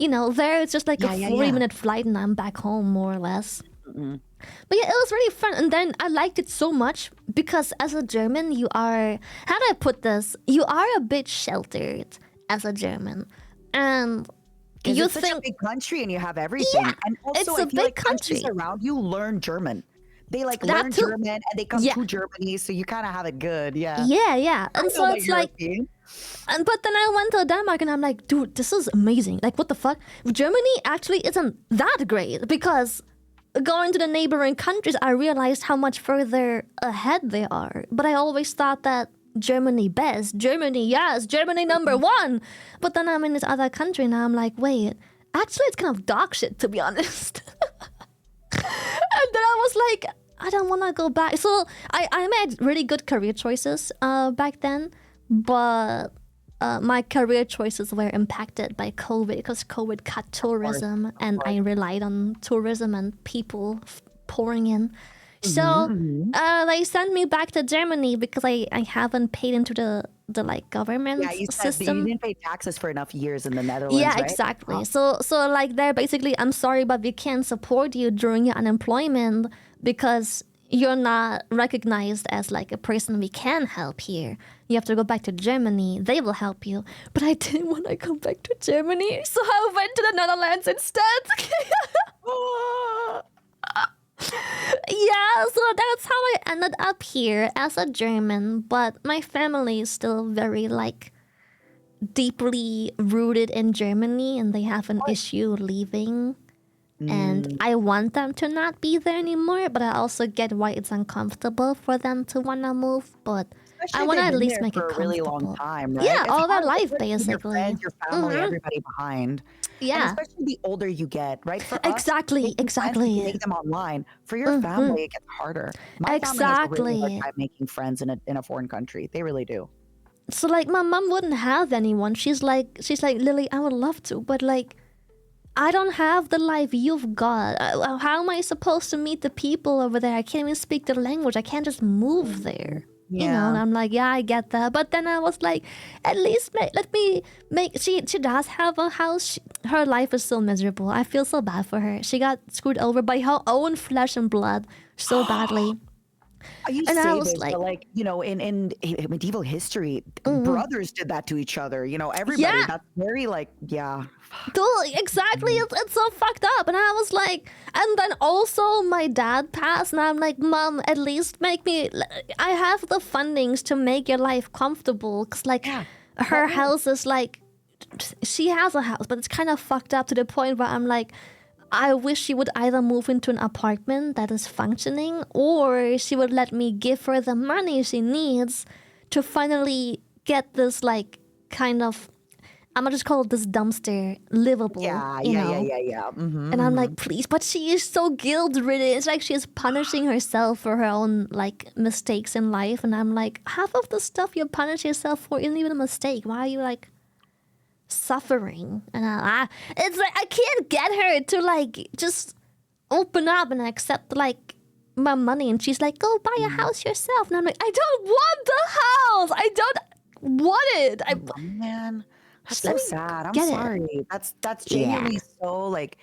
You know, there it's just like a 40-minute flight and I'm back home more or less. But yeah, it was really fun. And then I liked it so much because as a German, you are, how do I put this? You are a bit sheltered as a German. And you it's think such a big country and you have everything. Yeah, and also, it's I a feel like big countries country. around you learn German. They like That learn too. German and they come Yeah. to Germany, so you kind of have it good. Yeah. Yeah. I And know so that it's like, European. but then I went to Denmark and I'm like, dude, this is amazing. Like, what the fuck? Germany actually isn't that great because going to the neighboring countries, I realized how much further ahead they are. But I always thought that Germany best. Germany, yes. Germany number one. But then I'm in this other country and I'm like, wait, actually it's kind of dog shit, to be honest. And then I was like, I don't want to go back. So I made really good career choices back then, but my career choices were impacted by COVID because COVID cut tourism, and I relied on tourism and people pouring in. So they sent me back to Germany because I haven't paid into the like government Yeah, you said that system. you didn't pay taxes for enough years in the Netherlands, Yeah, right? exactly. So like they're basically, I'm sorry, but we can't support you during your unemployment because you're not recognized as like a person we can help here. You have to go back to Germany. They will help you. But I didn't want to go back to Germany, so I went to the Netherlands instead. Yeah, so that's how I ended up here as a German, but my family is still very like deeply rooted in Germany and they have an issue leaving. And I want them to not be there anymore, but I also get why it's uncomfortable for them to want to move. But Especially I if want to they've at been least there make it for a really long comfortable. time, right? Yeah, It's all their hard to life, leave your basically. friends, your family, Mhm. everybody behind. And Yeah, especially the older you get, right? For us, exactly, making friends, you can exactly. make them online. For your family, it gets harder. My family has a really hard Exactly. time making friends in a foreign country. They really do. So like my mom wouldn't have anyone. She's like Lily, I would love to, but like I don't have the life you've got. How am I supposed to meet the people over there? I can't even speak the language. I can't just move there. You know, and I'm like, yeah, I get that. But then I was like, at least let me make. She does have a house. Her life is so miserable. I feel so bad for her. She got screwed over by her own flesh and blood so badly. You And I say was this, like- but like, you know, in medieval history, brothers did that to each other. You know, everybody. Yeah. That's very like, yeah. Dude, exactly. It's so fucked up. And I was like, and then also my dad passed, and I'm like, Mom, at least make me. I have the fundings to make your life comfortable. Cause like, her house is like, she has a house, but it's kind of fucked up to the point where I'm like, I wish she would either move into an apartment that is functioning, or she would let me give her the money she needs to finally get this like kind of. I'm gonna just call this dumpster livable. Yeah. And I'm like, please, but she is so guilt-ridden. It's like she is punishing herself for her own like mistakes in life. And I'm like, half of the stuff you punish yourself for isn't even a mistake. Why are you like suffering? And it's like I can't get her to like just open up and accept like my money. And she's like, go buy a house yourself. And I'm like, I don't want the house. I don't want it. Man, that's Just so let me sad. I'm get it. sorry. That's genuinely so like.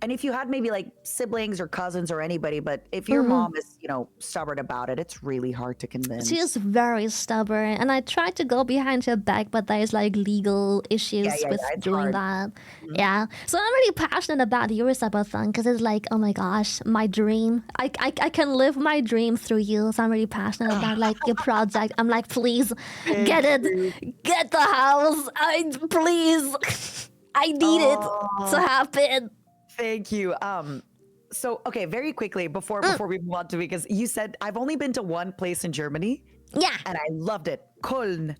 And if you had maybe like siblings or cousins or anybody, but if your mom is, you know, stubborn about it, it's really hard to convince. She is very stubborn, and I tried to go behind her back, but there's like legal issues with it's doing hard. that. Yeah, so I'm really passionate about the Eurosubber thing because it's like, oh my gosh, my dream. I can live my dream through you. So I'm really passionate about like your project. I'm like, please get it, get the house. Please, I need it to happen. Thank you. So okay, very quickly before we move on to, because you said I've only been to one place in Germany Yeah, and I loved it. Köln.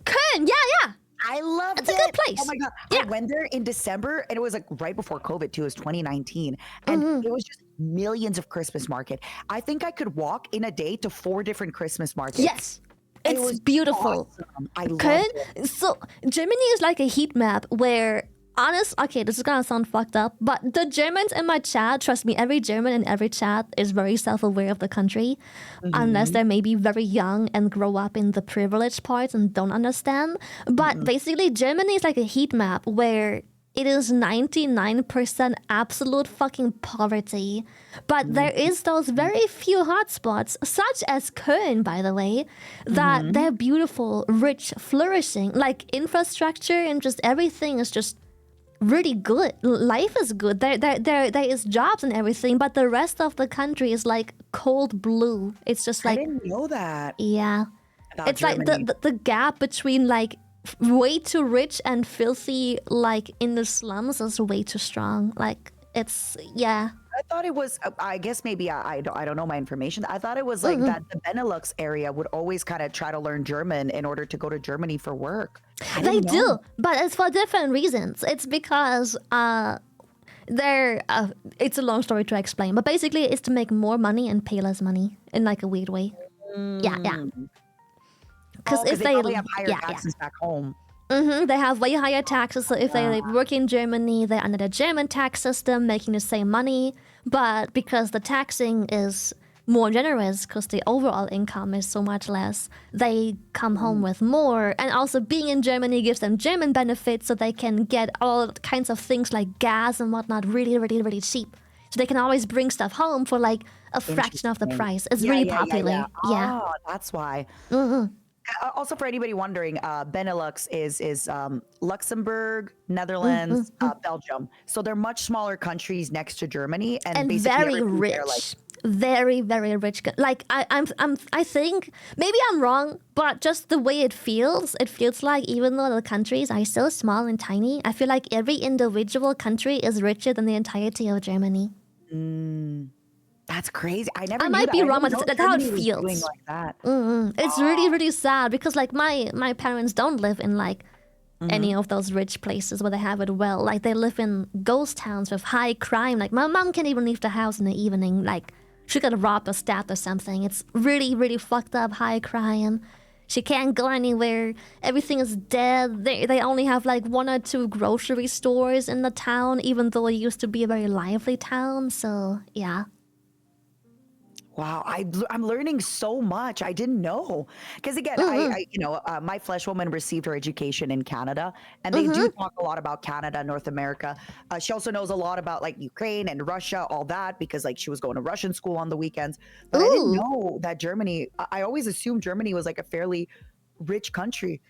Köln. Yeah. I loved it. It's a good place. Oh my god. Yeah. I went there in December and it was like right before COVID too. It was 2019. And it was just millions of Christmas market. I think I could walk in a day to 4 different Christmas markets. Yes. It It's was beautiful. awesome. I loved Köln. it. So Germany is like a heat map where okay, this is gonna sound fucked up, but the Germans in my chat, trust me, every German in every chat is very self-aware of the country, unless they're maybe very young and grow up in the privileged parts and don't understand. But basically, Germany is like a heat map where it is 99% absolute fucking poverty. But there is those very few hotspots, such as Köln, by the way, that they're beautiful, rich, flourishing. Like infrastructure and just everything is just really good. Life is good. There is jobs and everything, but the rest of the country is like cold blue. It's just like I didn't know that. yeah. About It's like Germany. the gap between like way too rich and filthy like in the slums is way too strong. Like it's yeah. I thought it was. I guess maybe I don't know my information. I thought it was like that the Benelux area would always kind of try to learn German in order to go to Germany for work. I They didn't know. do, but it's for different reasons. It's because they're it's a long story to explain, but basically it's to make more money and pay less money in like a weird way. Yeah. Because Oh, if they they probably have higher taxes back home. They have way higher taxes. So if they like, work in Germany, they're under the German tax system, making the same money. But because the taxing is more generous, because the overall income is so much less, they come home with more. And also being in Germany gives them German benefits, so they can get all kinds of things like gas and whatnot really, really, really cheap. So they can always bring stuff home for like a fraction of the Interesting. price. It's really popular. Yeah. Oh, that's why. Also, for anybody wondering, Benelux is Luxembourg, Netherlands, Belgium. So they're much smaller countries next to Germany, and basically very everything rich, there, like, very very rich. Like I think maybe I'm wrong, but just the way it feels like even though the countries are so small and tiny, I feel like every individual country is richer than the entirety of Germany. that's crazy. I never. I knew might that. be I wrong, didn't but know that's how it Germany was doing feels. like that. It's really really sad because like my parents don't live in like any of those rich places where they have it well. Like they live in ghost towns with high crime. Like my mom can't even leave the house in the evening. Like she got robbed or stabbed or something. It's really really fucked up, high crime. She can't go anywhere. Everything is dead. They only have like 1 or 2 grocery stores in the town, even though it used to be a very lively town. So yeah. Wow, I'm learning so much. I didn't know. Because again, my flesh woman received her education in Canada, and they do talk a lot about Canada, North America. She also knows a lot about like Ukraine and Russia, all that, because like she was going to Russian school on the weekends. But I didn't know that Germany. I always assumed Germany was like a fairly rich country.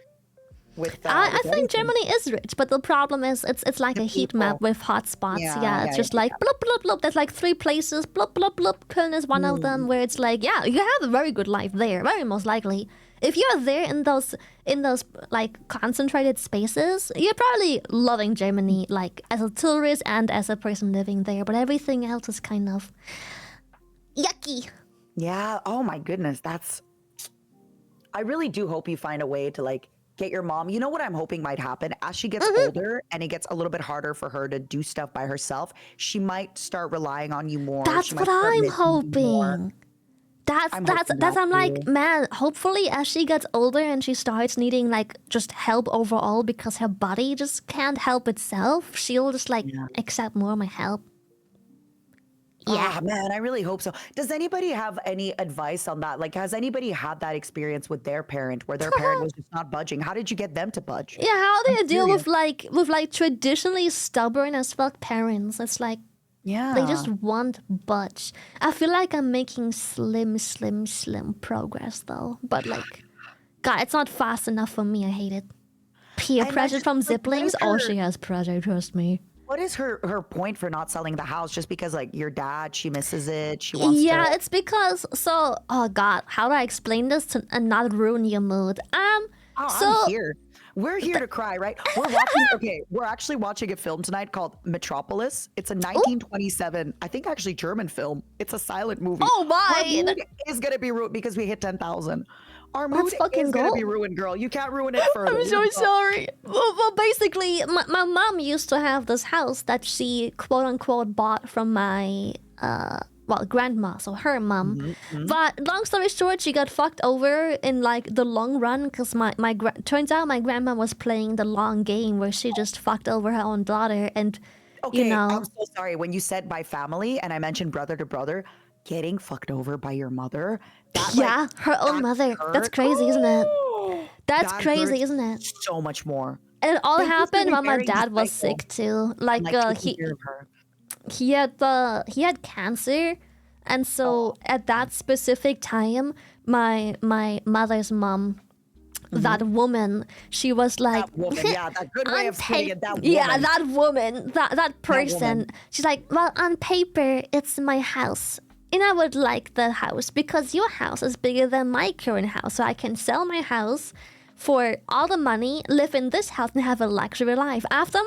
I with think everything. Germany is rich, but the problem is it's like a heat map people. with hot spots. Yeah, It's yeah, just like blub blub blub. There's like 3 places. Blub blub blub. Köln is one of them where it's like yeah, you have a very good life there, very most likely. If you're there in those like concentrated spaces, you're probably loving Germany like as a tourist and as a person living there. But everything else is kind of yucky. Yeah. Oh my goodness. I really do hope you find a way to like get your mom. You know what I'm hoping might happen as she gets older and it gets a little bit harder for her to do stuff by herself. She might start relying on you more. That's She might what start I'm missing you more. hoping. That's I'm that's hoping that's that I'm like, too. man, hopefully as she gets older and she starts needing like just help overall because her body just can't help itself, she'll just like accept more of my help. Yeah. Ah, man, I really hope so. Does anybody have any advice on that? Like, has anybody had that experience with their parent where their parent was just not budging? How did you get them to budge? Yeah, how do you deal curious. with like traditionally stubborn as fuck parents? It's like Yeah. they just won't budge. I feel like I'm making slim progress though. But like God, it's not fast enough for me. I hate it. Peer And pressure that's from just, like, what siblings? is Oh, her- she has pressure, trust me. What is her point for not selling the house? Just because like your dad, she misses it, she wants Yeah, to. it's because oh God, how do I explain this and not ruin your mood? Oh, So I'm here. We're here to cry, right? We're watching. Okay, we're actually watching a film tonight called Metropolis. It's a 1927, I think, actually German film. It's a silent movie. Oh my! Our mood is gonna be ruined because we hit 10,000. Our mood Let's fucking is gonna go. be ruined, girl. You can't ruin it further. I'm so Let's go. sorry. Well, basically, my mom used to have this house that she quote unquote bought from my grandma, so her mom. But long story short, she got fucked over in like the long run because turns out my grandma was playing the long game where she just fucked over her own daughter and Okay, you know. I'm so sorry. When you said by family and I mentioned brother to brother, getting fucked over by your mother. That, like, Yeah, her own that mother. That's hurt. crazy, isn't it? That's That crazy, hurts isn't it? So much more. And it all They've just happened been when my very dad was insightful sick too. Like taking care of her. he had cancer, and so at that specific time, my mother's mom, that woman, she was like, That woman, yeah, that good way on of putting it. That woman. yeah, that woman, that person. woman. She's like, well, on paper, it's my house. And I would like the house because your house is bigger than my current house. So I can sell my house for all the money, live in this house and have a luxury life. After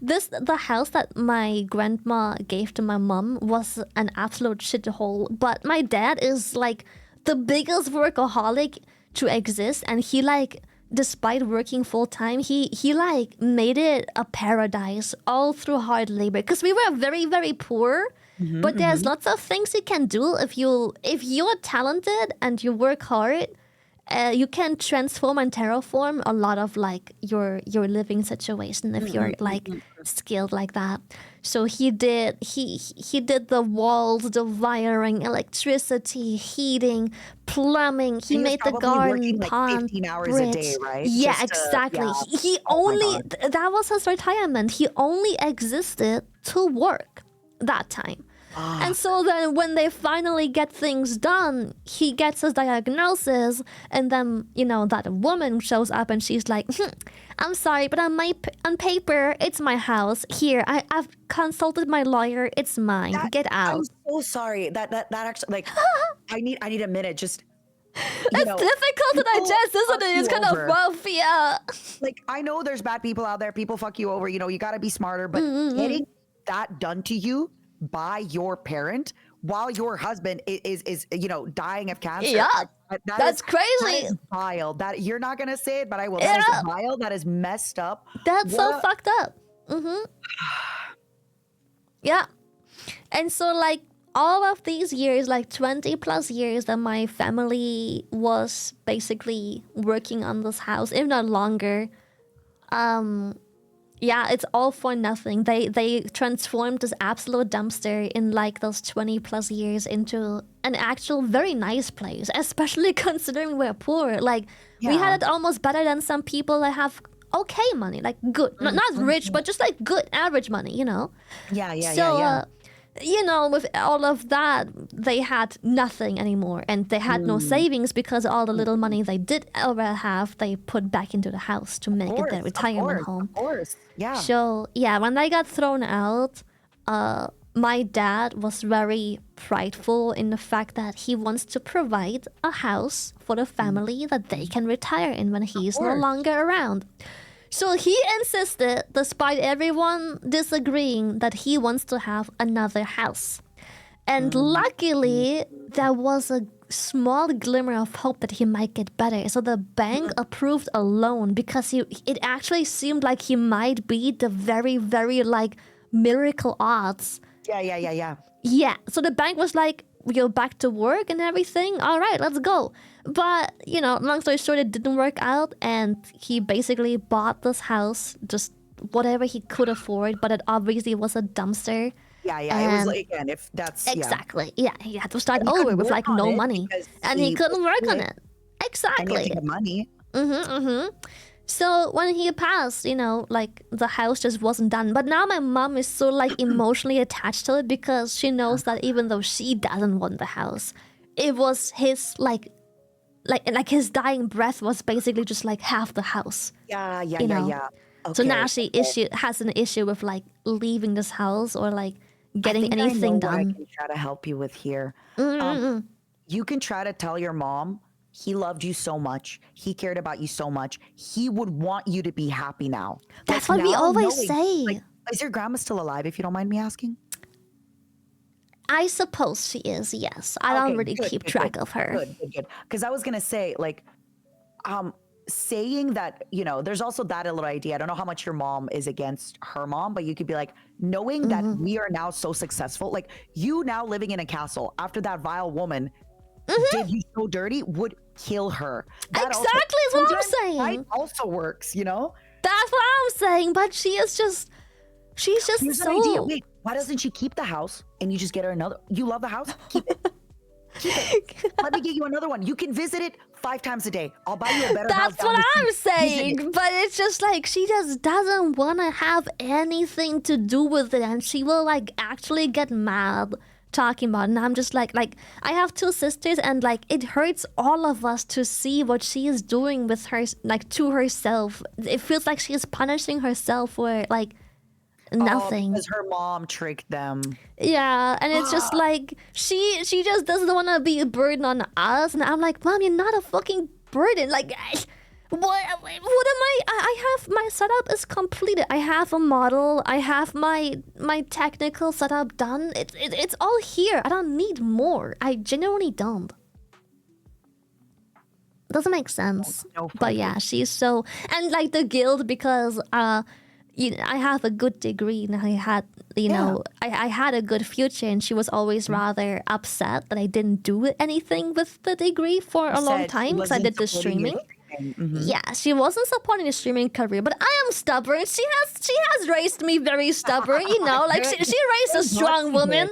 the house that my grandma gave to my mom was an absolute shithole. But my dad is like the biggest workaholic to exist, and he like, despite working full time, he like made it a paradise all through hard labor, because we were very, very poor. But there's lots of things you can do if you're talented and you work hard. You can transform and terraform a lot of like your living situation if you're like skilled like that. So he did the walls, the wiring, electricity, heating, plumbing. He made the garden, like pond, 15 hours bridge. a day, right? Yeah, Just to- exactly. yeah. He Oh my only God. that was his retirement. He only existed to work that time. And so then when they finally get things done, he gets his diagnosis, and then, that woman shows up and she's like, I'm sorry, but on paper, it's my house. Here, I've consulted my lawyer. It's mine. Get out. I'm so sorry. That actually, like, I need a minute. Just It's difficult to digest, isn't it? It's kind of rough, yeah. like, I know there's bad people out there. People fuck you over. You got to be smarter. But getting that done to you by your parent while your husband is dying of cancer. Yeah, that's crazy. That is vile. That you're not gonna say it, but I will. Yeah. That is vile. That is messed up. That's so What- fucked up. Yeah. And so like all of these years, like 20 plus years that my family was basically working on this house, if not longer, yeah, it's all for nothing. They transformed this absolute dumpster in like those 20 plus years into an actual very nice place, especially considering we're poor. Like we had it almost better than some people that have okay money, like good, not rich, but just like good average money, Yeah. So, with all of that, they had nothing anymore, and they had no savings because all the little money they did ever have, they put back into the house to make it their retirement home. Of course. Yeah. So, yeah, when they got thrown out, my dad was very prideful in the fact that he wants to provide a house for the family that they can retire in when he's no longer around. So he insisted, despite everyone disagreeing, that he wants to have another house. And luckily, there was a small glimmer of hope that he might get better. So the bank approved a loan because it actually seemed like he might be the very, very like miracle odds. Yeah. Yeah, so the bank was like, you're back to work and everything. All right, let's go. But, long story short, it didn't work out. And he basically bought this house, just whatever he could afford. But it obviously was a dumpster. Yeah. It was like, again, if that's Exactly. Yeah, he had to start And he over couldn't with like work on no it money. because And he couldn't was work on sick. it. And you Exactly. have to get money. So when he passed, like the house just wasn't done. But now my mom is so like emotionally attached to it because she knows that even though she doesn't want the house, it was his like his dying breath was basically just like half the house. Yeah. So Okay. now she has an issue with like leaving this house or like getting I anything know what I done. can try to help you with here. You can try to tell your mom he loved you so much. He cared about you so much. He would want you to be happy now. That's Like, what we now always knowing- say. like, is your grandma still alive, if you don't mind me asking? I suppose she is, yes. I don't Okay, really good, keep good, track good, of her. Good. Because I was gonna say, like, saying that, there's also that a little idea. I don't know how much your mom is against her mom, but you could be like, knowing that we are now so successful, like you now living in a castle after that vile woman did you so dirty would kill her. That also- Exactly is what I'm sometimes saying. Fight also works, That's what I'm saying, but she's just Here's so an idea. Wait, why doesn't she keep the house and you just get her another? You love the house? Keep it. Let me give you another one. You can visit it 5 times a day. I'll buy you a better house. That's what I'm saying. But it's just like she just doesn't want to have anything to do with it, and she will like actually get mad talking about it. And I'm just like I have 2 sisters, and like it hurts all of us to see what she is doing with her, like to herself. It feels like she is punishing herself for like nothing. Because her mom tricked them. Yeah, and it's just like she just doesn't want to be a burden on us, and I'm like, Mom, you're not a fucking burden. Like, what am I have my setup is completed. I have a model. I have my technical setup done. It's all here. I don't need more. I genuinely don't. Doesn't make sense. No But yeah, she's so, and like the guild, because you know, I have a good degree, and I had, you know, I had a good future, and she was always rather upset that I didn't do anything with the degree for a long time because I did the streaming. Yeah, she wasn't supporting the streaming career, but I am stubborn. She has raised me very stubborn, you know, like she raised a strong woman.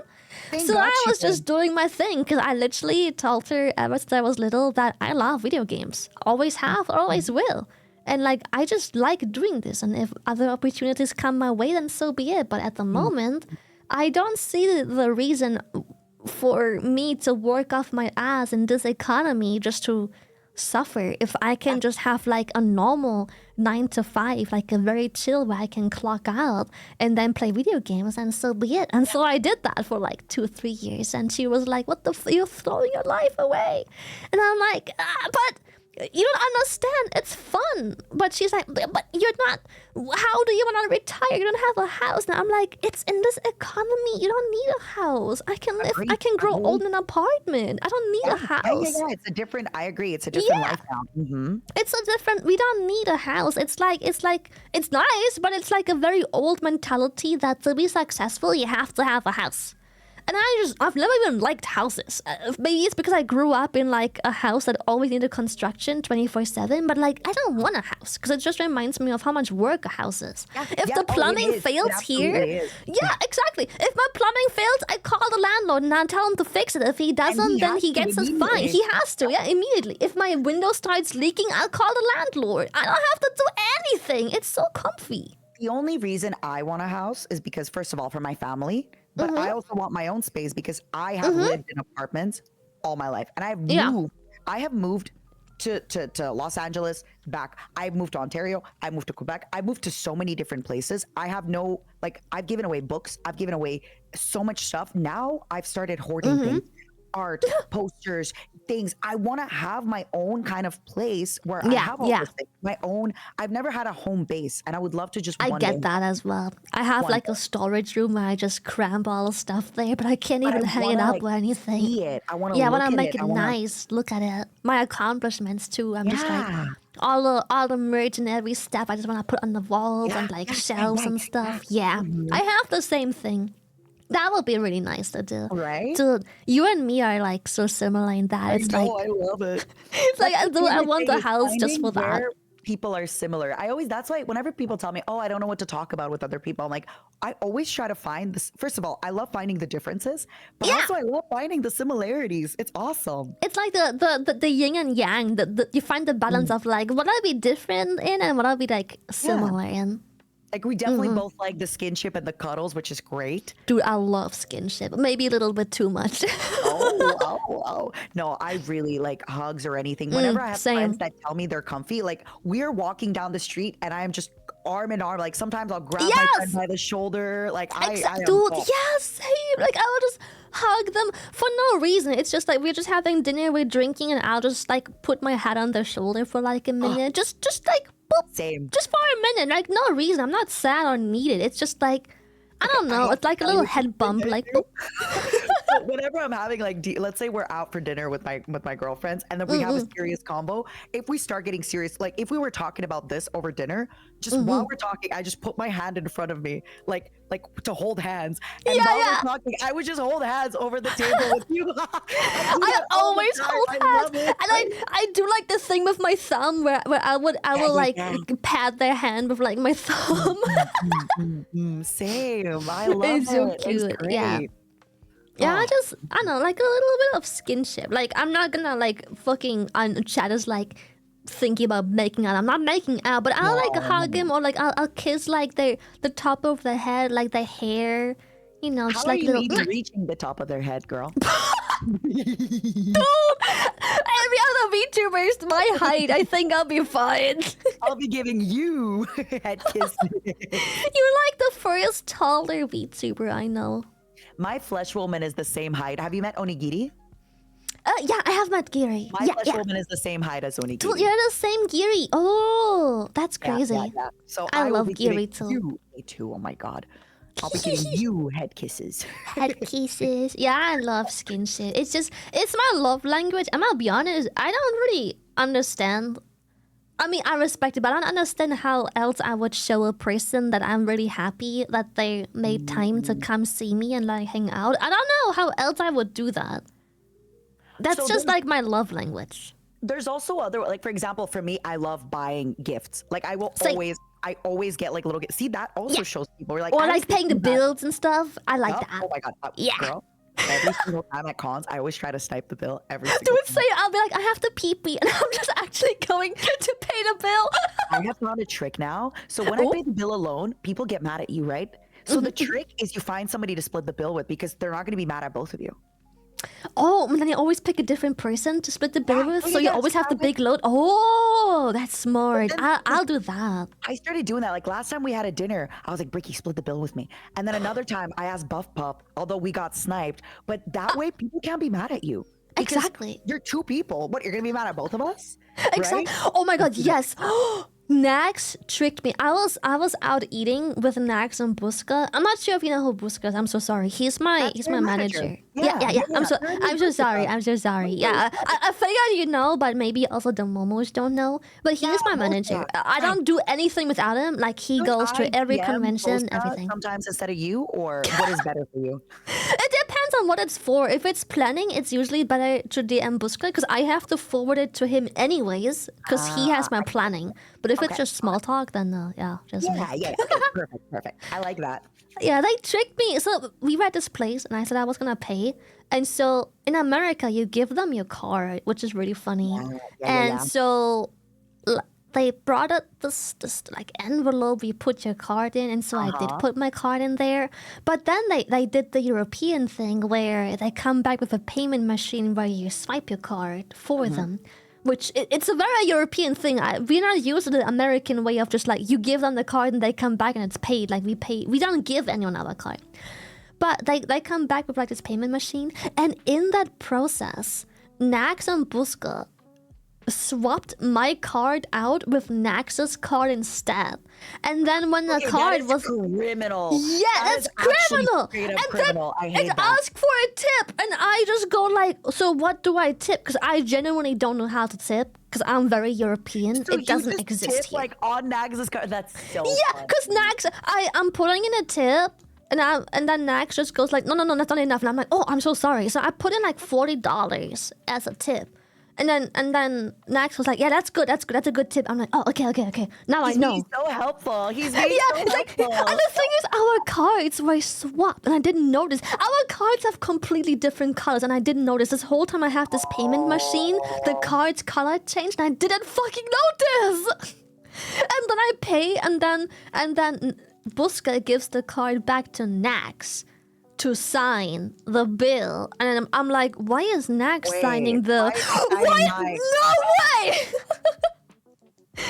So I was just doing my thing, because I literally told her ever since I was little that I love video games. Always have, always will. And like, I just like doing this, and if other opportunities come my way, then so be it. But at the moment, I don't see the reason for me to work off my ass in this economy just to suffer. If I can just have like a normal 9 to 5, like a very chill where I can clock out and then play video games, and so be it. And so I did that for like 2-3 years, and she was like, "What the you're throwing your life away?" And I'm like, but you don't understand. It's fun. But she's like, but you're not. How do you want to retire? You don't have a house. And I'm like, it's in this economy. You don't need a house. I can live. I can grow old in an apartment. I don't need a house. Yeah. It's a different. I agree. It's a different lifestyle. It's a different. We don't need a house. It's nice, but it's like a very old mentality that to be successful, you have to have a house. And I've never even liked houses. Maybe it's because I grew up in like a house that always needed construction 24/7. But like, I don't want a house, because it just reminds me of how much work a house is. If the plumbing fails here, exactly. If my plumbing fails, I call the landlord and I tell him to fix it. If he doesn't, then he gets his fine. He has to, immediately. If my window starts leaking, I'll call the landlord. I don't have to do anything. It's so comfy. The only reason I want a house is because, first of all, for my family. But I also want my own space, because I have lived in apartments all my life, and I have moved to Los Angeles, back. I've moved to Ontario. I moved to Quebec. I moved to so many different places. I have no, like, I've given away books. I've given away so much stuff. Now I've started hoarding things. Art, posters, things. I want to have my own kind of place where I have all this thing, my own. I've never had a home base, and I would love to just. I get that as well. I have like a storage room where I just cramp all the stuff there, but I can't even hang it up or anything. I want to. I want to make it nice. Look at it. My accomplishments too. I'm just like all the merch and every step. I just want to put on the walls and like shelves and stuff. Yeah, I have the same thing. That would be really nice to do. Right? Dude, you and me are like so similar in that. It's like I love it. It's like I want the house just for that. People are similar. That's why whenever people tell me, "Oh, I don't know what to talk about with other people," I'm like, I always try to find this. First of all, I love finding the differences, but also I love finding the similarities. It's awesome. It's like the yin and yang. You find the balance of like what I'll be different in and what I'll be like similar in. Like, we definitely both like the skinship and the cuddles, which is great. Dude, I love skinship. Maybe a little bit too much. No, I really like hugs or anything. Whenever I have friends that tell me they're comfy, like, we're walking down the street and I am just arm in arm. Like, sometimes I'll grab my friend by the shoulder. Like, dude, same. Like, I will just hug them for no reason. It's just like we're just having dinner, we're drinking, and I'll just like put my head on their shoulder for like a minute. Just like boop, same. Just for a minute, like no reason. I'm not sad or needed. It's just like I don't know. It's like a little head bump, like. Whenever I'm having like, let's say we're out for dinner with my girlfriends, and then we have a serious combo. If we start getting serious, like if we were talking about this over dinner, just while we're talking, I just put my hand in front of me, like to hold hands. And while we're talking, I would just hold hands over the table with you. I always hold hands, and I do like the thing with my thumb where I will like pat their hand with like my thumb. Same. I love it. It's so cute. It's great. Yeah. Yeah, Oh. I don't know, like a little bit of skinship. Like, I'm not gonna like fucking on chat is like thinking about making out. I'm not making out, but I'll like hug him or like I'll kiss like the top of the head, like the hair, you know, How just are like you little. even reaching the top of their head, girl? Every other VTuber is my height. I think I'll be fine. I'll be giving you head kisses. You're like the first taller VTuber I know. My flesh woman is the same height. Have you met Onigiri? Yeah, I have met Giri. My Yeah, flesh yeah. woman is the same height as Onigiri. Dude, you're the same Giri. Oh, that's crazy. Yeah. So I will love be Giri giving too. You, me too. Oh my god. I'll be giving you head kisses. Head kisses. Yeah, I love skin shit. It's my love language. I'm gonna be honest, I don't really understand. I mean, I respect it, but I don't understand how else I would show a person that I'm really happy that they made time to come see me and like hang out. I don't know how else I would do that. That's So just then- like my love language. There's also other, like for example, for me, I love buying gifts. Like I will Same. I always get like little gifts. See, that also shows people. We're like, Or I was like paying the thinking that. bills and stuff. I like Yup. that. Oh my god. Yeah. Girl, every single time at cons, I always try to snipe the bill every single Dude, time. say I'll be like, I have to pee, and I'm just actually going to pay the bill. I have found a trick now. So when I pay the bill alone, people get mad at you, right? So the trick is you find somebody to split the bill with because they're not going to be mad at both of you. Oh, and then you always pick a different person to split the bill with, so you yes, always have the exactly. big load. Oh, that's smart. I'll do that. I started doing that. Like last time we had a dinner, I was like, Bricky, split the bill with me. And then another time I asked Buff Pup, although we got sniped, but that way people can't be mad at you. Because Exactly. You're two people. What, you're going to be mad at both of us? Exactly. Right? Oh my god, yes. Nax tricked me. I was out eating with Nax and Buska. I'm not sure if you know who Buska is. I'm so sorry. He's my their manager. manager. Yeah. Yeah, I'm so they're in sorry. Buska. I'm so sorry. Yeah. I figured you know, but maybe also the Momos don't know. But he's my manager. I don't do anything without him. Like he goes to every DM convention, Buska everything. Sometimes instead of you, or what is better for you? It depends on what it's for. If it's planning, it's usually better to DM Buska because I have to forward it to him anyways because he has my planning. But if it's just small talk, then just me. Yeah. Okay, perfect. I like that. Yeah, they tricked me. So we were at this place, and I said I was gonna pay. And so in America, you give them your card, which is really funny. And so they brought up this like envelope. You put your card in, and so I did put my card in there. But then they did the European thing where they come back with a payment machine where you swipe your card for them. Which it's a very European thing. We're not used to the American way of just like you give them the card and they come back and it's paid. Like we pay, we don't give anyone our card. But they come back with like this payment machine, and in that process, Nax and Buska swapped my card out with Nax's card instead. And then when the card that is was criminal. yeah, That that's is actually criminal. straight up And criminal. I then hate it that. asks for a tip, and I just go like, so what do I tip? Because I genuinely don't know how to tip because I'm very European. So it you doesn't just exist tip, here. like on Nags' card. That's so Yeah, fun. because Nax, I'm putting in a tip, and then Nax just goes like, no, that's not enough. And I'm like, oh, I'm so sorry. So I put in like $40 as a tip. And then Nax was like, yeah, that's good. That's a good tip. I'm like, oh, okay. Now He's I know. being so helpful. He's being Yeah, so it's like, helpful. and the thing is, our cards were swapped, and I didn't notice. Our cards have completely different colors, and I didn't notice. This whole time I have this payment machine, the card's color changed, and I didn't fucking notice. And then I pay, and then Buska gives the card back to Nax to sign the bill, and I'm like, why is Nax signing the? why is he signing Why? Nax? No way!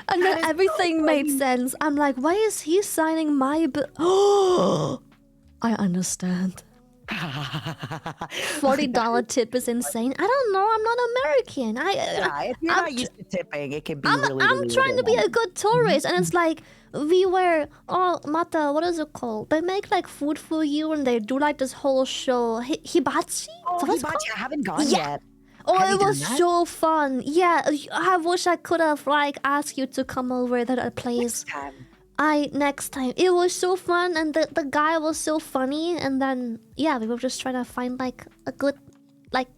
And then everything made sense. I'm like, why is he signing my bill? Oh, I understand. $40 tip is insane. I don't know. I'm not American. Yeah, if you're I'm not used to tipping, it can be I'm really trying to be a good tourist, and Mm-hmm. it's like we were Mata. What is it called? They make like food for you, and they do like this whole show. Hibachi. Oh, Is that what it's Hibachi, called? I haven't gone Yeah. yet. Oh, Have you it done was that? so fun. Yeah, I wish I could have like asked you to come over to that place. Next time. It was so fun, and the guy was so funny, and then yeah, we were just trying to find like a good like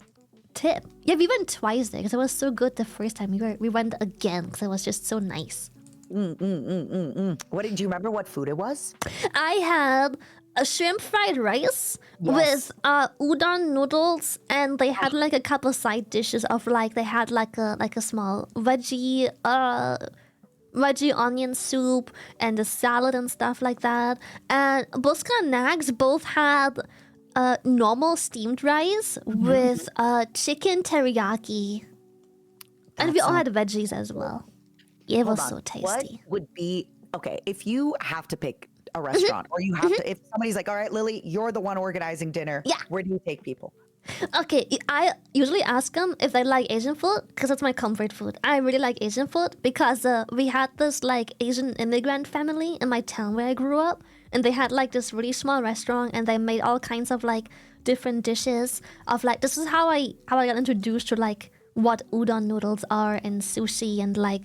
tip. Yeah, we went twice there because it was so good the first time. We went again because it was just so nice. What did you remember? What food it was? I had a shrimp fried rice with udon noodles, and they had like a couple side dishes of like they had like a small veggie onion soup and a salad and stuff like that. And Buska and Nags both had normal steamed rice with chicken teriyaki, and we all had veggies as well. It was so tasty. What would be okay if you have to pick a restaurant, or you have to, if somebody's like, all right, Lily, you're the one organizing dinner. Yeah. Where do you take people? Okay, I usually ask them if they like Asian food because it's my comfort food. I really like Asian food because we had this like Asian immigrant family in my town where I grew up, and they had like this really small restaurant, and they made all kinds of like different dishes of like, this is how I got introduced to like what udon noodles are and sushi and like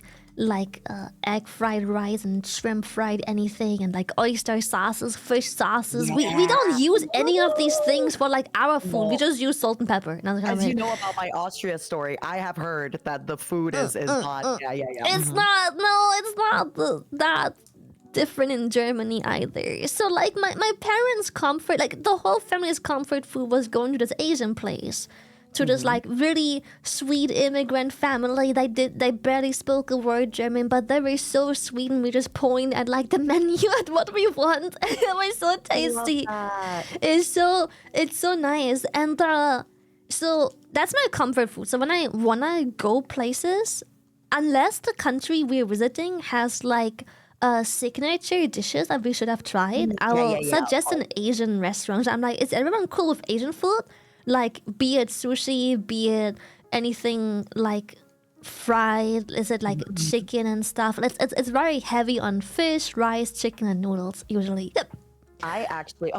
egg fried rice and shrimp fried anything and like oyster sauces, fish sauces. We don't use any of these things for like our food. We just use salt and pepper. As you know about my Austria story, I have heard that the food is not. It's not. No, it's not that different in Germany either. So like my parents' comfort, like the whole family's comfort food was going to this Asian place. To this like really sweet immigrant family. They barely spoke a word German, but they were so sweet, and we just point at like the menu at what we want. It was so tasty. It's so nice. And so that's my comfort food. So when I wanna go places, unless the country we're visiting has like signature dishes that we should have tried, I will suggest an Asian restaurant. I'm like, is everyone cool with Asian food? Like, be it sushi, be it anything like fried, is it like chicken and stuff? It's very heavy on fish, rice, chicken, and noodles usually. Yep. I actually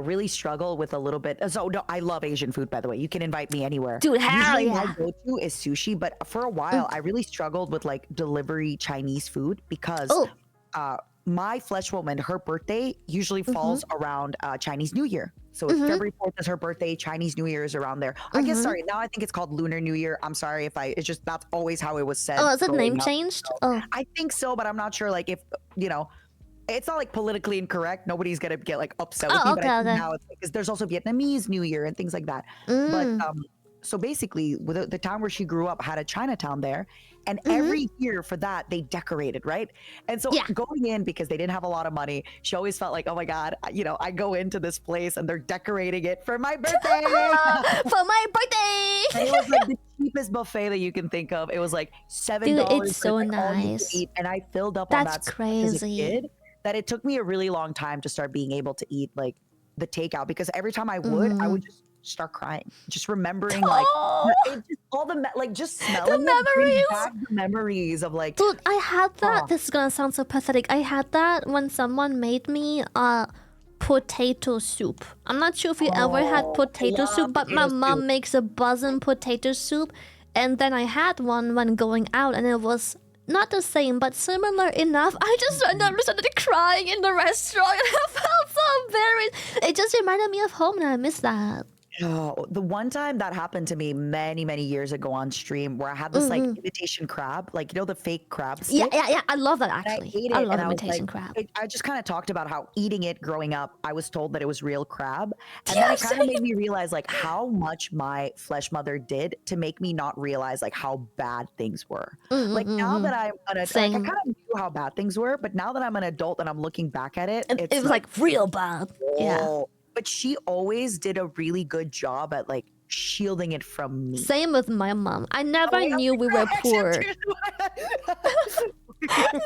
really struggle with a little bit. So no, I love Asian food, by the way. You can invite me anywhere. Dude, hell Usually yeah. my go-to is sushi, but for a while I really struggled with like delivery Chinese food because my flesh woman, her birthday usually falls around Chinese New Year. So February 4th is her birthday. Chinese New Year is around there. I guess, sorry, now I think it's called Lunar New Year. I'm sorry if it's just, that's always how it was said. Oh, is it name up. changed? So Oh. I think so, but I'm not sure like if, you know, it's not like politically incorrect. Nobody's going to get like upset with me, but I think now it's because there's also Vietnamese New Year and things like that. But so basically, with the town where she grew up had a Chinatown there, and every year for that they decorated, right? And so going in, because they didn't have a lot of money, she always felt like, oh my god, you know, I go into this place and they're decorating it for my birthday. For my birthday. And it was like the cheapest buffet that you can think of. It was like $7. Dude, it's so like, all you could nice. eat, and I filled up on that That's so much as a crazy. kid that it took me a really long time to start being able to eat like the takeout, because every time I would just start crying, just remembering like it just, all the like just smelling The memories. back the memories of like, Dude, I had that. This is gonna sound so pathetic. I had that when someone made me potato soup. I'm not sure if you ever had potato soup, but my mom makes a buzzing potato soup, and then I had one when going out, and it was not the same, but similar enough. I just started crying in the restaurant, and I felt so embarrassed. It just reminded me of home, and I miss that. oh, the one time that happened to me many years ago on stream where I had this like imitation crab, like, you know, the fake crab stick? Yeah. I love that And I actually. ate it, I love and I was imitation like, crab. I just kind of talked about how eating it growing up, I was told that it was real crab. And then it kind of made me realize like how much my flesh mother did to make me not realize like how bad things were. Like now that I'm an adult, like, I kind of knew how bad things were, but now that I'm an adult and I'm looking back at it, It was like real bad. Yeah. oh. But she always did a really good job at like shielding it from me. Same with my mom. I never knew we were poor. No!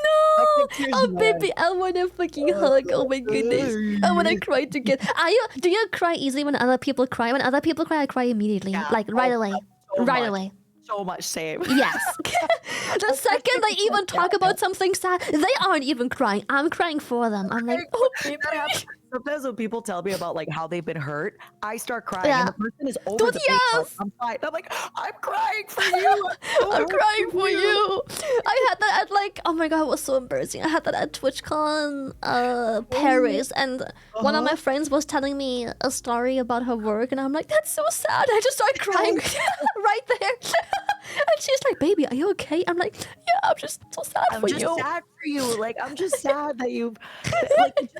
Oh, baby, I want a fucking hug. Oh my goodness. I want to cry together. Do you cry easily when other people cry? When other people cry, I cry immediately. Yeah. Like right away. so Right much. away. So much same. Yes. The second they even talk about something sad, they aren't even crying. I'm crying for them. I'm like, oh, baby. sometimes when people tell me about like how they've been hurt, I start crying, Yeah. and the person is over Dude, the face, like, yes! I'm fine. I'm like, I'm crying for you. I'm crying for you. I had that at like, oh my god, it was so embarrassing. I had that at TwitchCon Paris, and one of my friends was telling me a story about her work, and I'm like, that's so sad. I just started crying right there. And she's like, baby, are you okay? I'm like, yeah, I'm just so sad I'm for just you. sad for you. Like, I'm just sad that you've like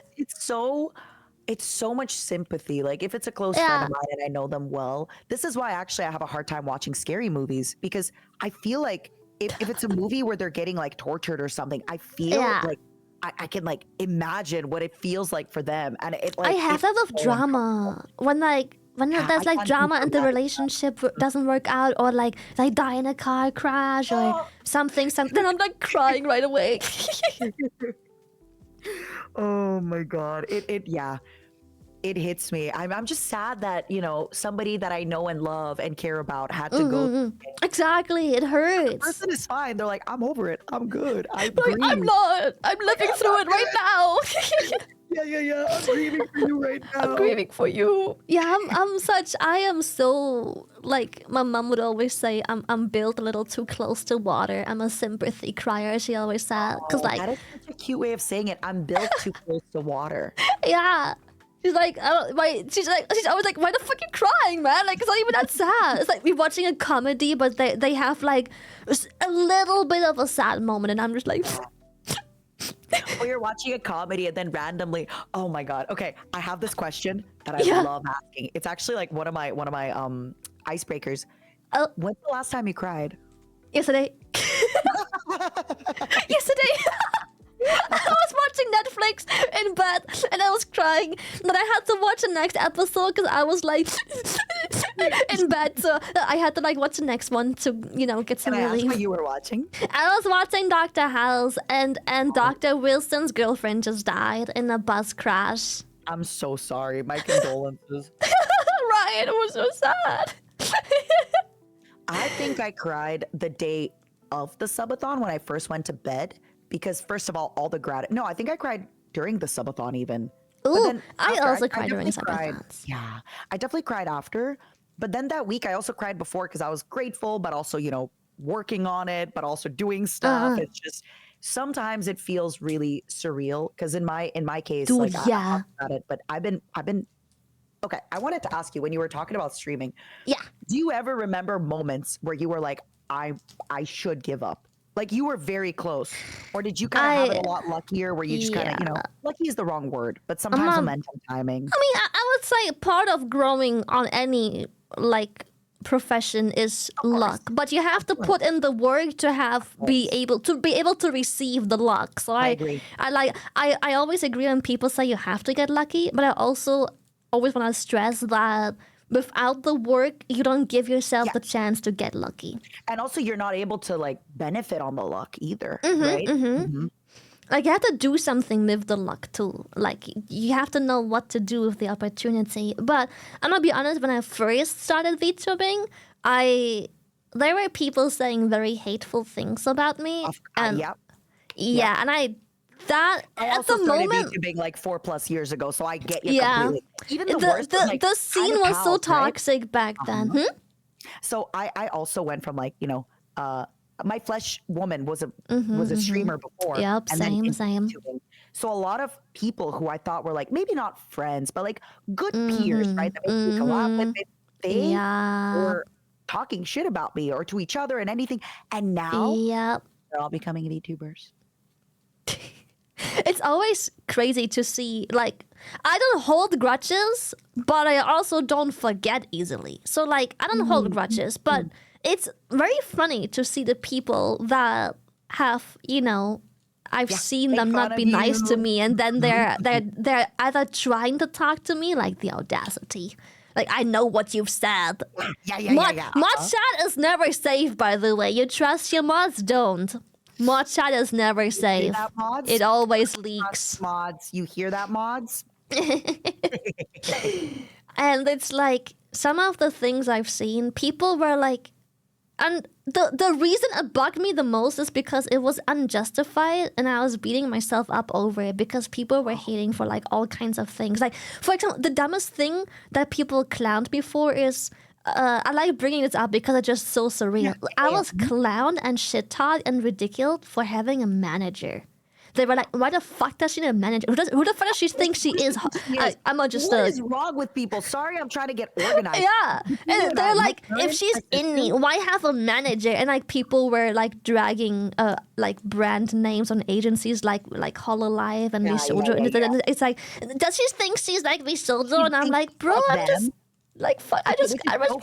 it's so much sympathy. Like, if it's a close friend of mine and I know them well, this is why actually I have a hard time watching scary movies, because I feel like if it's a movie where they're getting like tortured or something, I feel like I can like imagine what it feels like for them. And it like I have that with drama. When there's like can't drama do and the that. relationship doesn't work out, or like they die in a car crash or something, then I'm like crying right away. Oh my god. It hits me. I'm just sad that, somebody that I know and love and care about had to go. Exactly, it The hurts. person is fine. They're like, I'm over it. I'm good. Like, I'm not. I'm living through it right now. Yeah. I'm grieving for you right now. I'm grieving for you. Yeah, I am so, like, my mom would always say, I'm built a little too close to water. I'm a sympathy crier, she always said. Cause like, that is such a cute way of saying it. I'm built too close to water. yeah. She's like, she's always like, why the fuck you crying, man? Like, it's not even that sad. It's like we're watching a comedy, but they have like a little bit of a sad moment, and I'm just like, Or you're watching a comedy and then randomly, oh my god. Okay, I have this question that I love asking. It's actually like one of my icebreakers. When's the last time you cried? yesterday. Yesterday. I was watching Netflix in bed and I was crying. Then I had to watch the next episode because I was like in bed. So I had to like watch the next one to, get some Can I ask relief. what you were watching? I was watching Dr. House, and Dr. Wilson's girlfriend just died in a bus crash. I'm so sorry. My condolences. Right, it was so sad. I think I cried the day of the subathon when I first went to bed, because first of all the no, I think I cried during the subathon even. Ooh, I after, also cried during definitely cried. subathons. Yeah, I definitely cried after. But then that week I also cried before because I was grateful, but also, working on it, but also doing stuff. It's just sometimes it feels really surreal because in my case, Dude, like yeah. I talked about it, but I've been okay. I wanted to ask you, when you were talking about streaming, Yeah. do you ever remember moments where you were like, I should give up? Like you were very close, or did you kind of have it a lot luckier where you just kind of, lucky is the wrong word, but sometimes momentum timing. I mean, I would say part of growing on any like profession is luck, but you have to put in the work to be able to receive the luck. So I agree. I always agree when people say you have to get lucky, but I also always want to stress that without the work, you don't give yourself the chance to get lucky. And also, you're not able to like benefit on the luck either, right? Like, you have to do something with the luck too. Like, you have to know what to do with the opportunity. But I'm gonna be honest, when I first started VTubing, there were people saying very hateful things about me. And and I at also the started moment VTubing like 4+ years ago, so I get you completely. Even the worst, the scene was so toxic back then. So I also went from like, my flesh woman was a streamer before. Yep, and same. VTubing. So a lot of people who I thought were like maybe not friends, but like good peers, right? That maybe we collab with, they were talking shit about me or to each other and anything. And now they're all becoming VTubers. It's always crazy to see, like, I don't hold grudges, but I also don't forget easily. So, like, I don't hold grudges, but it's very funny to see the people that have, I've seen them not be nice to me, and then they're either trying to talk to me, like the audacity. Like, I know what you've said. Mod chat is never safe, by the way. You trust your mods? Don't. Mod chat is never safe. That, mods? It always leaks. Mods, you hear that, mods? And it's like, some of the things I've seen, people were like, and the reason it bugged me the most is because it was unjustified and I was beating myself up over it because people were hating for like all kinds of things. Like, for example, the dumbest thing that people clowned me for is I like bringing this up because it's just so surreal. I was clowned and shit-talked and ridiculed for having a manager. They were like, why the fuck does she need a manager? Who the fuck does she think she is? I'm not just What is wrong with people? Sorry, I'm trying to get organized. Yeah. And they're like, if she's indie, why have a manager? And like people were like dragging like brand names on agencies like Hololive and Visoldo. And it's like, does she think she's like Visoldo? And I'm like, bro, I'm just like, fuck, I just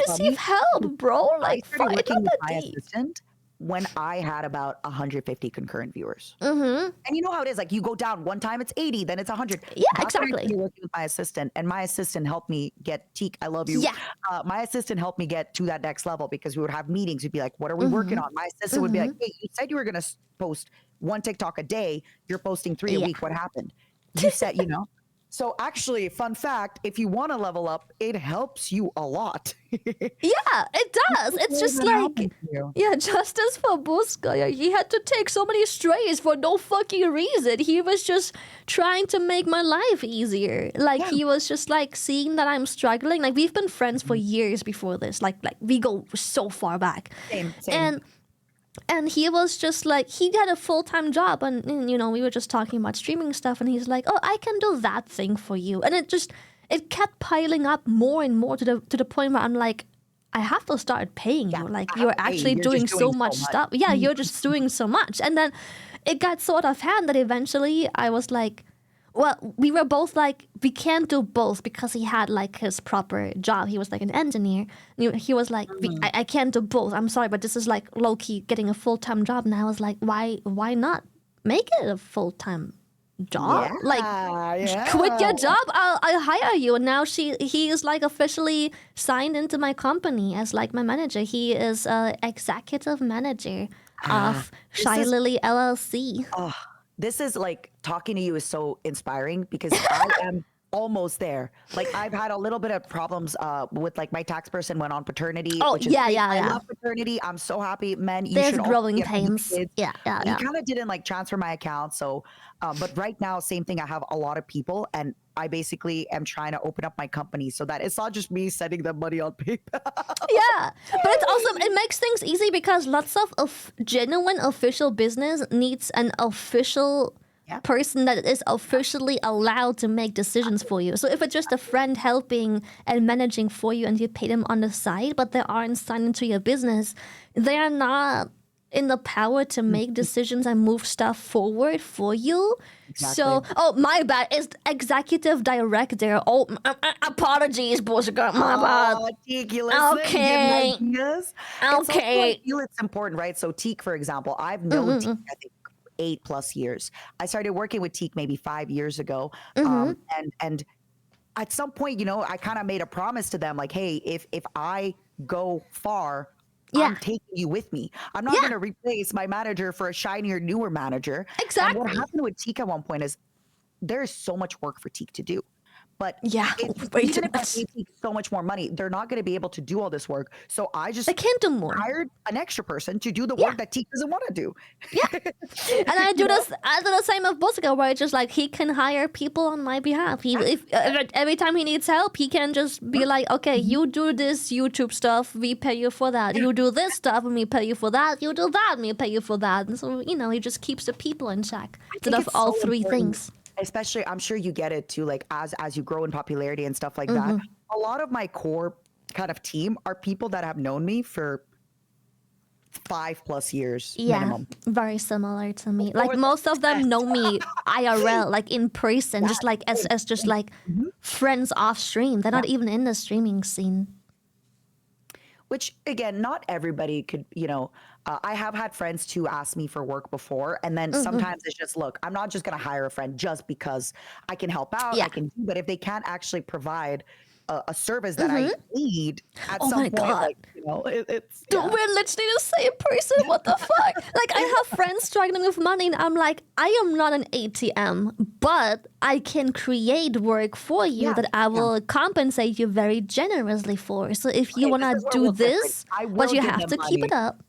receive help, bro. Like, fuck, it's not that deep. When I had about 150 concurrent viewers. And you know how it is, like you go down one time, it's 80, then it's 100. Yeah, exactly. Working with my assistant, and my assistant helped me get Teak. I love you. Yeah. My assistant helped me get to that next level because we would have meetings. We'd be like, what are we working on? My assistant would be like, hey, you said you were going to post 1 TikTok a day. You're posting 3 a week. What happened? You said, you know. So actually, fun fact, if you want to level up, it helps you a lot. Yeah, it does. It's just like, yeah, justice for Busca. He had to take so many strays for no fucking reason. He was just trying to make my life easier. Like, he was just like seeing that I'm struggling. Like, we've been friends for years before this. Like we go so far back. Same. And he was just like, he had a full-time job and, you know, we were just talking about streaming stuff and he's like, oh, I can do that thing for you. And it kept piling up more and more to the point where I'm like, I have to start paying you. Like, you're actually doing so much stuff. Yeah, you're just doing so much. And then it got so out of hand that eventually I was like, well, we were both like, we can't do both because he had like his proper job. He was like an engineer. He was like, I can't do both. I'm sorry, but this is like low-key getting a full-time job. And I was like, why not make it a full-time job? Quit your job. I'll hire you. And now he is like officially signed into my company as like my manager. He is executive manager of Shy Lily LLC. This is like, talking to you is so inspiring because I am almost there. Like, I've had a little bit of problems with like my tax person went on paternity. Oh, which is yeah. I love paternity. I'm so happy, man. You There's should growing pains. Yeah. He kind of didn't like transfer my account. So, but right now, same thing. I have a lot of people and I basically am trying to open up my company so that it's not just me sending them money on PayPal. Yeah, but it's also, it makes things easy because lots of genuine official business needs an official person that is officially allowed to make decisions for you. So if it's just a friend helping and managing for you and you pay them on the side, but they aren't signed into your business, they are not in the power to make decisions and move stuff forward for you. Exactly. So, oh, my bad. It's executive director. Oh, apologies, Busca. My bad. Teak, you listen, okay. Okay. I feel it's important, right? So Teak, for example, I've known Teak, I think, 8+ years. I started working with Teak maybe 5 years ago. And at some point, you know, I kind of made a promise to them, like, hey, if I go far, I'm taking you with me. I'm not going to replace my manager for a shinier, newer manager. Exactly. And what happened with Teak at one point is there is so much work for Teak to do. But even if I pay Teak so much more money, they're not going to be able to do all this work. So I just can't do more. Hired an extra person to do the work that Teak doesn't want to do. And I do the same with Busca, where it's just like he can hire people on my behalf. Every time he needs help, he can just be like, okay, you do this YouTube stuff, we pay you for that. You do this stuff, and we pay you for that. You do that, and we pay you for that. And so, you know, he just keeps the people in check instead of all three things. Especially, I'm sure you get it too, like as you grow in popularity and stuff like that. A lot of my core kind of team are people that have known me for 5+ years minimum. Very similar to me. Like most of them know me IRL, like in person, just like as just like friends off stream. They're not even in the streaming scene. Which, again, not everybody could, you know, I have had friends to ask me for work before. And then sometimes it's just, look, I'm not just going to hire a friend just because I can help out. I can do, but if they can't actually provide a service that I need at some point, like, you know, it's... Dude, we're literally the same person. What the fuck? Like, I have friends struggling with money, and I'm like, I am not an ATM, but I can create work for you that I will compensate you very generously for. So if you want to do this, but you have to keep it up.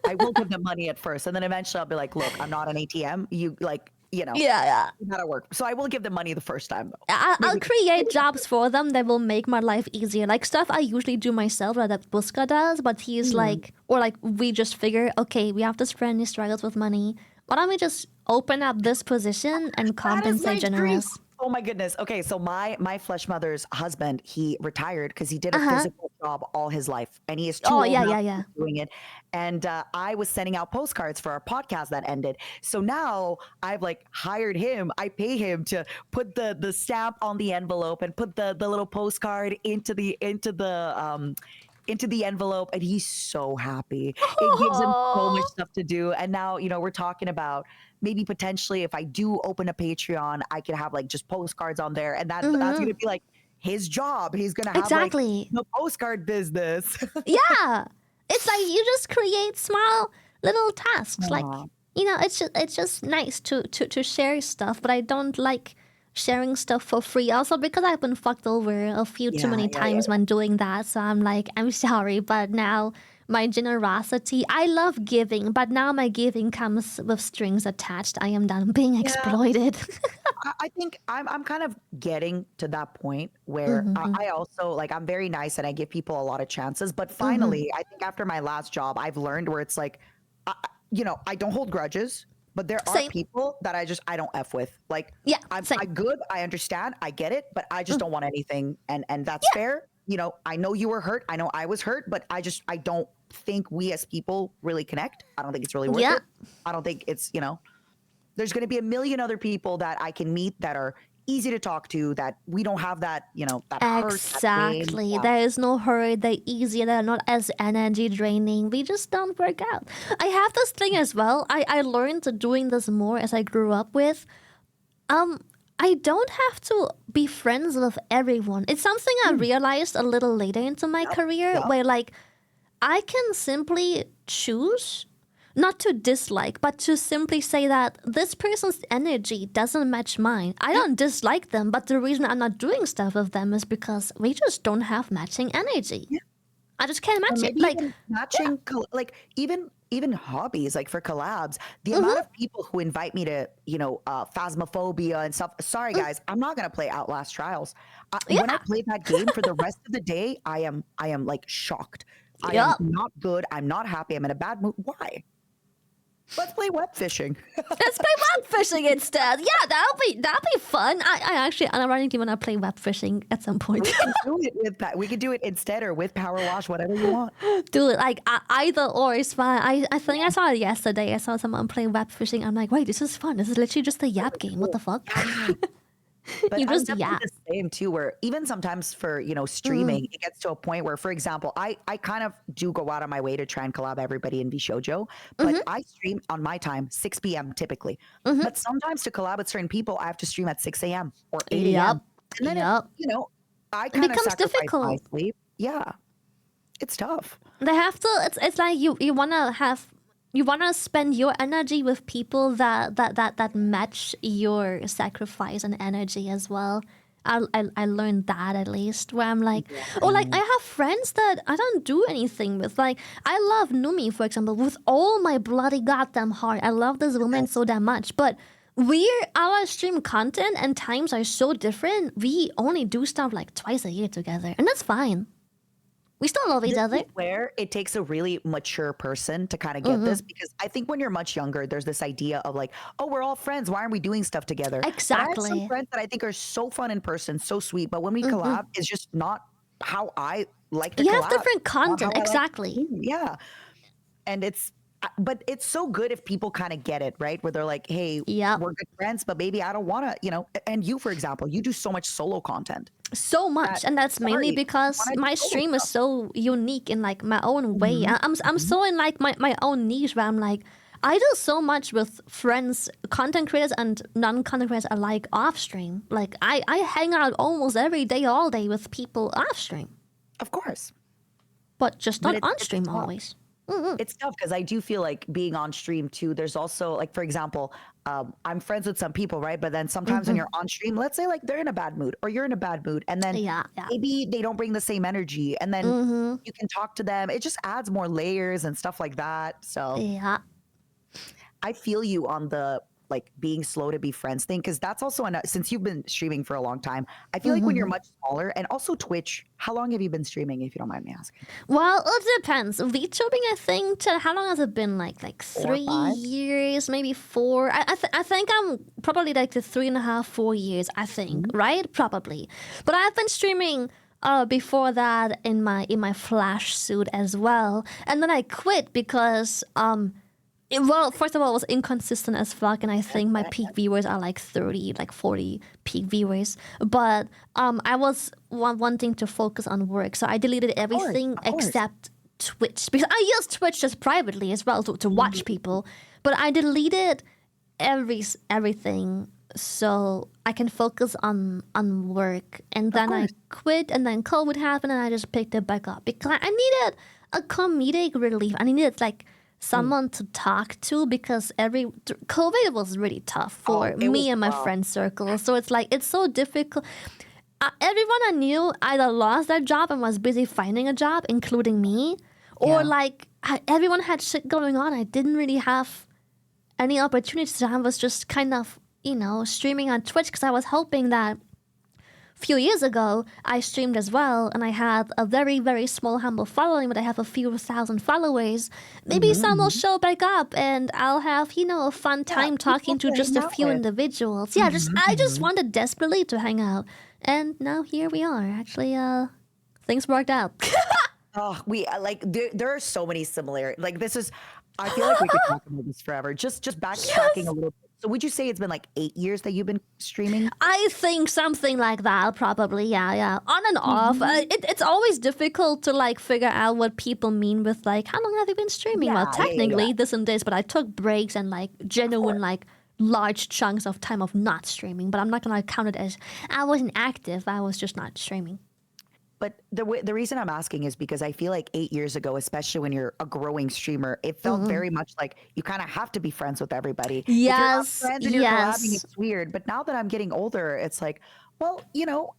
I will give them money at first, and then eventually I'll be like, look, I'm not an ATM. You like, you know, Yeah. you gotta work. So I will give them money the first time though. I'll create jobs for them that will make my life easier. Like stuff I usually do myself or that Buska does, but he's like, or like we just figure, okay, we have this friend who struggles with money. Why don't we just open up this position and compensate generous? Oh my goodness. Okay, so my flesh mother's husband, he retired because he did a physical job all his life, and he is too old now to keep doing it. And I was sending out postcards for our podcast that ended. So now I've like hired him. I pay him to put the stamp on the envelope and put the little postcard into the envelope, and he's so happy. It gives him so much stuff to do. And now, you know, we're talking about maybe potentially if I do open a Patreon, I could have like just postcards on there, and that's gonna be like his job. He's gonna have like the postcard business. Yeah, it's like you just create small little tasks. Like, you know, it's just nice to share stuff, but I don't like sharing stuff for free. Also because I've been fucked over a few too many times when doing that. So I'm like, I'm sorry, but now my generosity, I love giving, but now my giving comes with strings attached. I am done being exploited. I think I'm kind of getting to that point where I also like, I'm very nice and I give people a lot of chances, but finally I think after my last job I've learned where it's like, you know, I don't hold grudges. But there are people that I don't F with. Like, I'm good. I understand. I get it. But I just don't want anything. And that's fair. You know, I know you were hurt. I know I was hurt. But I don't think we as people really connect. I don't think it's really worth it. I don't think it's, you know, there's going to be a million other people that I can meet that are easy to talk to, that we don't have that, you know, that hurt. Exactly. There is no hurt. They're easier. They're not as energy draining. We just don't work out. I have this thing as well. I learned doing this more as I grew up with. I don't have to be friends with everyone. It's something I realized a little later into my career where like I can simply choose not to dislike, but to simply say that this person's energy doesn't match mine. I don't dislike them, but the reason I'm not doing stuff with them is because we just don't have matching energy. I just can't match it. Like matching, like even hobbies, like for collabs, the amount of people who invite me to, you know, Phasmophobia and stuff. Sorry guys, I'm not gonna play Outlast Trials. When I play that game for the rest of the day, I am like shocked. I am not good. I'm not happy. I'm in a bad mood. Why? Let's play web fishing. Let's play web fishing instead. Yeah, that'll be fun. I ironically want to play web fishing at some point. We can do it with that. We can do it instead or with Power Wash, whatever you want. Do it like either or is fine. I think I saw it yesterday. I saw someone playing web fishing. I'm like, wait, this is fun. This is literally just a yap game. What the fuck? But you just I'm definitely the same too, where even sometimes for, you know, streaming, it gets to a point where, for example, I kind of do go out of my way to try and collab everybody in VShojo, but I stream on my time, 6 p.m. typically. But sometimes to collab with certain people, I have to stream at 6 a.m. or 8 a.m. And then, you know, I kind of sacrifice my sleep. Yeah, it's tough. They have to. It's like you want to spend your energy with people that match your sacrifice and energy as well. I learned that at least, where I'm like, I have friends that I don't do anything with. Like, I love Numi, for example, with all my bloody goddamn heart. I love this woman so damn much, but our stream content and times are so different. We only do stuff like twice a year together, and that's fine. We still love each other. Where it takes a really mature person to kind of get this, because I think when you're much younger, there's this idea of like, oh, we're all friends. Why aren't we doing stuff together? Exactly. But I have some friends that I think are so fun in person, so sweet. But when we collab, it's just not how I like to collab. You have different content. Exactly. Yeah. And but it's so good if people kind of get it, right? Where they're like, hey, we're good friends, but maybe I don't want to, you know, and you, for example, you do so much solo content. So much, and that's mainly because my stream is so unique in like my own way. I'm so in like my own niche where I'm like, I do so much with friends, content creators and non-content creators alike off stream. Like I hang out almost every day, all day with people off stream. Of course. But just not on stream always. It's tough because I do feel like being on stream too. There's also like, for example, I'm friends with some people, right? But then sometimes when you're on stream, let's say like they're in a bad mood or you're in a bad mood, and then Yeah. maybe they don't bring the same energy, and then you can talk to them. It just adds more layers and stuff like that. So Yeah. I feel you on the like being slow to be friends thing, because that's also since you've been streaming for a long time, I feel like when you're much smaller, and also Twitch, how long have you been streaming, if you don't mind me asking? Well, it depends. VTubing, I think, how long has it been? Like 4 or 3 5? years, maybe 4. I think I'm probably like the 3.5, 4 years. I think, right? Probably. But I've been streaming before that in my Flash suit as well, and then I quit because well, first of all, it was inconsistent as fuck, and I think my peak viewers are like 30, like 40 peak viewers. But I was wanting to focus on work, so I deleted everything except Twitch, because I use Twitch just privately as well to watch people. But I deleted everything so I can focus on work. And then I quit, and then COVID happened, and I just picked it back up because I needed a comedic relief. I needed like someone to talk to, because COVID was really tough for me and my friend circle. So it's like, it's so difficult. Everyone I knew either lost their job and was busy finding a job, including me, or like everyone had shit going on. I didn't really have any opportunities. So I was just kind of, streaming on Twitch, because I was hoping that few years ago, I streamed as well, and I had a very, very small, humble following, but I have a few thousand followers. Maybe some will show back up, and I'll have, a fun time talking to just a few individuals. Yeah, I just wanted desperately to hang out, and now here we are. Actually, things worked out. We like there are so many similarities. Like this is, I feel like we could talk about this forever. Just backtracking a little bit. So would you say it's been like 8 years that you've been streaming? I think something like that, probably. Yeah. On and off. It's always difficult to like figure out what people mean with like, how long have you been streaming? Well, technically this and this, but I took breaks and like genuine like large chunks of time of not streaming. But I'm not gonna count it as I wasn't active. I was just not streaming. But the reason I'm asking is because I feel like 8 years ago, especially when you're a growing streamer, it felt very much like you kind of have to be friends with everybody. Yes, if you're not friends and you're collabing, it's weird. But now that I'm getting older, it's like, well,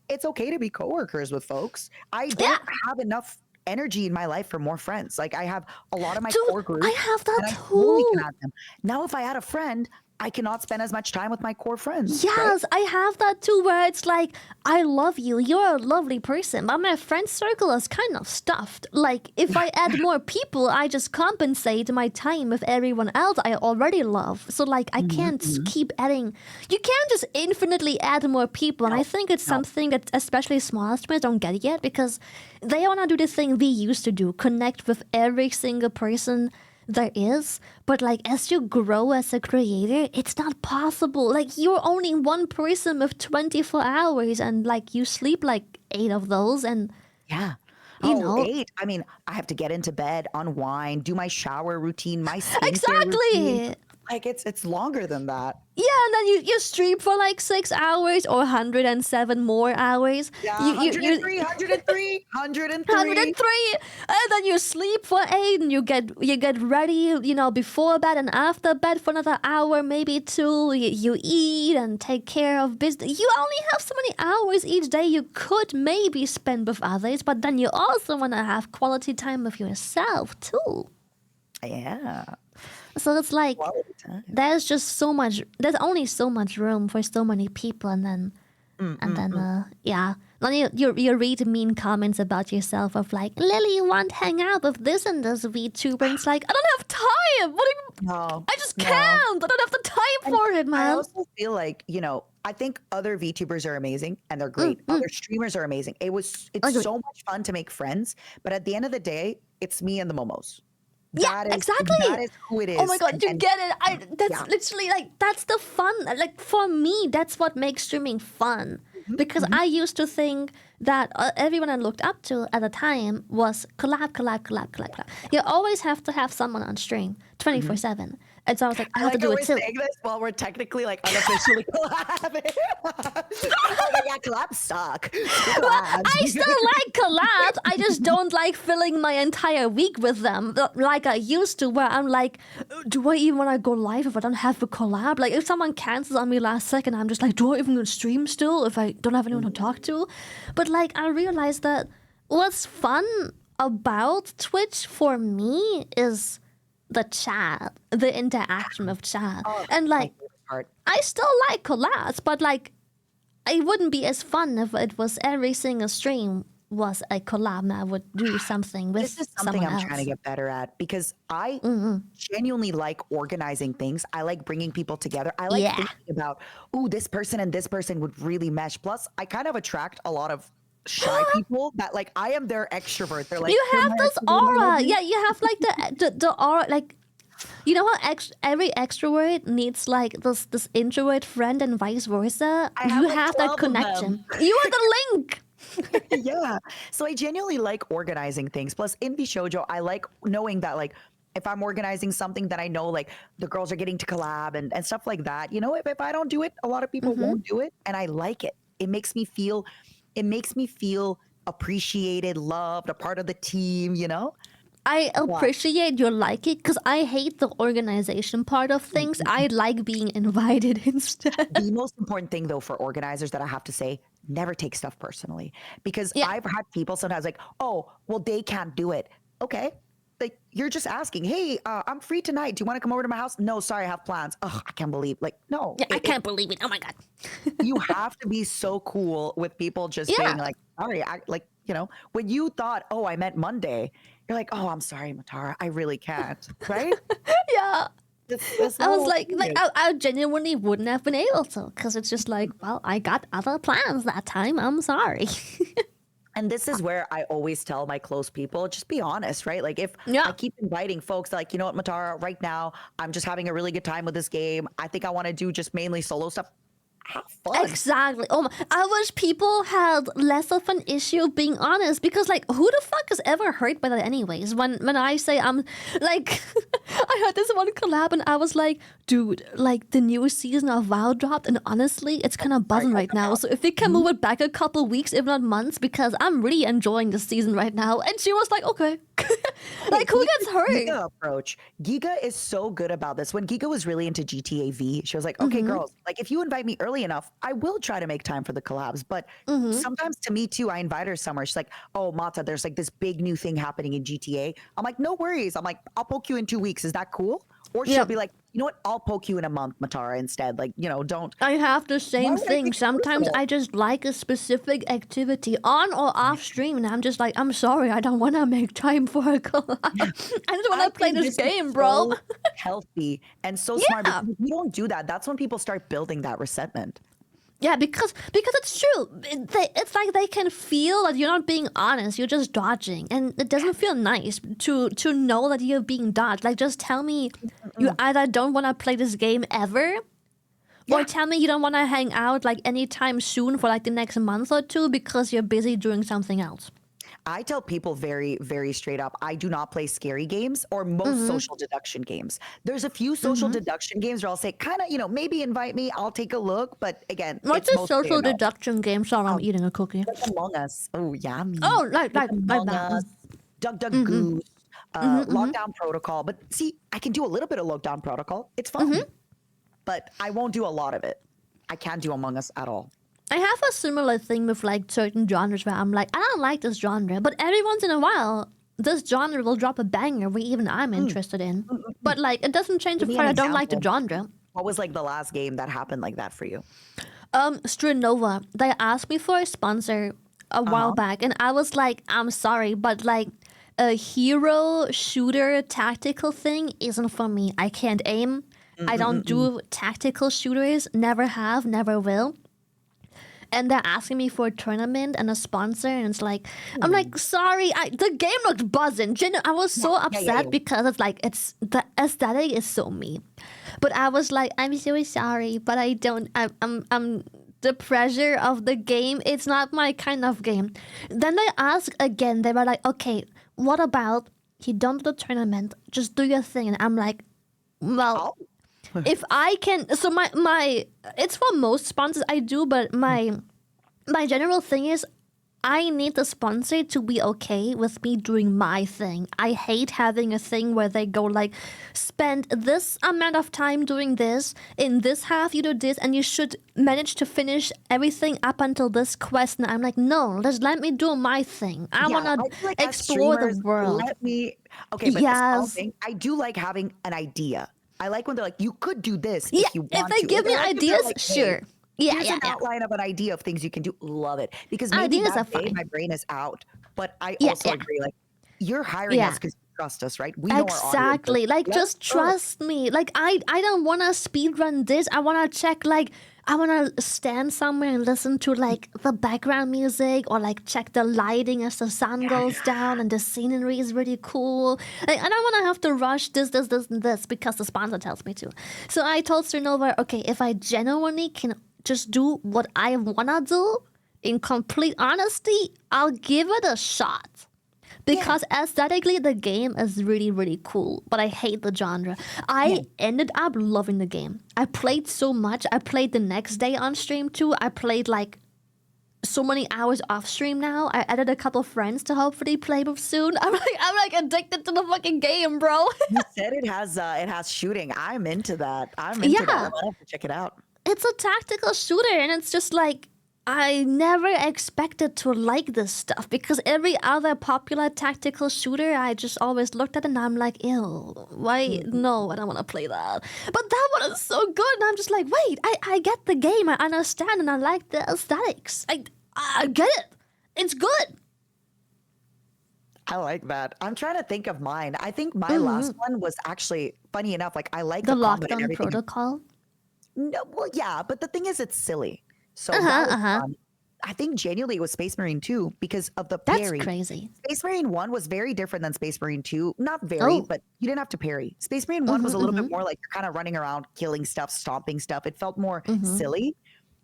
it's okay to be coworkers with folks. I don't have enough energy in my life for more friends. Like I have a lot of my core groups. I have that and too. I totally can add them. Now, if I had a friend, I cannot spend as much time with my core friends. Yes, I have that too, where it's like, I love you, you're a lovely person, but my friend circle is kind of stuffed. Like, if I add more people, I just compensate my time with everyone else I already love. So, like, I can't keep adding. You can't just infinitely add more people. And I think it's something that especially small streamers don't get yet, because they want to do the thing we used to do, connect with every single person there is. But like, as you grow as a creator, it's not possible. Like, you're only one person with 24 hours, and like you sleep like 8 of those, and you know, 8. I mean, I have to get into bed, unwind, do my shower routine, my skincare exactly routine. Like it's longer than that. Yeah, and then you stream for like 6 hours or 107 more hours. Yeah, you, 103, 103. And then you sleep for 8, and you get ready, before bed and after bed for another hour, maybe 2. You eat and take care of business. You only have so many hours each day you could maybe spend with others, but then you also want to have quality time with yourself too. Yeah. So it's like, there's only so much room for so many people, and then then you read mean comments about yourself of like, Lily, you want to hang out with this and this VTuber, and it's like, I don't have time. What do you? No, I just can't. I don't have the time for it, man. I also feel like, I think other VTubers are amazing and they're great. Other streamers are amazing. It's so much fun to make friends, but at the end of the day, it's me and the momos. Exactly. That is who it is. Oh my god, you get it. That's literally like, that's the fun. Like, for me, that's what makes streaming fun. Because I used to think that everyone I looked up to at the time was collab. You always have to have someone on stream 24/7. And so I was like, I have to do we're it too. saying this while we're technically like unofficially collabing. Oh my god, collabs suck. Collabs. I still like collabs. I just don't like filling my entire week with them like I used to, where I'm like, do I even want to go live if I don't have a collab? Like, if someone cancels on me last second, I'm just like, do I even stream still if I don't have anyone to talk to? But like, I realized that what's fun about Twitch for me is the chat, the interaction of chat. And like, I still like collabs, but like, it wouldn't be as fun if it was every single stream was a collab and I would do something with This is something someone I'm else. trying to get better at because I genuinely like organizing things. I like bringing people together. I like thinking about, ooh, this person and this person would really mesh. Plus, I kind of attract a lot of shy people that like I am their extrovert. They're like, you have this aura. Yeah, you have like the aura, like, you know how every extrovert needs like this introvert friend and vice versa. You like have 12 that of them. connection. You are the link. Yeah. So I genuinely like organizing things. Plus, in Shoujo, I like knowing that like if I'm organizing something that I know like the girls are getting to collab and stuff like that, you know, if I don't do it, a lot of people won't do it. And I like it. It makes me feel appreciated, loved, a part of the team, you know? I appreciate your like it because I hate the organization part of things. I like being invited instead. The most important thing though for organizers that I have to say, never take stuff personally. Because I've had people sometimes like, oh, well, they can't do it. Okay. Like you're just asking, hey, I'm free tonight. Do you want to come over to my house? No, sorry, I have plans. Oh, I can't believe no. Yeah, I can't believe it. Oh my God. You have to be so cool with people just being like, sorry, you know, when you thought, oh, I meant Monday, you're like, oh, I'm sorry, Matara, I really can't, right? Yeah. This I was whole like, thing. I genuinely wouldn't have been able to because it's just like, well, I got other plans that time. I'm sorry. And this is where I always tell my close people, just be honest, right? Like if I keep inviting folks like, you know what, Matara, right now, I'm just having a really good time with this game. I think I want to do just mainly solo stuff. Have fun. Exactly. Oh my, I wish people had less of an issue being honest because like who the fuck is ever hurt by that anyways? When I say I'm like I heard this one collab and I was like, dude, like the new season of WoW dropped and honestly it's kind of buzzing right now. So if we can move it back a couple weeks, if not months, because I'm really enjoying the season right now. And she was like, okay. Like who gets hurt? Giga approach. Giga is so good about this. When Giga was really into GTA V, she was like, okay, girls, like if you invite me early enough, I will try to make time for the collabs. But sometimes to me too, I invite her somewhere. She's like, oh, Mata, there's like this big new thing happening in GTA. I'm like, no worries. I'm like, I'll poke you in 2 weeks. Is that cool? Or she'll be like, you know what? I'll poke you in a month, Matara, instead. Like, you know, don't. I have the same would I thing. think Sometimes personal? I just like a specific activity on or off stream, and I'm just like, I'm sorry, I don't want to make time for a collab. I just want to play think this is game, bro. so healthy and so smart. Because if you don't do that, that's when people start building that resentment. Yeah, because it's true. It's like they can feel that you're not being honest. You're just dodging, and it doesn't feel nice to know that you're being dodged. Like, just tell me you either don't want to play this game ever, or tell me you don't want to hang out like anytime soon for like the next month or two because you're busy doing something else. I tell people very, very straight up, I do not play scary games or most social deduction games. There's a few social deduction games where I'll say, kind of, you know, maybe invite me, I'll take a look. But again, What's it's a mostly social a no. deduction game? Sorry, I'm eating a cookie. Like Among Us. Oh, yummy. Oh, like Among that. Us, Duck Duck Goose, Lockdown Protocol. But see, I can do a little bit of Lockdown Protocol. It's fun. But I won't do a lot of it. I can't do Among Us at all. I have a similar thing with like certain genres where I'm like, I don't like this genre, but every once in a while, this genre will drop a banger where even I'm interested in. But like, it doesn't change the Give me fact an I don't like the example. genre. What was like the last game that happened like that for you? Strinova, they asked me for a sponsor a while back, and I was like, I'm sorry, but like a hero shooter tactical thing isn't for me. I can't aim. I don't do tactical shooters. Never have, never will. And they're asking me for a tournament and a sponsor, and it's like, I'm like, sorry, the game looked buzzing. I was so upset because it's like, the aesthetic is so me. But I was like, I'm so sorry, but I don't. I'm the pressure of the game. It's not my kind of game. Then they asked again. They were like, okay, what about you don't do the tournament? Just do your thing. And I'm like, Well, if I can, so my it's for most sponsors I do, but my general thing is I need the sponsor to be okay with me doing my thing. I hate having a thing where they go like, spend this amount of time doing this, in this half you do this, and you should manage to finish everything up until this quest. And I'm like, no, just let me do my thing. I want to like as explore the streamers, world. Let me. Okay, but this whole thing, I do like having an idea. I like when they're like, you could do this if you want to. If they give me ideas, like, sure. Here's an outline of an idea of things you can do. Love it. Because maybe ideas that are day fine. my brain is out. But I also agree, like, you're hiring us because you trust us, right? We know exactly. Like, just trust me. Like, I don't want to speedrun this. I want to check, like, I want to stand somewhere and listen to, like, the background music or, like, check the lighting as the sun goes down and the scenery is really cool. Like, I don't want to have to rush this, and this because the sponsor tells me to. So I told Cernova, okay, if I genuinely can just do what I want to do in complete honesty, I'll give it a shot. Because aesthetically, the game is really, really cool. But I hate the genre. I ended up loving the game. I played so much. I played the next day on stream too. I played like so many hours off stream now. I added a couple friends to hopefully play with soon. I'm like addicted to the fucking game, bro. You said it has shooting. I'm into that. I'm into that. I'm gonna have to check it out. It's a tactical shooter, and it's just like, I never expected to like this stuff because every other popular tactical shooter I just always looked at and I'm like, ew, why? No, I don't want to play that. But that one is so good, and I'm just like, wait, I get the game, I understand, and I like the aesthetics. I get it. It's good. I like that. I'm trying to think of mine. I think my last one was actually, funny enough, like I like the combat and Lockdown everything. Protocol. No, well, yeah, but the thing is, it's silly. So that was fun. I think genuinely it was Space Marine 2 because of the parry. That's crazy. Space Marine 1 was very different than Space Marine 2. Not very, but you didn't have to parry. Space Marine 1 was a little bit more like you're kind of running around, killing stuff, stomping stuff. It felt more silly.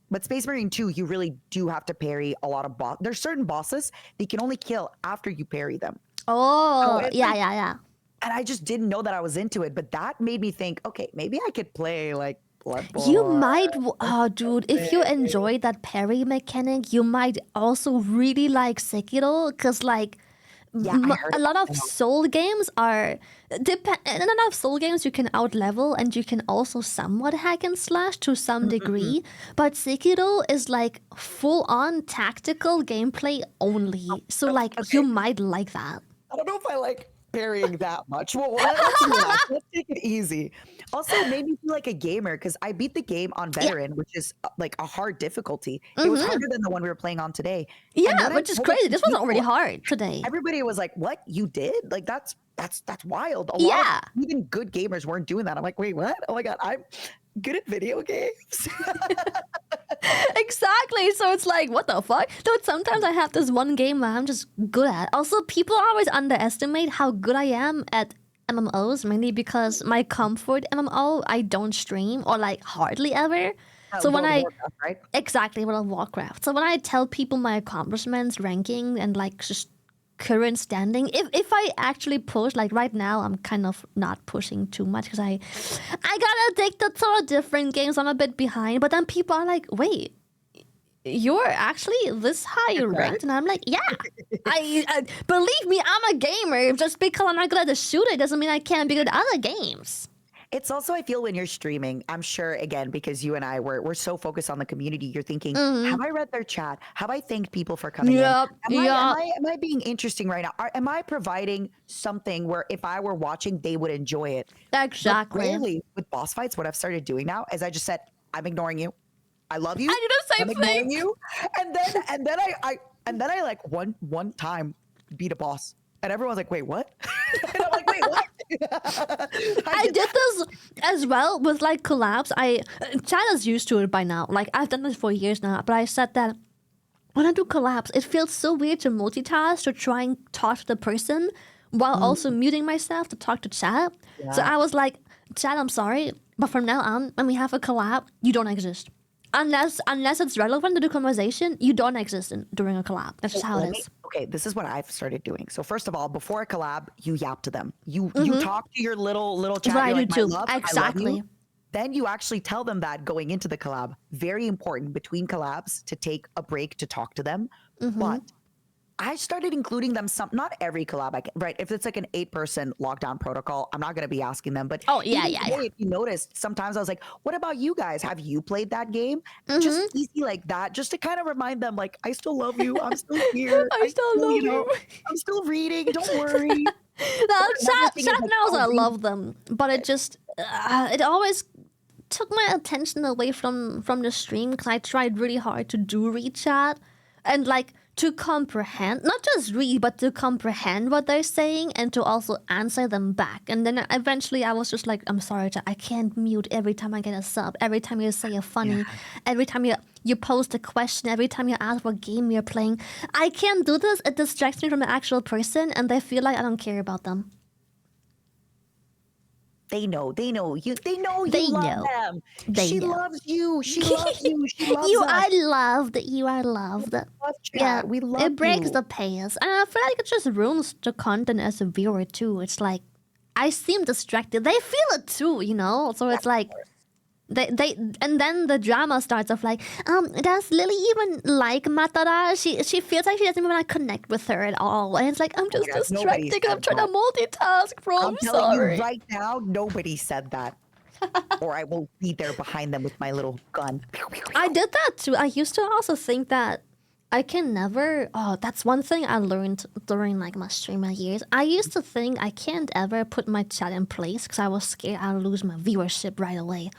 But Space Marine 2, you really do have to parry a lot of boss. There's certain bosses that you can only kill after you parry them. Oh, yeah. And I just didn't know that I was into it. But that made me think, okay, maybe I could play like Bloodborne. You might, dude, if you enjoy that parry mechanic, you might also really like Sekiro, because like a lot of soul games are in a lot of soul games you can outlevel and you can also somewhat hack and slash to some degree, but Sekiro is like full on tactical gameplay only, so like you might like that. I don't know if I like parrying that much. Well, let's take it easy. Also, it made me feel like a gamer because I beat the game on veteran, which is like a hard difficulty. It was harder than the one we were playing on today. Yeah, which is crazy. This wasn't already hard today. Everybody was like, "What you did? Like that's wild." A lot of even good gamers weren't doing that. I'm like, "Wait, what? Oh my god, I'm good at video games." Exactly. So it's like, what the fuck? Dude, sometimes I have this one game where I'm just good at. Also, people always underestimate how good I am at MMOs, mainly because my comfort MMO, I don't stream or like hardly ever. So when Warcraft, right? Exactly, World of Warcraft. So when I tell people my accomplishments, ranking, and like just current standing, if I actually push, like right now I'm kind of not pushing too much because I got addicted to a different games. I'm a bit behind, but then people are like, wait, you're actually this high ranked? And I'm like, yeah, I believe me, I'm a gamer. Just because I'm not good at the shooter doesn't mean I can't be good at other games. It's also, I feel when you're streaming, I'm sure, again, because you and I, we're so focused on the community, you're thinking, have I read their chat? Have I thanked people for coming in? Am I being interesting right now? Am I providing something where if I were watching, they would enjoy it? Exactly. But really, with boss fights, what I've started doing now is I just said, I'm ignoring you. I love you. I do the same I'm ignoring you. And then I like one time beat a boss. And everyone's like, wait, what? And I'm like, wait, what? I did this as well with like collabs. Chad is used to it by now. Like I've done this for years now. But I said that when I do collabs, it feels so weird to multitask, to try and talk to the person while also muting myself to talk to Chad. Yeah. So I was like, Chad, I'm sorry, but from now on, when we have a collab, you don't exist. Unless it's relevant to the conversation, you don't exist during a collab. That's just how it is. Okay, this is what I've started doing. So first of all, before a collab, you yap to them. You talk to your little chat. Right, You're you like, my too. love, I love Exactly. you. Then you actually tell them that going into the collab. Very important between collabs to take a break to talk to them. But I started including them not every collab I can, right? If it's like an 8-person lockdown protocol, I'm not going to be asking them. But Oh, yeah, even yeah, today, yeah. if you noticed, sometimes I was like, what about you guys? Have you played that game? Just easy like that, just to kind of remind them, like, I still love you. I'm still here. I still love you. I'm still reading. Don't worry. Now, Another thing is, chat like, knows I I'll read- love them, but it just it always took my attention away from the stream because I tried really hard to do read chat and like to comprehend, not just read, but to comprehend what they're saying and to also answer them back. And then eventually I was just like, I'm sorry, chat, I can't mute every time I get a sub, every time you say a funny, every time you post a question, every time you ask what game you're playing. I can't do this. It distracts me from the actual person and they feel like I don't care about them. They know you. They know They you love know. them. They She know. loves you. She loves you. She loves You us. are loved. You are loved. Love Yeah, chat. We love it breaks you. the pace, and I feel like it just ruins the content as a viewer too. It's like I seem distracted. They feel it too, you know. So it's like they and then the drama starts of like, does Lily even like Matara? She feels like she doesn't even connect with her at all, and it's like I'm just God, nobody distracted. I'm said trying to multitask, bro. I'm I'm telling sorry. you right now, nobody said that. Or I will be there behind them with my little gun. I did that too. I used to also think that I can never. Oh, that's one thing I learned during like my streamer years. I used to think I can't ever put my chat in place because I was scared I'd lose my viewership right away.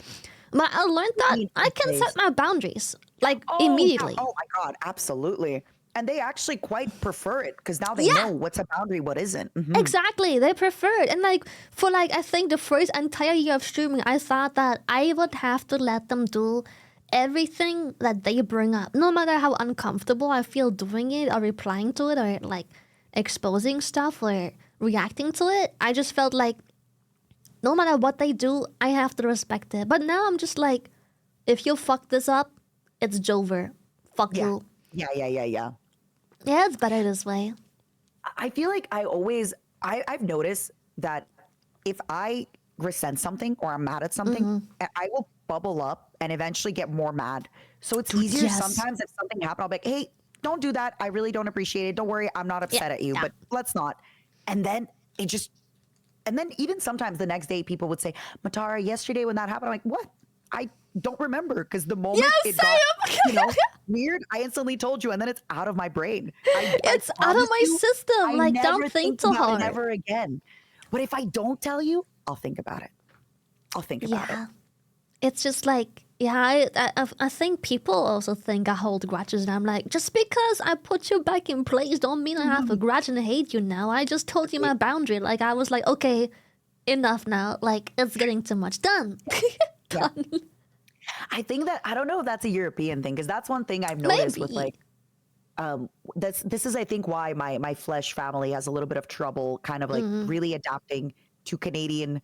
But I learned that I can set my boundaries like immediately. Oh my God, absolutely. And they actually quite prefer it because now they Yeah. know what's a boundary, what isn't. Mhm. Exactly, they prefer it. And like for like I think the first entire year of streaming, I thought that I would have to let them do everything that they bring up, no matter how uncomfortable I feel doing it or replying to it or like exposing stuff or reacting to it. I just felt like no matter what they do, I have to respect it. But now I'm just like, if you fuck this up, it's Jover. Fuck Yeah. you. Yeah. Yeah, it's better this way. I feel like I've noticed that if I resent something or I'm mad at something, I will bubble up and eventually get more mad. So it's easier yes. sometimes if something happened, I'll be like, hey, don't do that. I really don't appreciate it. Don't worry, I'm not upset at you, but let's not. And then even sometimes the next day people would say, Matara, yesterday when that happened, I'm like, what? I don't remember because the moment it got weird, I instantly told you, and then it's out of my brain. It's I out of promise my you, system. I Like, never don't think too about hard. it ever again. But if I don't tell you, I'll think about it. I'll think about it. It's just like, I think people also think I hold grudges, and I'm like, just because I put you back in place don't mean I have a grudge and hate you now. I just told you my boundary. Like, I was like, okay, enough now. Like, it's getting too much. Done. Done. I think that I don't know if that's a European thing because that's one thing I've noticed with Maybe. like this is I think why my flesh family has a little bit of trouble kind of like really adapting to Canadian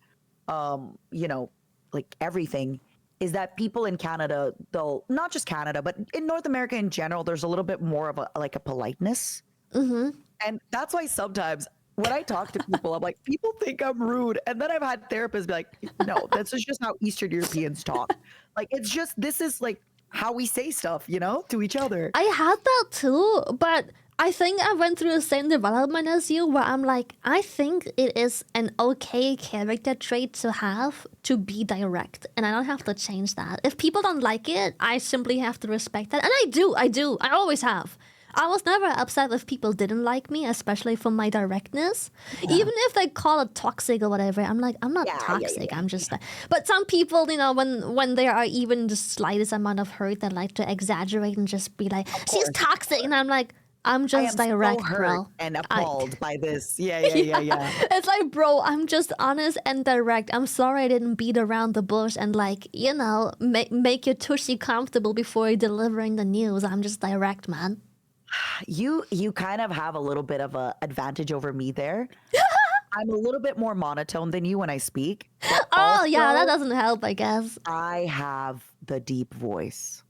like everything is that people in Canada, they'll not just Canada but in North America in general, there's a little bit more of a politeness. And that's why sometimes when I talk to people, I'm like, people think I'm rude. And then I've had therapists be like, no, this is just how Eastern Europeans talk. Like, it's just, this is like how we say stuff, to each other. I had that too, but I think I went through the same development as you where I'm like, I think it is an okay character trait to have to be direct, and I don't have to change that. If people don't like it, I simply have to respect that. And I do. I always have. I was never upset if people didn't like me, especially for my directness. Even if they call it toxic or whatever, I'm like, I'm not toxic. I'm just. But some people, when there are even the slightest amount of hurt, they like to exaggerate and just be like, she's toxic, and I'm like, I'm just direct, so hurt bro. and appalled by this. Yeah. It's like, bro, I'm just honest and direct. I'm sorry I didn't beat around the bush and make your tushy comfortable before delivering the news. I'm just direct, man. You kind of have a little bit of an advantage over me there. I'm a little bit more monotone than you when I speak. Oh, yeah, that doesn't help, I guess. I have the deep voice.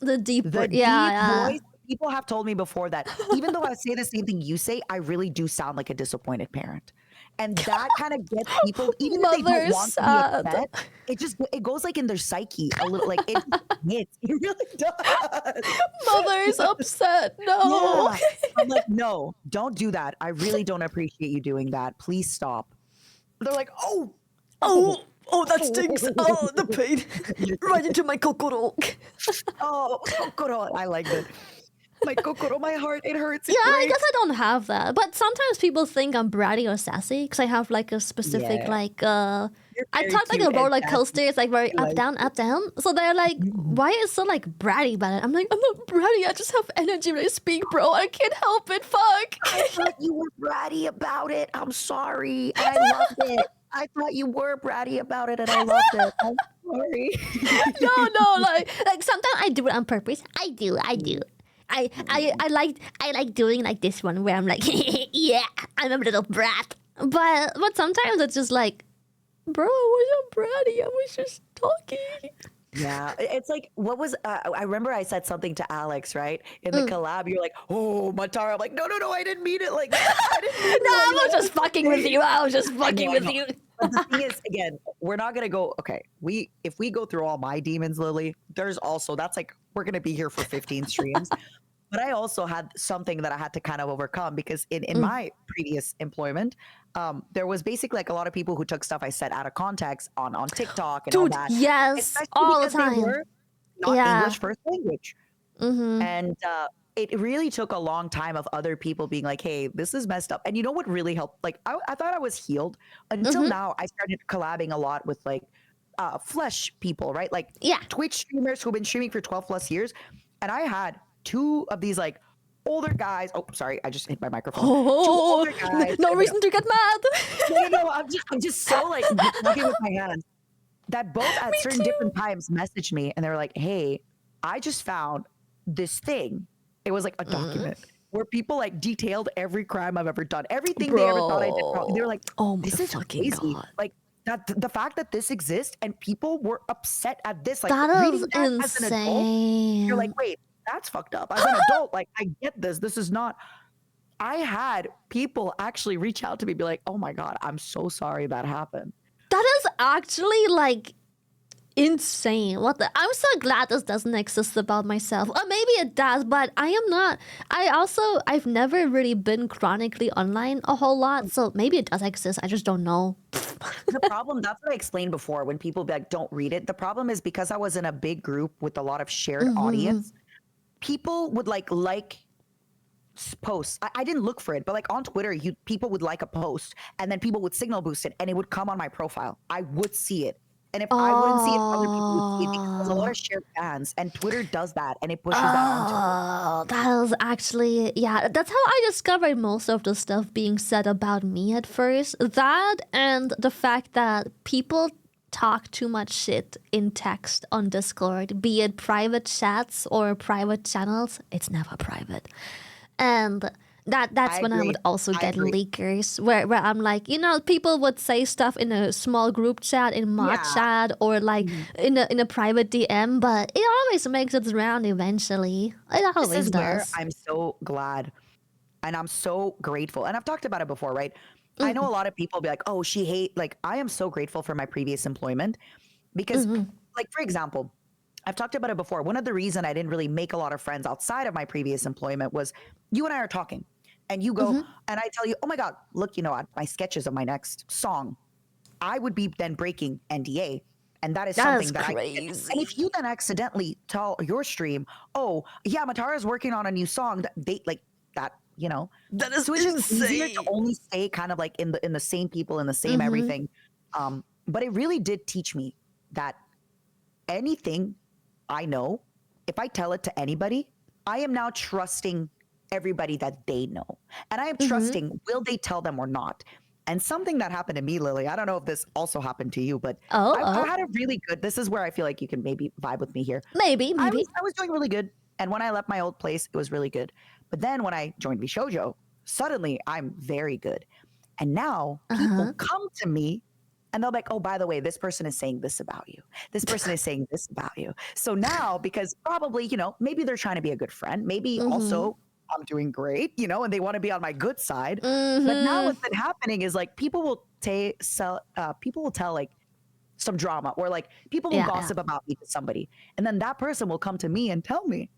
The deep voice. Voice people have told me before that even though I say the same thing you say, I really do sound like a disappointed parent. And that kind of gets people, even if they don't Mother's want to be sad. upset, it goes like in their psyche a little, like it just hits. It really does. Mother's upset. No. Yeah. I'm like, no, don't do that. I really don't appreciate you doing that. Please stop. They're like, oh, that stinks. Oh, the pain. Right into my kokoro. oh, kokoro. I like that. My kokoro, my heart, it hurts. Yeah, I guess I don't have that. But sometimes people think I'm bratty or sassy because I have like a specific I talk like a roller coaster. It's like very up, down, up, down. So they're like, why is so like bratty about it? I'm like, I'm not bratty. I just have energy when I speak, bro. I can't help it. Fuck. I thought you were bratty about it. I'm sorry. And I loved it. I thought you were bratty about it and I loved it. I'm sorry. No, like sometimes I do it on purpose. I do. I like doing like this one where I'm like, yeah, I'm a little brat. But sometimes it's just like, bro, I wasn't bratty. I was just talking. Yeah, it's like, what was, I remember I said something to Alex, right? In the collab, you're like, oh, Matara. I'm like, no, I didn't mean it like that. I didn't mean it. No, I was just fucking with you. I was just fucking with you. But the thing is, again, we're not going to go, okay, if we go through all my demons, Lily, there's also, that's like, we're going to be here for 15 streams. But I also had something that I had to kind of overcome because in my previous employment, there was basically like a lot of people who took stuff I said out of context on TikTok and all that. Yes, especially all the because they time. were not English first language. And it really took a long time of other people being like, hey, this is messed up. And you know what really helped? Like, I thought I was healed until now. I started collabing a lot with like flesh people, right? Like Twitch streamers who've been streaming for 12 plus years. And I had two of these like older guys. Oh, sorry, I just hit my microphone. Two older guys. No reason to get mad. No, I'm just so like looking with my hands. That both at certain different times messaged me and they were like, hey, I just found this thing. It was like a document where people like detailed every crime I've ever done, everything they ever thought I did wrong. They were like, oh, this is crazy. God. Like that, the fact that this exists and people were upset at this. Like that is insane. As an adult, you're like, wait, that's fucked up. As an adult, like I get this. This is not. I had people actually reach out to me, be like, oh my God, I'm so sorry that happened. That is actually like insane. I'm so glad this doesn't exist about myself. Or maybe it does, but I am not. I've never really been chronically online a whole lot, so maybe it does exist. I just don't know. The problem, that's what I explained before when people be like, don't read it. The problem is because I was in a big group with a lot of shared audience, people would like posts. I didn't look for it, but like on Twitter, people would like a post and then people would signal boost it and it would come on my profile. I would see it. And if I wouldn't see it, other people would see it because there's a lot of shared fans and Twitter does that and it pushes that onto it. Oh, that was actually, that's how I discovered most of the stuff being said about me at first. That and the fact that people talk too much shit in text on Discord, be it private chats or private channels. It's never private. And that's when I would also get leakers where I'm like, people would say stuff in a small group chat, in mod chat, or like in a private DM, but it always makes its round eventually. It always this is does. where I'm so glad and I'm so grateful. And I've talked about it before, right? I know a lot of people be like, oh, I am so grateful for my previous employment because like, for example, I've talked about it before. One of the reasons I didn't really make a lot of friends outside of my previous employment was you and I are talking and you go and I tell you, oh my God, look, my sketches of my next song. I would be then breaking NDA. And that is something that crazy. And if you then accidentally tell your stream, oh yeah, Matara's working on a new song, that that is so it's just easier to only stay kind of like in the same people, in the same everything. But it really did teach me that anything I know, if I tell it to anybody, I am now trusting everybody that they know. And I am trusting, will they tell them or not? And something that happened to me, Lily, I don't know if this also happened to you, but I had a really good, this is where I feel like you can maybe vibe with me here. Maybe. I was doing really good. And when I left my old place, it was really good. But then when I joined Bishoujo, suddenly I'm very good. And now people come to me And they'll be like, oh, by the way, this person is saying this about you. This person is saying this about you. So now, because probably, you know, maybe they're trying to be a good friend. Maybe also I'm doing great, you know, and they want to be on my good side. But now what's been happening is like people will tell like some drama, or like people will gossip about me to somebody. And then that person will come to me and tell me.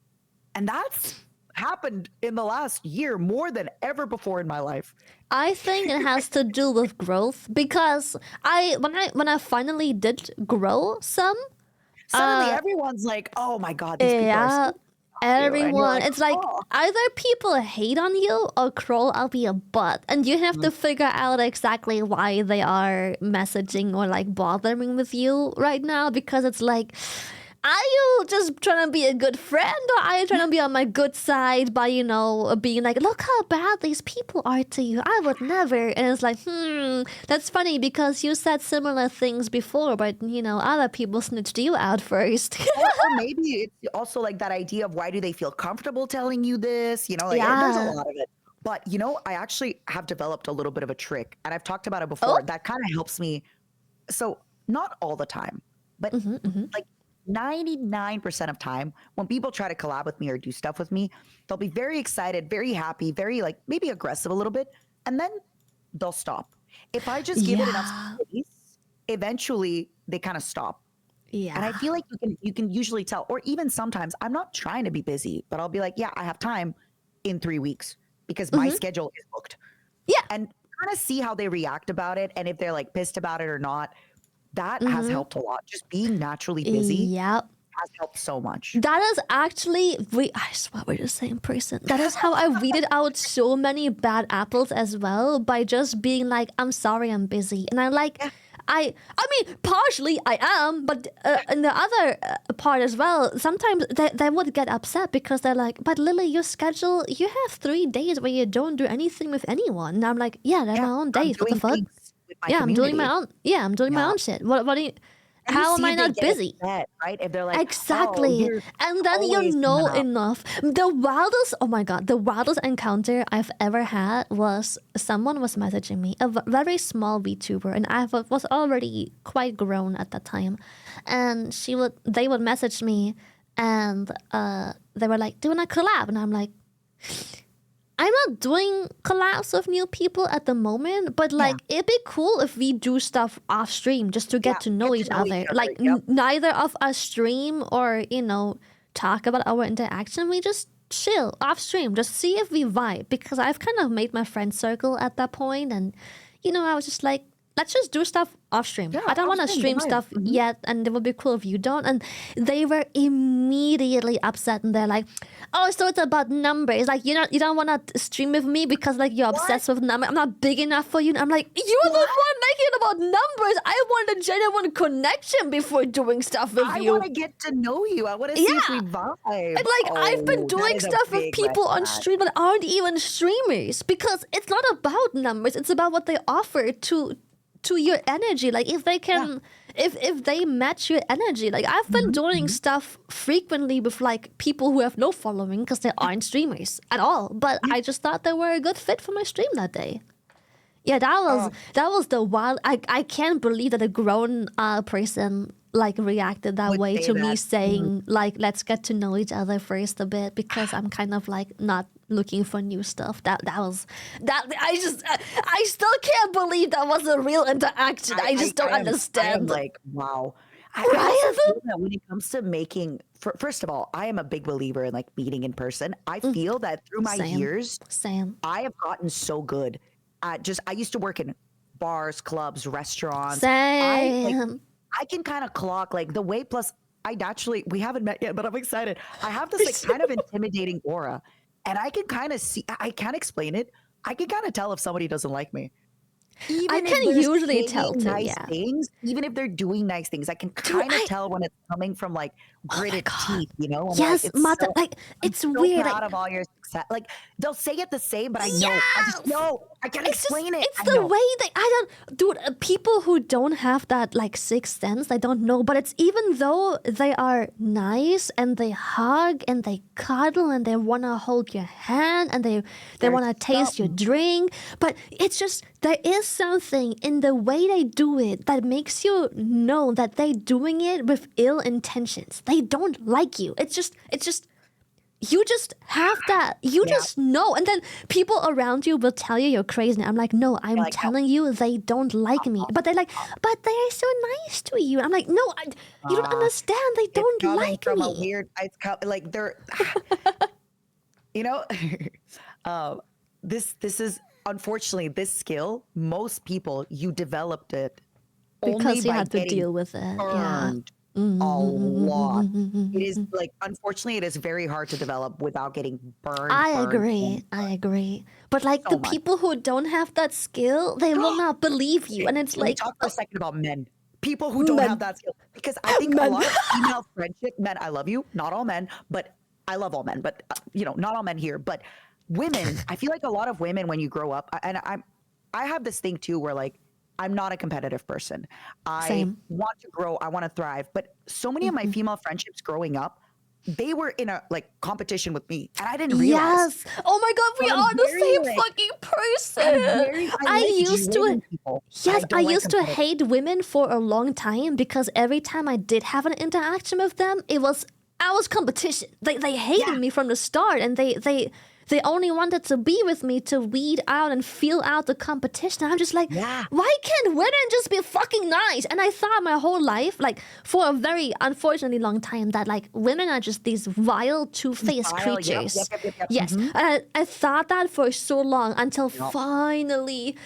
And that's happened in the last year more than ever before in my life. I think it has to do with growth, because when I finally did grow some, suddenly everyone's like, "Oh my god, these people are so everyone." It's like "Oh." either people hate on you or crawl up your butt, and you have to figure out exactly why they are messaging or like bothering with you right now, because it's like, are you just trying to be a good friend, or are you trying to be on my good side by, you know, being like, look how bad these people are to you, I would never. And it's like, that's funny because you said similar things before, but, you know, other people snitched you out first. or maybe it's also like that idea of why do they feel comfortable telling you this? You know, like there's a lot of it. But, you know, I actually have developed a little bit of a trick, and I've talked about it before. That kind of helps me. So not all the time, but like 99% of time when people try to collab with me or do stuff with me, they'll be very excited, very happy, very like maybe aggressive a little bit, and then they'll stop. If I just give it enough space, eventually they kind of stop. Yeah. And I feel like you can usually tell, or even sometimes I'm not trying to be busy, but I'll be like, yeah, I have time in 3 weeks because my schedule is booked. Yeah. And kind of see how they react about it, and if they're like pissed about it or not. That has helped a lot. Just being naturally busy has helped so much. That is actually, I swear we're the same person. That is how I weeded out so many bad apples as well, by just being like, I'm sorry, I'm busy. And I like, I mean, partially I am, but in the other part as well, sometimes they would get upset because they're like, but Lily, your schedule, you have 3 days where you don't do anything with anyone. And I'm like, they're my own days. What the fuck? I'm doing my own. Yeah, I'm doing my own shit. What do you? How am I not busy? Upset, right? If they're like, exactly, and then you know enough. The wildest, oh my god, the wildest encounter I've ever had was someone was messaging me, a very small VTuber, and I was already quite grown at that time, and they would message me, and they were like, "Do you wanna collab?" And I'm like, I'm not doing collabs with new people at the moment, but like it'd be cool if we do stuff off stream just to get to know each other. Like neither of us stream or, you know, talk about our interaction. We just chill off stream, just see if we vibe, because I've kind of made my friend circle at that point, and you know, I was just like, let's just do stuff off stream. I don't want to stream stuff yet, and it would be cool if you don't. And they were immediately upset, and they're like, "Oh, so it's about numbers? Like you don't want to stream with me because like you're obsessed with numbers? I'm not big enough for you." And I'm like, "You're the one making it about numbers. I want a genuine connection before doing stuff with you. I want to get to know you. I want to see if we vibe." And like I've been doing stuff with people on stream that aren't even streamers, because it's not about numbers. It's about what they offer to your energy. Like if they can if they match your energy. Like I've been doing stuff frequently with like people who have no following because they aren't streamers at all, but I just thought they were a good fit for my stream that day. Yeah, that was the wild. I can't believe that a grown person like reacted that way to me saying like, let's get to know each other first a bit, because I'm kind of like not looking for new stuff. I still can't believe that was a real interaction. I just don't understand. I'm like, wow. I feel that when it comes to making, first of all, I am a big believer in like meeting in person. I feel that through my years, I have gotten so good at I used to work in bars, clubs, restaurants. I can kind of clock like the way, plus we haven't met yet, but I'm excited. I have this like kind of intimidating aura, and I can kind of see, I can't explain it. I can kind of tell if somebody doesn't like me. I can usually tell too, nice things, even if they're doing nice things, I can kind of tell when it's coming from like gritted teeth, you know? Yes, like, it's I'm weird. Proud of all your sad. Like they'll say it the same, but I know. I just know. I can't explain it. It's the way they. I don't, dude. People who don't have that like sixth sense, they don't know. But it's even though they are nice and they hug and they cuddle and they wanna hold your hand and they wanna taste your drink, but it's just there is something in the way they do it that makes you know that they're doing it with ill intentions. They don't like you. It's just you just have that. You just know. And then people around you will tell you you're crazy. I'm like, no, I'm telling you they don't like me. But they're like, but they are so nice to you. I'm like, no, you don't understand. They don't like from me. A weird, like they're, you know, this is unfortunately this skill. Most people, you developed it Because only you by had to getting deal with it. Yeah. burned a lot. It is like, unfortunately, it is very hard to develop without getting burned. I burned. agree. But like So the much. people who don't have that skill, they will not believe you. And it's Can we like, talk for a second about men? People who don't Men. have that skill. Because I think a lot of female friendship, men, I love you, not all men, but I love all men, but you know, not all men here, but women, I feel like a lot of women when you grow up, and I have this thing too where like, I'm not a competitive person. I Same. want to grow, I want to thrive, but so many of my female friendships growing up, they were in a like competition with me and I didn't realize. yes. Oh my God, we I'm are the very, same like- fucking person. I like used degrading to. people. Yes, don't I like used to competitive- hate women for a long time because every time I did have an interaction with them, I was competition. They hated me from the start, and they only wanted to be with me to weed out and feel out the competition. I'm just like, why can't women just be fucking nice? And I thought my whole life, like for a very unfortunately long time, that like women are just these vile, two-faced Vile, yep, creatures. yep. Yes, and I thought that for so long until finally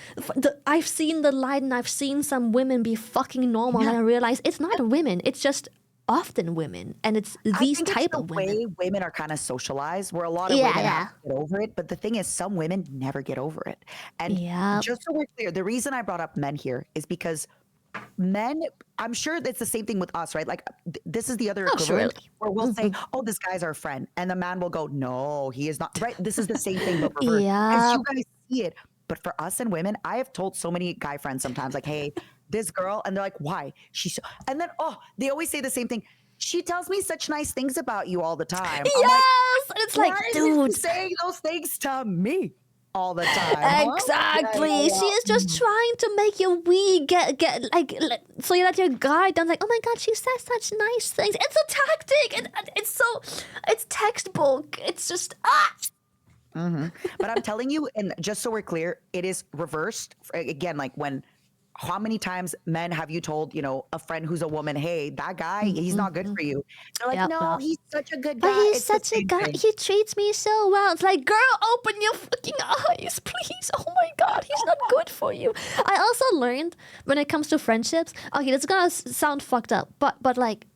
I've seen the light and I've seen some women be fucking normal, and I realized it's not women, it's just often women, and it's these type of women. way women are kind of socialized, where a lot of women have to get over it. But the thing is, some women never get over it. And just so we're clear, the reason I brought up men here is because men, I'm sure it's the same thing with us, right? Like this is the other equivalent where we'll say, oh, this guy's our friend. And the man will go, no, he is not. Right? This is the same thing, but reversed. Because you guys see it. But for us and women, I have told so many guy friends sometimes, like, hey, this girl, and they're like, why? She's so, and then they always say the same thing. She tells me such nice things about you all the time. Yes, and it's like, why is dude, she saying those things to me all the time? exactly. She is just trying to make you weak, get like so you let your guard down. Like, oh my God, she says such nice things. It's a tactic, and it's textbook. It's just But I'm telling you, and just so we're clear, it is reversed. Again, like how many times men have you told, a friend who's a woman, hey, that guy, he's not good for you. They're like, no, he's such a good guy. But he's It's the such a same guy. thing. He treats me so well. It's like, girl, open your fucking eyes, please. Oh my God, he's not good for you. I also learned when it comes to friendships. Okay, this is gonna sound fucked up, but like,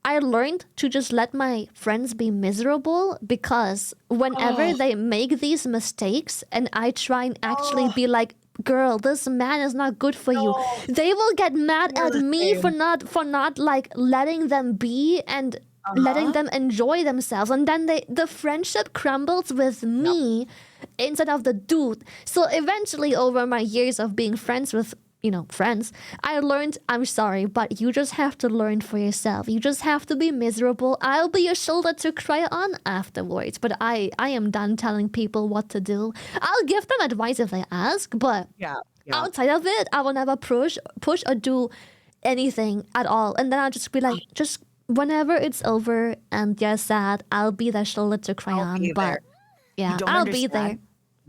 I learned to just let my friends be miserable, because whenever they make these mistakes and I try and actually be like, girl, this man is not good for you, they will get mad at me for not like letting them be and letting them enjoy themselves, and then the friendship crumbles with me instead of the dude. So eventually, over my years of being friends with friends, I learned, I'm sorry, but you just have to learn for yourself. You just have to be miserable. I'll be your shoulder to cry on afterwards, but I am done telling people what to do. I'll give them advice if they ask, but outside of it, I will never push or do anything at all. And then I'll just be like, just whenever it's over and you're sad, I'll be their shoulder to cry on. But yeah, I'll be there.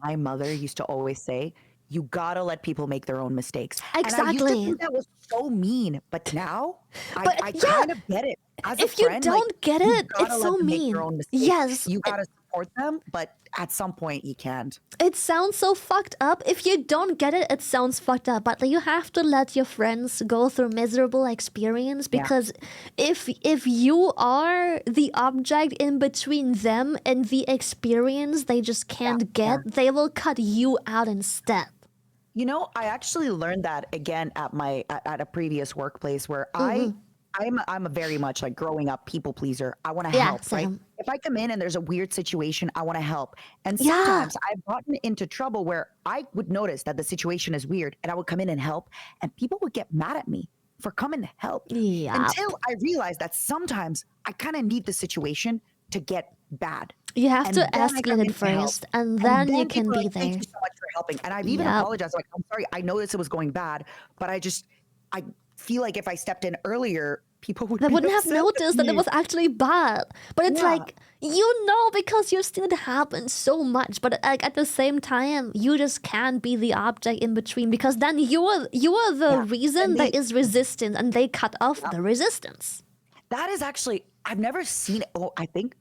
My mother used to always say, you gotta let people make their own mistakes. Exactly. And I used to think that was so mean, but now I kind of get it. As if a friend, you don't get it, it's so mean. mean. Their own mistakes. Yes. You gotta support them, but at some point you can't. It sounds so fucked up. If you don't get it, it sounds fucked up. But you have to let your friends go through miserable experience, because if you are the object in between them and the experience they just can't get, they will cut you out instead. I actually learned that again at a previous workplace where I'm a very much like growing up people pleaser. I want to help, right? if I come in and there's a weird situation, I want to help. And Yeah. sometimes I've gotten into trouble where I would notice that the situation is weird and I would come in and help, and people would get mad at me for coming to help. Yeah. Until I realized that sometimes I kind of need the situation to get bad. You have And to then I come escalate in it to help. first, and then you can people are be like, thank there. you so much for helping. And I've even Yep. apologized. Like, I'm sorry. I noticed it was going bad, but I feel like if I stepped in earlier, people would They be wouldn't have upset with noticed that it me. was actually bad. But it's Yeah. like, you know, because you've seen it happen so much. But like at the same time, you just can't be the object in between, because then you are the reason And there they- is resistance, and they cut off the resistance. That is actually, I've never seen it. Oh, I think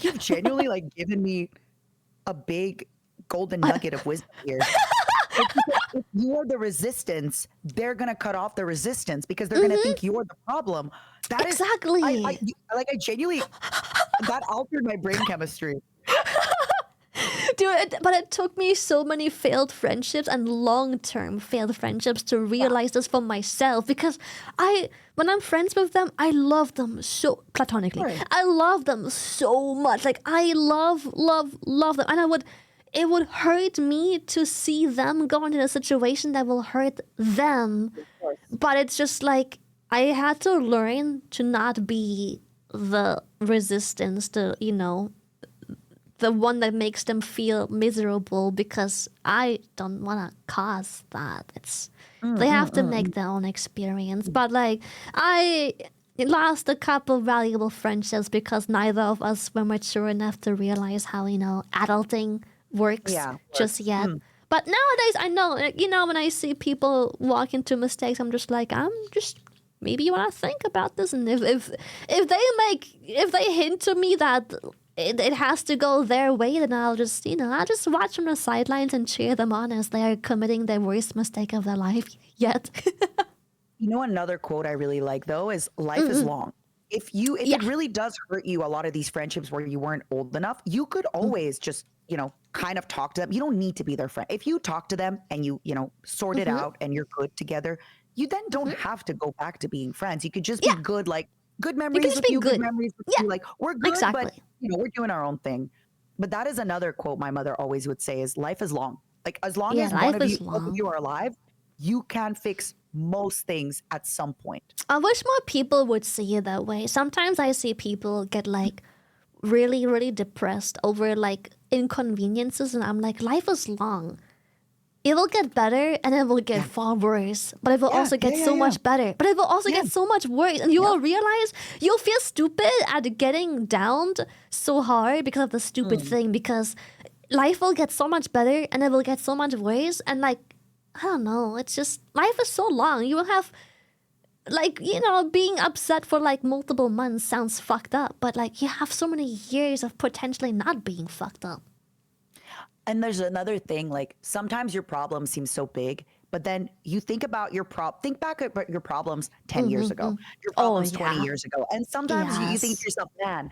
you've genuinely like given me a big golden nugget of wisdom here. Like, because if you are the resistance, they're gonna cut off the resistance because they're gonna think you're the problem. That is Exactly. I genuinely, that altered my brain chemistry. Dude, but it took me so many failed friendships and long-term failed friendships to realize this for myself, because when I'm friends with them, I love them so platonically. Right. I love them so much. Like I love them, and it would hurt me to see them go into a situation that will hurt them. But it's just like I had to learn to not be the resistance, the one that makes them feel miserable, because I don't want to cause that. They have to make their own experience. But like I lost a couple valuable friendships because neither of us were mature enough to realize how adulting works just yet. But nowadays I know, when I see people walk into mistakes, I'm just like, maybe you want to think about this, and if they hint to me that it has to go their way, then I'll just watch from the sidelines and cheer them on as they are committing their worst mistake of their life yet. You know, another quote I really like though is life is long. If it really does hurt you, a lot of these friendships where you weren't old enough, you could always just, kind of talk to them. You don't need to be their friend. If you talk to them and you sort it out and you're good together, you then don't have to go back to being friends. You could just be good, like good memories just with be you, good. good memories with you. Like we're good, Exactly. but we're doing our own thing. But that is another quote my mother always would say is life is long. Like as long as life one of is both of long. you are alive, you can fix most things at some point. I wish more people would see it that way. Sometimes I see people get like really, really depressed over like inconveniences, and I'm like, life is long. It will get better and it will get far worse, but it will also get so much better. But it will also get so much worse, and you will realize you'll feel stupid at getting downed so hard because of the stupid thing, because life will get so much better and it will get so much worse, and like I don't know, it's just life is so long. You will have like, being upset for like multiple months sounds fucked up, but like you have so many years of potentially not being fucked up. And there's another thing, like sometimes your problem seems so big, but then you think about think back about your problems 10 years ago, your problems 20 years ago. And sometimes you think to yourself, man,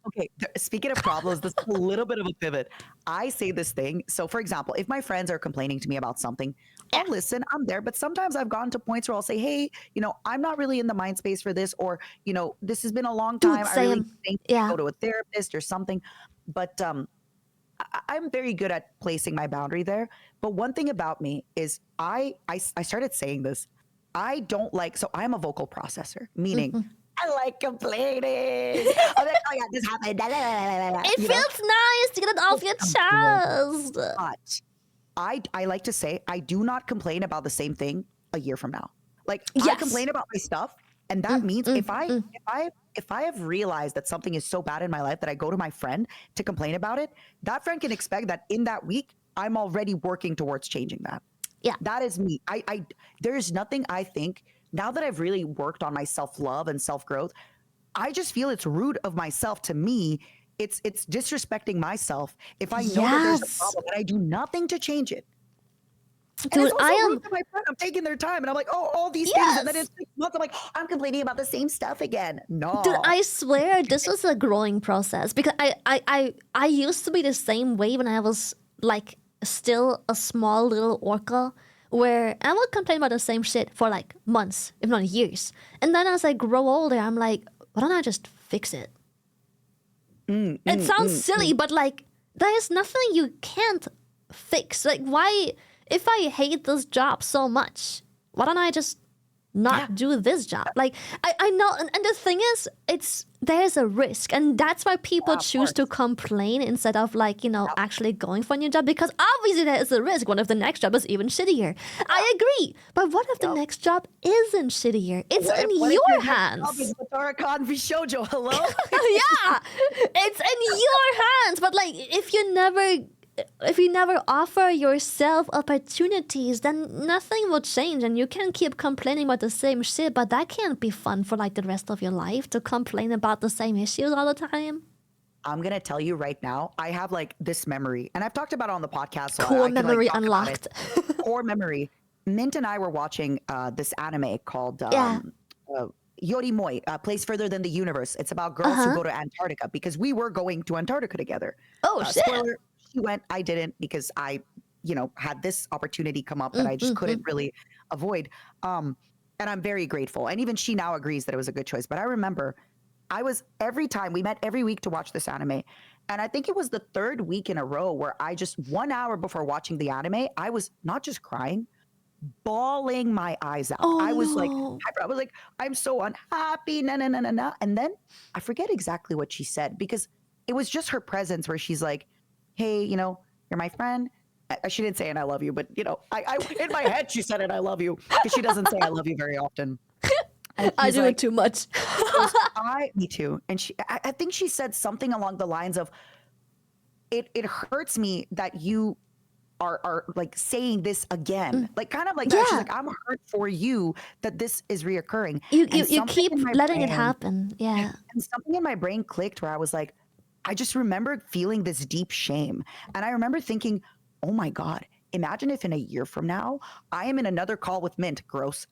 okay, speaking of problems, this is a little bit of a pivot. I say this thing. So for example, if my friends are complaining to me about something, I'll listen, I'm there. But sometimes I've gotten to points where I'll say, hey, I'm not really in the mind space for this, or, this has been a long time. I really think you go to a therapist or something. But I'm very good at placing my boundary there. But one thing about me is I started saying this. I don't like, so I'm a vocal processor, meaning I like complaining. I'm like, oh yeah, this happened. It feels nice to get it off your chest. But I like to say I do not complain about the same thing a year from now. Like I complain about my stuff, and that means if I have realized that something is so bad in my life that I go to my friend to complain about it, that friend can expect that in that week I'm already working towards changing that. Yeah. That is me. There's nothing I think, now that I've really worked on my self-love and self-growth, I just feel it's rude of myself to me. It's disrespecting myself if I know that there's a problem and I do nothing to change it. And Dude, it's also rude to my friend. I'm taking their time and I'm like, oh, all these things. And then in 6 months, I'm like, I'm complaining about the same stuff again. No. Dude, I swear this was a growing process, because I used to be the same way when I was like still a small little orca, where I would complain about the same shit for like months, if not years. And then as I grow older, I'm like, why don't I just fix it? It sounds silly, but like there's nothing you can't fix. Like why, if I hate this job so much, why don't I just not do this job? Like I know, and the thing is, there's a risk, and that's why people choose to complain instead of like, you know, actually going for a new job, because obviously there is a risk. What if the next job is even shittier? I agree, but what if the next job isn't shittier? It's in your hands. Orca Shoujo, hello? Yeah, it's in your hands. But like, if you never offer yourself opportunities, then nothing will change, and you can keep complaining about the same shit, but that can't be fun for like the rest of your life, to complain about the same issues all the time. I'm gonna tell you right now, I have like this memory, and I've talked about it on the podcast. So Core I can, like, memory talk about unlocked. it. Core memory. Mint and I were watching this anime called Yorimoi, Place Further Than the Universe. It's about girls who go to Antarctica, because we were going to Antarctica together. Oh shit. Spoiler, she went, I didn't, because I, you know, had this opportunity come up that I just couldn't really avoid. And I'm very grateful. And even she now agrees that it was a good choice. But I remember every time we met every week to watch this anime. And I think it was the third week in a row where I just 1 hour before watching the anime, I was not just crying, bawling my eyes out. I was like, I'm so unhappy. Na. And then I forget exactly what she said, because it was just her presence where she's like, hey, you know, you're my friend. She didn't say, and I love you, but you know, I in my head, she said, and I love you, because she doesn't say I love you very often. I do it too much. Me too. And I think she said something along the lines of, it hurts me that you are like saying this again, like kind of like that. She's like, I'm hurt for you that this is reoccurring. You keep letting it happen. Yeah. And something in my brain clicked where I was like, I just remember feeling this deep shame. And I remember thinking, oh my God, imagine if in a year from now, I am in another call with Mint, gross,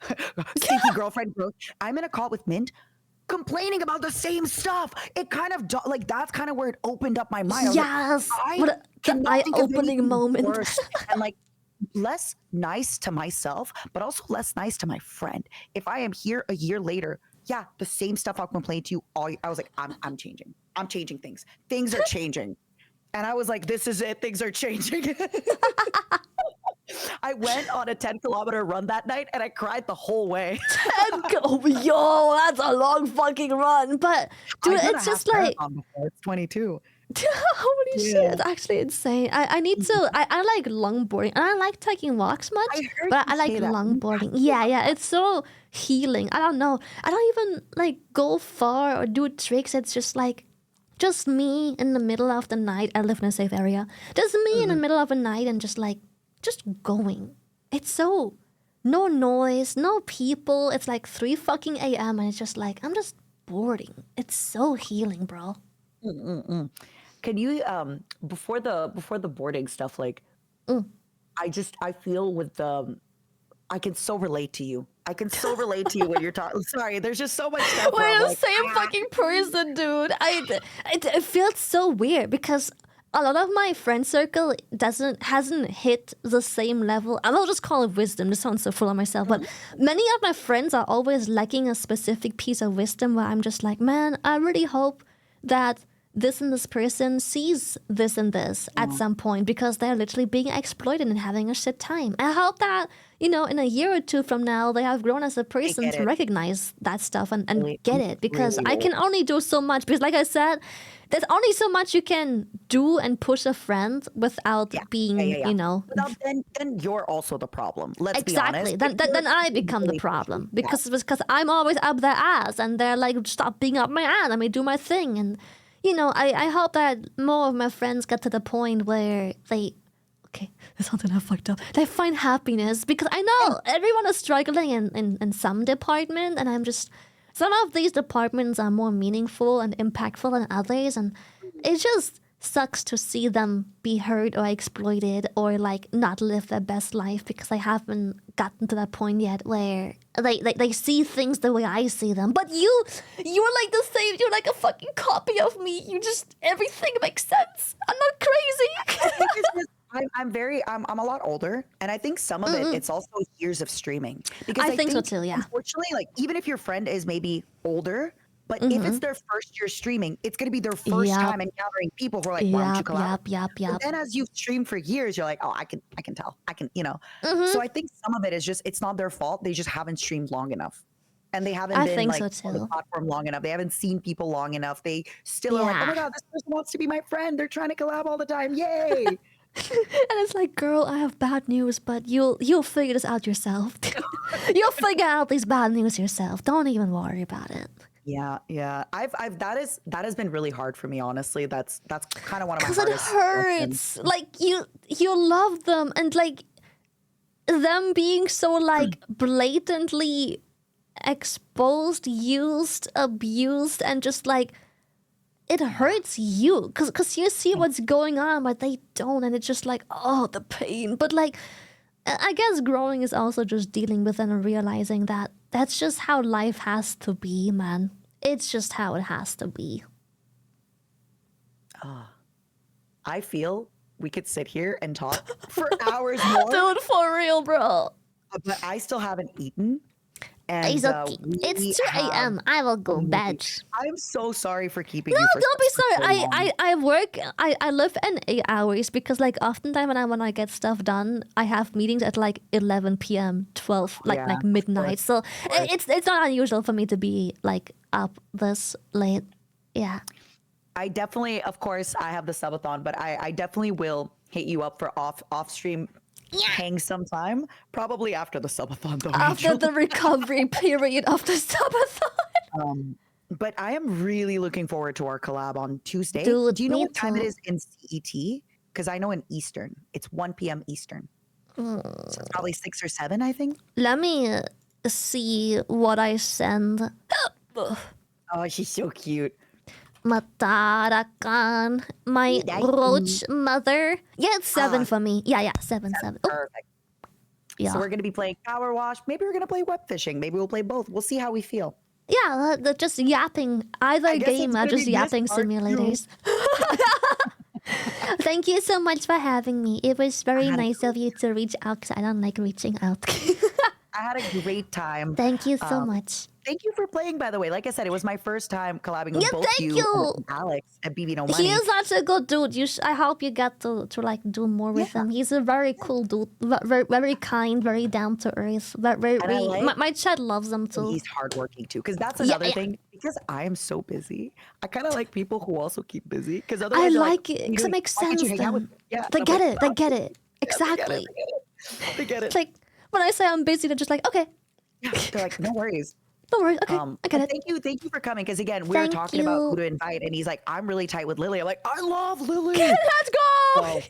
stinky girlfriend, gross. I'm in a call with Mint complaining about the same stuff. It kind of, like, that's kind of where it opened up my mind. Yes. Like, the eye-opening moment. And like, less nice to myself, but also less nice to my friend. If I am here a year later, yeah, the same stuff I'll complain to you all. I was like, I'm changing. I'm changing things. Things are changing. And I was like, this is it. Things are changing. I went on a 10-kilometer run that night and I cried the whole way. Yo, that's a long fucking run. But dude, it's just like, it's 22. Holy shit, it's actually insane. I need to, I like longboarding, and I like taking walks much, but I like longboarding. Yeah, it's so healing. I don't know. I don't even like go far or do tricks. It's just like, just me in the middle of the night. I live in a safe area. Just me in the middle of the night and just going. It's so, no noise, no people. It's like 3 fucking a.m. and it's just like, I'm just boarding. It's so healing, bro. Can you before the boarding stuff, like I feel with the, I can so relate to you. I can so relate to you when you're talking. Sorry, there's just so much stuff. We're the same fucking person, dude. It feels so weird because a lot of my friend circle hasn't hit the same level. I'll just call it wisdom. This sounds so full of myself, but many of my friends are always lacking a specific piece of wisdom where I'm just like, man, I really hope that this and this person sees this and this at some point, because they're literally being exploited and having a shit time. I hope that, you know, in a year or two from now, they have grown as a person to recognize that stuff and get it. Because I can only do so much. Because like I said, there's only so much you can do and push a friend without being, you know. Then you're also the problem. Let's be honest. Exactly. Then I become the problem. Because I'm always up their ass and they're like, stop being up my ass. Let me do my thing. And you know, I hope that more of my friends get to the point where they, okay, this sounds kind of fucked up, they find happiness, because I know everyone is struggling in some department, and I'm just, some of these departments are more meaningful and impactful than others, and it just sucks to see them be hurt or exploited or like not live their best life, because I haven't gotten to that point yet where they see things the way I see them. But you're like the same. You're like a fucking copy of me. You just, everything makes sense. I'm not crazy. I'm a lot older, and I think some of it's also years of streaming. Because I think so too. Yeah. Unfortunately, like even if your friend is maybe older, But if it's their first year streaming, it's going to be their first time encountering people who are like, why don't you collab? But then as you've streamed for years, you're like, oh, I can tell. I can, you know. So I think some of it is just, it's not their fault. They just haven't streamed long enough. And they haven't been like on the platform long enough. They haven't seen people long enough. They still are like, oh my God, this person wants to be my friend. They're trying to collab all the time. Yay. And it's like, girl, I have bad news, but you'll figure this out yourself. You'll figure out these bad news yourself. Don't even worry about it. Yeah. That has been really hard for me, honestly. That's kind of one of my hardest. Because it hurts. Like you love them, and like them being so like blatantly exposed, used, abused, and just like it hurts you because you see what's going on, but they don't, and it's just like, oh, the pain. But like, I guess growing is also just dealing with and realizing that that's just how life has to be, man. It's just how it has to be. I feel we could sit here and talk for hours more. Dude, for real, bro. But I still haven't eaten. And, it's okay. It's 2 a.m. I will go bed. I'm so sorry for keeping you. No, don't be sorry. I work. I live in 8 hours because like oftentimes when I get stuff done, I have meetings at like 11 p.m., 12 like midnight. So it's not unusual for me to be like up this late. Yeah. I definitely, of course, I have the subathon, but I definitely will hit you up for off stream. Hang sometime, probably after the subathon though. After the recovery period of the subathon. But I am really looking forward to our collab on Tuesday. Dude, do you know what time it is in CET? Because I know in Eastern, it's 1 p.m. Eastern. So it's probably 6 or 7, I think. Let me see what I send. Oh, she's so cute. Matarakan, my roach mother. Yeah, it's 7 for me. Yeah, 7. Perfect. Yeah. So we're gonna be playing Power Wash. Maybe we're gonna play web fishing. Maybe we'll play both. We'll see how we feel. Yeah, just yapping. Either game are just yapping simulators. Thank you so much for having me. It was very nice of you to reach out because I don't like reaching out. I had a great time. Thank you so much. Thank you for playing, by the way. Like I said, it was my first time collabing with both you and Alex at BB No Money. He is such a good dude. I hope you get to like do more with him. He's a very cool dude. Very, very kind, very down to earth. Very, my chat loves him too. He's hardworking too. Because that's another thing. Because I am so busy, I kind of like people who also keep busy. Because otherwise, I like it. Because it makes sense. They get it. They get it. Exactly. They get it. It's like when I say I'm busy, they're just like, okay. Yeah, they're like, no worries. Don't worry. Okay, I get it. Thank you for coming. Because again, we were talking about who to invite, and he's like, "I'm really tight with Lily." I'm like, "I love Lily." Let's go. So,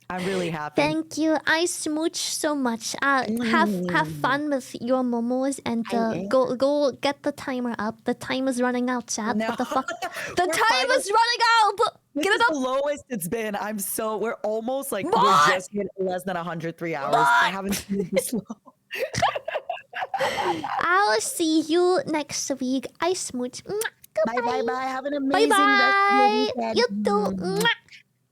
I'm really happy. Thank you. I smooch so much. Have fun with your momos and go get the timer up. The time is running out, chat. No. What the fuck? The time is running out. Get it up. The lowest it's been. We're almost like we just hit less than 103 hours. I haven't seen this low. I'll see you next week. I smooch. Bye. Have an amazing rest of your weekend. You too.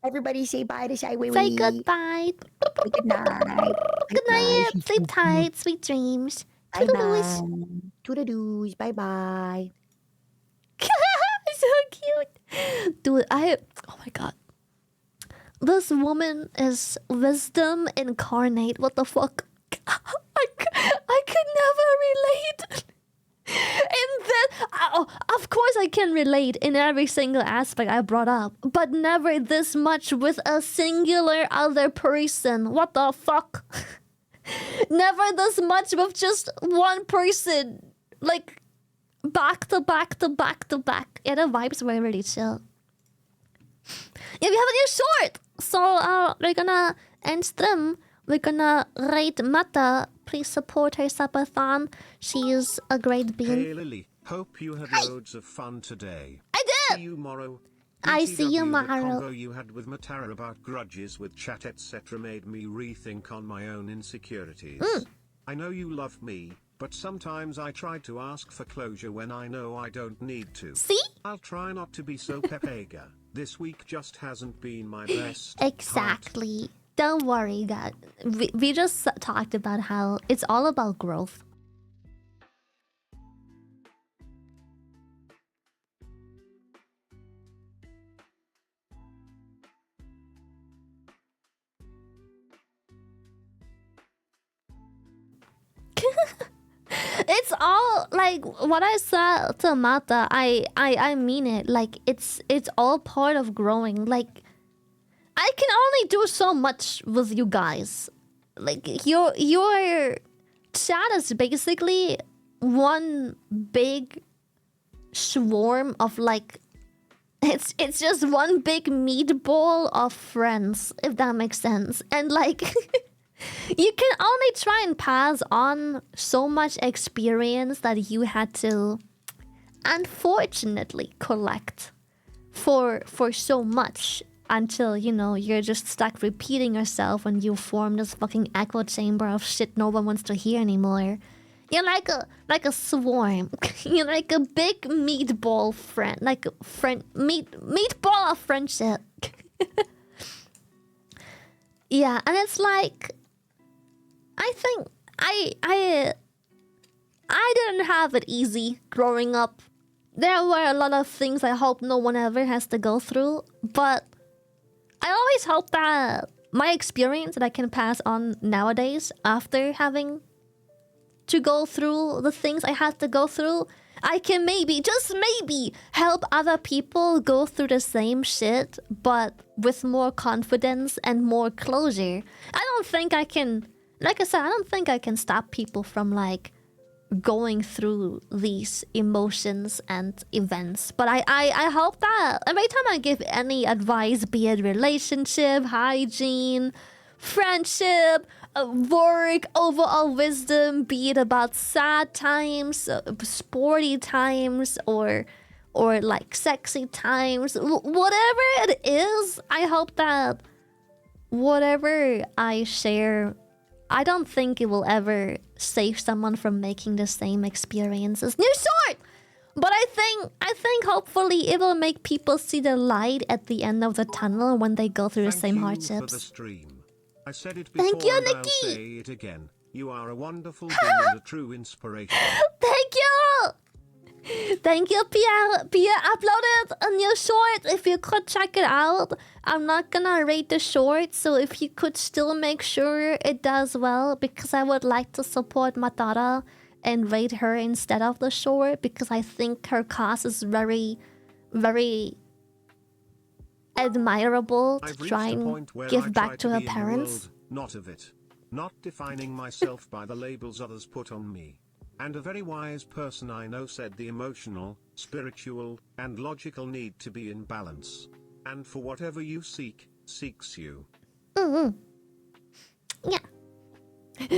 Everybody say bye to Shy Wee. Say goodbye. Say good night. Good night. Sleep tight. Sweet dreams. Toodaloos. Toodaloos. Bye. So cute. Dude, oh my god. This woman is wisdom incarnate. What the fuck? I could never relate. Of course I can relate in every single aspect I brought up, but never this much with a singular other person. What the fuck? Never this much with just one person. Like, back to back to back to back. Yeah, the vibes were really chill. Yeah, we have a new short! So, we're gonna end stream. We're gonna rate Mata. Please support her subathon. She is a great being. Hey Lily, hope you had loads of fun today. I did! See you tomorrow. I see you tomorrow. The convo you had with Matara about grudges with chat etc. made me rethink on my own insecurities. I know you love me, but sometimes I try to ask for closure when I know I don't need to. See? I'll try not to be so pepega. This week just hasn't been my best. Exactly. Don't worry, God. We just talked about how it's all about growth. It's all like what I said to Mata. I mean it. Like it's all part of growing. Like I can only do so much with you guys. Like your chat is basically one big swarm of like it's just one big meatball of friends, if that makes sense. And like you can only try and pass on so much experience that you had to unfortunately collect for so much until, you know, you're just stuck repeating yourself when you form this fucking echo chamber of shit no one wants to hear anymore. You're like a swarm. You're like a big meatball friend, like a meatball of friendship. Yeah, and it's like I think I didn't have it easy growing up. There were a lot of things I hope no one ever has to go through, but I always hope that my experience that I can pass on nowadays after having to go through the things I had to go through, I can maybe, just maybe, help other people go through the same shit, but with more confidence and more closure. I don't think I can, like I said, I don't think I can stop people from like going through these emotions and events. But I hope that every time I give any advice, be it relationship, hygiene, friendship, work, overall wisdom, be it about sad times, sporty times, or like sexy times, whatever it is, I hope that whatever I share, I don't think it will ever save someone from making the same experiences. New sword! But I think hopefully it will make people see the light at the end of the tunnel when they go through the same hardships. For the stream. I said it before. Thank you, and I'll Nikki. say it again. You are a wonderful thing and a true inspiration. Thank you! Thank you, Pierre. Pierre uploaded a new short. If you could check it out. I'm not gonna rate the short, so if you could still make sure it does well, because I would like to support Matara and rate her instead of the short, because I think her cause is very, very admirable to try and give back to her parents. Not of it. Not defining myself by the labels others put on me. And a very wise person I know said the emotional, spiritual, and logical need to be in balance. And for whatever you seek, seeks you. Yeah.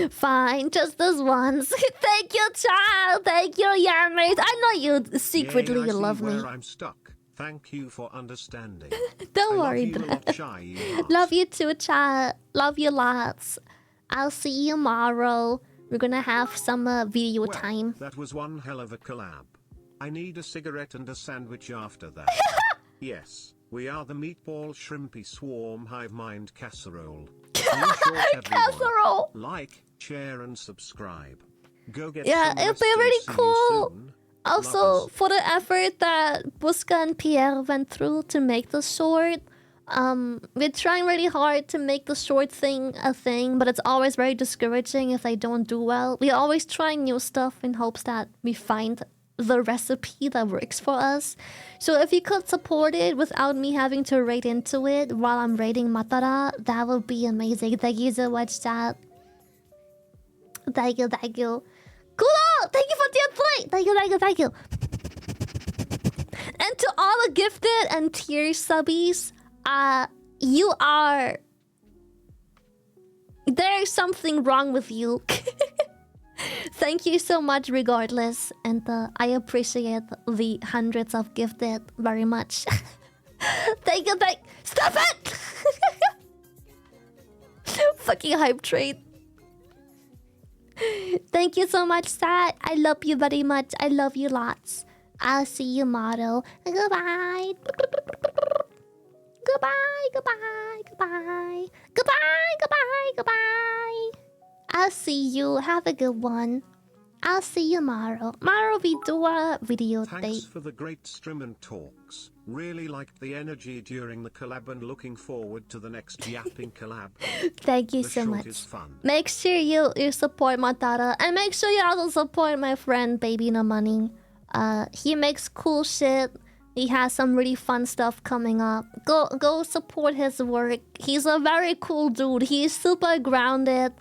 Fine, just this once. Thank you, child. Thank you, Yarmate. I know you secretly I see love me. where I'm stuck. Thank you for understanding. Don't I worry, love you a lot, Shy, you heart. Love you too, child. Love you lots. I'll see you tomorrow. We're gonna have some video Well, time. that was one hell of a collab. I need a cigarette and a sandwich after that. Yes, we are the meatball shrimpy swarm hive mind casserole. Casserole! Like, share and subscribe. Go get Yeah, some it'd rest be and really see you cool. soon. Also, Lovers. for the effort that Buska and Pierre went through to make the short, we're trying really hard to make the short thing a thing, but it's always very discouraging if they don't do well. We're always trying new stuff in hopes that we find the recipe that works for us. So if you could support it without me having to rate into it while I'm rating Matara, that would be amazing. Thank you so much, chat. Thank you, thank you. Cool! Thank you for the 3! Thank you, thank you, thank you. And to all the gifted and tier subbies, you are... There's something wrong with you. Thank you so much regardless, and I appreciate the hundreds of gifted very much. Thank you, stop it! Fucking hype trade. Thank you so much, Sat. I love you very much. I love you lots. I'll see you tomorrow. Goodbye. Goodbye, goodbye, goodbye. Goodbye, goodbye, goodbye. I'll see you. Have a good one. I'll see you tomorrow. Tomorrow we do a video Thanks date. for the great stream and talks. Really liked the energy during the collab and looking forward to the next yapping collab. Thank you The so short much. is fun. Make sure you support Matara, and make sure you also support my friend Baby No Money. He makes cool shit. He has some really fun stuff coming up. Go support his work. He's a very cool dude. He's super grounded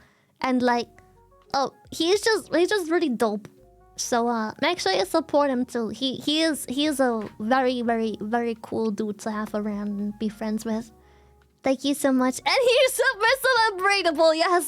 and like, oh, he's just really dope. So make sure you support him too. He is a very cool dude to have around and be friends with. Thank you so much. And he's super celebratable, yes.